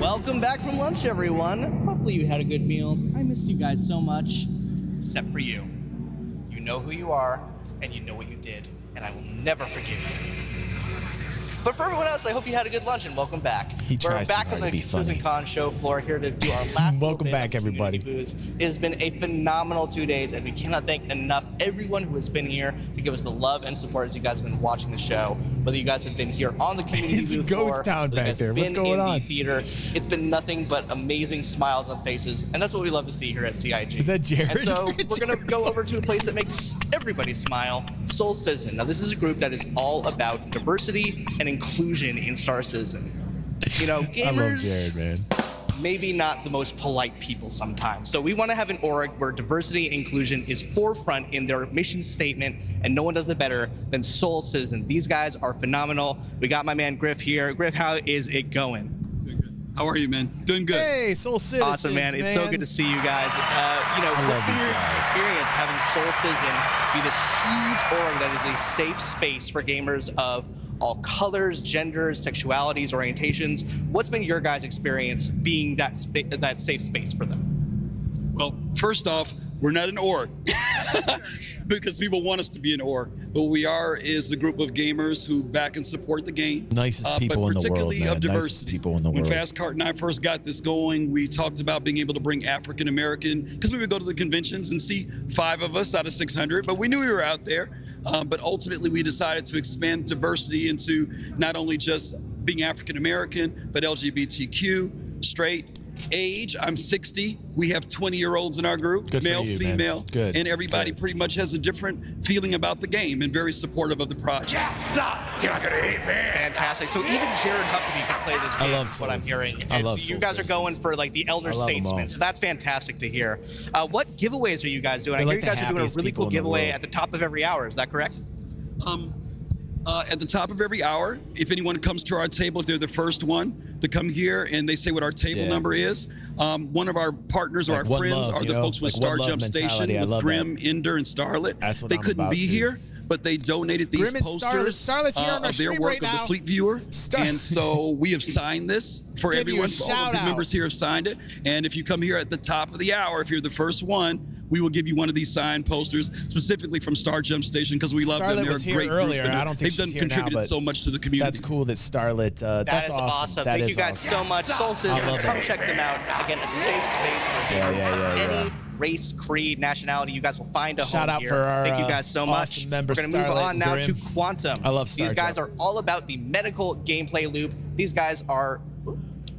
Welcome back from lunch, everyone. Hopefully you had a good meal. I missed you guys so much, except for you. You know who you are, and you know what you did, and I will never forgive you. But for everyone else, I hope you had a good lunch, and welcome back. We're back on the CitizenCon show floor here to do our last Welcome back, everybody. Booze. It has been a phenomenal 2 days, and we cannot thank enough everyone who has been here to give us the love and support as you guys have been watching the show. Whether you guys have been here on the community booth It's floor, ghost town whether you back guys there. have What's been going in on? the theater, it's been nothing but amazing smiles on faces, and that's what we love to see here at CIG. Is that Jared? And so we're gonna go over to a place that makes everybody smile, Soul Citizen. Now this is a group that is all about diversity and inclusion in Star Citizen. You know, gamers, I love Jared, man. maybe not the most polite people sometimes. So we want to have an org where diversity and inclusion is forefront in their mission statement, and no one does it better than Soul Citizen. These guys are phenomenal. We got my man Griff here. Griff, how is it going? How are you, man? Doing good. Hey, Soul Citizen. Awesome, man. It's so good to see you guys. What's been your experience having Soul Citizen be this huge org that is a safe space for gamers of all colors, genders, sexualities, orientations? What's been your guys' experience being that safe space for them? Well, first off, we're not an org because people want us to be an org. But what we are is a group of gamers who back and support the game. Nicest people in the world, particularly man. of diversity. Nicest people in the When world. Fast Cart and I first got this going, we talked about being able to bring African American, because we would go to the conventions and see 5 of us out of 600, but we knew we were out there. But ultimately, we decided to expand diversity into not only just being African American, but LGBTQ, straight, age. I'm 60. We have 20-year-olds in our group, Good for male, you, man. female, Good. and everybody pretty much has a different feeling about the game and very supportive of the project. Fantastic. So even Jared Huckabee can play this I game, love is what Soul. I'm hearing. I And love so you Soul guys are Citizens. going for like the elder I love 'em statesman. all. So that's fantastic to hear. What giveaways are you guys doing? They're I hear like you guys the are doing a happiest really people cool in the giveaway world. at the top of every hour. Is that correct? At the top of every hour, if anyone comes to our table, if they're the first one to come here and they say what our table number is, one of our partners or Like our one friends love, are you the know? folks with Like one Star love Jump Station mentality. I with love Grim, Ender, and Starlet. That's what They I'm couldn't about be to. here, but they donated these Grim and posters Starlet's here on our of their stream work right of the now. Fleet Viewer. And so we have signed this for Give you a everyone. All of the shout members out. here have signed it. And if you come here at the top of the hour, if you're the first one, we will give you one of these signed posters specifically from Star Jump Station because we love them. Starlet They're was a here great earlier. group. And I don't think they've done she's here now, contributed but so much to the community. That's cool that Starlet. That That's is awesome. That Thank is you guys awesome. so much. Soul I Citizen, love come that. check them out. Again, a safe space for Yeah, gamers yeah, of yeah, any yeah. race, creed, nationality. You guys will find a Shout home out here. for our, Thank you guys so much. awesome member, We're going to move Starlight on and now Grim. to Quantum. I love Star These guys Jump. are all about the medical gameplay loop. These guys are,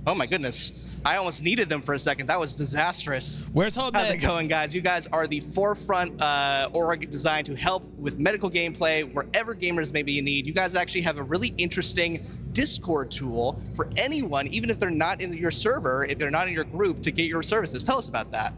oh my goodness. I almost needed them for a second. That was disastrous. Where's Hub? How's it going, guys? You guys are the forefront org designed to help with medical gameplay wherever gamers may be in need. You guys actually have a really interesting Discord tool for anyone, even if they're not in your server, if they're not in your group, to get your services. Tell us about that.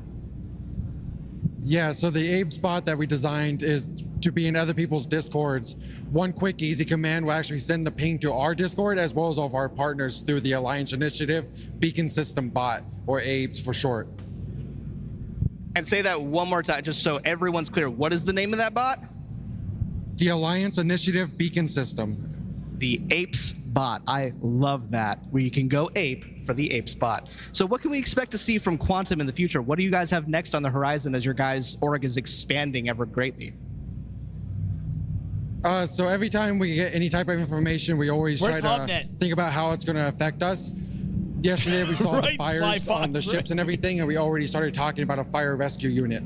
Yeah, so the Abe spot that we designed is to be in other people's Discords. One quick, easy command will actually send the ping to our Discord as well as all of our partners through the Alliance Initiative Beacon System Bot, or ABES for short. And say that one more time, just so everyone's clear. What is the name of that bot? The Alliance Initiative Beacon System. The APES bot. I love that. Where you can go ape for the APES bot. So what can we expect to see from Quantum in the future? What do you guys have next on the horizon as your guys' org is expanding ever greatly? So every time we get any type of information, we always Where's try to HubNet? think about how it's going to affect us. Yesterday we saw Right, the fires Flybots, on the ships right. and everything, and we already started talking about a fire rescue unit.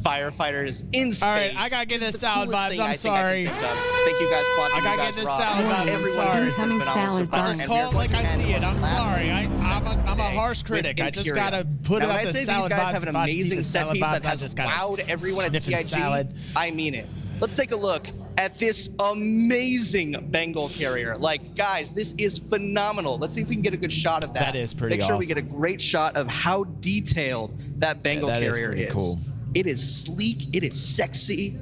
Firefighters in space. All right, I gotta get This this is the salad coolest vibes. thing I I'm think I sorry. can think of. Thank you guys, Quantum. I gotta You guys get this rock. salad vibes. I'm Everyone sorry. here has been Incoming phenomenal salad so far, vibes. and Just we are call it like going I to see end it. I'm last sorry. I'm a harsh with critic. I just Imperia. gotta put Now, it when out I the say salad these guys vibes. have an If I see amazing the set salad piece vibes, that I has just gotta wowed everyone at sniffing CIG. salad. I mean it. Let's take a look at this amazing Bengal carrier. Like, guys, this is phenomenal. Let's see if we can get a good shot of that. That is pretty Make sure we awesome. get a great shot of how detailed that Bengal that is carrier pretty is. cool. It is sleek. It is sexy.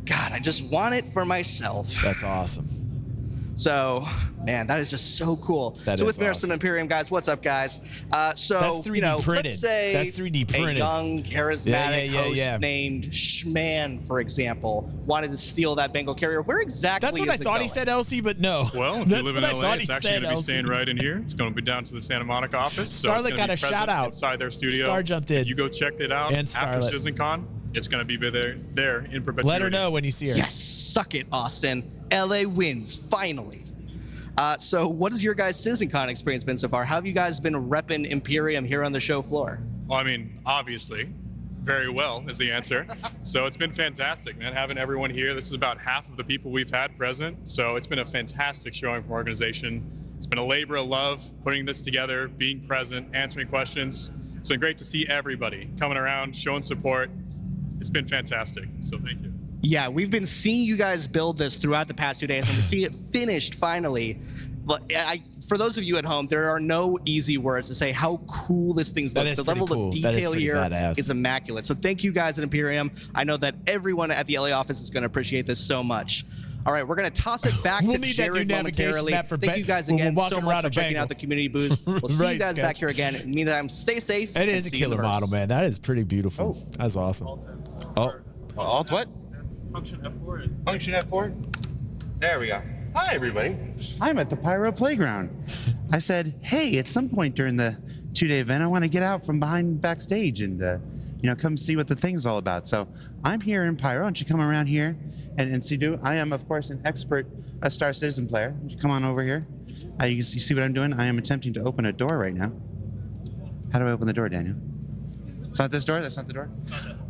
God, I just want it for myself. That's awesome. So, man, that is just so cool. That so is with me are some awesome. Imperium guys. What's up, guys? So, That's 3D printed. let's say That's 3D printed. a young, charismatic Yeah. host named Schman, for example, wanted to steal that Bengal carrier. Where exactly That's what I is it thought going? he said, Elsie, but no. Well, if That's you live in what I LA, thought it's he actually said, going to be Elsie. staying right in here. It's going to be down to the Santa Monica office. So Starlet it's going got to a be present shout out. inside their studio. Star jumped in. If you go check it out And after Starlet. CitizenCon, it's going to be there in perpetuity. Let her know when you see her. Yes, suck it, Austin. LA wins, finally. So what has your guys' CitizenCon experience been so far? How have you guys been repping Imperium here on the show floor? Well, I mean, obviously, very well is the answer. So it's been fantastic, man, having everyone here. This is about half of the people we've had present. So it's been a fantastic showing from our organization. It's been a labor of love putting this together, being present, answering questions. It's been great to see everybody coming around, showing support. It's been fantastic. So thank you. Yeah, we've been seeing you guys build this throughout the past 2 days, and to see it finished finally. For those of you at home, there are no easy words to say how cool this thing's That look. is The pretty level cool. of That is detail pretty here badass. is immaculate. So thank you guys at Imperium. I know that everyone at the LA office is going to appreciate this so much. All right, we're going to toss it back We'll to need that new Jared navigation momentarily. map for Thank you guys when we're again walking so much around for a checking Bengal. out the community booth. We'll see Right, you guys Sketch. back here again. In the meantime, stay safe. It and is a see you in the killer model, verse. man. That is pretty beautiful. That's awesome. Oh. Alt what? Function F4. Function F4? There we go. Hi, everybody. I'm at the Pyro Playground. I said, hey, at some point during the 2-day event, I want to get out from behind backstage and, come see what the thing's all about. So I'm here in Pyro. Why don't you come around here and see? I am, of course, an expert Star Citizen player. Why don't you come on over here. You see what I'm doing? I am attempting to open a door right now. How do I open the door, Daniel? It's not this door? That's not the door?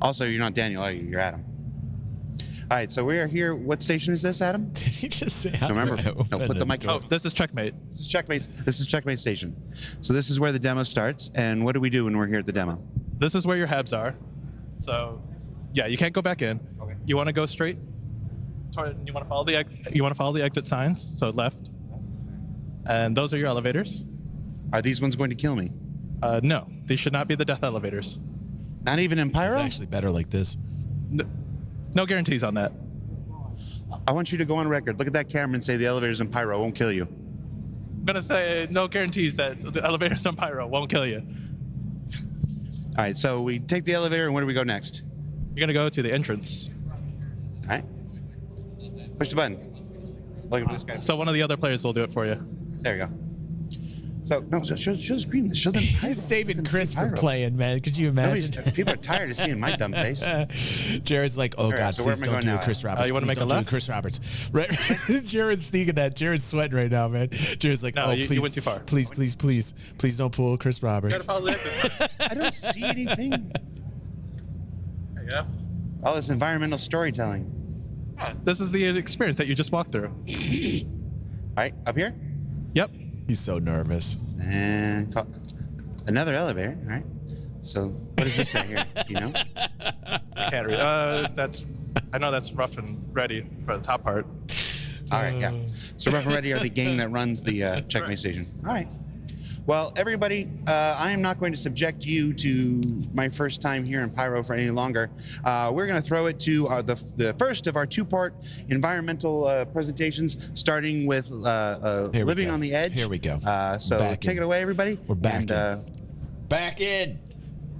Also, you're not Daniel, are you? You're Adam. All right, so we are here. What station is this, Adam? Did he just say? No, remember, no, put the mic. Oh, this is Checkmate. This is Checkmate. This is Checkmate Station. So this is where the demo starts. And what do we do when we're here at the demo? This is where your hebs are. So, yeah, you can't go back in. Okay. You want to go straight. You want to follow the exit signs. So left. And those are your elevators. Are these ones going to kill me? No, these should not be the death elevators. Not even in Pyro? It's actually better like this. No guarantees on that. I want you to go on record. Look at that camera and say the elevators in Pyro won't kill you. I'm going to say no guarantees that the elevators on Pyro won't kill you. All right, so we take the elevator, and where do we go next? You're going to go to the entrance. All right. Push the button. Look at this guy. So one of the other players will do it for you. There you go. So, no, show the screen. Show them. He's saving Chris from playing, man. Could you imagine? People are tired of seeing my dumb face. Jared's like, oh, right, God, so where please am I don't going do now, Chris Adam? Roberts. You wanna Please make a don't do left? Chris Roberts. Right? Jared's thinking that. Jared's sweating right now, man. Jared's like, No, oh, you please. went too far. Please don't pull Chris Roberts. I don't see anything. There you go. All this environmental storytelling. This is the experience that you just walked through. All right, up here? Yep. He's so nervous. And another elevator. All right. So what does this say here? Do you know? I can't read. I know that's rough and ready for the top part. All right, yeah. So Rough and Ready are the gang that runs the Checkmate Station. All right. Well, everybody, I am not going to subject you to my first time here in Pyro for any longer. We're going to throw it to the first of our two-part environmental presentations, starting with Living on the Edge. Here we go. So Back take in. it away, everybody. We're back and, in. Back in.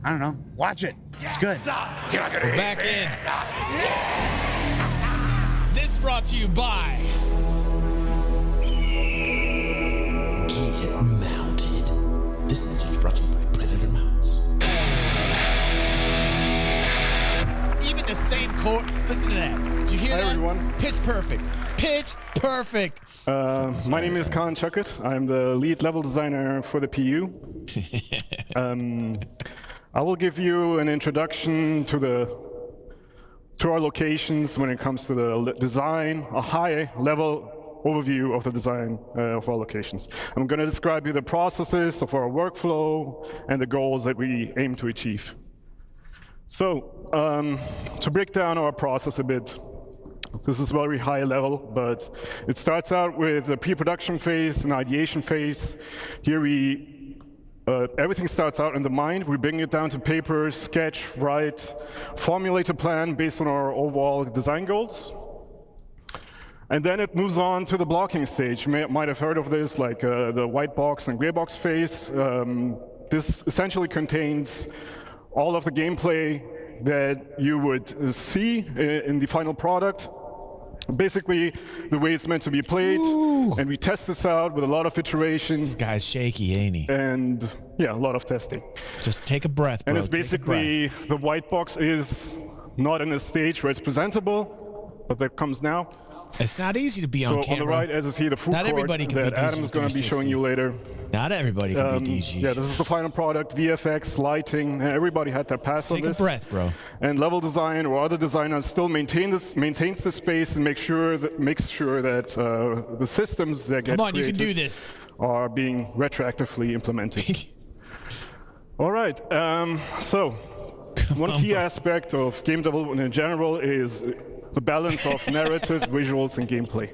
I don't know. Watch it. It's good. We're back in. This is brought to you by Get Mounted. This message brought to you by Predator Mounts. Even the same chord. Listen to that. Did you hear Hi, that? everyone. Pitch perfect. Pitch perfect. My name is Khan Chuckett. I'm the lead level designer for the PU. I will give you an introduction to our locations when it comes to the design, a high-level overview of the design of our locations. I'm going to describe you the processes of our workflow and the goals that we aim to achieve. So, to break down our process a bit, this is very high level, but it starts out with a pre-production phase, an ideation phase. Here everything starts out in the mind. We bring it down to paper, sketch, write, formulate a plan based on our overall design goals. And then it moves on to the blocking stage. You might have heard of this, like the white box and gray box phase. This essentially contains all of the gameplay that you would see in the final product. Basically, the way it's meant to be played. Ooh. And we test this out with a lot of iterations. This guy's shaky, ain't he? And yeah, a lot of testing. Just take a breath, bro. And it's basically, the white box is not in a stage where it's presentable, but that comes now. It's not easy to be on camera. So on the right, as you see, the food court that Adam is going to be showing you later. Not everybody can be DG. Yeah, this is the final product, VFX, lighting, everybody had their pass on this. Take a breath, bro. And level design or other designers still maintains the space and makes sure that the systems that get created, you can do this, are being retroactively implemented. All right, so one key aspect of game development in general is the balance of narrative, visuals, and gameplay.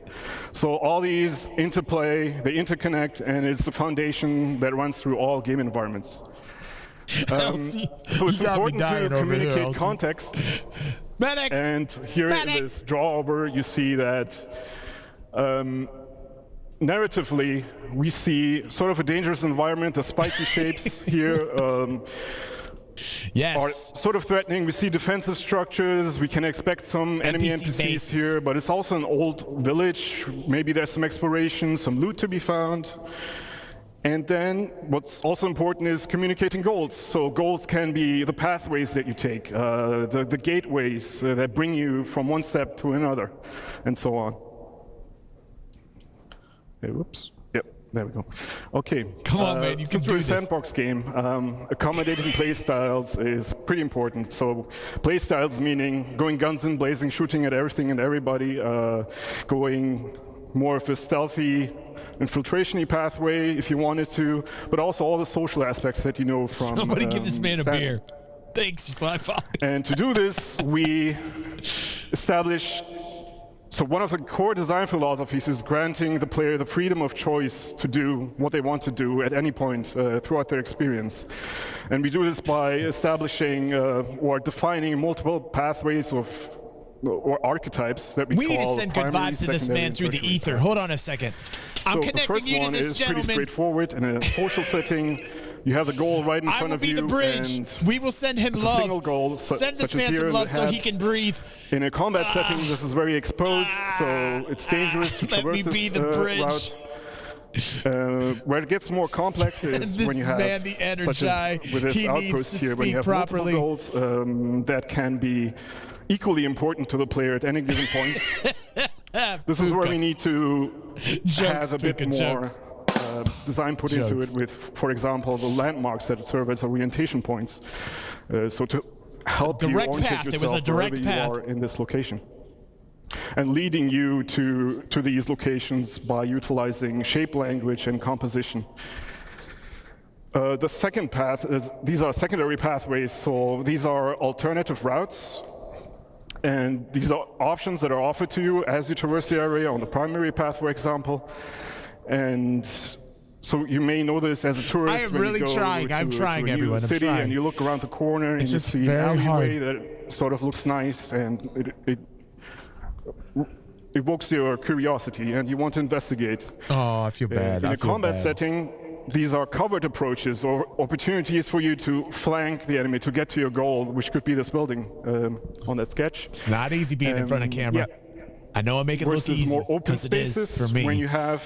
So all these interplay, they interconnect, and it's the foundation that runs through all game environments. So it's important to communicate context. Medic! And here in this draw-over, you see that narratively, we see sort of a dangerous environment, the spiky shapes here. Yes. Are sort of threatening. We see defensive structures. We can expect some enemy NPCs here, but it's also an old village. Maybe there's some exploration, some loot to be found. And then what's also important is communicating goals. So goals can be the pathways that you take, the gateways that bring you from one step to another, and so on. Hey, whoops. There we go. Okay. Come on, man, you can do this. Since we're a sandbox game, accommodating playstyles is pretty important. So playstyles meaning going guns in blazing, shooting at everything and everybody, going more of a stealthy, infiltration-y pathway if you wanted to, but also all the social aspects that you know from Somebody give this man a beer. Thanks, Slyfox. And to do this, we established. So one of the core design philosophies is granting the player the freedom of choice to do what they want to do at any point throughout their experience. And we do this by establishing or defining multiple pathways or archetypes that we call need to send good vibes to this man through the ether. Hold on a second. I'm connecting you to this gentleman. The first one is pretty straightforward. In a social setting, you have the goal right in front of you. I will be the bridge. We will send him love. Single goal, send this man some love so he can breathe. In a combat setting, this is very exposed, so it's dangerous to traverse this route. Let me be the bridge. Where it gets more complex is when you have, such as with this outpost here, when you have multiple goals that can be equally important to the player at any given point. This is where we need to have a bit more design put into it with, for example, the landmarks that serve as orientation points. So to help you orientate yourself wherever you are in this location. And leading you to these locations by utilizing shape language and composition. The second path is, these are secondary pathways, so these are alternative routes. And these are options that are offered to you as you traverse the area on the primary path, for example. And so you may know this as a tourist. I am really trying. I'm trying, everyone. I'm trying. And you look around the corner and you see an alleyway that sort of looks nice, and it evokes your curiosity, and you want to investigate. Oh, I feel bad. In a combat setting, these are covered approaches or opportunities for you to flank the enemy to get to your goal, which could be this building on that sketch. It's not easy being in front of camera. Yeah. I know I make it look easy because it is for me. When you have,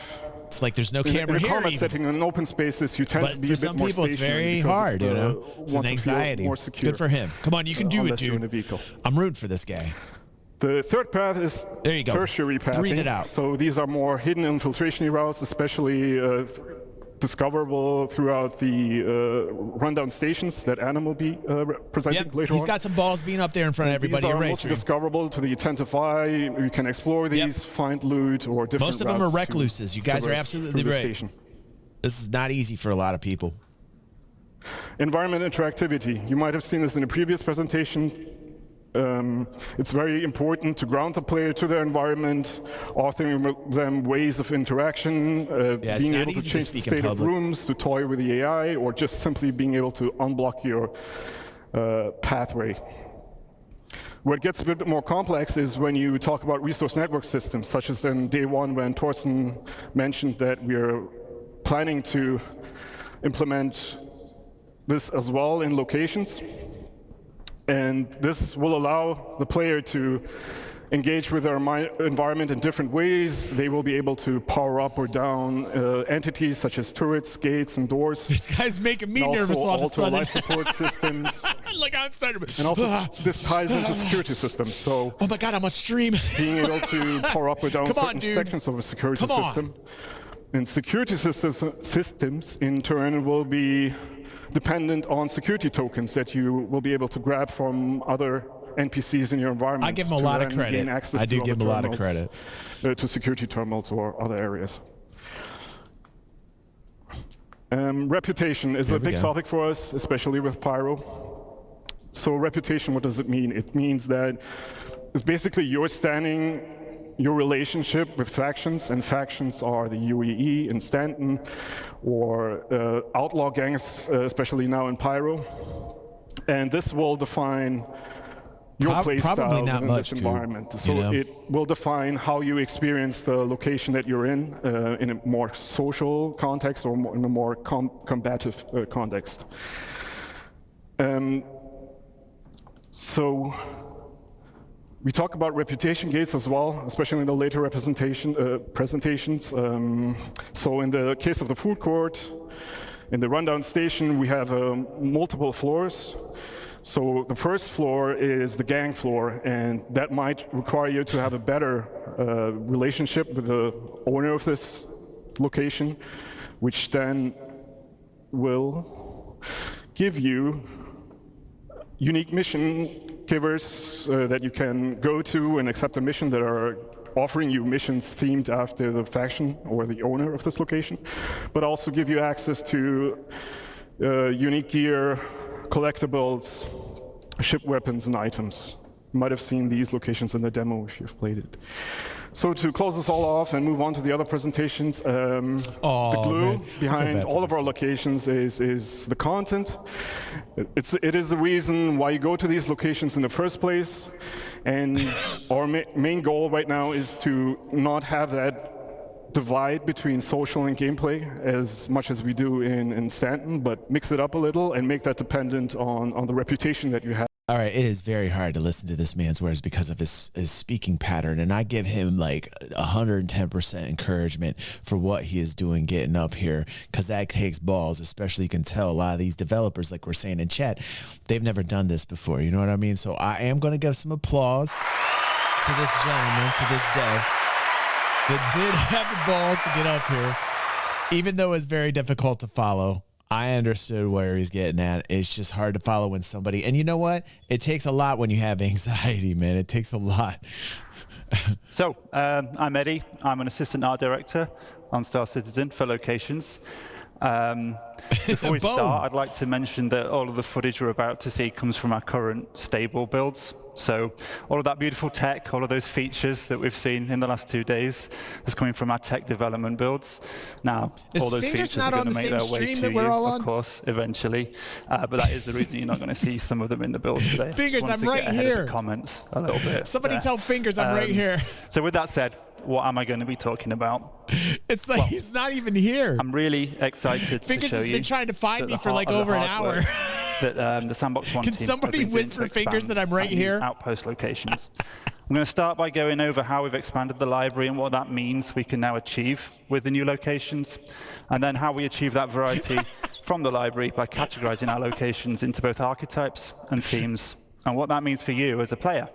it's like there's no camera in here. In a combat setting, in open spaces, you tend to be a bit more stationary. For some people, it's very hard, you know. It's an anxiety. More secure, good for him. Come on, you can do it, dude. In a vehicle. I'm rooting for this guy. The third path is tertiary pathing. Breathe it out. So these are more hidden infiltration routes, especially discoverable throughout the rundown stations that Adam will be presenting later on. He's got some balls being up there in front of everybody. These are mostly discoverable to the attentive eye. You can explore these, find loot, or different Most of them are recluses. You guys are absolutely right. This is not easy for a lot of people. Environment interactivity. You might have seen this in a previous presentation. It's very important to ground the player to their environment, offering them ways of interaction, being able to change the state of rooms, to toy with the AI, or just simply being able to unblock your pathway. Where it gets a bit more complex is when you talk about resource network systems, such as in day one when Torsten mentioned that we are planning to implement this as well in locations. And this will allow the player to engage with their environment in different ways. They will be able to power up or down entities such as turrets, gates, and doors. This guy's making me and nervous all of a also sudden. life support systems. Like I'm starting to... And also this ties into security systems. So oh my God, I'm on stream. Being able to power up or down certain dude. sections of a security system. And security systems in turn will be dependent on security tokens that you will be able to grab from other NPCs in your environment. I give him a lot of credit. I do give him a lot of credit. To security terminals or other areas. Reputation is a big topic for us, especially with Pyro. So reputation, what does it mean? It means that it's basically your relationship with factions, and factions are the UEE in Stanton, or outlaw gangs, especially now in Pyro. And this will define your play style in this environment. So it will define how you experience the location that you're in a more social context or in a more combative context. So we talk about reputation gates as well, especially in the later presentations. So in the case of the food court, in the rundown station, we have multiple floors. So the first floor is the gang floor, and that might require you to have a better relationship with the owner of this location, which then will give you unique mission givers that you can go to and accept a mission that are offering you missions themed after the faction or the owner of this location, but also give you access to unique gear, collectibles, ship weapons, and items. You might have seen these locations in the demo if you've played it. So to close this all off and move on to the other presentations, the glue behind all of our locations is the content. It is the reason why you go to these locations in the first place. And our main goal right now is to not have that divide between social and gameplay as much as we do in Stanton, but mix it up a little and make that dependent on the reputation that you have. All right, it is very hard to listen to this man's words because of his speaking pattern, and I give him like 110% encouragement for what he is doing getting up here, because that takes balls. Especially, you can tell a lot of these developers, like we're saying in chat, they've never done this before, you know what I mean? So I am going to give some applause to this gentleman, to this dev, that did have the balls to get up here, even though it's very difficult to follow. I understood where he's getting at. It's just hard to follow when somebody, and you know what? It takes a lot when you have anxiety, man. It takes a lot. So, I'm Eddie. I'm an assistant art director on Star Citizen for locations. Before we start, I'd like to mention that all of the footage we're about to see comes from our current stable builds. So all of that beautiful tech, all of those features that we've seen in the last 2 days is coming from our tech development builds. Now, all those features are going to make their way to you, of course, eventually. But that is the reason you're not going to see some of them in the build today. Fingers, I'm right here. Comments a little bit. Somebody tell Fingers I'm right here. So with that said, what am I going to be talking about? It's like he's not even here. I'm really excited Fingers to show has you been trying to find me for like of over an hour. That the Sandbox One Can team somebody has been doing whisper to Fingers expand that I'm right here? Outpost locations. I'm going to start by going over how we've expanded the library and what that means we can now achieve with the new locations, and then how we achieve that variety from the library by categorizing our locations into both archetypes and themes, and what that means for you as a player.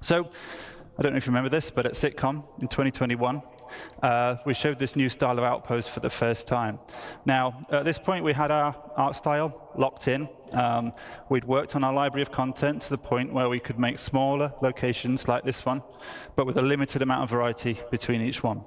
So, I don't know if you remember this, but at CitizenCon in 2021, we showed this new style of outpost for the first time. Now, at this point, we had our art style locked in. We'd worked on our library of content to the point where we could make smaller locations like this one, but with a limited amount of variety between each one.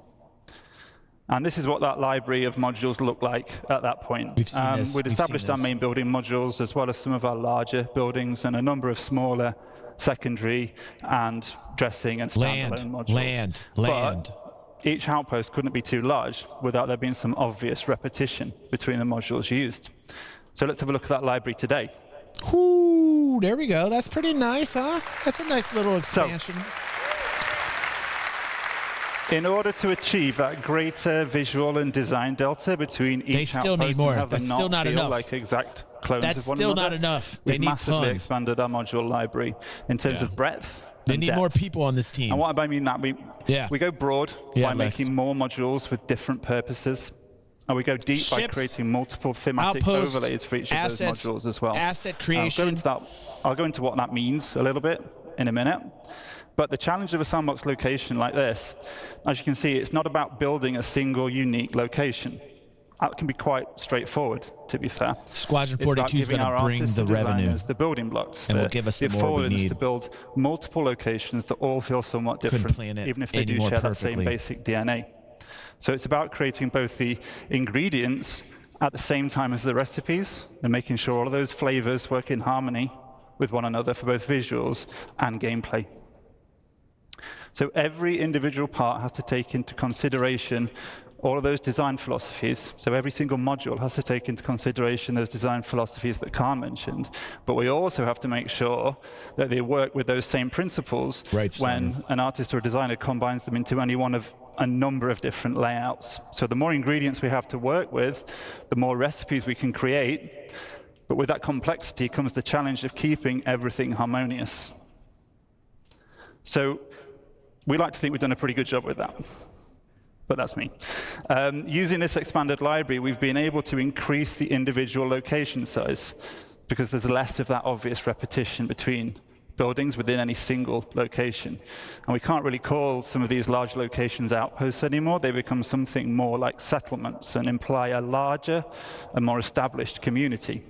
And this is what that library of modules looked like at that point. We'd established our main building modules, as well as some of our larger buildings and a number of smaller secondary and dressing and standalone modules. But each outpost couldn't be too large without there being some obvious repetition between the modules used. So let's have a look at that library today. Ooh, there we go. That's pretty nice, huh? That's a nice little expansion. In order to achieve that greater visual and design delta between each still outpost need more. and have them That's still not feel enough. like exact clones That's of one still another, not enough. They we've need massively tons. expanded our module library in terms of breadth. They and need depth. more people on this team. And what I mean that we go broad by making more modules with different purposes. And we go deep by creating multiple thematic outposts, overlays for each assets, of those modules as well. Asset creation. I'll go into what that means a little bit in a minute. But the challenge of a sandbox location like this, as you can see, it's not about building a single unique location. That can be quite straightforward, to be fair. Squadron 42 is going to bring the revenue. The building blocks. And will give us the more we need. To build multiple locations that all feel somewhat different, even if they do share that same basic DNA. So it's about creating both the ingredients at the same time as the recipes and making sure all of those flavors work in harmony with one another for both visuals and gameplay. So every individual part has to take into consideration all of those design philosophies. So every single module has to take into consideration those design philosophies that Khan mentioned. But we also have to make sure that they work with those same principles when an artist or a designer combines them into any one of a number of different layouts. So the more ingredients we have to work with, the more recipes we can create. But with that complexity comes the challenge of keeping everything harmonious. So we like to think we've done a pretty good job with that. But that's me. Using this expanded library, we've been able to increase the individual location size because there's less of that obvious repetition between buildings within any single location. And we can't really call some of these large locations outposts anymore. They become something more like settlements and imply a larger and more established community.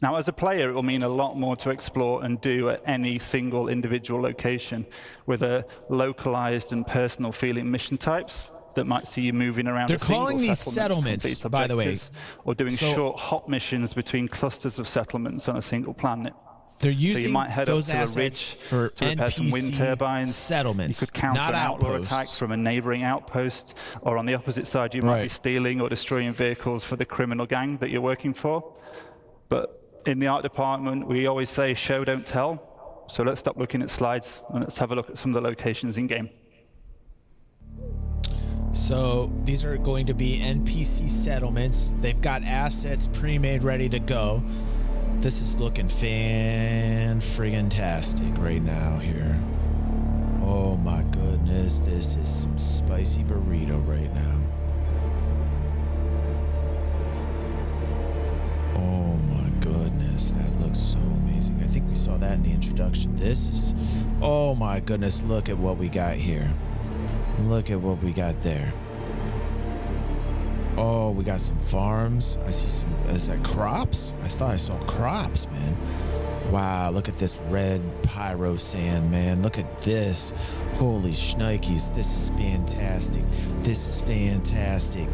Now, as a player, it will mean a lot more to explore and do at any single individual location with a localized and personal feeling mission types that might see you moving around They're calling these settlements, by the way. Or doing short hop missions between clusters of settlements on a single planet. They're using so you might head those up to a assets ridge for to repair some wind turbines. Settlements, you could counter not an outlaw outposts. attack from a neighboring outpost, or on the opposite side, you might be stealing or destroying vehicles for the criminal gang that you're working for. But in the art department, we always say, show, don't tell. So let's stop looking at slides and let's have a look at some of the locations in game. So these are going to be NPC settlements. They've got assets pre-made, ready to go. This is looking fan-friggin-tastic right now here. Oh my goodness, this is some spicy burrito right now. Oh my goodness, that looks so amazing. I think we saw that in the introduction. This is, oh my goodness, look at what we got here. Look at what we got there. Oh, we got some farms. I see some, is that crops? I thought I saw crops, man. Wow, look at this red pyro sand, man. Look at this. Holy shnikes, this is fantastic. This is fantastic.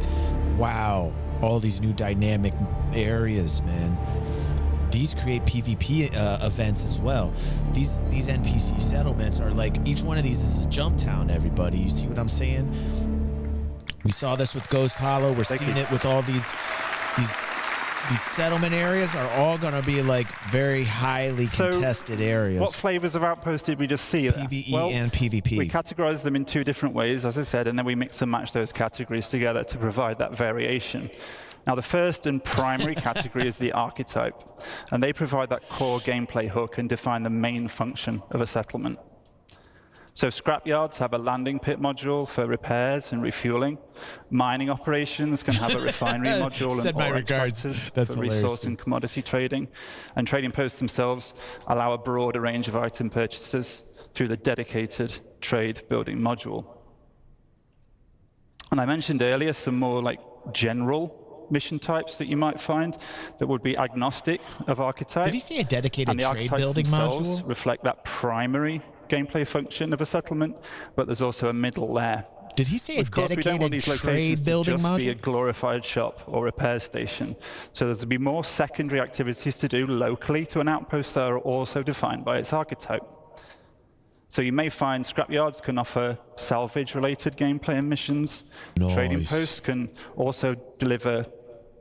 Wow, all these new dynamic areas, man. These create PvP events as well. These NPC settlements are like, each one of these is a jump town, everybody. You see what I'm saying? We saw this with Ghost Hollow. We're seeing it with all these settlement areas are all going to be like very highly contested areas. What flavors of outposts did we just see? PvE and PvP. We categorize them in two different ways, as I said, and then we mix and match those categories together to provide that variation. Now, the first and primary category is the archetype, and they provide that core gameplay hook and define the main function of a settlement. So scrapyards have a landing pit module for repairs and refueling. Mining operations can have a refinery module and ore extractors for resource and commodity trading. And trading posts themselves allow a broader range of item purchases through the dedicated trade building module. And I mentioned earlier some more like general mission types that you might find that would be agnostic of archetype. Did he say a dedicated and the trade archetypes building themselves module? Reflect that primary gameplay function of a settlement, but there's also a middle layer. Did he say a Of course, we don't want dedicated these trade locations to building just be a module? glorified shop or repair station. So there's to be more secondary activities to do locally to an outpost that are also defined by its archetype. So you may find scrapyards can offer salvage-related gameplay and missions. Nice. Trading posts can also deliver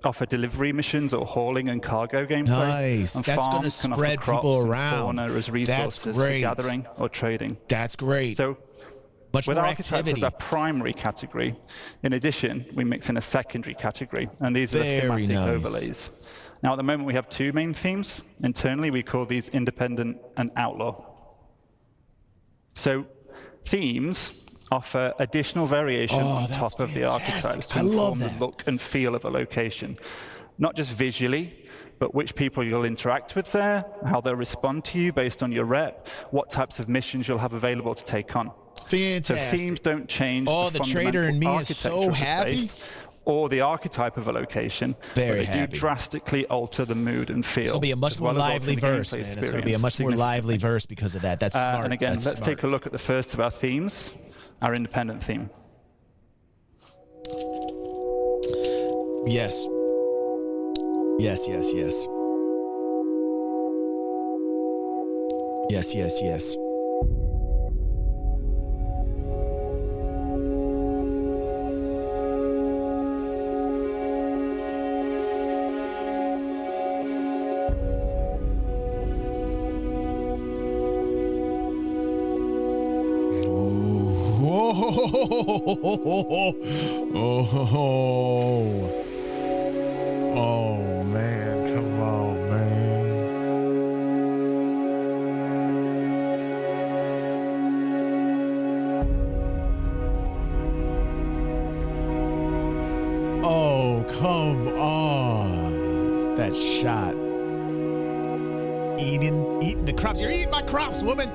offer delivery missions or hauling and cargo gameplay. Nice. And That's going to farms can offer spread crops people and around. fauna as resources That's for great. gathering or trading. That's great. So much with more archetypes activity. as our primary category, in addition, we mix in a secondary category, and these are the Very thematic nice. overlays. Now, at the moment, we have two main themes. Internally, we call these independent and outlaw. So themes offer additional variation on top of the archetypes to inform the look and feel of a location. Not just visually, but which people you'll interact with there, how they'll respond to you based on your rep, what types of missions you'll have available to take on. Fantastic. So themes don't change the trader in me is so happy. Or the archetype of a location, Very but they do drastically alter the mood and feel. It's going to be a much more lively verse, man. It's going to be a much more lively verse because of that. That's smart. And again, That's let's smart. take a look at the first of our themes, our independent theme. Yes. Yes, yes, yes. Yes, yes, yes. Oh man, come on, man. Oh, come on. That shot. Eating the crops. You're eating my crops, woman.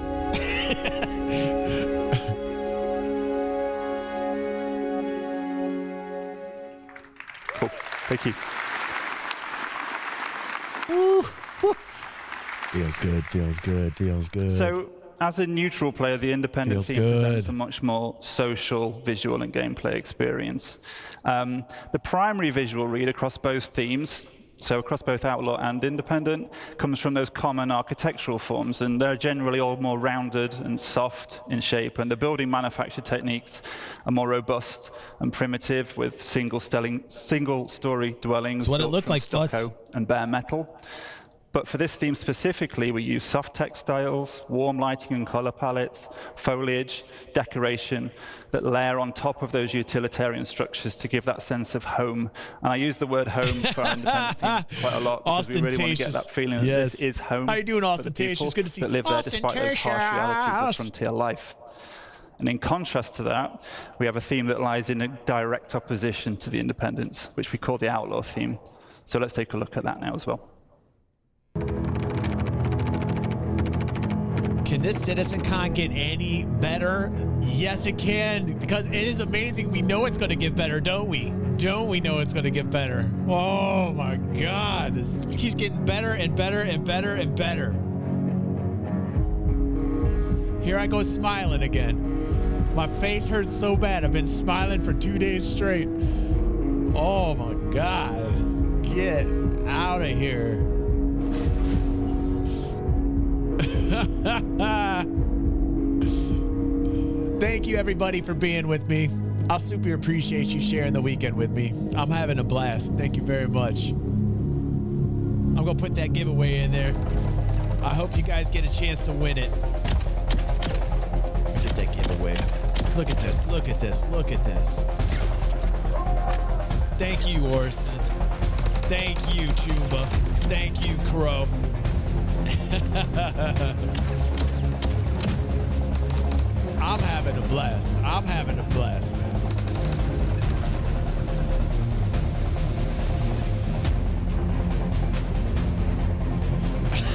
Cool. Thank you. Woo, woo. Feels good, feels good, feels good. So, as a neutral player, the independent Feels theme good. presents a much more social, visual, and gameplay experience. The primary visual read across both themes, so across both Outlaw and Independent, comes from those common architectural forms, and they're generally all more rounded and soft in shape, and the building manufacture techniques are more robust and primitive with single-story dwellings It's what it built looked from like, stucco Futz. and bare metal. But for this theme specifically, we use soft textiles, warm lighting and color palettes, foliage, decoration that layer on top of those utilitarian structures to give that sense of home. And I use the word home for our independent theme quite a lot because we really want to get that feeling that this is home. How you doing, for the ostentatious? people Good to see you. that live there despite those harsh realities of frontier life. And in contrast to that, we have a theme that lies in a direct opposition to the independence, which we call the outlaw theme. So let's take a look at that now as well. Can this CitizenCon get any better? Yes, it can, because it is amazing. We know it's going to get better, don't we? Don't we know it's going to get better? Oh my God. This keeps getting better and better and better and better. Here I go smiling again. My face hurts so bad. I've been smiling for 2 days straight. Oh my God. Get out of here. Thank you, everybody, for being with me. I'll super appreciate you sharing the weekend with me. I'm having a blast. Thank you very much. I'm going to put that giveaway in there. I hope you guys get a chance to win it. Look at that giveaway. Look at this. Look at this. Look at this. Thank you, Orson. Thank you, Chumba. Thank you, Crow. I'm having a blast. I'm having a blast, man.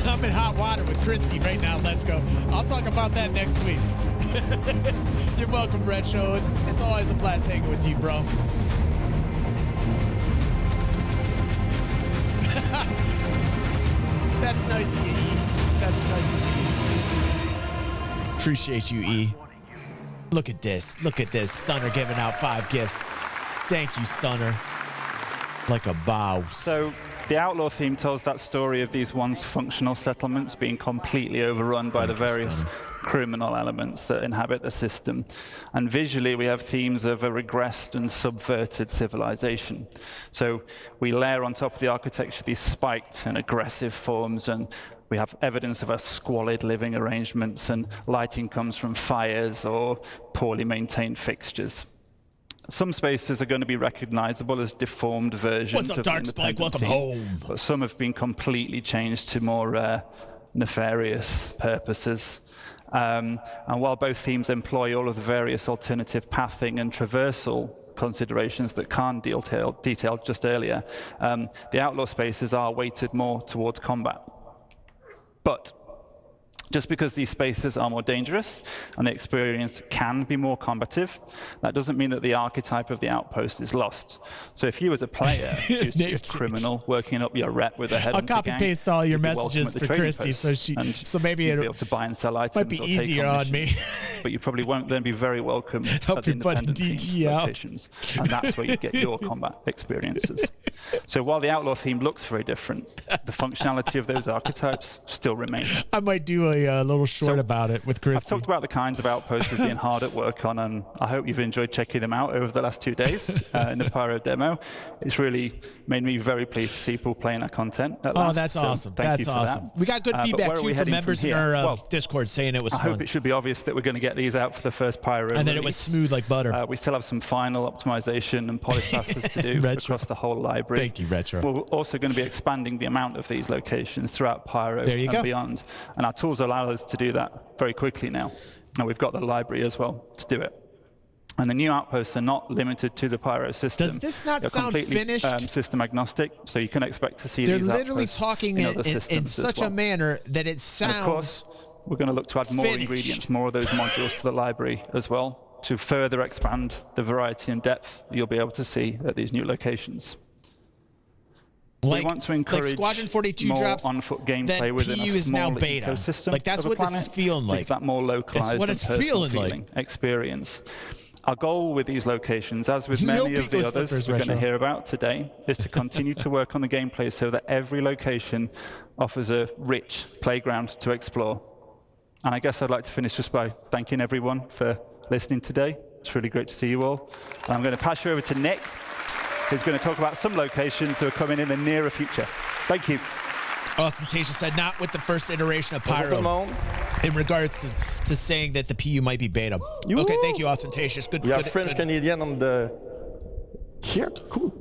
I'm in hot water with Christy right now. Let's go. I'll talk about that next week. You're welcome, Red Show. It's always a blast hanging with you, bro. That's nice of you, E. That's nice of you. Appreciate you, E. Look at this. Look at this. Stunner giving out 5 gifts. Thank you, Stunner. Like a boss. So the outlaw theme tells that story of these once functional settlements being completely overrun by the various criminal elements that inhabit the system. And visually, we have themes of a regressed and subverted civilization. So we layer on top of the architecture these spiked and aggressive forms, and we have evidence of a squalid living arrangements, and lighting comes from fires or poorly maintained fixtures. Some spaces are going to be recognizable as deformed versions What's up, of Dark the Spike? independent Welcome theme, home. but some have been completely changed to more nefarious purposes. And while both themes employ all of the various alternative pathing and traversal considerations that Khan detailed just earlier, the outlaw spaces are weighted more towards combat. But just because these spaces are more dangerous and the experience can be more combative, that doesn't mean that the archetype of the outpost is lost. So if you as a player choose to be a criminal working up your rep with a head I'll copy paste all your messages for Christy, so maybe it'll be able to buy and sell items. Might be easier on me. But you probably won't then be very welcome at the independent DG locations, and that's where you get your combat experiences. So while the outlaw theme looks very different, the functionality of those archetypes still remain. I might do a little short about it with Christy. I've talked about the kinds of outposts we've been hard at work on, and I hope you've enjoyed checking them out over the last 2 days in the Pyro demo. It's really made me very pleased to see people playing our content at last. Oh, that's awesome. Thank you That's for awesome. that. We got good feedback, too, from members in our Discord saying it was fun. I hope it should be obvious that we're going to get these out for the first Pyro And then it was smooth like butter. We still have some final optimization and polish passes to do across the whole library. Thank you, Retro. We're also going to be expanding the amount of these locations throughout Pyro There you and go. beyond. And our tools allow us to do that very quickly now. And we've got the library as well to do it. And the new outposts are not limited to the Pyro system. Does this not They're sound completely, finished? System agnostic, so you can expect to see They're these literally outposts talking in in other systems as such well. a manner that it sounds. And of course, we're going to look to add more finished. ingredients, more of those modules to the library as well, to further expand the variety and depth you'll be able to see at these new locations. We want to encourage Squadron 42 more drops on-foot that gameplay within PU a is now smaller beta. ecosystem. Like, that's of a what this planet is feeling to like. give that more localized It's what and it's personal feeling like. feeling experience. Our goal with these locations, as with No many of the Pico others slippers, we're going to Retro. hear about today, is to continue to work on the gameplay so that every location offers a rich playground to explore. And I guess I'd like to finish just by thanking everyone for listening today. It's really great to see you all. And I'm going to pass you over to Nick, who's going to talk about some locations that are coming in the nearer future. Thank you. Ostentatious said not with the first iteration of Pyro in regards to saying that the PU might be beta. Okay, thank you, Ostentatious. Good. We have good, French good. Canadian on the here. Cool.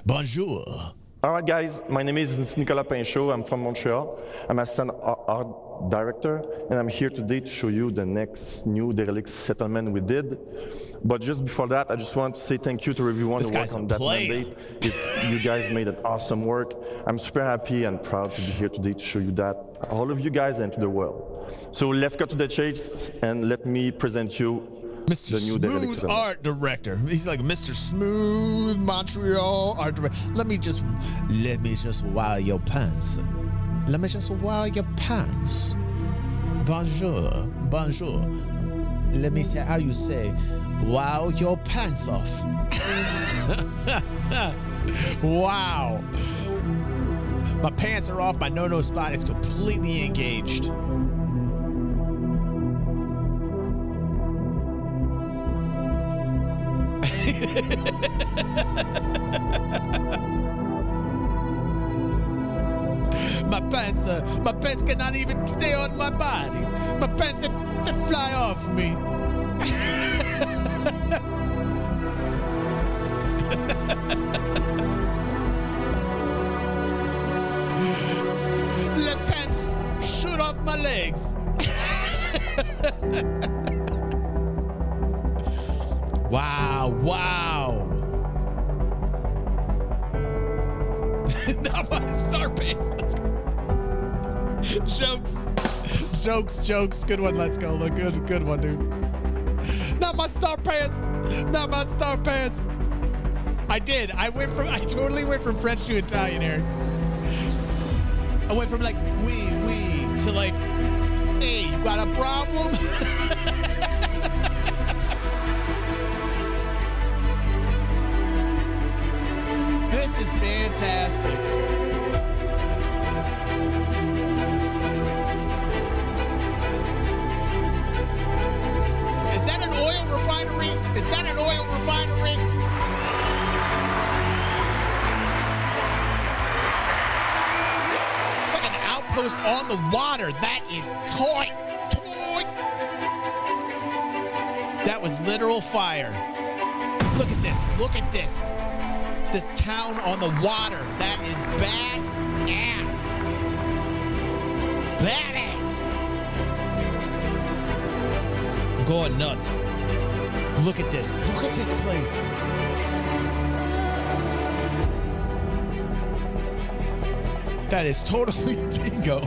Bonjour. All right, guys. My name is Nicolas Pinchot. I'm from Montreal. I'm assistant art director, and I'm here today to show you the next new derelict settlement we did. But just before that, I just want to say thank you to everyone who worked on that mandate. You guys made it awesome work. I'm super happy and proud to be here today to show you that, all of you guys, and to the world. So let's cut to the chase, and let me present you Mr. the new derelict Smooth settlement. Art Director. He's like Mr. Smooth Montreal Art Director. Let me just wow your pants. Let me just wow your pants. Bonjour, bonjour. Let me say how you say, wow your pants off. Wow. My pants are off, my no-no spot is completely engaged. My pants cannot even stay on my body. My pants they fly off me. Let pants shoot off my legs. Wow, wow. Not my star pants. Let's go. Jokes. Good one. Let's go. Look, good one, dude. Not my star pants. Not my star pants. I did. I totally went from French to Italian, Eric. I went from like oui to like, hey, you got a problem? This is fantastic. outpost on the water. That is tight. That was literal fire. Look at this. Look at this. This town on the water. That is badass. Badass. I'm going nuts. Look at this. Look at this place. That is totally dingo.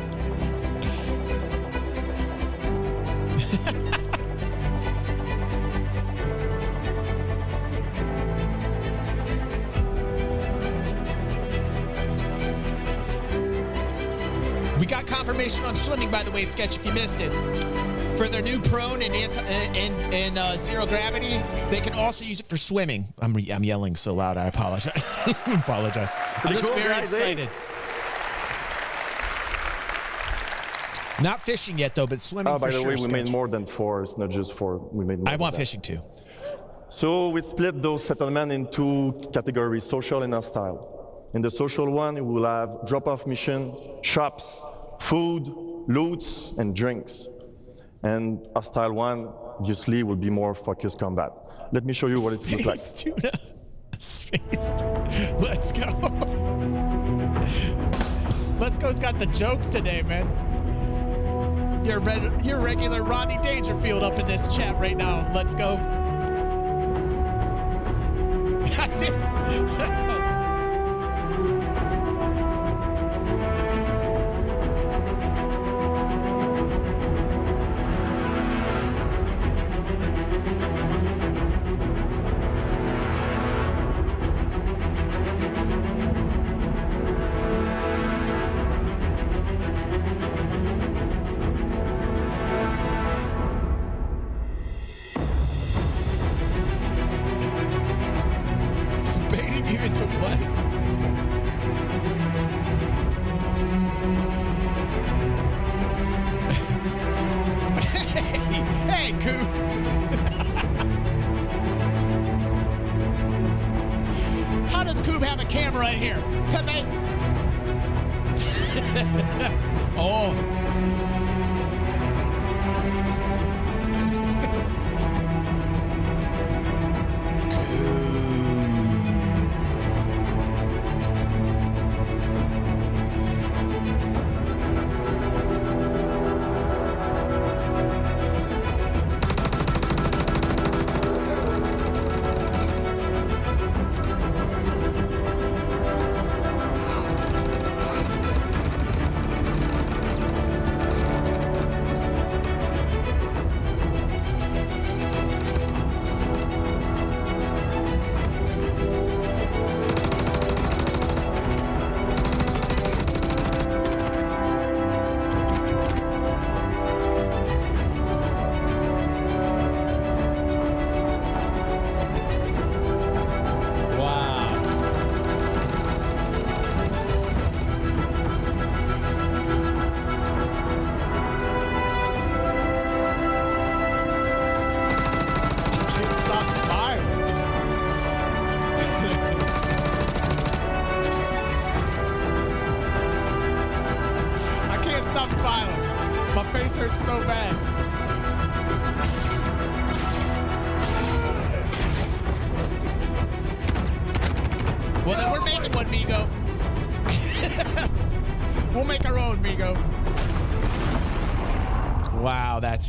We got confirmation on swimming, by the way, Sketch, if you missed it. For their new prone and zero gravity, they can also use it for swimming. I'm yelling so loud, I apologize. Apologize. I'm just very excited. Not fishing yet, though, but swimming for sure. By the way, we made more than 4. It's not just 4. We made more. I want fishing, too. So we split those settlements in 2 categories, social and hostile. In the social one, we will have drop-off mission, shops, food, loots, and drinks. And hostile one, obviously, will be more focused combat. Let me show you what it looks like. Tuna. Space. Let's go. Let's Go's got the jokes today, man. Your regular Rodney Dangerfield up in this chat right now. Let's go.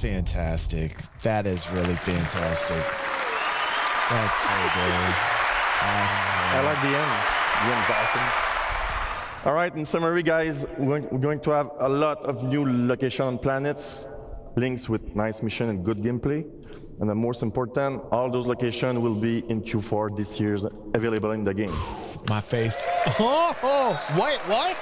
Fantastic. That is really fantastic. That's so good. I like the end. The end's awesome. All right, in summary, guys, we're going to have a lot of new location on planets, links with nice mission and good gameplay. And the most important, all those locations will be in Q4 this year, available in the game. My face. Oh, wait, what?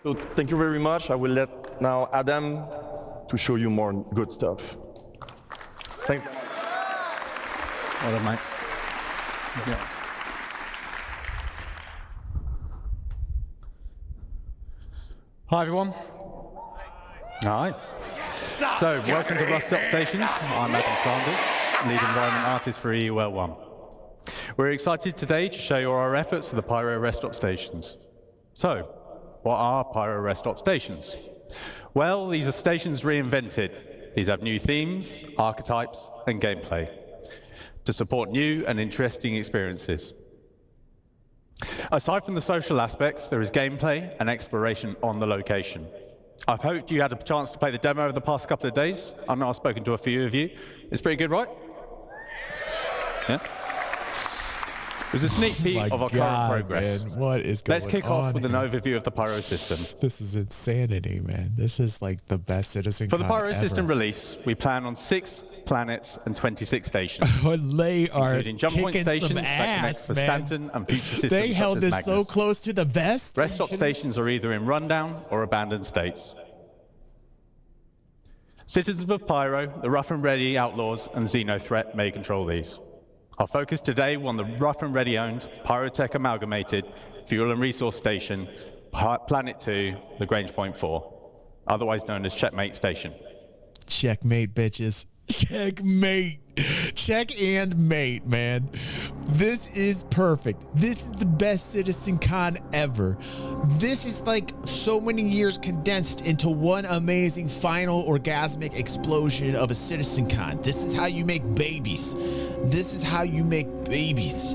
So thank you very much. I will let now Adam to show you more good stuff. Thank you. Well done, mate. Yeah. Hi, everyone. All right. So, welcome to Rust Up Stations. I'm Adam Sanders, lead environment artist for EUL1. We're excited today to show you our efforts for the Pyro rest stop stations. So, what are Pyro rest stop stations? Well, these are stations reinvented. These have new themes, archetypes, and gameplay to support new and interesting experiences. Aside from the social aspects, there is gameplay and exploration on the location. I've hoped you had a chance to play the demo over the past couple of days. I know I've spoken to a few of you. It's pretty good, right? Yeah? It was a sneak peek of our current progress. Man, what is going on? Let's kick off with an overview of the Pyro system. This is insanity, man. This is like the best CitizenCon For the Pyro ever. system release, we plan on 6 planets and 26 stations. They are including jump point kicking stations some that connect ass, for man. Stanton and future systems They held such as this so Magnus. close to the vest. Rest stop stations are either in rundown or abandoned states. Citizens of Pyro, the Rough and Ready Outlaws, and Xeno Threat may control these. Our focus today will on the Rough and Ready owned Pyrotech Amalgamated Fuel and Resource Station, Planet 2, Lagrange Point 4, otherwise known as Checkmate Station. Checkmate, bitches. Checkmate. Check and mate, man. This is perfect. This is the best CitizenCon ever. This is like so many years condensed into one amazing final orgasmic explosion of a CitizenCon. This is how you make babies. This is how you make babies.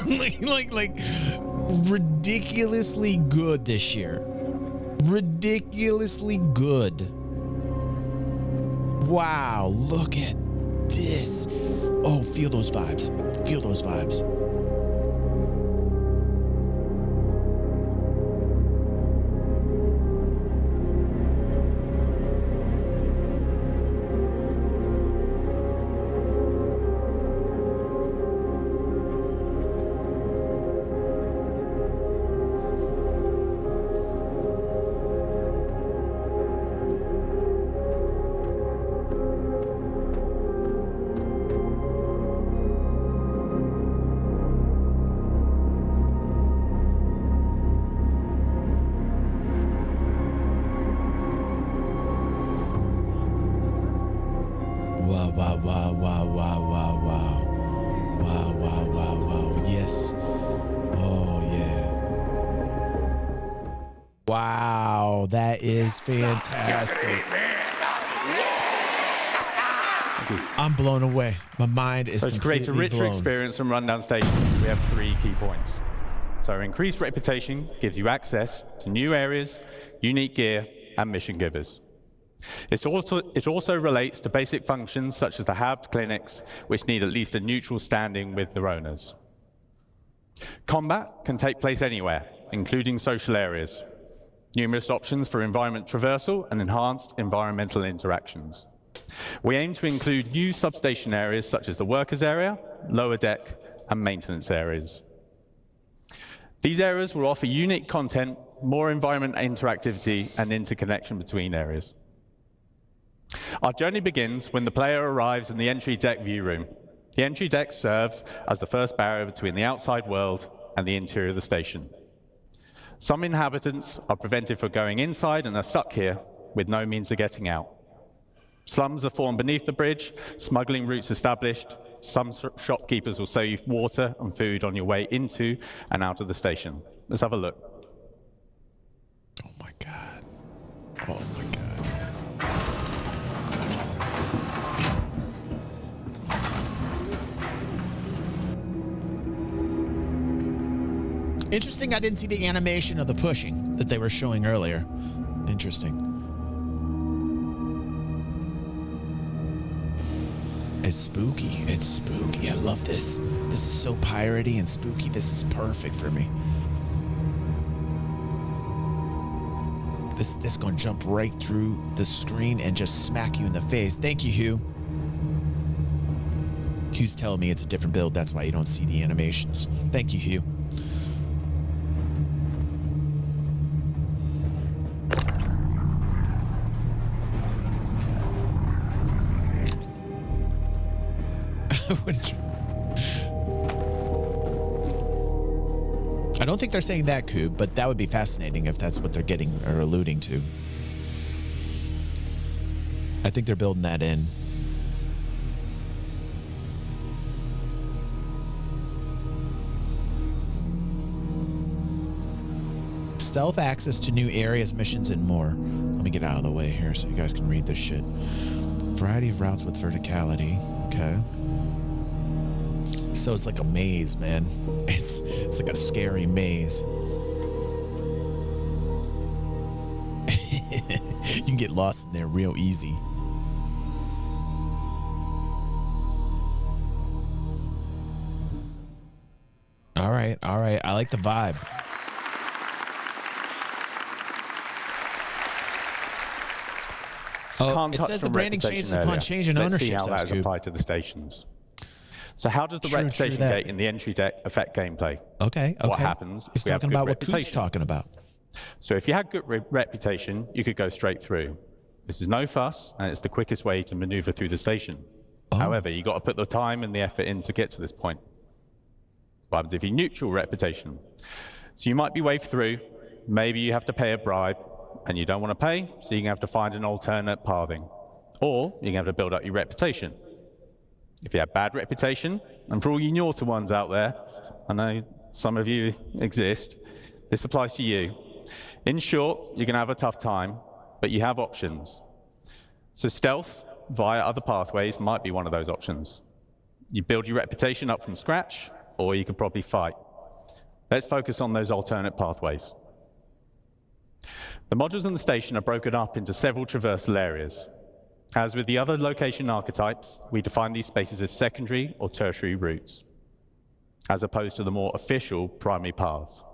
like ridiculously good this year. Ridiculously good. Wow, look at this. Oh, feel those vibes. Feel those vibes. Wow. Yes. Oh, yeah. Wow, that is fantastic. I'm blown away. My mind is So to create a richer experience from rundown stations, we have 3 key points. So increased reputation gives you access to new areas, unique gear, and mission givers. It also relates to basic functions such as the hub clinics, which need at least a neutral standing with their owners. Combat can take place anywhere, including social areas. Numerous options for environment traversal and enhanced environmental interactions. We aim to include new substation areas such as the workers area, lower deck, and maintenance areas. These areas will offer unique content, more environment interactivity, and interconnection between areas. Our journey begins when the player arrives in the entry deck view room. The entry deck serves as the first barrier between the outside world and the interior of the station. Some inhabitants are prevented from going inside and are stuck here with no means of getting out. Slums are formed beneath the bridge, smuggling routes established. Some shopkeepers will sell you water and food on your way into and out of the station. Let's have a look. Oh my God. Oh my God. Interesting, I didn't see the animation of the pushing that they were showing earlier. Interesting. It's spooky. It's spooky. I love this. This is so piratey and spooky. This is perfect for me. This gonna jump right through the screen and just smack you in the face. Thank you, Hugh. Hugh's telling me it's a different build. That's why you don't see the animations. Thank you, Hugh. I don't think they're saying that, Coob, but that would be fascinating if that's what they're getting or alluding to. I think they're building that in. stealth access to new areas, missions, and more. Let me get out of the way here so you guys can read this shit. Variety of routes with verticality. Okay. So it's like a maze, man. It's like a scary maze. You can get lost in there real easy. All right. I like the vibe. It says the branding changes upon change in ownership. Let's see how that is applied to the stations. So how does the reputation gate in the entry deck affect gameplay? Okay. What happens if He's we have talking good about what reputation? Coot's talking about. So if you had good reputation, you could go straight through. This is no fuss, and it's the quickest way to maneuver through the station. However, you got to put the time and the effort in to get to this point. What happens if you neutral reputation? So you might be waved through, maybe you have to pay a bribe, and you don't want to pay, so you're going to have to find an alternate pathing. Or you're going to have to build up your reputation. If you have bad reputation, and for all you naughty ones out there, I know some of you exist, this applies to you. In short, you're going to have a tough time, but you have options. So stealth via other pathways might be one of those options. You build your reputation up from scratch, or you could probably fight. Let's focus on those alternate pathways. The modules in the station are broken up into several traversal areas. As with the other location archetypes, we define these spaces as secondary or tertiary routes, as opposed to the more official primary paths.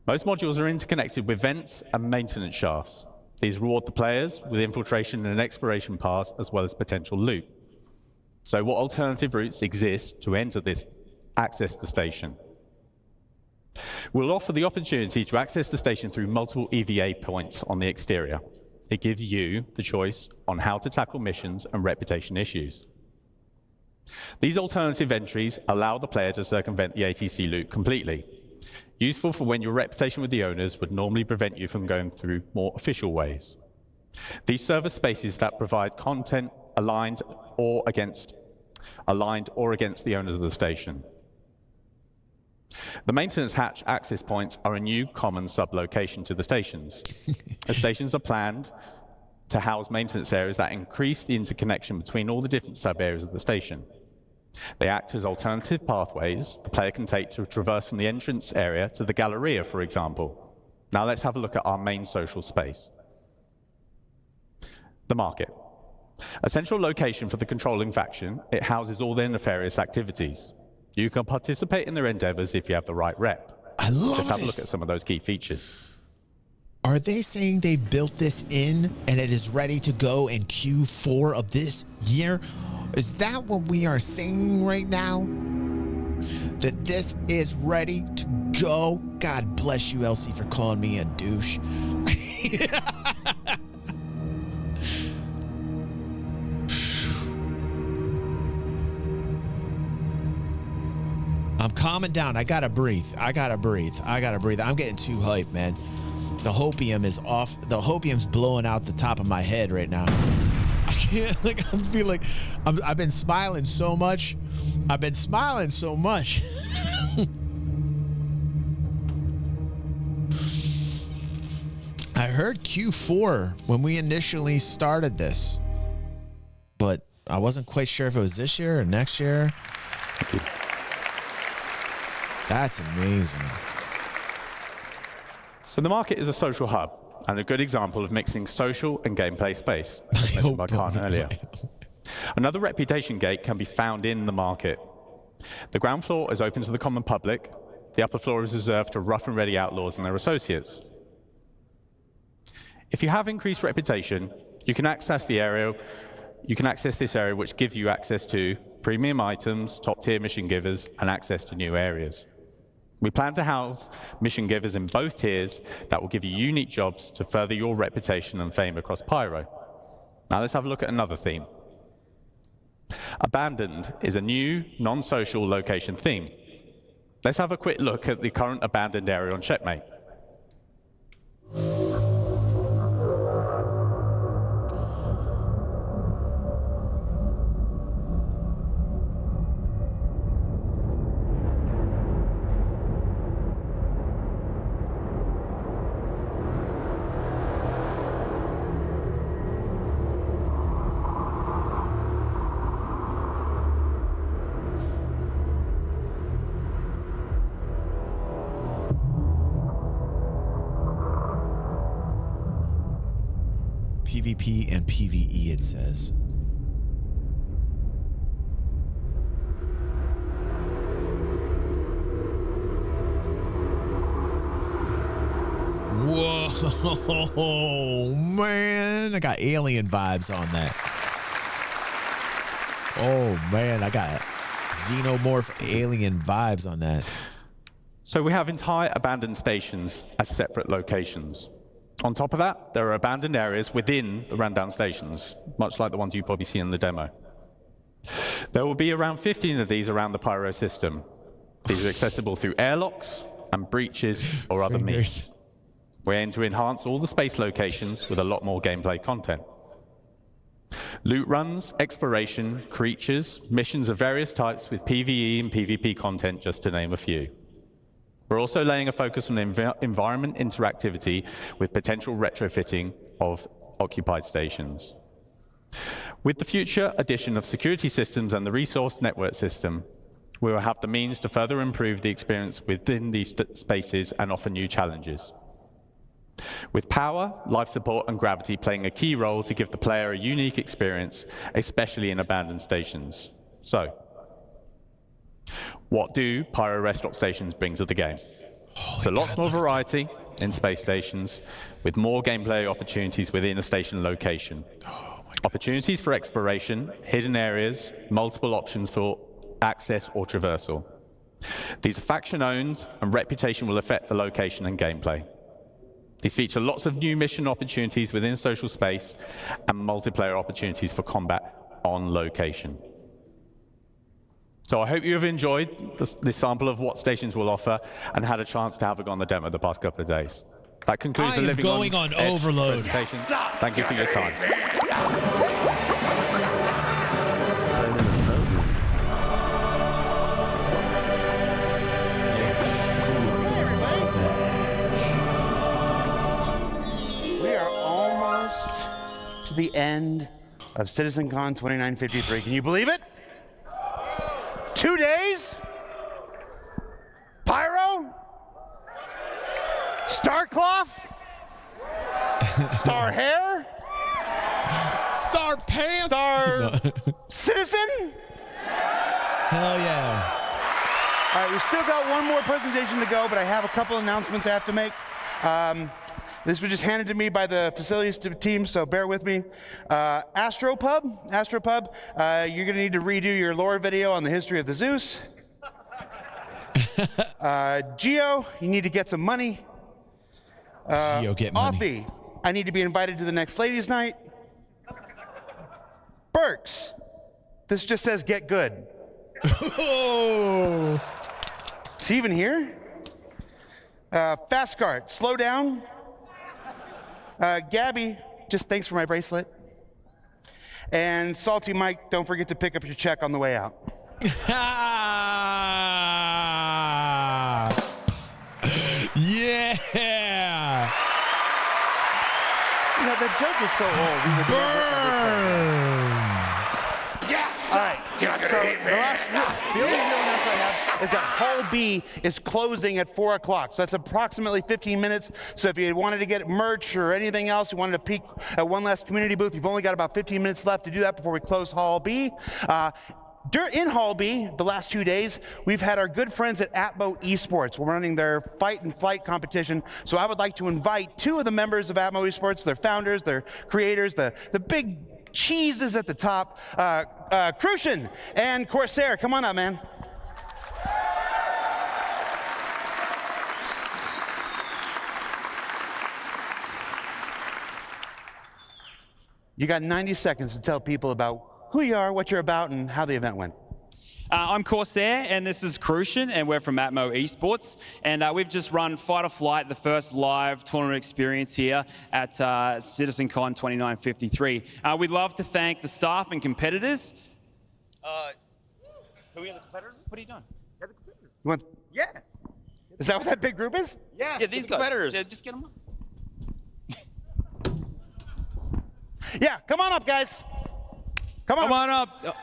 Most modules are interconnected with vents and maintenance shafts. These reward the players with infiltration and exploration paths, as well as potential loot. So what alternative routes exist to access the station? We'll offer the opportunity to access the station through multiple EVA points on the exterior. It gives you the choice on how to tackle missions and reputation issues. These alternative entries allow the player to circumvent the ATC loop completely. Useful for when your reputation with the owners would normally prevent you from going through more official ways. These server spaces that provide content aligned or against the owners of the station. The maintenance hatch access points are a new common sub-location to the stations. The stations are planned to house maintenance areas that increase the interconnection between all the different sub-areas of the station. They act as alternative pathways the player can take to traverse from the entrance area to the Galleria, for example. Now let's have a look at our main social space. The market. A central location for the controlling faction, it houses all their nefarious activities. You can participate in their endeavors if you have the right rep. I love Let's have a this. look at some of those key features. Are they saying they built this in and it is ready to go in Q4 of this year? Is that what we are saying right now? That this is ready to go? God bless you, Elsie, for calling me a douche. I'm calming down. I gotta breathe. I'm getting too hyped, man. The hopium is off. The hopium's blowing out the top of my head right now. I can't, I feel like I've been smiling so much. I heard Q4 when we initially started this, but I wasn't quite sure if it was this year or next year. That's amazing. So the market is a social hub and a good example of mixing social and gameplay space, as mentioned by Khan earlier. Another reputation gate can be found in the market. The ground floor is open to the common public. The upper floor is reserved to rough and ready outlaws and their associates. If you have increased reputation, you can access this area, which gives you access to premium items, top-tier mission givers, and access to new areas. We plan to house mission givers in both tiers that will give you unique jobs to further your reputation and fame across Pyro. Now let's have a look at another theme. Abandoned is a new, non-social location theme. Let's have a quick look at the current abandoned area on Checkmate. PvP and PvE, it says. Whoa, man. I got alien vibes on that. Oh, man. I got xenomorph alien vibes on that. So we have entire abandoned stations as separate locations. On top of that, there are abandoned areas within the rundown stations, much like the ones you probably see in the demo. There will be around 15 of these around the Pyro system. These are accessible through airlocks and breaches or other means. We aim to enhance all the space locations with a lot more gameplay content. Loot runs, exploration, creatures, missions of various types with PvE and PvP content, just to name a few. We're also laying a focus on environment interactivity with potential retrofitting of occupied stations. With the future addition of security systems and the resource network system, we will have the means to further improve the experience within these spaces and offer new challenges. With power, life support, and gravity playing a key role to give the player a unique experience, especially in abandoned stations. So, what do Pyro rest stop stations bring to the game? So lots more variety in space stations, with more gameplay opportunities within a station location. Opportunities for exploration, hidden areas, multiple options for access or traversal. These are faction-owned, and reputation will affect the location and gameplay. These feature lots of new mission opportunities within social space and multiplayer opportunities for combat on location. So I hope you have enjoyed this sample of what stations will offer and had a chance to have a go on the demo the past couple of days. That concludes the Living on Edge overload presentation. Thank you for your time. The end of CitizenCon 2953. Can you believe it? 2 days? Pyro? Star cloth? Star hair? Star pants? Star citizen? Hell yeah. All right, we've still got one more presentation to go, but I have a couple announcements I have to make. This was just handed to me by the facilities team, so bear with me. Astropub, you're gonna need to redo your lore video on the history of the Zeus. Geo, you need to get some money. Geo, get money. Offie, I need to be invited to the next ladies' night. Burks, this just says get good. Oh. Is he even here? Fastcart, slow down. Gabby, just thanks for my bracelet. And Salty Mike, don't forget to pick up your check on the way out. Yeah! You know, that joke is so old. We would never. Yeah! All right. So the only real announcement I have is that Hall B is closing at 4 o'clock. So that's approximately 15 minutes. So if you wanted to get merch or anything else, you wanted to peek at one last community booth, you've only got about 15 minutes left to do that before we close Hall B. In Hall B, the last 2 days, we've had our good friends at Atmo Esports. We're running their fight and flight competition. So I would like to invite 2 of the members of Atmo Esports, their founders, their creators, the big cheeses at the top, Crucian and Corsair. Come on up, man. You got 90 seconds to tell people about who you are, what you're about, and how the event went. I'm Corsair, and this is Crucian, and we're from Atmo Esports. And we've just run Fight or Flight, the first live tournament experience here at CitizenCon 2953. We'd love to thank the staff and competitors. Who are the competitors? What are you doing? You want? Yeah. Is that what that big group is? Yeah, these guys. competitors. Yeah, just get them up. Yeah, come on up, guys. Come on up.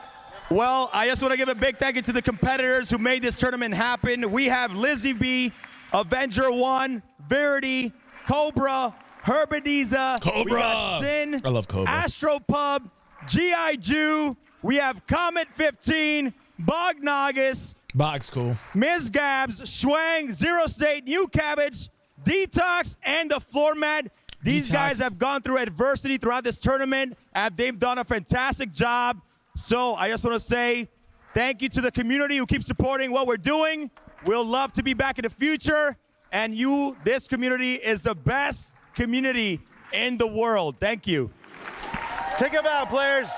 Well, I just want to give a big thank you to the competitors who made this tournament happen. We have Lizzie B, Avenger 1, Verity, Cobra, Herbadiza, Cobra. we got Sin, I love Cobra. Astropub, G.I. Jew, we have Comet 15, Bognagus, Bog's cool. Ms. Gabs, Schwang, Zero State, New Cabbage, Detox, and the Floor Mat. These guys have gone through adversity throughout this tournament, and they've done a fantastic job. So I just want to say thank you to the community who keeps supporting what we're doing. We'll love to be back in the future. And this community is the best community in the world. Thank you. Take a bow, players.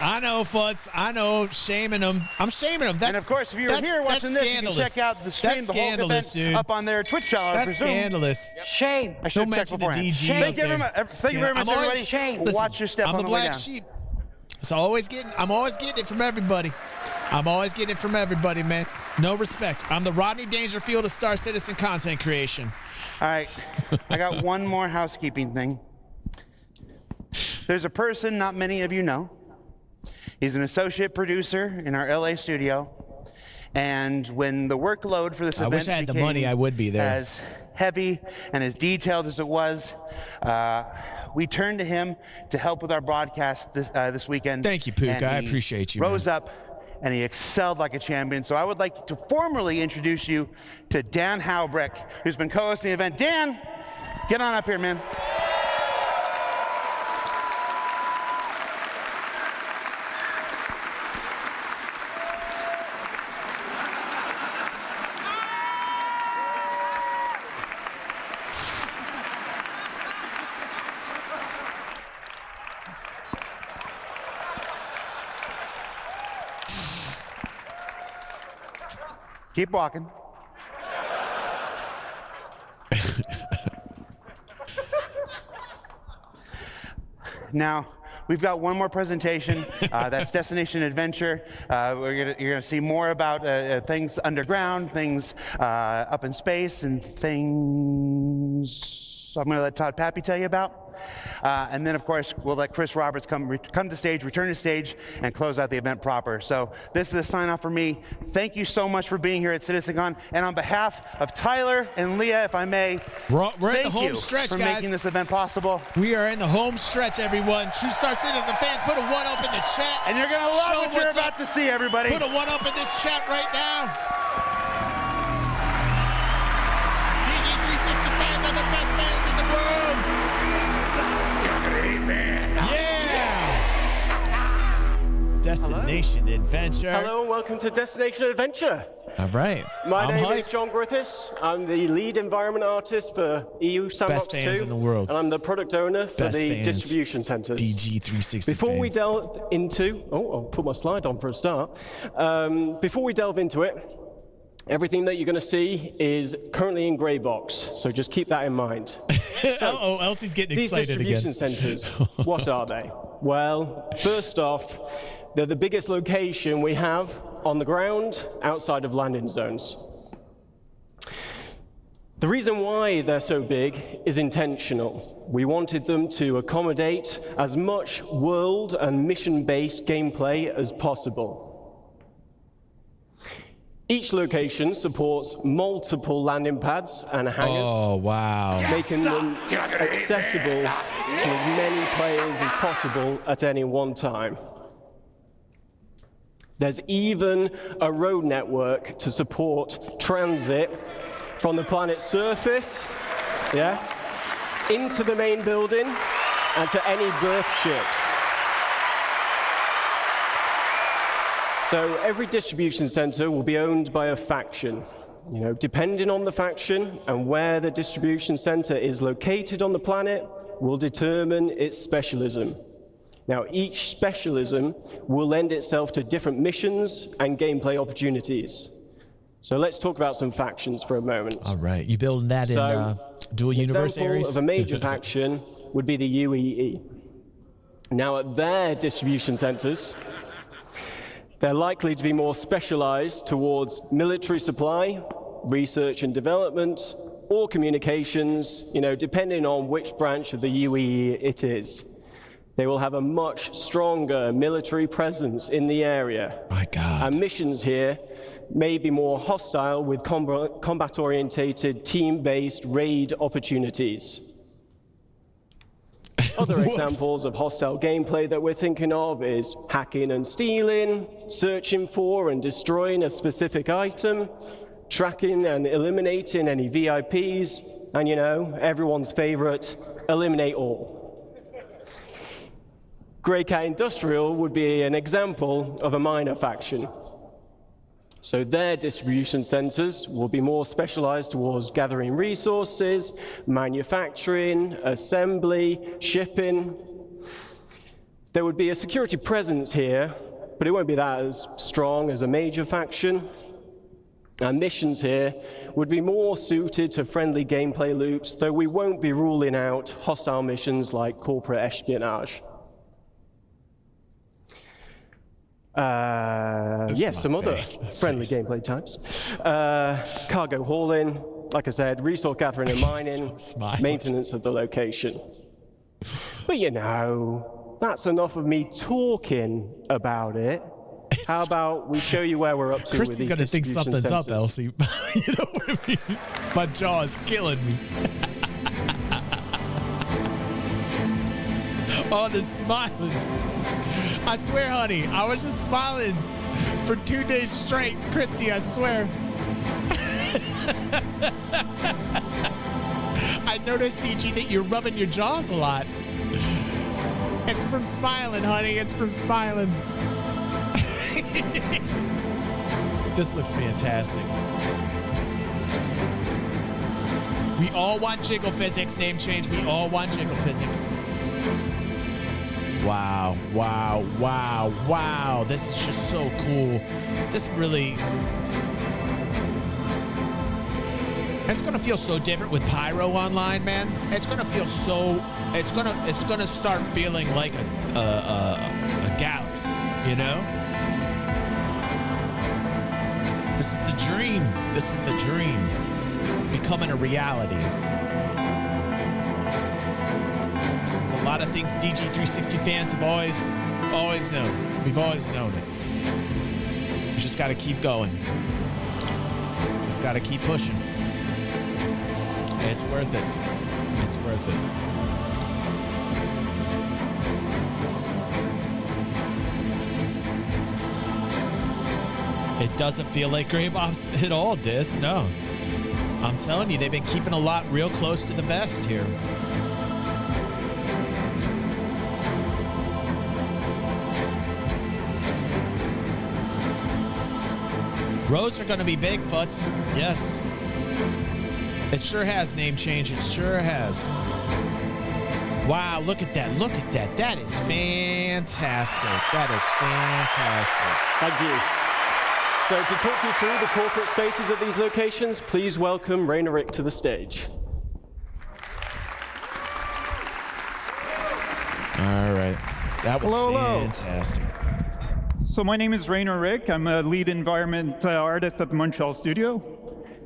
I know, Futz. I know, shaming them. I'm shaming them. And of course, if you're here watching this, you can check out the stream, the whole event dude. up on their Twitch channel. That's scandalous. Shame. I should check beforehand. DG Thank you very much. Thank you very much, everybody. Shame. Watch your step I'm on the the way black down. sheep. I'm always getting it from everybody. I'm always getting it from everybody, man. No respect. I'm the Rodney Dangerfield of Star Citizen content creation. All right. I got one more housekeeping thing. There's a person not many of you know. He's an associate producer in our LA studio. And when the workload for this event wish I had the money, I would be there. As heavy and as detailed as it was, we turned to him to help with our broadcast this weekend. Thank you, Pook. And I he appreciate you. Rose man. up and he excelled like a champion. So I would like to formally introduce you to Dan Howbreck, who's been co-hosting the event. Dan, get on up here, man. Keep walking. Now, we've got one more presentation. That's Destination Adventure. You're gonna see more about things underground, things up in space, and things I'm gonna let Todd Pappy tell you about. And then, of course, we'll let Chris Roberts come to stage, return to stage, and close out the event proper. So this is a sign-off for me. Thank you so much for being here at CitizenCon. And on behalf of Tyler and Leah, if I may, we're in the home thank you stretch, for guys. making this event possible. We are in the home stretch, everyone. True Star Citizen fans, put a 1 up in the chat. And you're going to love what you're about to see, everybody. Put a 1 up in this chat right now. DG360 fans are the best fans in the world. Destination Adventure. Hello and welcome to Destination Adventure. All right. My name hyped. is John Griffiths. I'm the lead environment artist for EU Sandbox Best fans 2. in the world. And I'm the product owner for Best the fans. distribution centers. DG360 Before we fans. delve into, I'll put my slide on for a start. Before we delve into it, everything that you're going to see is currently in grey box, so just keep that in mind. Uh-oh, Elsie's getting excited again. These distribution centers, what are they? Well, first off, they're the biggest location we have on the ground outside of landing zones. The reason why they're so big is intentional. We wanted them to accommodate as much world and mission-based gameplay as possible. Each location supports multiple landing pads and hangars, Oh, wow. making them accessible to as many players as possible at any one time. There's even a road network to support transit from the planet's surface, into the main building and to any berth ships. So every distribution center will be owned by a faction. Depending on the faction and where the distribution center is located on the planet will determine its specialism. Now, each specialism will lend itself to different missions and gameplay opportunities. So let's talk about some factions for a moment. All right, you building that in dual universe areas? An example of a major faction would be the UEE. Now, at their distribution centers, they're likely to be more specialized towards military supply, research and development, or communications, depending on which branch of the UEE it is. They will have a much stronger military presence in the area. My God. And missions here may be more hostile with combat-orientated, team-based raid opportunities. Other examples of hostile gameplay that we're thinking of is hacking and stealing, searching for and destroying a specific item, tracking and eliminating any VIPs, and, you know, everyone's favorite, eliminate all. Grey Cat Industrial would be an example of a minor faction. So their distribution centers will be more specialized towards gathering resources, manufacturing, assembly, shipping. There would be a security presence here, but it won't be that as strong as a major faction. And missions here would be more suited to friendly gameplay loops, though we won't be ruling out hostile missions like corporate espionage. Some other friendly gameplay types. Cargo hauling, like I said, resource gathering and mining, maintenance of the location. But you know, that's enough of me talking about it. How about we show you where we're up to Christy's with these gonna think something's centers. up, Elsie. You know what I mean? My jaw is killing me. Oh, the smiling. I swear, honey, I was just smiling for 2 days straight. Christy, I swear. I noticed, DG, that you're rubbing your jaws a lot. It's from smiling, honey. It's from smiling. This looks fantastic. We all want jiggle physics, name change. We all want jiggle physics. Wow, wow, wow, wow. This is just so cool. This really... It's gonna feel so different with Pyro online, man. It's gonna feel so... It's gonna start feeling like a galaxy, you know? This is the dream. This is the dream. Becoming a reality. It's a lot of things DG360 fans have always known. We've always known it. You just gotta keep going. Just gotta keep pushing. It's worth it. It's worth it. It doesn't feel like Grey Bombs at all, Dis. No. I'm telling you, they've been keeping a lot real close to the vest here. Roads are going to be Bigfoots. Yes. It sure has name change. It sure has. Wow, look at that. Look at that. That is fantastic. That is fantastic. Thank you. So to talk you through the corporate spaces at these locations, please welcome Rainer Rick to the stage. All right. That was fantastic. So my name is Rainer Rick. I'm a lead environment artist at the Montreal studio,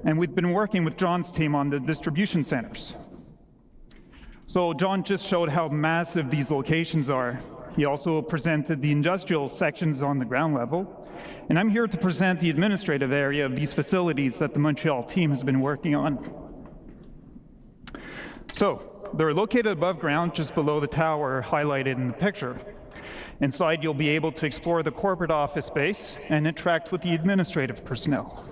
and we've been working with John's team on the distribution centers. So John just showed how massive these locations are. He also presented the industrial sections on the ground level, and I'm here to present the administrative area of these facilities that the Montreal team has been working on. So they're located above ground, just below the tower highlighted in the picture. Inside, you'll be able to explore the corporate office space and interact with the administrative personnel.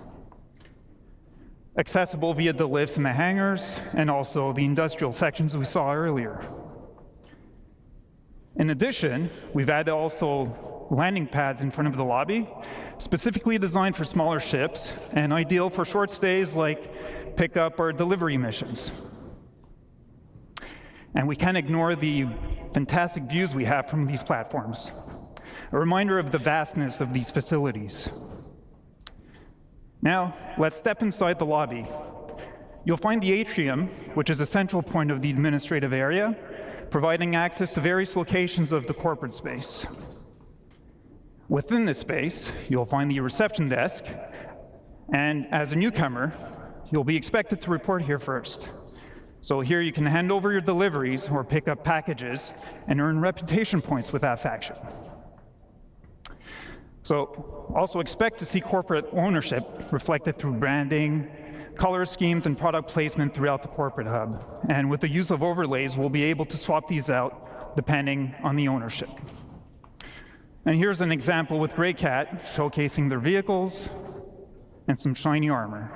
Accessible via the lifts in the hangars and also the industrial sections we saw earlier. In addition, we've added also landing pads in front of the lobby, specifically designed for smaller ships and ideal for short stays like pickup or delivery missions. And we can't ignore the fantastic views we have from these platforms, a reminder of the vastness of these facilities. Now, let's step inside the lobby. You'll find the atrium, which is a central point of the administrative area, providing access to various locations of the corporate space. Within this space, you'll find the reception desk, and as a newcomer, you'll be expected to report here first. So here you can hand over your deliveries or pick up packages and earn reputation points with that faction. So also expect to see corporate ownership reflected through branding, color schemes, and product placement throughout the corporate hub. And with the use of overlays, we'll be able to swap these out depending on the ownership. And here's an example with Grey Cat showcasing their vehicles and some shiny armor.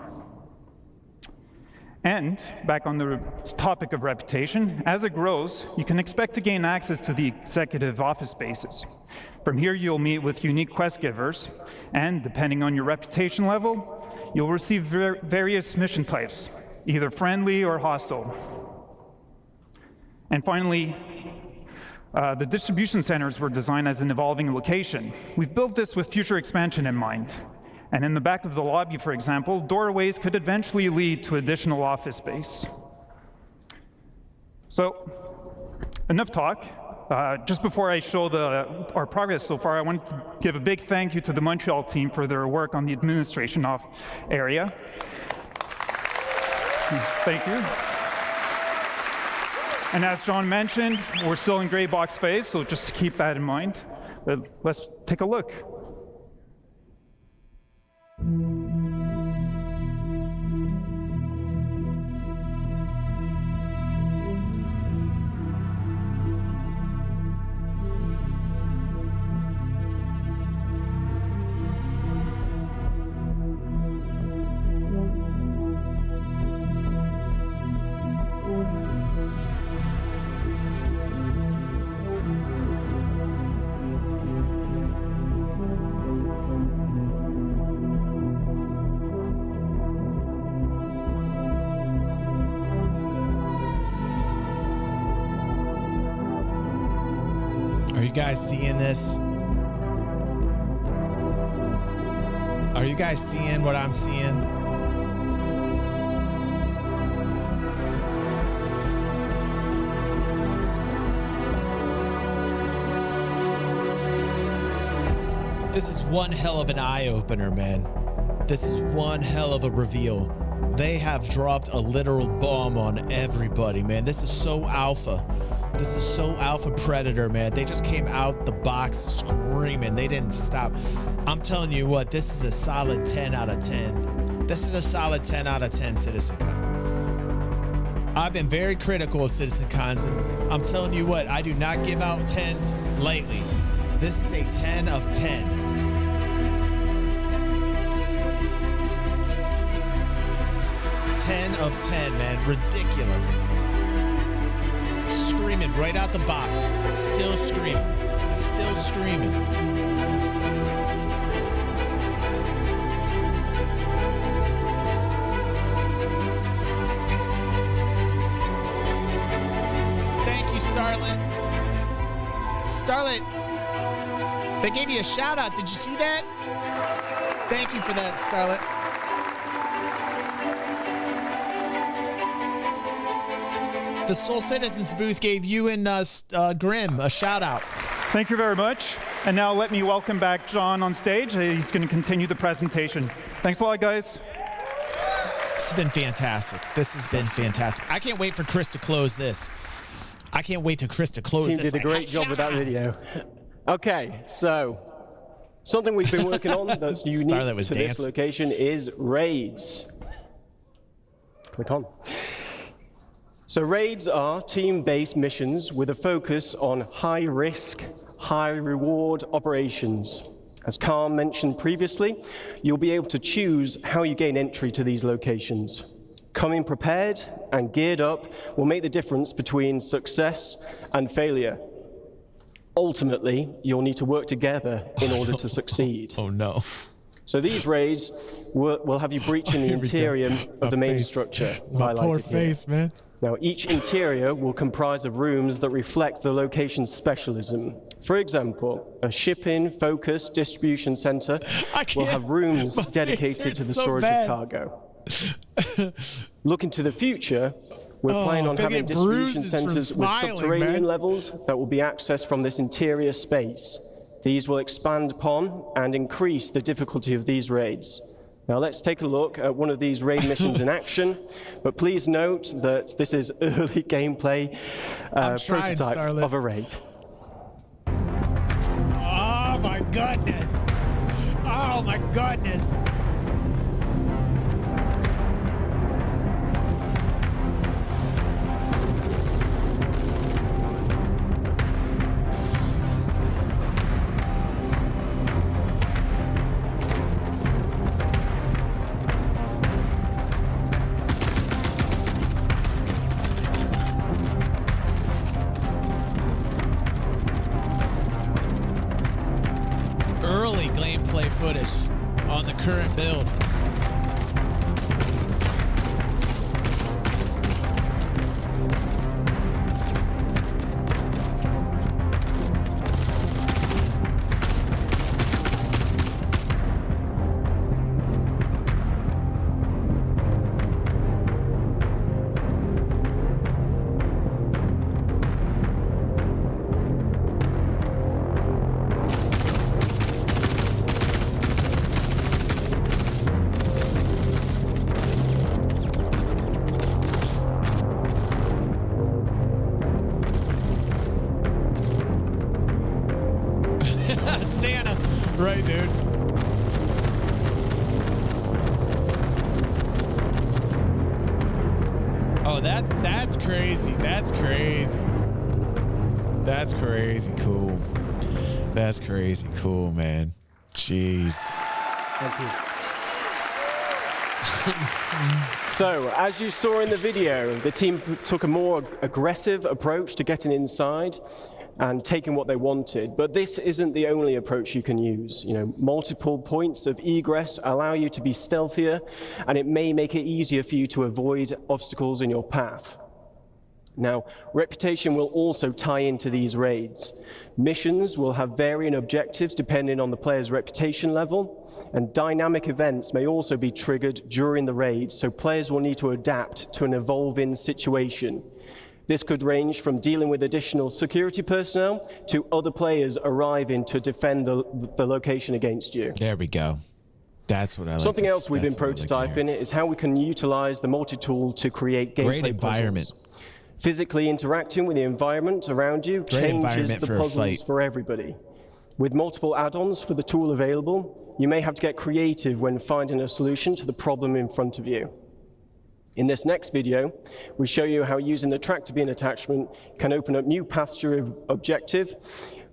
And back on the topic of reputation, as it grows, you can expect to gain access to the executive office spaces. From here, you'll meet with unique quest givers, and depending on your reputation level, you'll receive various mission types, either friendly or hostile. And finally, the distribution centers were designed as an evolving location. We've built this with future expansion in mind. And in the back of the lobby, for example, doorways could eventually lead to additional office space. So, enough talk. Just before I show our progress so far, I want to give a big thank you to the Montreal team for their work on the administration area. Thank you. And as John mentioned, we're still in gray box phase, so just keep that in mind. But let's take a look. Are you guys seeing this? Are you guys seeing what I'm seeing? This is one hell of an eye-opener, man. This is one hell of a reveal. They have dropped a literal bomb on everybody, man. This is so alpha. This is so alpha predator, man. They just came out the box screaming. They didn't stop. I'm telling you what, this is a solid 10 out of 10. This is a solid 10 out of 10, CitizenCon. I've been very critical of CitizenCons, and I'm telling you what, I do not give out 10s lightly. This is a 10 of 10. 10 of 10, man. Ridiculous. Screaming right out the box. Still screaming. Still screaming. Thank you, Starlet. Starlet, they gave you a shout out. Did you see that? Thank you for that, Starlet. The Soul Citizens booth gave you and Grim a shout out. Thank you very much. And now let me welcome back John on stage. He's going to continue the presentation. Thanks a lot, guys. This has been fantastic. This has been fantastic. I can't wait for Chris to close this. I can't wait to Chris to close Team this. did a great job with that video. Okay, so something we've been working on that's unique to this location is raids. Click on. So raids are team-based missions with a focus on high-risk, high-reward operations. As Carl mentioned previously, you'll be able to choose how you gain entry to these locations. Coming prepared and geared up will make the difference between success and failure. Ultimately, you'll need to work together in order to succeed. Oh no. So these raids will have you breaching the interior of the main structure. My poor face, man. Now, each interior will comprise of rooms that reflect the location's specialism. For example, a shipping-focused distribution center will have rooms dedicated to the storage of cargo. Looking to the future, we're planning on having distribution centers with subterranean levels that will be accessed from this interior space. These will expand upon and increase the difficulty of these raids. Now let's take a look at one of these raid missions in action, but please note that this is early gameplay prototype of a raid. Oh my goodness. Oh my goodness. Early gameplay footage on the current build. Santa. Right, dude. Oh, that's crazy. That's crazy. That's crazy cool. That's crazy cool, man. Jeez. Thank you. So, as you saw in the video, the team took a more aggressive approach to getting inside and taking what they wanted. But this isn't the only approach you can use. Multiple points of egress allow you to be stealthier, and it may make it easier for you to avoid obstacles in your path. Now, reputation will also tie into these raids. Missions will have varying objectives depending on the player's reputation level, and dynamic events may also be triggered during the raid, so players will need to adapt to an evolving situation. This could range from dealing with additional security personnel to other players arriving to defend the location against you. There we go. That's what I like. Something else we've been prototyping is how we can utilize the multi-tool to create gameplay Great environment. puzzles. Physically interacting with the environment around you changes the puzzles for everybody. With multiple add-ons for the tool available, you may have to get creative when finding a solution to the problem in front of you. In this next video, we show you how using the tractor beam attachment can open up new paths to your objective,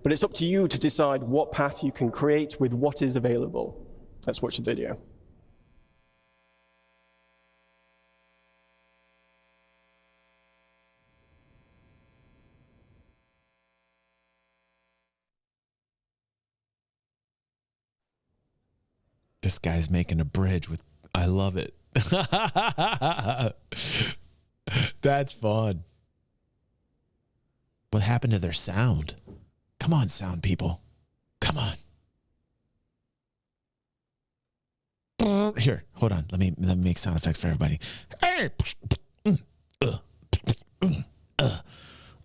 but it's up to you to decide what path you can create with what is available. Let's watch the video. This guy's making a bridge with, I love it. That's fun. What happened to their sound? Come on, sound people. Come on. Here, hold on. Let me make sound effects for everybody.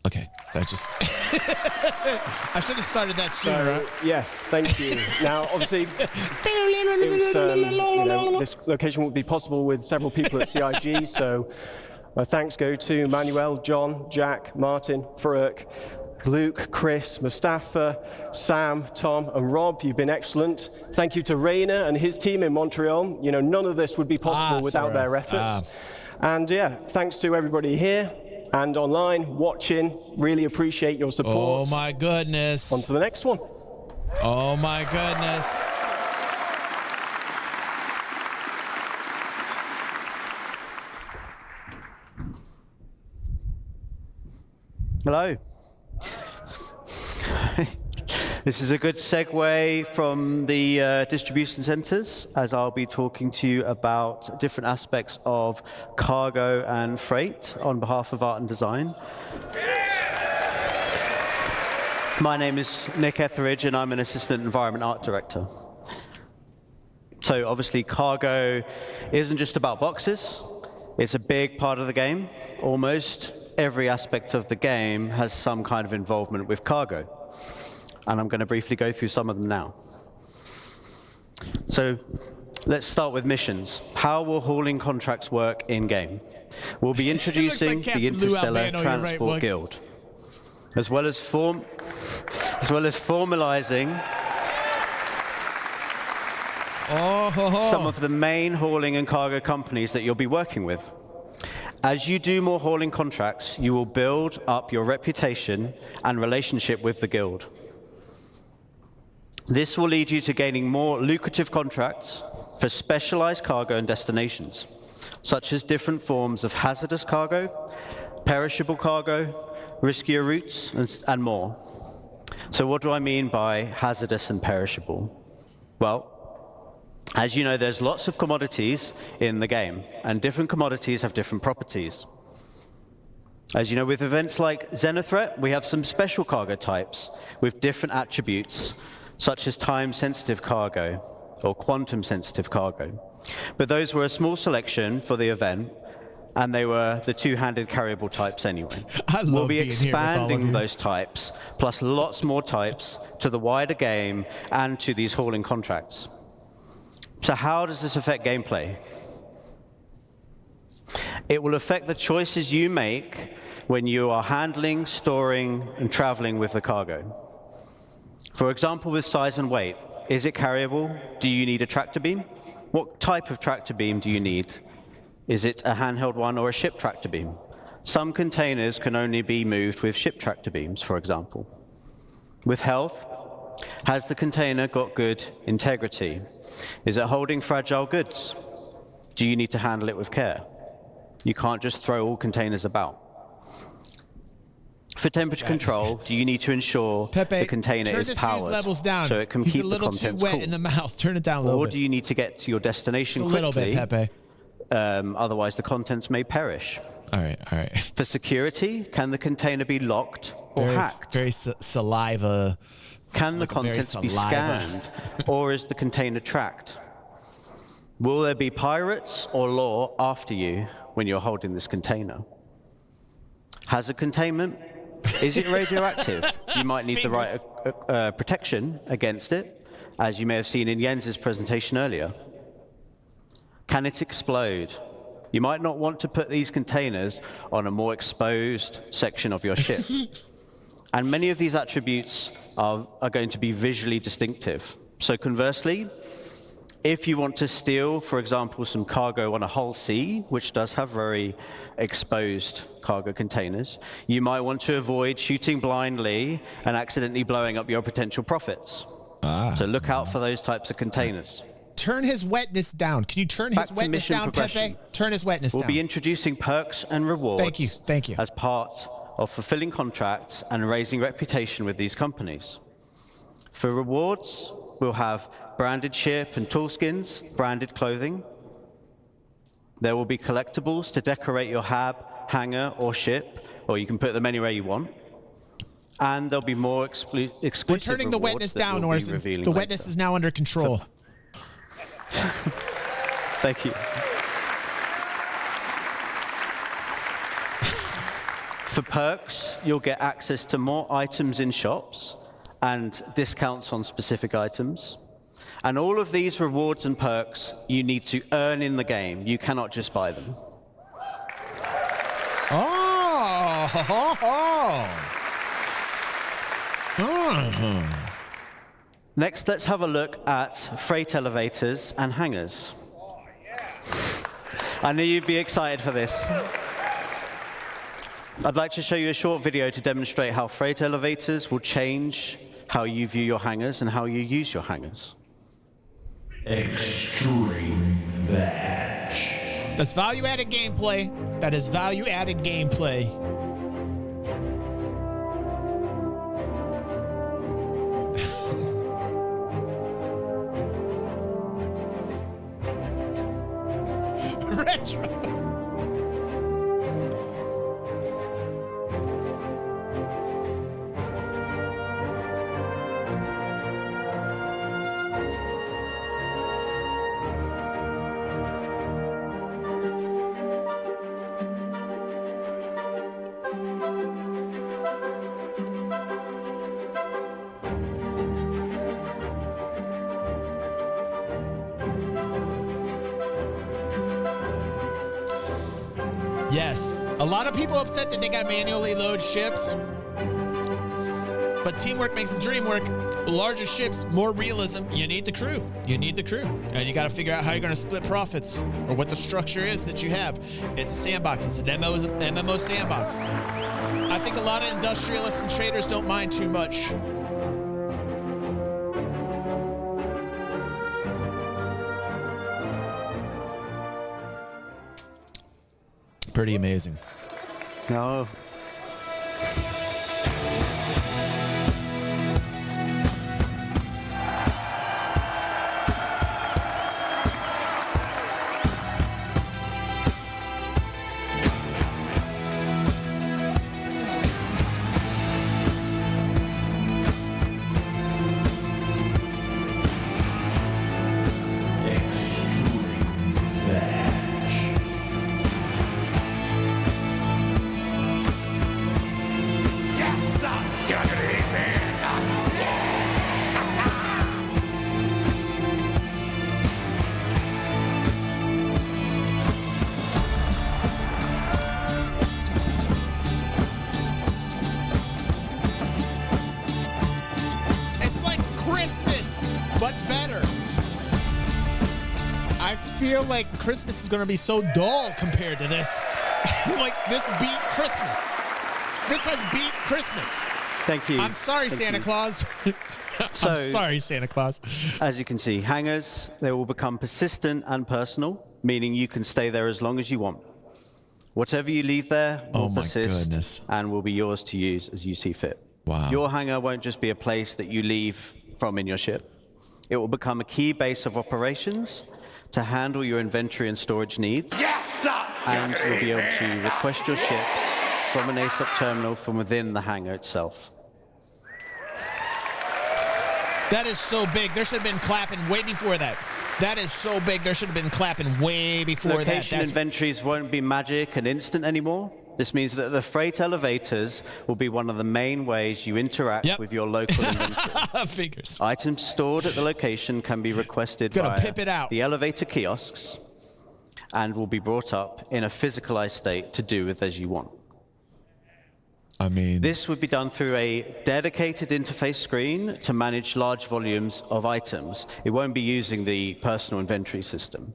Okay, so I should have started that sooner. So, yes, thank you. Now, obviously, this location would be possible with several people at CIG, so my thanks go to Manuel, John, Jack, Martin, Farouk, Luke, Chris, Mustafa, Sam, Tom, and Rob. You've been excellent. Thank you to Rainer and his team in Montreal. None of this would be possible without their efforts. And yeah, thanks to everybody here and online watching. Really appreciate your support. Oh my goodness. On to the next one. Oh my goodness. Hello. This is a good segue from the distribution centers, as I'll be talking to you about different aspects of cargo and freight on behalf of Art and Design. My name is Nick Etheridge, and I'm an Assistant Environment Art Director. So obviously, cargo isn't just about boxes. It's a big part of the game. Almost every aspect of the game has some kind of involvement with cargo. And I'm going to briefly go through some of them now. So Let's start with missions. How will hauling contracts work in-game? We'll be introducing the Interstellar Transport Guild, as well as formalizing some of the main hauling and cargo companies that you'll be working with. As you do more hauling contracts, you will build up your reputation and relationship with the guild. This will lead you to gaining more lucrative contracts for specialized cargo and destinations, such as different forms of hazardous cargo, perishable cargo, riskier routes, and more. So what do I mean by hazardous and perishable? Well, as you know, there's lots of commodities in the game, and different commodities have different properties. As you know, with events like Xenothreat, we have some special cargo types with different attributes, such as time-sensitive cargo or quantum-sensitive cargo. But those were a small selection for the event, and they were the two-handed carryable types anyway. We'll be expanding those types, plus lots more types, to the wider game and to these hauling contracts. So how does this affect gameplay? It will affect the choices you make when you are handling, storing, and traveling with the cargo. For example, with size and weight, is it carryable? Do you need a tractor beam? What type of tractor beam do you need? Is it a handheld one or a ship tractor beam? Some containers can only be moved with ship tractor beams, for example. With health, has the container got good integrity? Is it holding fragile goods? Do you need to handle it with care? You can't just throw all containers about. For temperature control, do you need to ensure the container is powered levels down. so it can keep the contents He's a little too wet cool? in the mouth. Turn it down a little bit. Or do you need to get to your destination Just a little quickly? bit, Pepe. Otherwise, the contents may perish. All right, all right. For security, can the container be locked or hacked? Very saliva. Can the contents be scanned, or is the container tracked? Will there be pirates or law after you when you're holding this container? Hazard containment. Is it radioactive? You might need the right protection against it, as you may have seen in Jens's presentation earlier. Can it explode? You might not want to put these containers on a more exposed section of your ship. And many of these attributes are going to be visually distinctive. So conversely, if you want to steal, for example, some cargo on a hull C, which does have very exposed cargo containers, you might want to avoid shooting blindly and accidentally blowing up your potential profits. So look out for those types of containers. Turn his wetness down. Can you turn his wetness down, Pepe? Turn his wetness down. We'll be introducing perks and rewards Thank you. as part of fulfilling contracts and raising reputation with these companies. For rewards, we'll have branded ship and tool skins, branded clothing. There will be collectibles to decorate your hab, hangar, or ship, or you can put them anywhere you want. And there'll be more exclusive We're turning the wetness down, Orson. The wetness is now under control. Thank you. For perks, you'll get access to more items in shops and discounts on specific items. And all of these rewards and perks you need to earn in the game. You cannot just buy them. Next, let's have a look at freight elevators and hangars. I knew you'd be excited for this. I'd like to show you a short video to demonstrate how freight elevators will change how you view your hangars and how you use your hangars. Extreme Vag. That's value-added gameplay. That is value-added gameplay. Retro. Yes. A lot of people upset that they got manually load ships. But teamwork makes the dream work. Larger ships, more realism. You need the crew. You need the crew. And you got to figure out how you're going to split profits or what the structure is that you have. It's a sandbox. It's an MMO sandbox. I think a lot of industrialists and traders don't mind too much. Pretty amazing. No. Like Christmas is going to be so dull compared to this. Like this beat Christmas. This has beat Christmas. Thank you. I'm sorry, Santa Claus. I'm sorry, Santa Claus. As you can see, hangars, they will become persistent and personal, meaning you can stay there as long as you want. Whatever you leave there will persist and will be yours to use as you see fit. Wow. Your hangar won't just be a place that you leave from in your ship. It will become a key base of operations to handle your inventory and storage needs. Yes, sir! And you'll be able to request your ships from an ASOP terminal from within the hangar itself. That is so big. There should have been clapping way before that. That is so big. There should have been clapping way before that. Location inventories won't be magic and instant anymore. This means that the freight elevators will be one of the main ways you interact with your local inventory. Fingers. Items stored at the location can be requested via the elevator kiosks and will be brought up in a physicalized state to do with as you want. I mean, this would be done through a dedicated interface screen to manage large volumes of items. It won't be using the personal inventory system.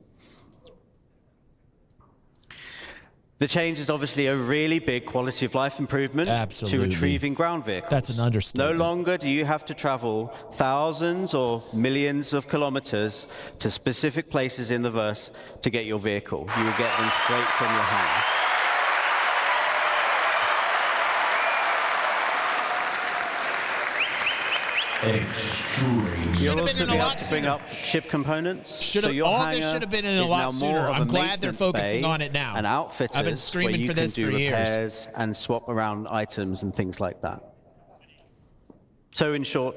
The change is obviously a really big quality of life improvement to retrieving ground vehicles. That's an understatement. No longer do you have to travel thousands or millions of kilometers to specific places in the verse to get your vehicle. You will get them straight from your hangar. Extreme. You'll also be able to bring up ship components. So your hangar this should have been in a lot sooner. I'm glad they're focusing on it now. And outfitters I've been screaming for this for years. Repairs and swap around items and things like that. So in short,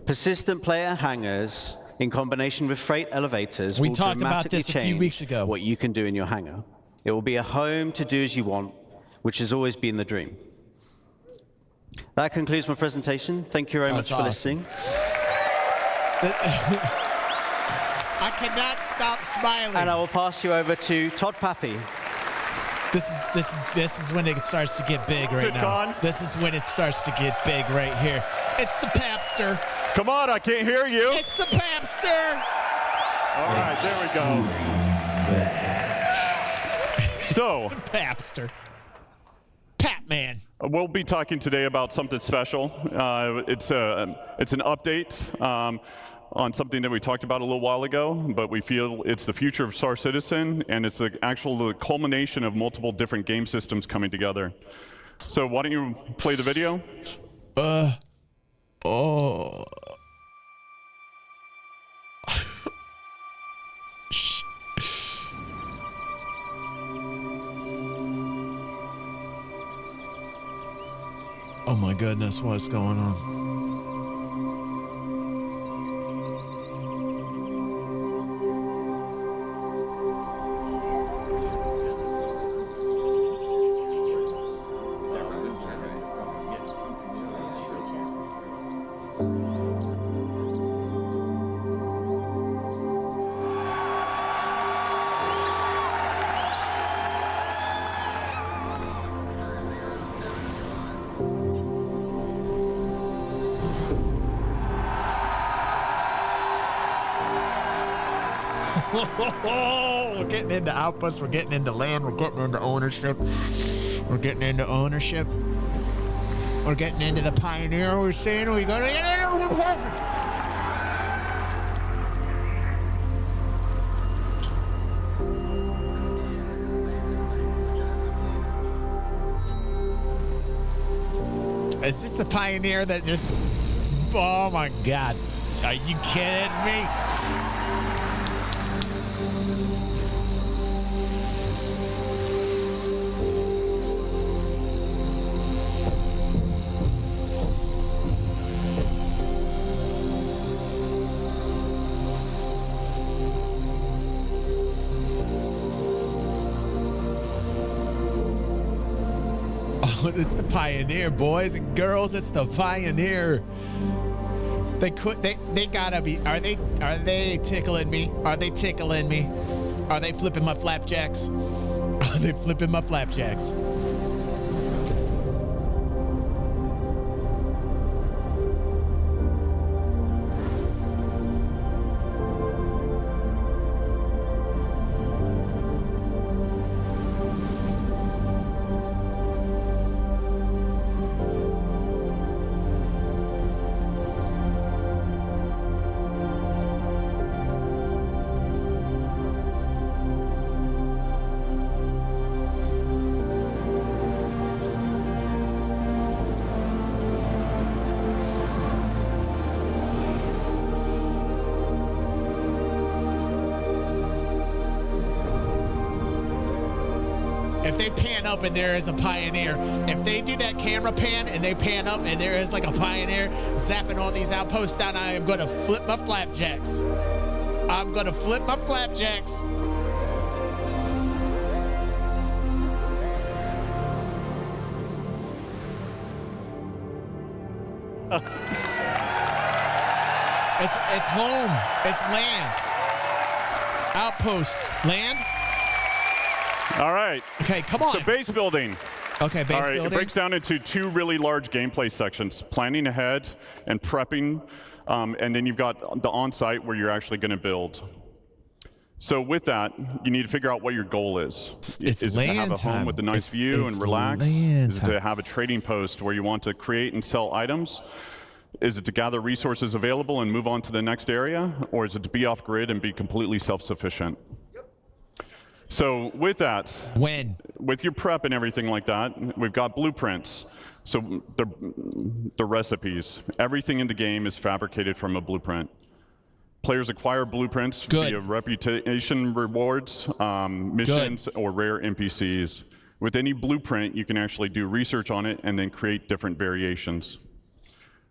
persistent player hangars in combination with freight elevators will dramatically change what you can do in your hangar. It will be a home to do as you want, which has always been the dream. That concludes my presentation. Thank you very much for listening. I cannot stop smiling. And I will pass you over to Todd Pappy. This is when it starts to get big right now. This is when it starts to get big right here. It's the Papster. Come on, I can't hear you. It's the Papster. All right, there we go. So, Papster. Pat-Man. We'll be talking today about something special. It's an update on something that we talked about a little while ago, but we feel it's the future of Star Citizen, and it's the culmination of multiple different game systems coming together. So why don't you play the video? Oh my goodness, what's going on? We're getting into outposts, we're getting into land, we're getting into ownership. We're getting into ownership. We're getting into the pioneer. We're saying we got to. Is this the pioneer that just... Oh my God. Are you kidding me? It's the pioneer, boys and girls. It's the pioneer. They gotta be. Are they tickling me? Are they tickling me? Are they flipping my flapjacks? Are they flipping my flapjacks? If they pan up and there is a pioneer, if they do that camera pan and they pan up and there is like a pioneer zapping all these outposts down, I am going to flip my flapjacks. I'm going to flip my flapjacks. It's home. It's land. Outposts. Land. All right. Okay, come on. So base building. Okay, base All right, building. It breaks down into two really large gameplay sections, planning ahead and prepping, and then you've got the on-site where you're actually going to build. So with that, you need to figure out what your goal is. It's is it to have a time. home with a nice view and relax? Is it to have a trading post where you want to create and sell items? Is it to gather resources available and move on to the next area? Or is it to be off-grid and be completely self-sufficient? So with that, with your prep and everything like that, we've got blueprints. So the recipes, everything in the game is fabricated from a blueprint. Players acquire blueprints via reputation rewards, missions, or rare NPCs. With any blueprint, you can actually do research on it and then create different variations.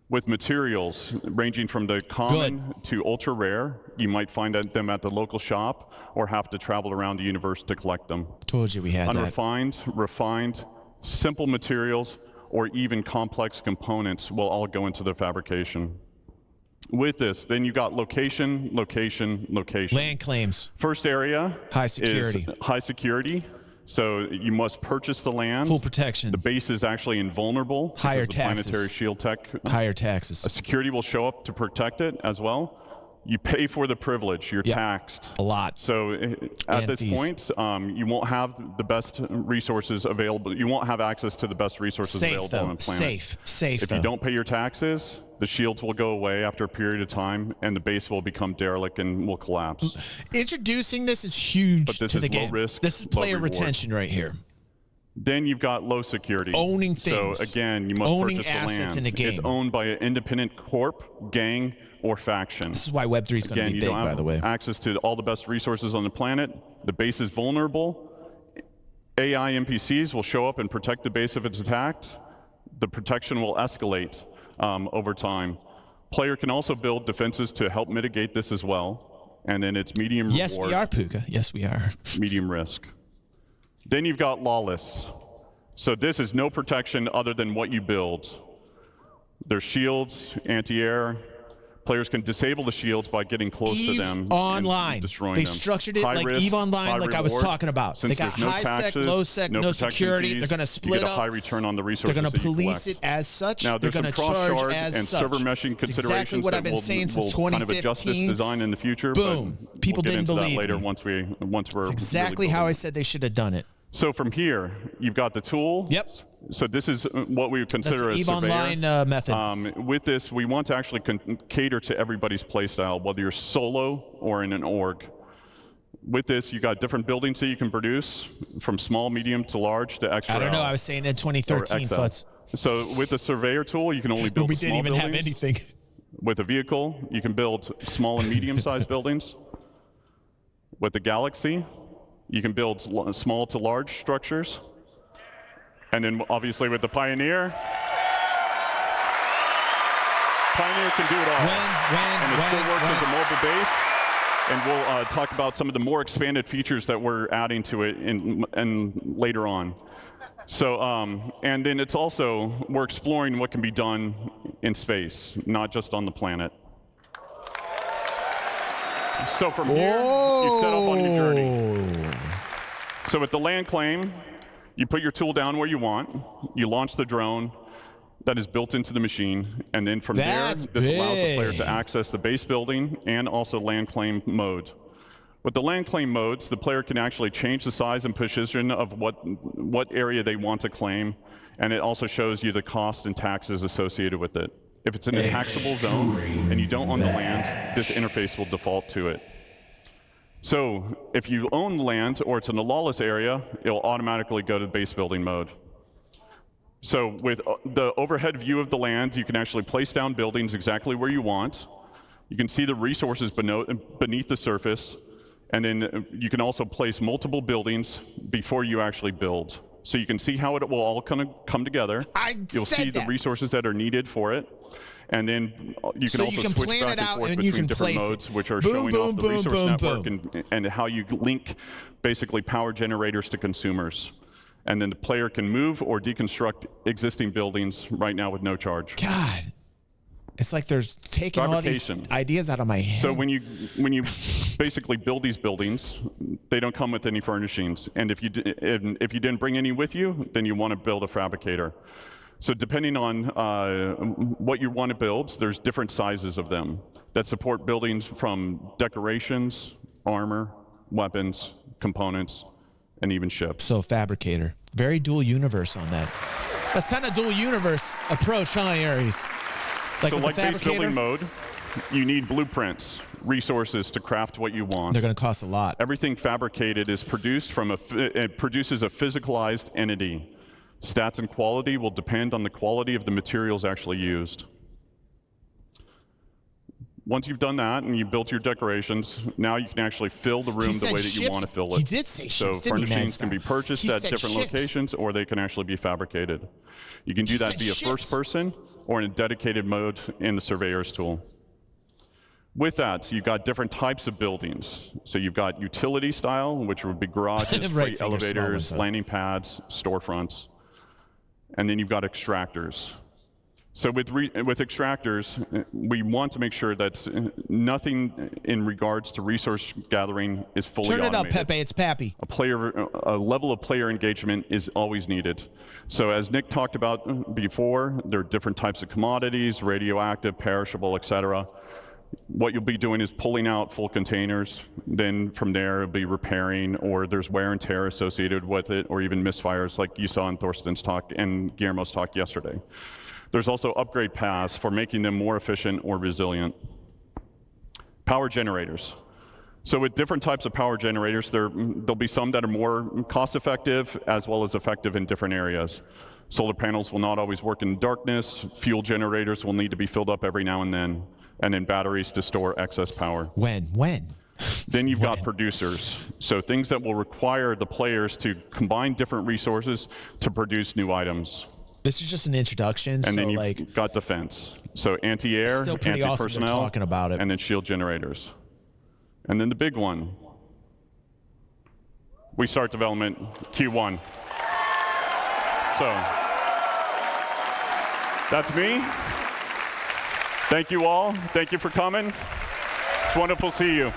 With materials ranging from the common to ultra rare, you might find them at the local shop or have to travel around the universe to collect them. Told you we had that. Unrefined, refined, simple materials, or even complex components will all go into the fabrication. With this, then you got location, location, location. Land claims. First area high security. Is high security. So you must purchase the land. Full protection. The base is actually invulnerable. Higher because of taxes. Planetary shield tech. Higher taxes. A security will show up to protect it as well. You pay for the privilege. You're taxed. A lot. So at this point, you won't have the best resources available. You won't have access to the best resources available on the planet. Safe. If you don't pay your taxes, the shields will go away after a period of time, and the base will become derelict and will collapse. Introducing this is huge But this to is the game. low risk, This is low player reward. retention right here. Then you've got low security. Owning things. So again, you must Owning purchase the assets land. in the game. It's owned by an independent corp, gang, or faction. This is why Web3 is going to Again, be you big, don't have by the way. access to all the best resources on the planet. The base is vulnerable. AI NPCs will show up and protect the base if it's attacked. The protection will escalate over time. Player can also build defenses to help mitigate this as well. And then it's medium Yes, reward. we are, Puka. Yes, we are. Medium risk. Then you've got lawless. So this is no protection other than what you build. There's shields, anti-air, Players can disable the shields by getting close to them Online. and destroying They them. structured it High like risk, EVE Online, high like I was reward. talking about. Since They got there's no high sec, taxes, low sec, no protection security. fees, They're going to split you get a up. high return on the They're resources going to that you police collect. it as such. Now, They're there's going to some charge cross-shard as and such. server meshing It's considerations exactly what that I've been saying since will kind of adjust this 2015. design in the future. Boom. But People we'll get didn't into believe that later me. once we're It's exactly really how I building. said they should have done it. So from here, you've got the tool. Yep. So this is what we would consider That's the a EVE surveyor. Online method. With this, we want to actually cater to everybody's playstyle, whether you're solo or in an org. With this, you got different buildings that you can produce, from small, medium to large to XL. I don't know. I was saying in 2013, or XL. Futz. So with the surveyor tool, you can only build We small didn't even have buildings. anything. With a vehicle, you can build small and medium-sized buildings. With the Galaxy, you can build small to large structures. And then obviously with the Pioneer, Pioneer can do it all. And it still works as a mobile base. And we'll talk about some of the more expanded features that we're adding to it in later on. So, and then it's also, we're exploring what can be done in space, not just on the planet. So from here, you set off on your journey. So with the land claim, you put your tool down where you want, you launch the drone that is built into the machine, and then from there, this allows the player to access the base building and also land claim mode. With the land claim modes, the player can actually change the size and position of what area they want to claim, and it also shows you the cost and taxes associated with it. If it's in a taxable zone and you don't own the land, this interface will default to it. So if you own land or it's in a lawless area, it'll automatically go to base building mode. So with the overhead view of the land, you can actually place down buildings exactly where you want. You can see the resources beneath the surface, and then you can also place multiple buildings before you actually build. So you can see how it will all kind of come together. You'll see the resources that are needed for it. And then you can also switch back and forth between different modes, which are showing off the resource network and how you link basically power generators to consumers. And then the player can move or deconstruct existing buildings right now with no charge. God, it's like they're taking all these ideas out of my head. So when you basically build these buildings, they don't come with any furnishings. And if you didn't bring any with you, then you want to build a fabricator. So depending on what you want to build, there's different sizes of them that support buildings from decorations, armor, weapons, components, and even ships. So fabricator. Very dual universe on that. That's kind of dual universe approach, huh, Aries? So like base building mode, you need blueprints, resources to craft what you want. They're going to cost a lot. Everything fabricated is produced from it produces a physicalized entity. Stats and quality will depend on the quality of the materials actually used. Once you've done that and you've built your decorations, now you can actually fill the room the way that you want to fill it. He did say ships, so furnishings can be purchased at different locations, or they can actually be fabricated. You can do that via first person or in a dedicated mode in the surveyor's tool. With that, you've got different types of buildings. So you've got utility style, which would be garages, freight elevators, landing pads, storefronts. And then you've got extractors. So with extractors, we want to make sure that nothing in regards to resource gathering is fully automated. Turn it up, Pepe. It's Pappy. A level of player engagement is always needed. So as Nick talked about before, there are different types of commodities, radioactive, perishable, etc. What you'll be doing is pulling out full containers. Then from there, it'll be repairing, or there's wear and tear associated with it, or even misfires like you saw in Thorsten's talk and Guillermo's talk yesterday. There's also upgrade paths for making them more efficient or resilient. Power generators. So with different types of power generators, there'll be some that are more cost-effective as well as effective in different areas. Solar panels will not always work in darkness. Fuel generators will need to be filled up every now and then batteries to store excess power. When? Then you've got producers. So things that will require the players to combine different resources to produce new items. This is just an introduction. And so then you've got defense. So anti-air, anti-personnel, talking about it. And then shield generators. And then the big one. We start development Q1. So that's me. Thank you all. Thank you for coming. It's wonderful to see you.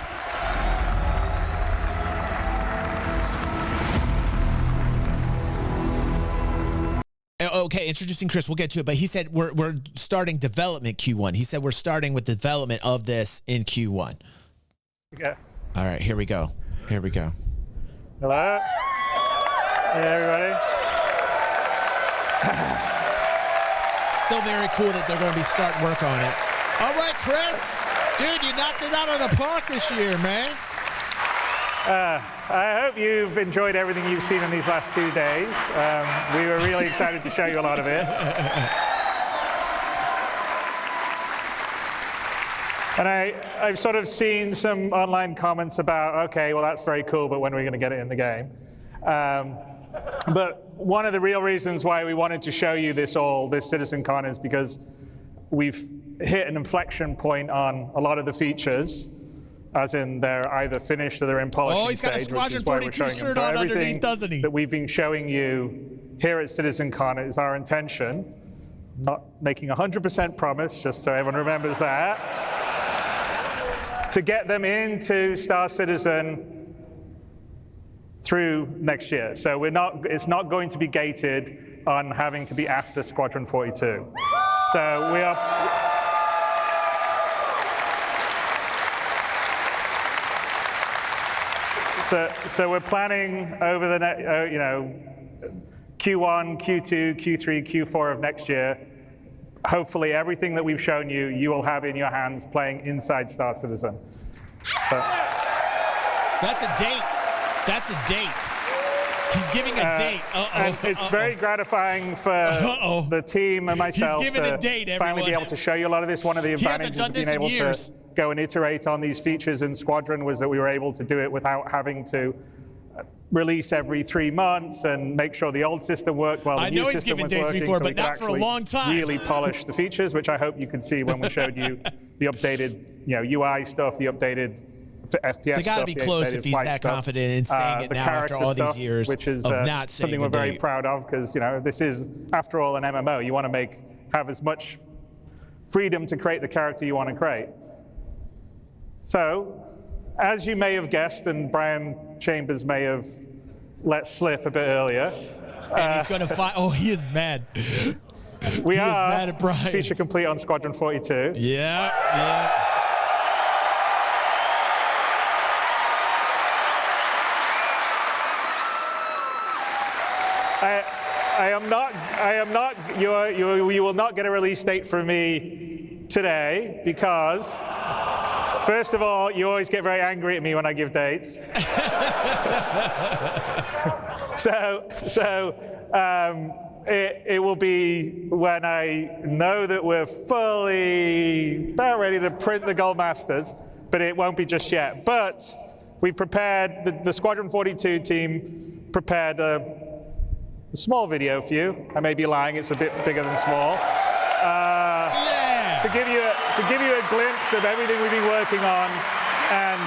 Okay, introducing Chris. We'll get to it, but he said we're starting development Q1. He said we're starting with development of this in Q1. Okay. All right, here we go. Here we go. Hello. Hey, everybody. Still very cool that they're going to be starting work on it. All right, Chris. Dude, you knocked it out of the park this year, man. I hope you've enjoyed everything you've seen in these last 2 days. We were really excited to show you a lot of it. And I've sort of seen some online comments about, okay, well, that's very cool, but when are we going to get it in the game? But one of the real reasons why we wanted to show you this CitizenCon is because we've hit an inflection point on a lot of the features, as in they're either finished or they're in polishing he's got a stage, Squadron 42 shirt on underneath, doesn't he? That we've been showing you here at CitizenCon is our intention, not making 100% promise, just so everyone remembers that, to get them into Star Citizen through next year. So it's not going to be gated on having to be after Squadron 42. So we are. So we're planning over the Q1, Q2, Q3, Q4 of next year. Hopefully, everything that we've shown you, you will have in your hands playing inside Star Citizen. So. That's a date. That's a date. He's giving a date. And it's very gratifying for the team and myself to finally be able to show you a lot of this. One of the advantages of being able to go and iterate on these features in Squadron was that we were able to do it without having to release every 3 months and make sure the old system worked while the new system was working. Before, so but not for a long time. Really polish the features, which I hope you could see when we showed you the updated, UI stuff, the updated FPS they gotta be close if he's that confident in saying it now after all these years, which is of not saying something we're very proud of, because this is, after all, an MMO. You want to have as much freedom to create the character you want to create. So, as you may have guessed, and Brian Chambers may have let slip a bit earlier, and he's going to find. Oh, he is mad. We are mad at Brian. Feature complete on Squadron 42. Yeah. You will not get a release date from me today because, first of all, you always get very angry at me when I give dates. It will be when I know that we're fully about ready to print the Gold Masters, but it won't be just yet. But we prepared, the Squadron 42 team prepared a small video for you. I may be lying, it's a bit bigger than small. To give you a glimpse of everything we've been working on and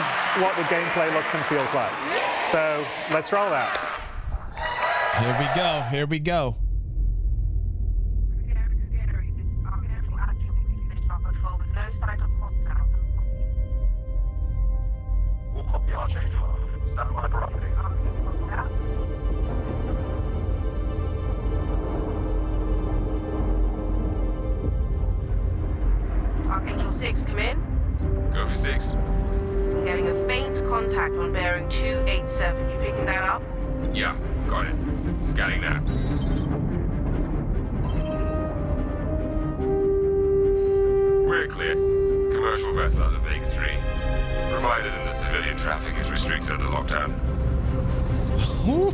what the gameplay looks and feels like. So let's roll that. Here we go. Archangel 6, come in. Go for 6. I'm getting a faint contact on bearing 287. You picking that up? Yeah, got it. Scanning now. We're clear. Commercial vessel out of Vegas 3. Provided that civilian traffic is restricted under lockdown.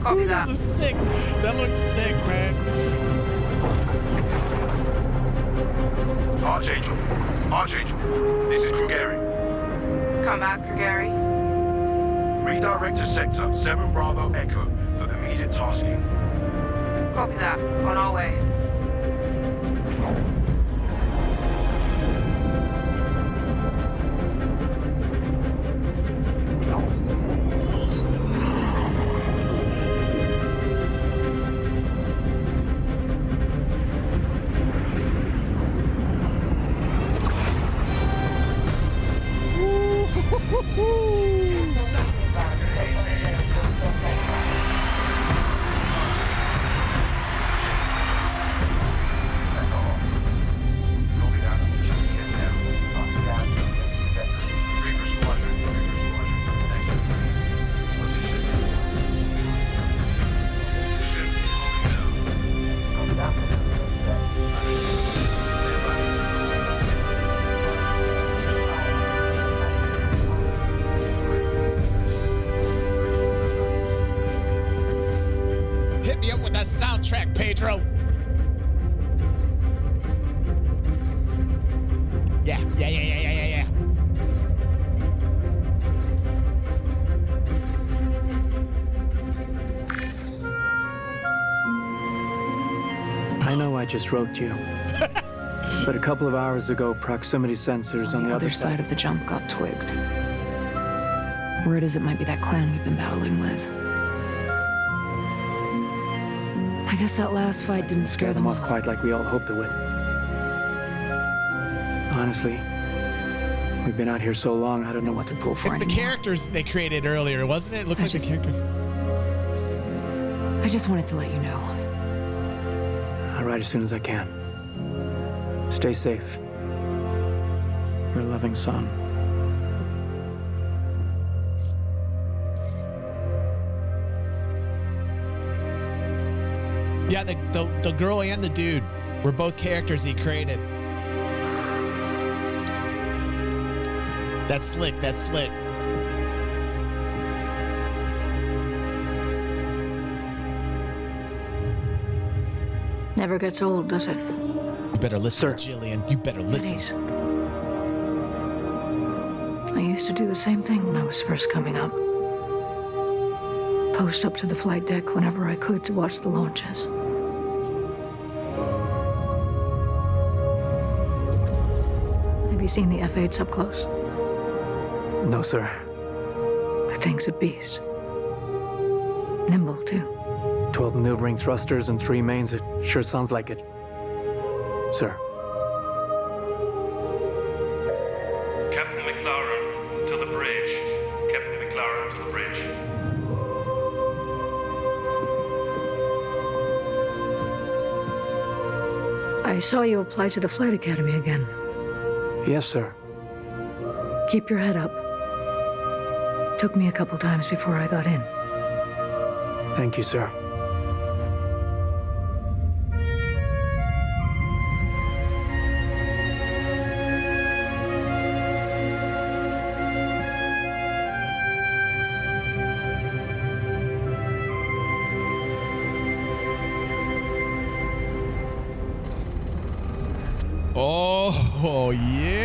Copy that. That looks sick. That looks sick, man. Archangel, this is Krugeri. Come back, Krugeri. Redirect to sector 7 Bravo Echo for immediate tasking. Copy that. On our way. Hit me up with that soundtrack, Pedro. Yeah. I know I just wrote you. But a couple of hours ago, proximity sensors on the other side of the jump got twigged. Word is it might be that clan we've been battling with. I guess that last fight didn't scare them off quite like we all hoped it would. Honestly, we've been out here so long, I don't know what to pull for It's the anymore. characters they created earlier, wasn't it? It looks like the characters. I just wanted to let you know. I'll ride as soon as I can. Stay safe. Your loving son. Yeah, the girl and the dude were both characters he created. That's slick. Never gets old, does it? You better listen, Jillian. You better listen. Please. I used to do the same thing when I was first coming up. Post up to the flight deck whenever I could to watch the launches. Have you seen the F-8s up close? No, sir. That thing's a beast. Nimble, too. 12 maneuvering thrusters and 3 mains. It sure sounds like it. Sir. Captain McLaren, to the bridge. Captain McLaren, to the bridge. I saw you apply to the Flight Academy again. Yes, sir. Keep your head up. Took me a couple times before I got in. Thank you, sir. Oh, yeah.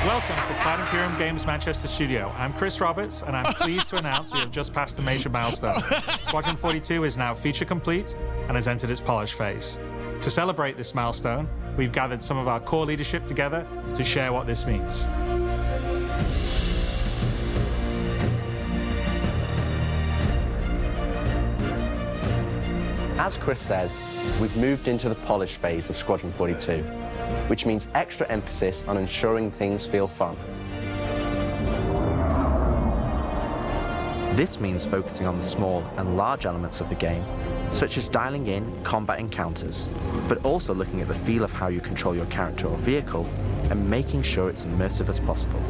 Welcome to Cloud Imperium Games Manchester Studio. I'm Chris Roberts, and I'm pleased to announce we have just passed a major milestone. Squadron 42 is now feature complete and has entered its polish phase. To celebrate this milestone, we've gathered some of our core leadership together to share what this means. As Chris says, we've moved into the polish phase of Squadron 42, which means extra emphasis on ensuring things feel fun. This means focusing on the small and large elements of the game, such as dialing in combat encounters, but also looking at the feel of how you control your character or vehicle and making sure it's immersive as possible.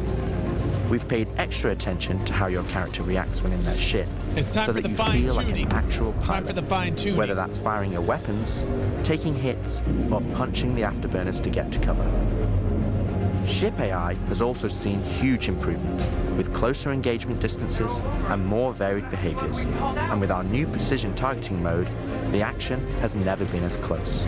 We've paid extra attention to how your character reacts when in their ship, It's time so for that the you feel like fine-tuning. an actual pilot. Time for the fine-tuning. Whether that's firing your weapons, taking hits, or punching the afterburners to get to cover. Ship AI has also seen huge improvements, with closer engagement distances and more varied behaviors. And with our new precision targeting mode, the action has never been as close.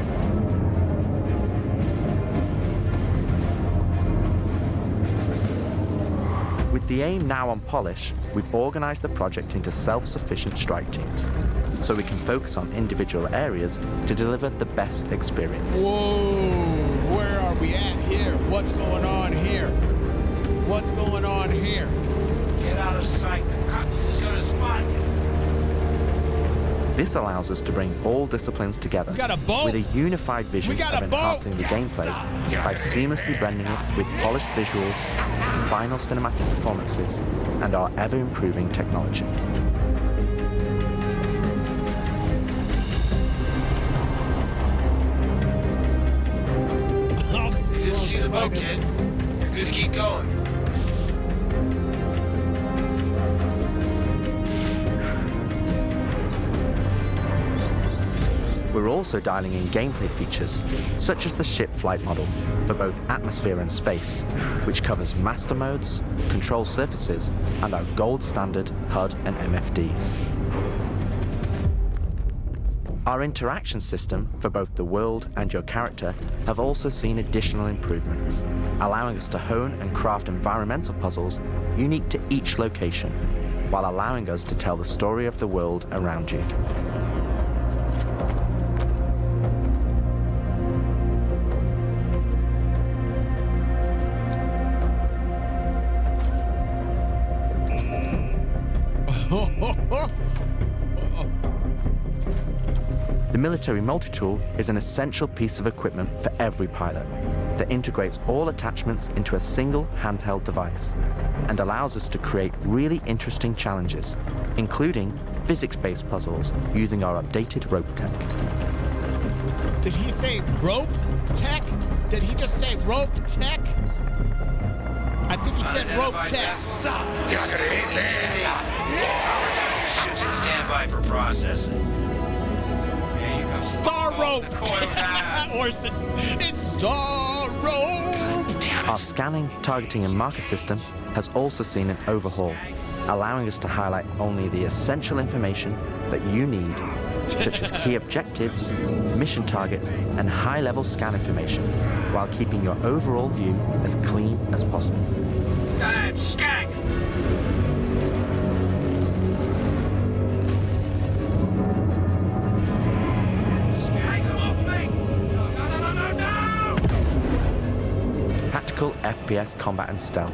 With the aim now on polish, we've organized the project into self-sufficient strike teams, so we can focus on individual areas to deliver the best experience. Whoa, where are we at here? What's going on here? What's going on here? Get out of sight. The Cutlass is going to spot you. This allows us to bring all disciplines together with a unified vision of enhancing the gameplay by seamlessly blending it with polished visuals, final cinematic performances, and our ever-improving technology. You didn't see the boat, kid. Good to keep going. We're also dialing in gameplay features, such as the ship flight model for both atmosphere and space, which covers master modes, control surfaces, and our gold standard HUD and MFDs. Our interaction system for both the world and your character have also seen additional improvements, allowing us to hone and craft environmental puzzles unique to each location, while allowing us to tell the story of the world around you. The military multi-tool is an essential piece of equipment for every pilot that integrates all attachments into a single handheld device and allows us to create really interesting challenges, including physics-based puzzles using our updated rope tech. Did he say rope tech? Did he just say rope tech? I think he said rope tech. Ships in standby for processing. Star rope! Orson, it's Star rope! Our scanning, targeting, and marker system has also seen an overhaul, allowing us to highlight only the essential information that you need, such as key objectives, mission targets, and high-level scan information, while keeping your overall view as clean as possible. Skank! Tactical FPS combat and stealth,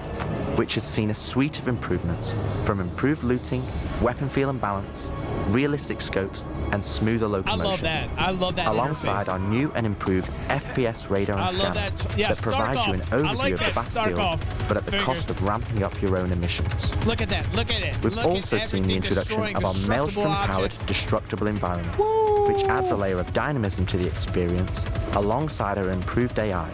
which has seen a suite of improvements from improved looting, weapon feel and balance, realistic scopes, and smoother locomotion. I love that alongside interface. our new and improved FPS radar and scanner that provides you an overview of the battlefield, but at the cost of ramping up your own emissions. Look at that, look at it. We've also seen the introduction of our Maelstrom-powered destructible environment, which adds a layer of dynamism to the experience, alongside our improved AI,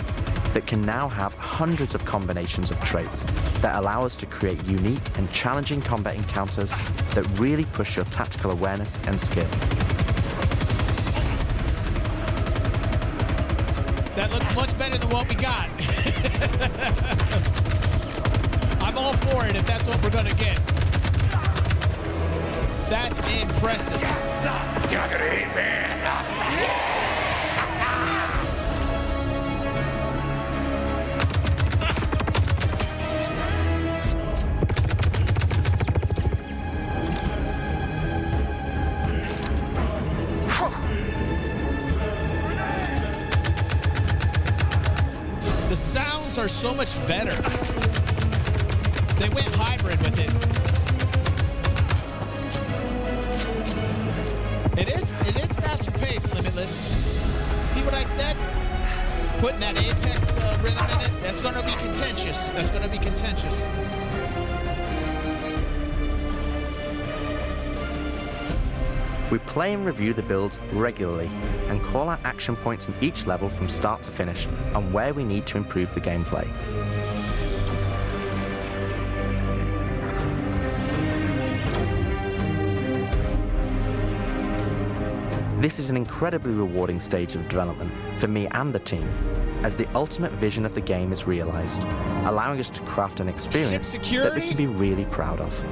that can now have hundreds of combinations of traits that allow us to create unique and challenging combat encounters that really push your tactical awareness and skill. That looks much better than what we got. I'm all for it if that's what we're gonna get. That's impressive. You're not gonna eat me. The sounds are so much better. They went hybrid with it. It is faster paced, Limitless. See what I said? Putting that Apex rhythm in it, that's gonna be contentious. That's gonna be contentious. We play and review the builds regularly and call out action points in each level from start to finish and where we need to improve the gameplay. This is an incredibly rewarding stage of development for me and the team, as the ultimate vision of the game is realized, allowing us to craft an experience that we can be really proud of.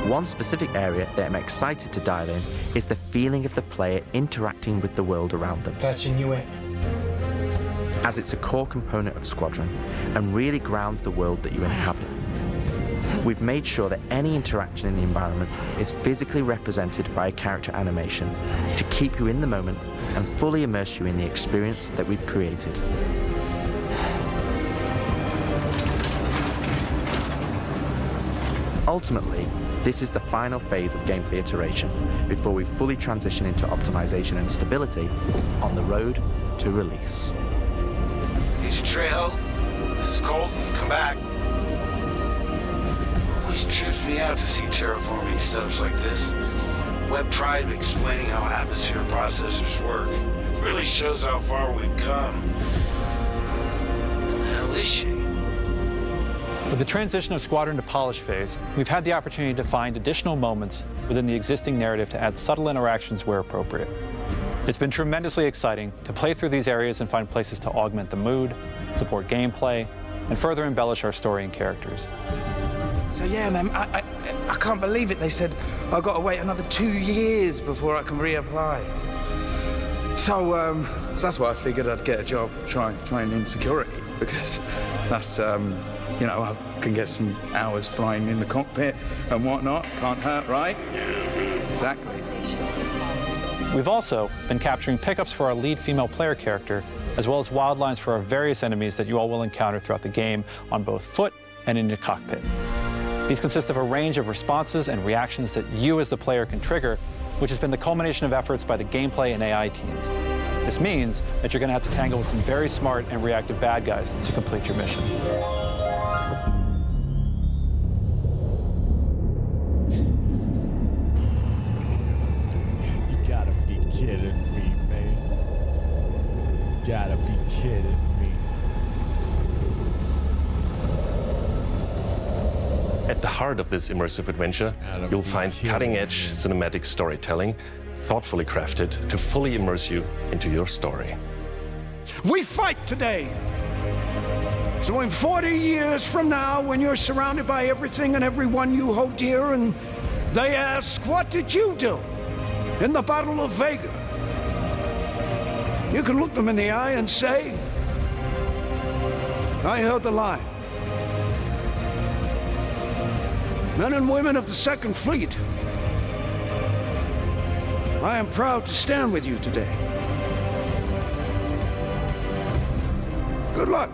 One specific area that I'm excited to dial in is the feeling of the player interacting with the world around them. Patching you in. As it's a core component of Squadron and really grounds the world that you inhabit. We've made sure that any interaction in the environment is physically represented by a character animation to keep you in the moment and fully immerse you in the experience that we've created. Ultimately, This is the final phase of gameplay iteration before we fully transition into optimization and stability on the road to release. Agent Trejo, this is Colton. Come back. Always trips me out to see terraforming setups like this. Web tried explaining how atmosphere processors work. Really shows how far we've come. Hell is she? With the transition of Squadron to polish phase, we've had the opportunity to find additional moments within the existing narrative to add subtle interactions where appropriate. It's been tremendously exciting to play through these areas and find places to augment the mood, support gameplay, and further embellish our story and characters. So yeah, man, I can't believe it. They said I've got to wait another 2 years before I can reapply. So that's why I figured I'd get a job trying in security, because that's, you know, I can get some hours flying in the cockpit and whatnot. Can't hurt, right? Exactly. We've also been capturing pickups for our lead female player character, as well as wildlines for our various enemies that you all will encounter throughout the game on both foot and in your cockpit. These consist of a range of responses and reactions that you as the player can trigger, which has been the culmination of efforts by the gameplay and AI teams. This means that you're going to have to tangle with some very smart and reactive bad guys to complete your mission. You gotta be kidding me, man. Gotta be kidding me. At the heart of this immersive adventure, you'll find cutting-edge cinematic storytelling, thoughtfully crafted to fully immerse you into your story. We fight today. So in 40 years from now, when you're surrounded by everything and everyone you hold dear, and they ask, what did you do in the Battle of Vega? You can look them in the eye and say, I held the line. Men and women of the Second Fleet, I am proud to stand with you today. Good luck.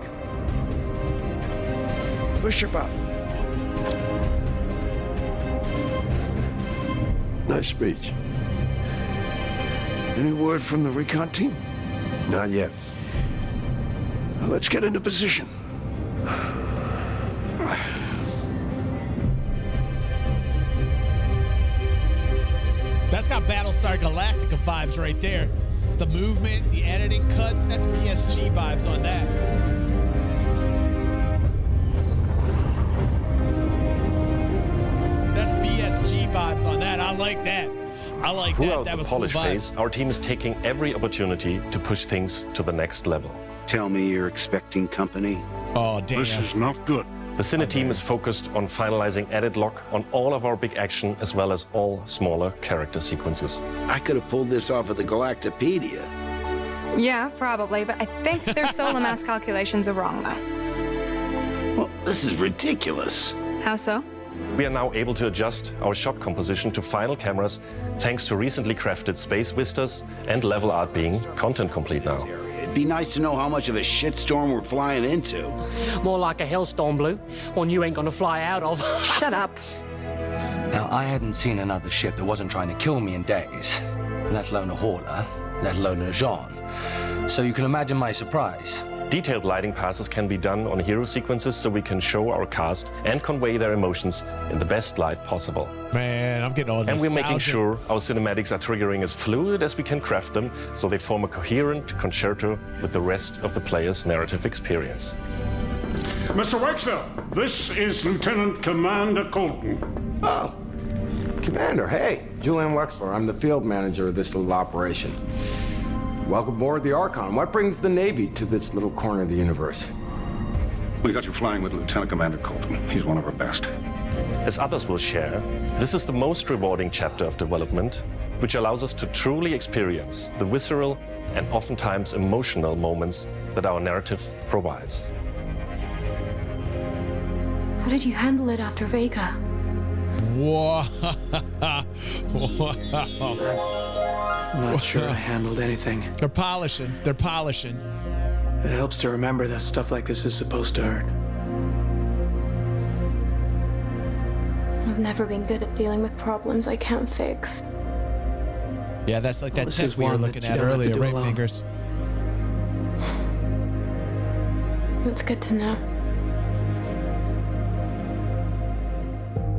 Bishop out. Nice speech. Any word from the recon team? Not yet. Now let's get into position. That's got Battlestar Galactica vibes right there. The movement, the editing cuts, that's BSG vibes on that. That's BSG vibes on that. I like that. I like Throughout that. That was the polish cool phase, our team is taking every opportunity to push things to the next level. Tell me you're expecting company. Oh, damn. This is not good. The Cine team is focused on finalizing edit lock on all of our big action as well as all smaller character sequences. I could have pulled this off of the Galactopedia. Yeah, probably, but I think their solar mass calculations are wrong, though. Well, this is ridiculous. How so? We are now able to adjust our shot composition to final cameras thanks to recently crafted space vistas and level art being content complete now. It'd be nice to know how much of a shitstorm we're flying into. More like a hellstorm, Blue. One you ain't gonna fly out of. Shut up. Now, I hadn't seen another ship that wasn't trying to kill me in days, let alone a hauler, let alone a Jean. So you can imagine my surprise. Detailed lighting passes can be done on hero sequences so we can show our cast and convey their emotions in the best light possible. Man, I'm getting all And we're making nostalgic. sure our cinematics are triggering as fluid as we can craft them so they form a coherent concerto with the rest of the player's narrative experience. Mr. Wexler, this is Lieutenant Commander Colton. Oh, Commander, hey. Julian Wexler, I'm the field manager of this little operation. Welcome aboard the Archon. What brings the Navy to this little corner of the universe? We got you flying with Lieutenant Commander Colton. He's one of our best. As others will share, this is the most rewarding chapter of development, which allows us to truly experience the visceral and oftentimes emotional moments that our narrative provides. How did you handle it after Vega? Whoa. I'm not sure I handled anything. They're polishing. They're polishing. It helps to remember that stuff like this is supposed to hurt. I've never been good at dealing with problems I can't fix. Yeah, that's like that This tip is we were one that looking you at don't have to earlier, do right, alone. Fingers? That's good to know.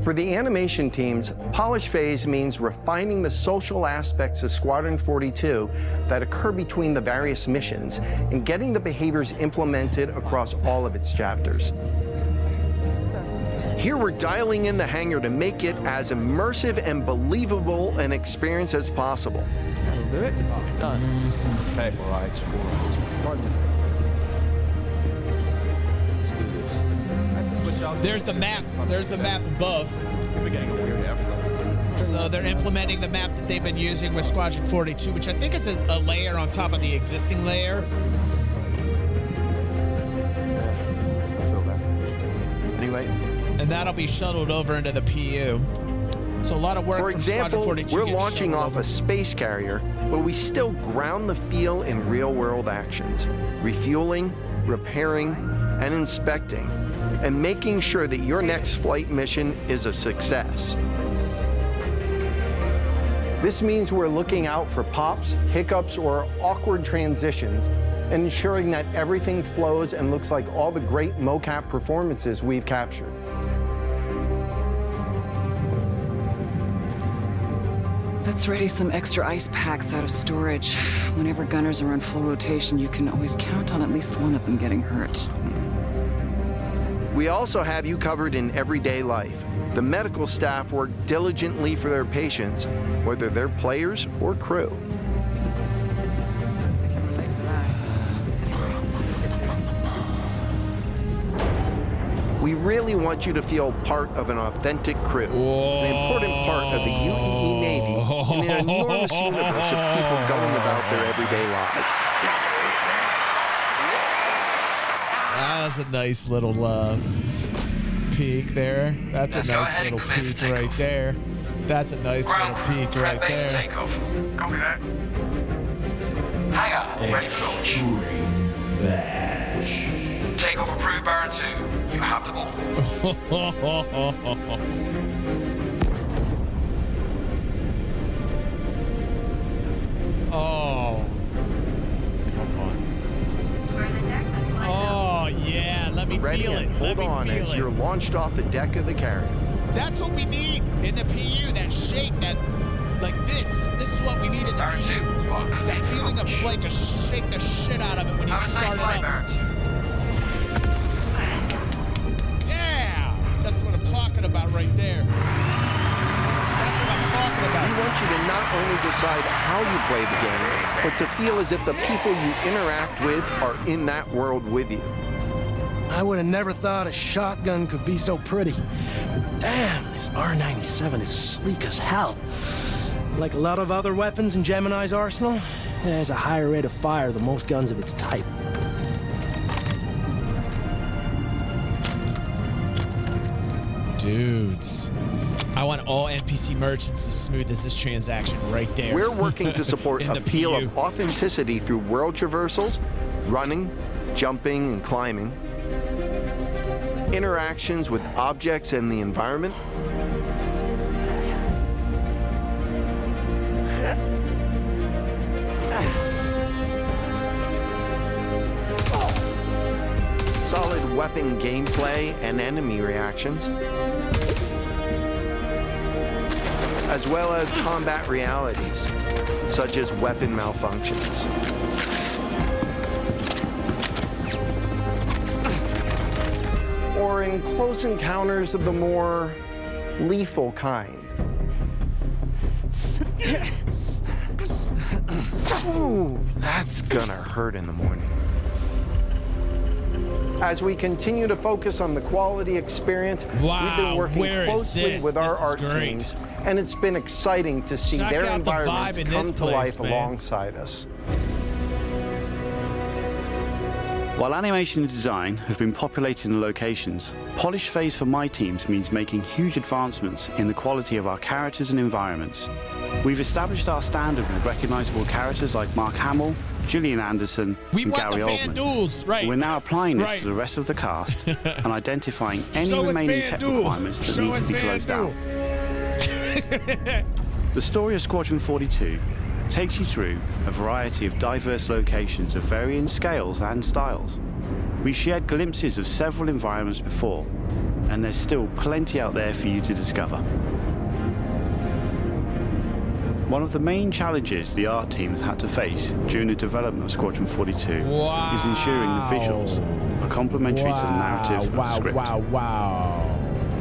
For the animation teams, polish phase means refining the social aspects of Squadron 42 that occur between the various missions and getting the behaviors implemented across all of its chapters. Here we're dialing in the hangar to make it as immersive and believable an experience as possible. That'll do it. Oh, done. Okay, all right. Let's do this. There's the map. There's the map above. So they're implementing the map that they've been using with Squadron 42, which I think is a layer on top of the existing layer. I feel that. Anyway. And that'll be shuttled over into the PU. So a lot of work For from Squadron example, 42 we're gets launching shuttled off over. a space carrier, but we still ground the feel in real-world actions, refueling, repairing, and inspecting, and making sure that your next flight mission is a success. This means we're looking out for pops, hiccups, or awkward transitions, and ensuring that everything flows and looks like all the great mocap performances we've captured. Let's ready some extra ice packs out of storage. Whenever gunners are on full rotation, you can always count on at least one of them getting hurt. We also have you covered in everyday life. The medical staff work diligently for their patients, whether they're players or crew. We really want you to feel part of an authentic crew, an important part of the UEE Navy in an enormous universe of people going about their everyday lives. That was a nice little peek there. That's a nice little peek right there. That's a nice little peek right there. Takeoff. Copy that. Hangar, ready for launch. Takeoff approved, Baron 2. You have the ball. Oh. Come on. Oh, yeah. Let me Ready feel it. and hold on as you're launched off the deck of the carrier. That's what we need in the PU, that shake, that, like this. This is what we need in the PU. That feeling of flight, just shake the shit out of it when you start it up. Yeah! That's what I'm talking about right there. That's what I'm talking about. We want you to not only decide how you play the game, but to feel as if the people you interact with are in that world with you. I would have never thought a shotgun could be so pretty. Damn, this R97 is sleek as hell. Like a lot of other weapons in Gemini's arsenal, it has a higher rate of fire than most guns of its type. Dudes, I want all NPC merchants as smooth as this transaction right there. We're working to support a feel of authenticity through world traversals, running, jumping, and climbing, interactions with objects and the environment, solid weapon gameplay and enemy reactions, as well as combat realities, such as weapon malfunctions. Or in close encounters of the more lethal kind. Ooh, that's gonna hurt in the morning. As we continue to focus on the quality experience, we've been working closely with our art teams, and it's been exciting to see their environments come to life alongside us. While animation and design have been populated in locations, polish phase for my teams means making huge advancements in the quality of our characters and environments. We've established our standard with recognizable characters like Mark Hamill, Gillian Anderson, We and want Gary the fan Oldman. duels, right? We're now applying this Right. to the rest of the cast and identifying any Show us remaining fan tech duel. requirements that Show need to us be fan closed duel. out. The story of Squadron 42 takes you through a variety of diverse locations of varying scales and styles. We shared glimpses of several environments before, and there's still plenty out there for you to discover. One of the main challenges the art team has had to face during the development of Squadron 42 is ensuring the visuals are complementary to the narrative of the script.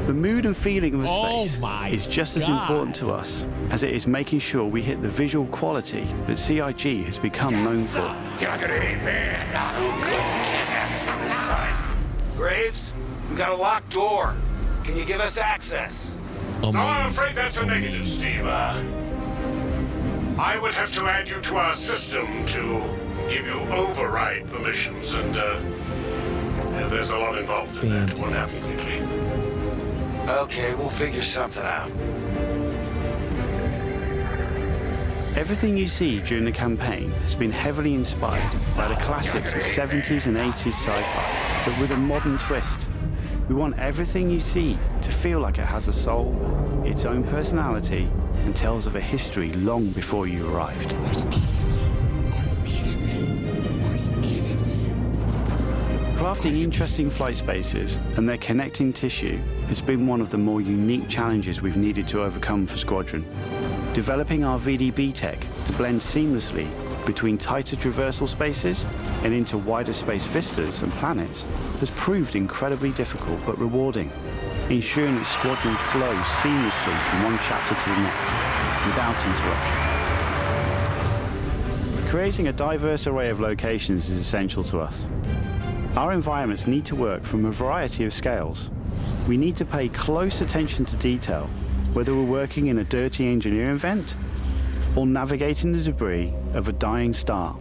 The mood and feeling of a space is just as important to us as it is making sure we hit the visual quality that CIG has become known for. You're gonna hate me. Not no good. You can't have it from this side. Graves, we got a locked door. Can you give us access? No, I'm afraid that's a negative, Steve. I would have to add you to our system to give you override permissions, and there's a lot involved in that. It won't happen quickly. Okay, we'll figure something out. Everything you see during the campaign has been heavily inspired by the classics of 70s and 80s sci-fi, but with a modern twist. We want everything you see to feel like it has a soul, its own personality, and tells of a history long before you arrived. Crafting interesting flight spaces and their connecting tissue has been one of the more unique challenges we've needed to overcome for Squadron. Developing our VDB tech to blend seamlessly between tighter traversal spaces and into wider space vistas and planets has proved incredibly difficult but rewarding, ensuring that Squadron flows seamlessly from one chapter to the next without interruption. Creating a diverse array of locations is essential to us. Our environments need to work from a variety of scales. We need to pay close attention to detail, whether we're working in a dirty engineering vent or navigating the debris of a dying star,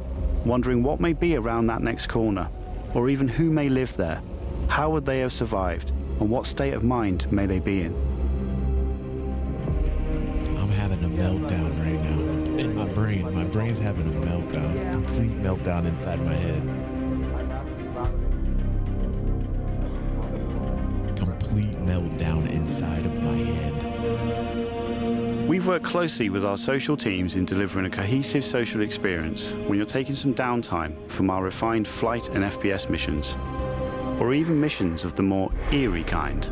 wondering what may be around that next corner, or even who may live there, how would they have survived, and what state of mind may they be in. I'm having a meltdown right now in my brain. My brain's having a meltdown, complete meltdown inside my head. Complete meltdown inside of my head. We've worked closely with our social teams in delivering a cohesive social experience when you're taking some downtime from our refined flight and FPS missions, or even missions of the more eerie kind.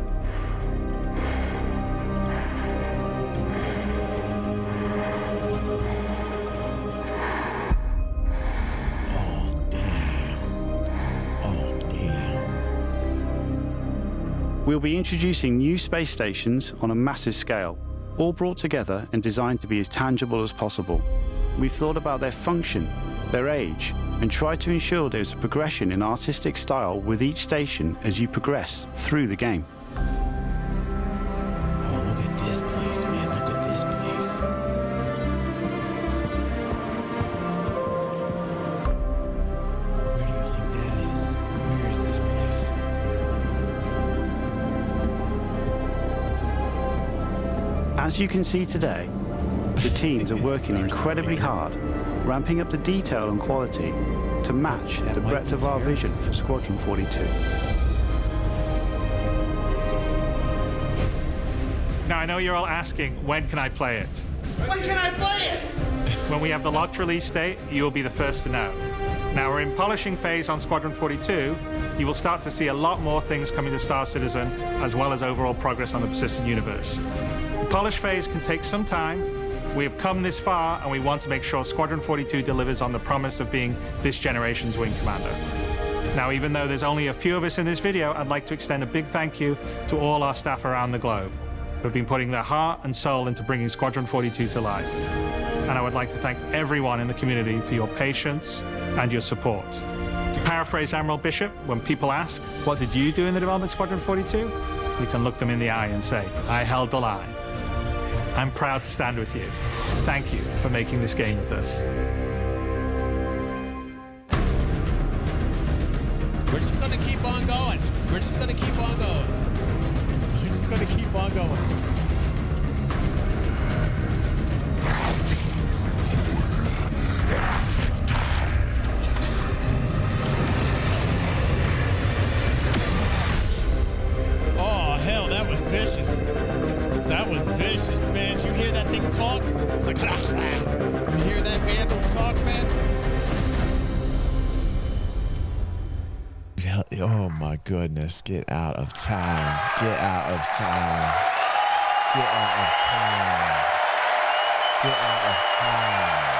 We'll be introducing new space stations on a massive scale, all brought together and designed to be as tangible as possible. We've thought about their function, their age, and tried to ensure there's a progression in artistic style with each station as you progress through the game. Oh, look at this place, man. Look at this place. Where do you think that is? Where is this place? As you can see today, the teams are working incredibly hard, ramping up the detail and quality to match the breadth of our vision for Squadron 42. Now, I know you're all asking, when can I play it? When can I play it? When we have the locked release date, you will be the first to know. Now, we're in polishing phase on Squadron 42. You will start to see a lot more things coming to Star Citizen, as well as overall progress on the persistent universe. The polish phase can take some time. We have come this far, and we want to make sure Squadron 42 delivers on the promise of being this generation's wing commander. Now, even though there's only a few of us in this video, I'd like to extend a big thank you to all our staff around the globe who have been putting their heart and soul into bringing Squadron 42 to life. And I would like to thank everyone in the community for your patience and your support. To paraphrase Admiral Bishop, when people ask, what did you do in the development of Squadron 42? We can look them in the eye and say, I held the line. I'm proud to stand with you. Thank you for making this game with us. We're just gonna keep on going. We're just gonna keep on going. We're just gonna keep on going. Oh my goodness. Get out of town. Get out of town. Get out of town. Get out of town.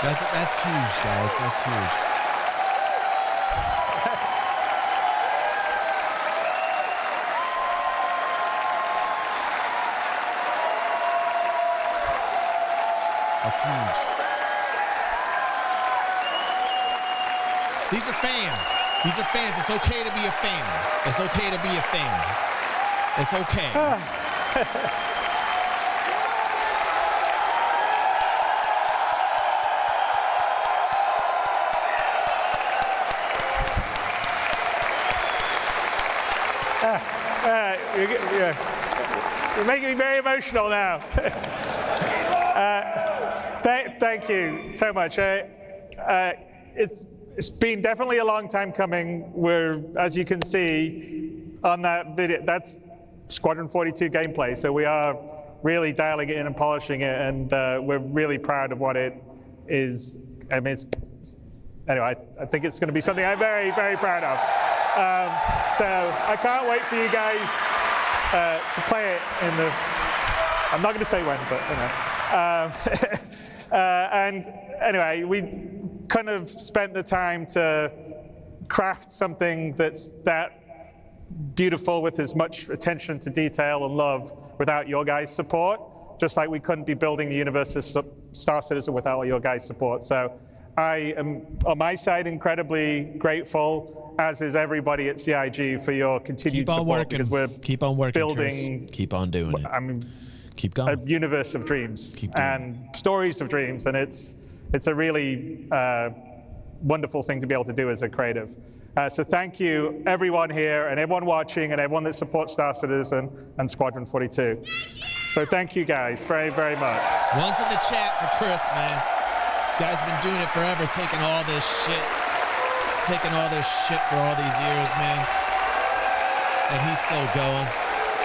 That's huge, guys. That's huge. That's huge. These are fans. These are fans. It's okay to be a fan. It's okay to be a fan. It's okay. You're making me very emotional now. Thank you so much. It's been definitely a long time coming. We're, as you can see on that video, that's Squadron 42 gameplay. So we are really dialing it in and polishing it, and we're really proud of what it is. I mean, anyway, I think it's going to be something I'm very, very proud of. So I can't wait for you guys to play it in the. I'm not going to say when, but you know. And anyway, we kind of spent the time to craft something that's that beautiful with as much attention to detail and love without your guys' support, just like we couldn't be building the universe of Star Citizen without your guys' support. So I am, on my side, incredibly grateful, as is everybody at CIG, for your continued support, because we're building, Chris. Keep on doing it. I mean, keep going. A universe of dreams and stories of dreams, and it's a really wonderful thing to be able to do as a creative. So thank you, everyone here, and everyone watching, and everyone that supports Star Citizen and Squadron 42. So thank you guys very, very much. One's in the chat for Chris, man. Guy's been doing it forever, taking all this shit for all these years, man. And he's still going.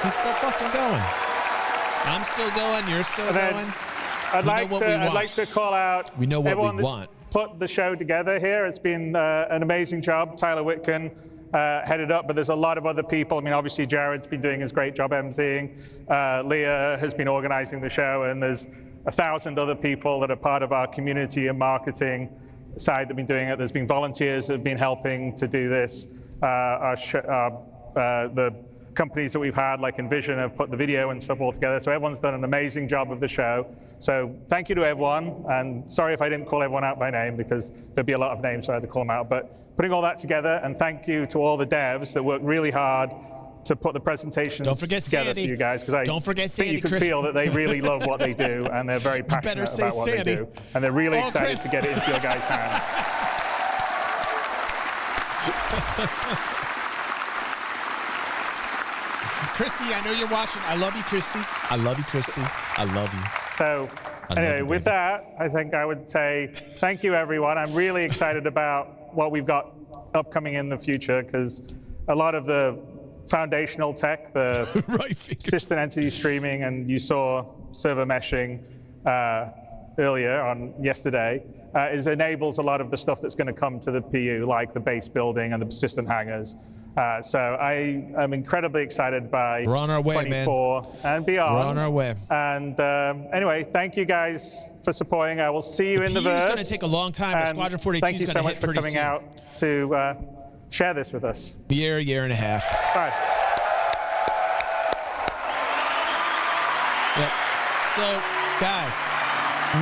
He's still fucking going. I'm still going. You're still going. I'd like to call out we know what everyone we that's want. Put the show together here. It's been an amazing job. Tyler Whitkin headed up, but there's a lot of other people. I mean, obviously Jared's been doing his great job emceeing. Leah has been organizing the show, and there's 1,000 other people that are part of our community and marketing side that have been doing it. There's been volunteers that have been helping to do this. The companies that we've had, like Envision, have put the video and stuff all together. So everyone's done an amazing job of the show. So thank you to everyone. And sorry if I didn't call everyone out by name, because there'd be a lot of names, so I had to call them out. But putting all that together, and thank you to all the devs that worked really hard to put the presentations together Sandy. for you guys, because I think you can Chris. feel that they really love what they do, and they're very passionate about what they do, and they're really excited to get it into your guys' hands. Christy, I know you're watching. I love you, Christy. I love you, Christy. I love you. So anyway, with that, I think I would say thank you, everyone. I'm really excited about what we've got upcoming in the future, because a lot of the foundational tech, the system entity streaming, and you saw server meshing earlier on yesterday, enables a lot of the stuff that's going to come to the PU, like the base building and the persistent hangars. So I am incredibly excited by We're on our way, 24 and beyond. We're on our way. And anyway, thank you guys for supporting. I will see you in the verse. It's going to take a long time, but Squadron 42 thank you is so going to much hit for pretty coming soon. out to share this with us. Year and a half. Bye. Yep. So, guys,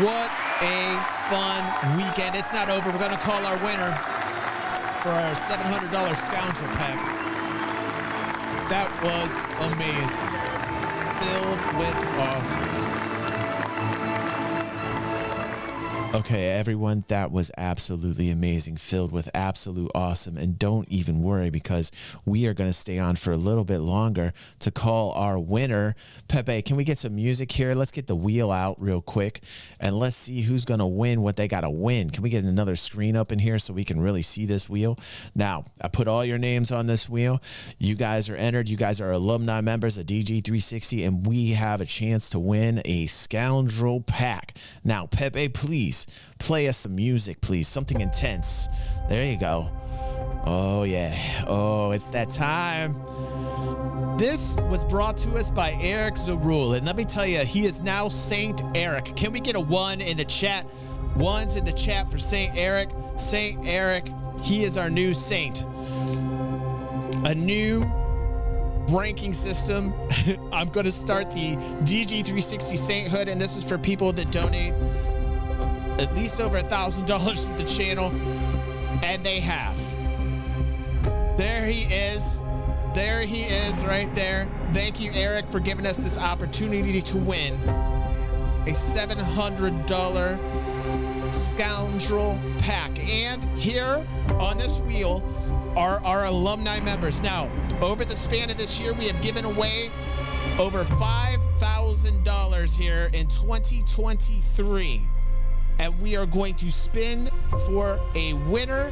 what a fun weekend. It's not over. We're going to call our winner for our $700 Scoundrel Pack. That was amazing. Filled with awesome. Okay, everyone, that was absolutely amazing, filled with absolute awesome. And don't even worry, because we are going to stay on for a little bit longer to call our winner. Pepe, can we get some music here? Let's get the wheel out real quick, and let's see who's going to win what they got to win. Can we get another screen up in here so we can really see this wheel? Now, I put all your names on this wheel. You guys are entered. You guys are alumni members of DG360, and we have a chance to win a Scoundrel Pack. Now, Pepe, please please play us some music, please. Something intense. There you go. Oh, yeah. Oh, it's that time. This was brought to us by Eric Zarul. And let me tell you, he is now Saint Eric. Can we get a 1 in the chat? 1s in the chat for Saint Eric. Saint Eric, he is our new saint. A new ranking system. I'm going to start the DG360 sainthood, and this is for people that donate at least over $1,000 to the channel, and they have. There he is. There he is right there. Thank you, Eric, for giving us this opportunity to win a $700 scoundrel pack. And here on this wheel are our alumni members. Now, over the span of this year, we have given away over $5,000 here in 2023. And we are going to spin for a winner.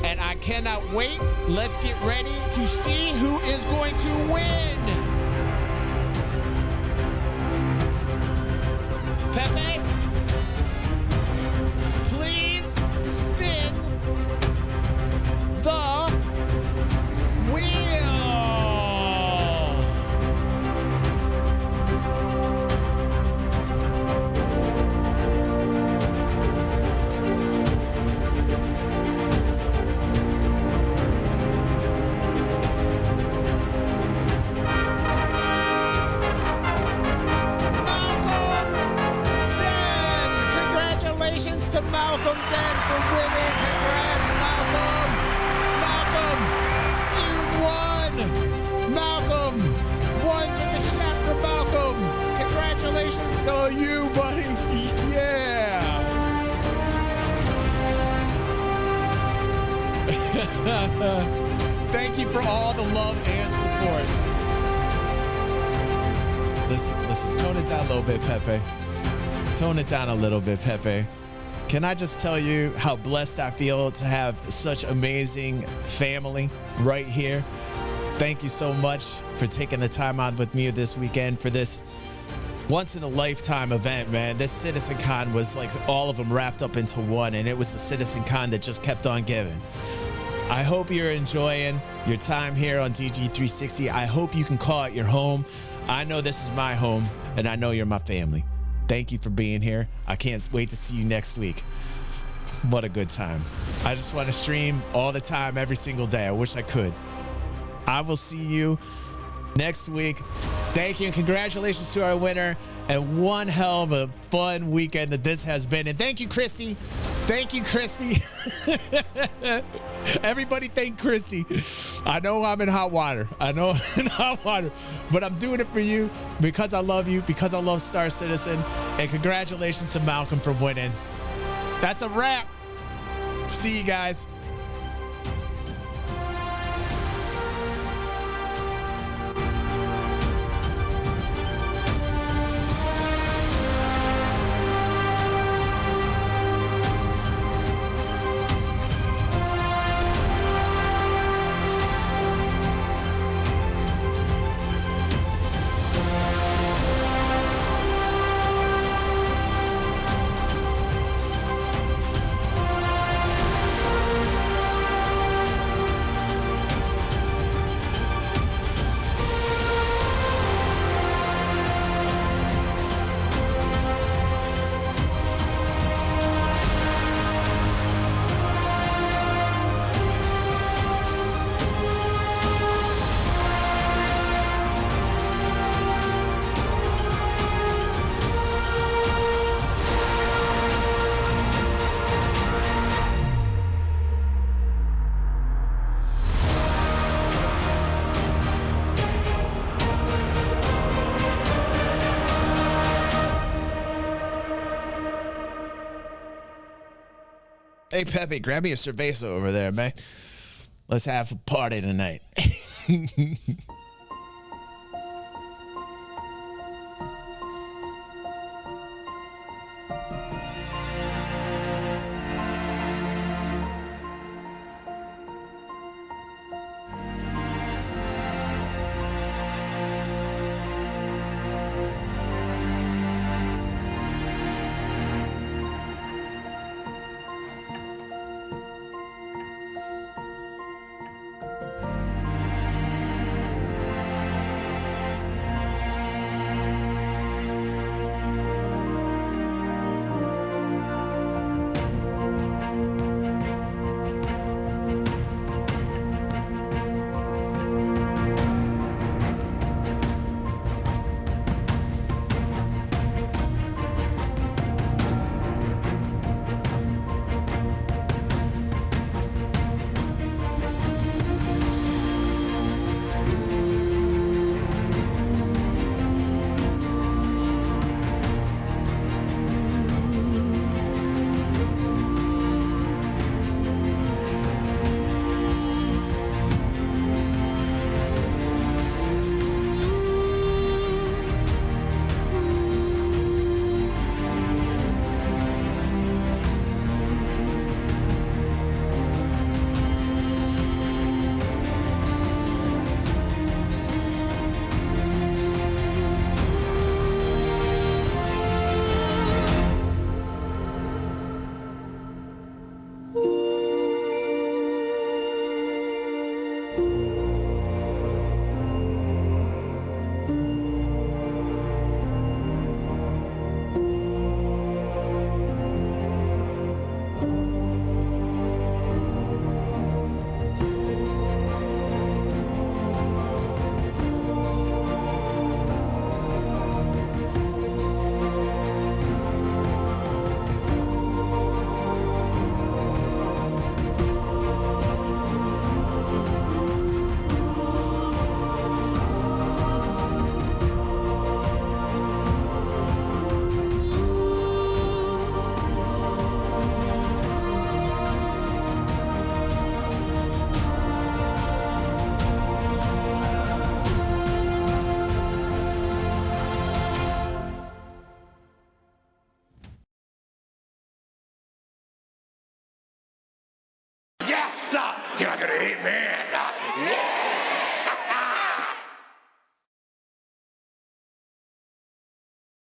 And I cannot wait. Let's get ready to see who is going to win. Pepe, please spin the wheel. Congratulations to Malcolm Den for winning. Congrats, Malcolm. Malcolm, you won. Malcolm, 1s in the chat for Malcolm. Congratulations to you, buddy. Yeah. Thank you for all the love and support. Listen, tone it down a little bit, Pepe. Tone it down a little bit, Pepe. Can I just tell you how blessed I feel to have such amazing family right here? Thank you so much for taking the time out with me this weekend for this once-in-a-lifetime event, man. This CitizenCon was like all of them wrapped up into one, and it was the CitizenCon that just kept on giving. I hope you're enjoying your time here on DG360. I hope you can call it your home. I know this is my home, and I know you're my family. Thank you for being here. I can't wait to see you next week. What a good time. I just want to stream all the time, every single day. I wish I could. I will see you next week. Thank you and congratulations to our winner. And one hell of a fun weekend that this has been. And thank you, Christy. Thank you, Christy. Everybody thank Christy. I know I'm in hot water. I know I'm in hot water, but I'm doing it for you because I love you, because I love Star Citizen. And congratulations to Malcolm for winning. That's a wrap. See you guys. Hey, Pepe, grab me a cerveza over there, man. Let's have a party tonight. You're not gonna hit me.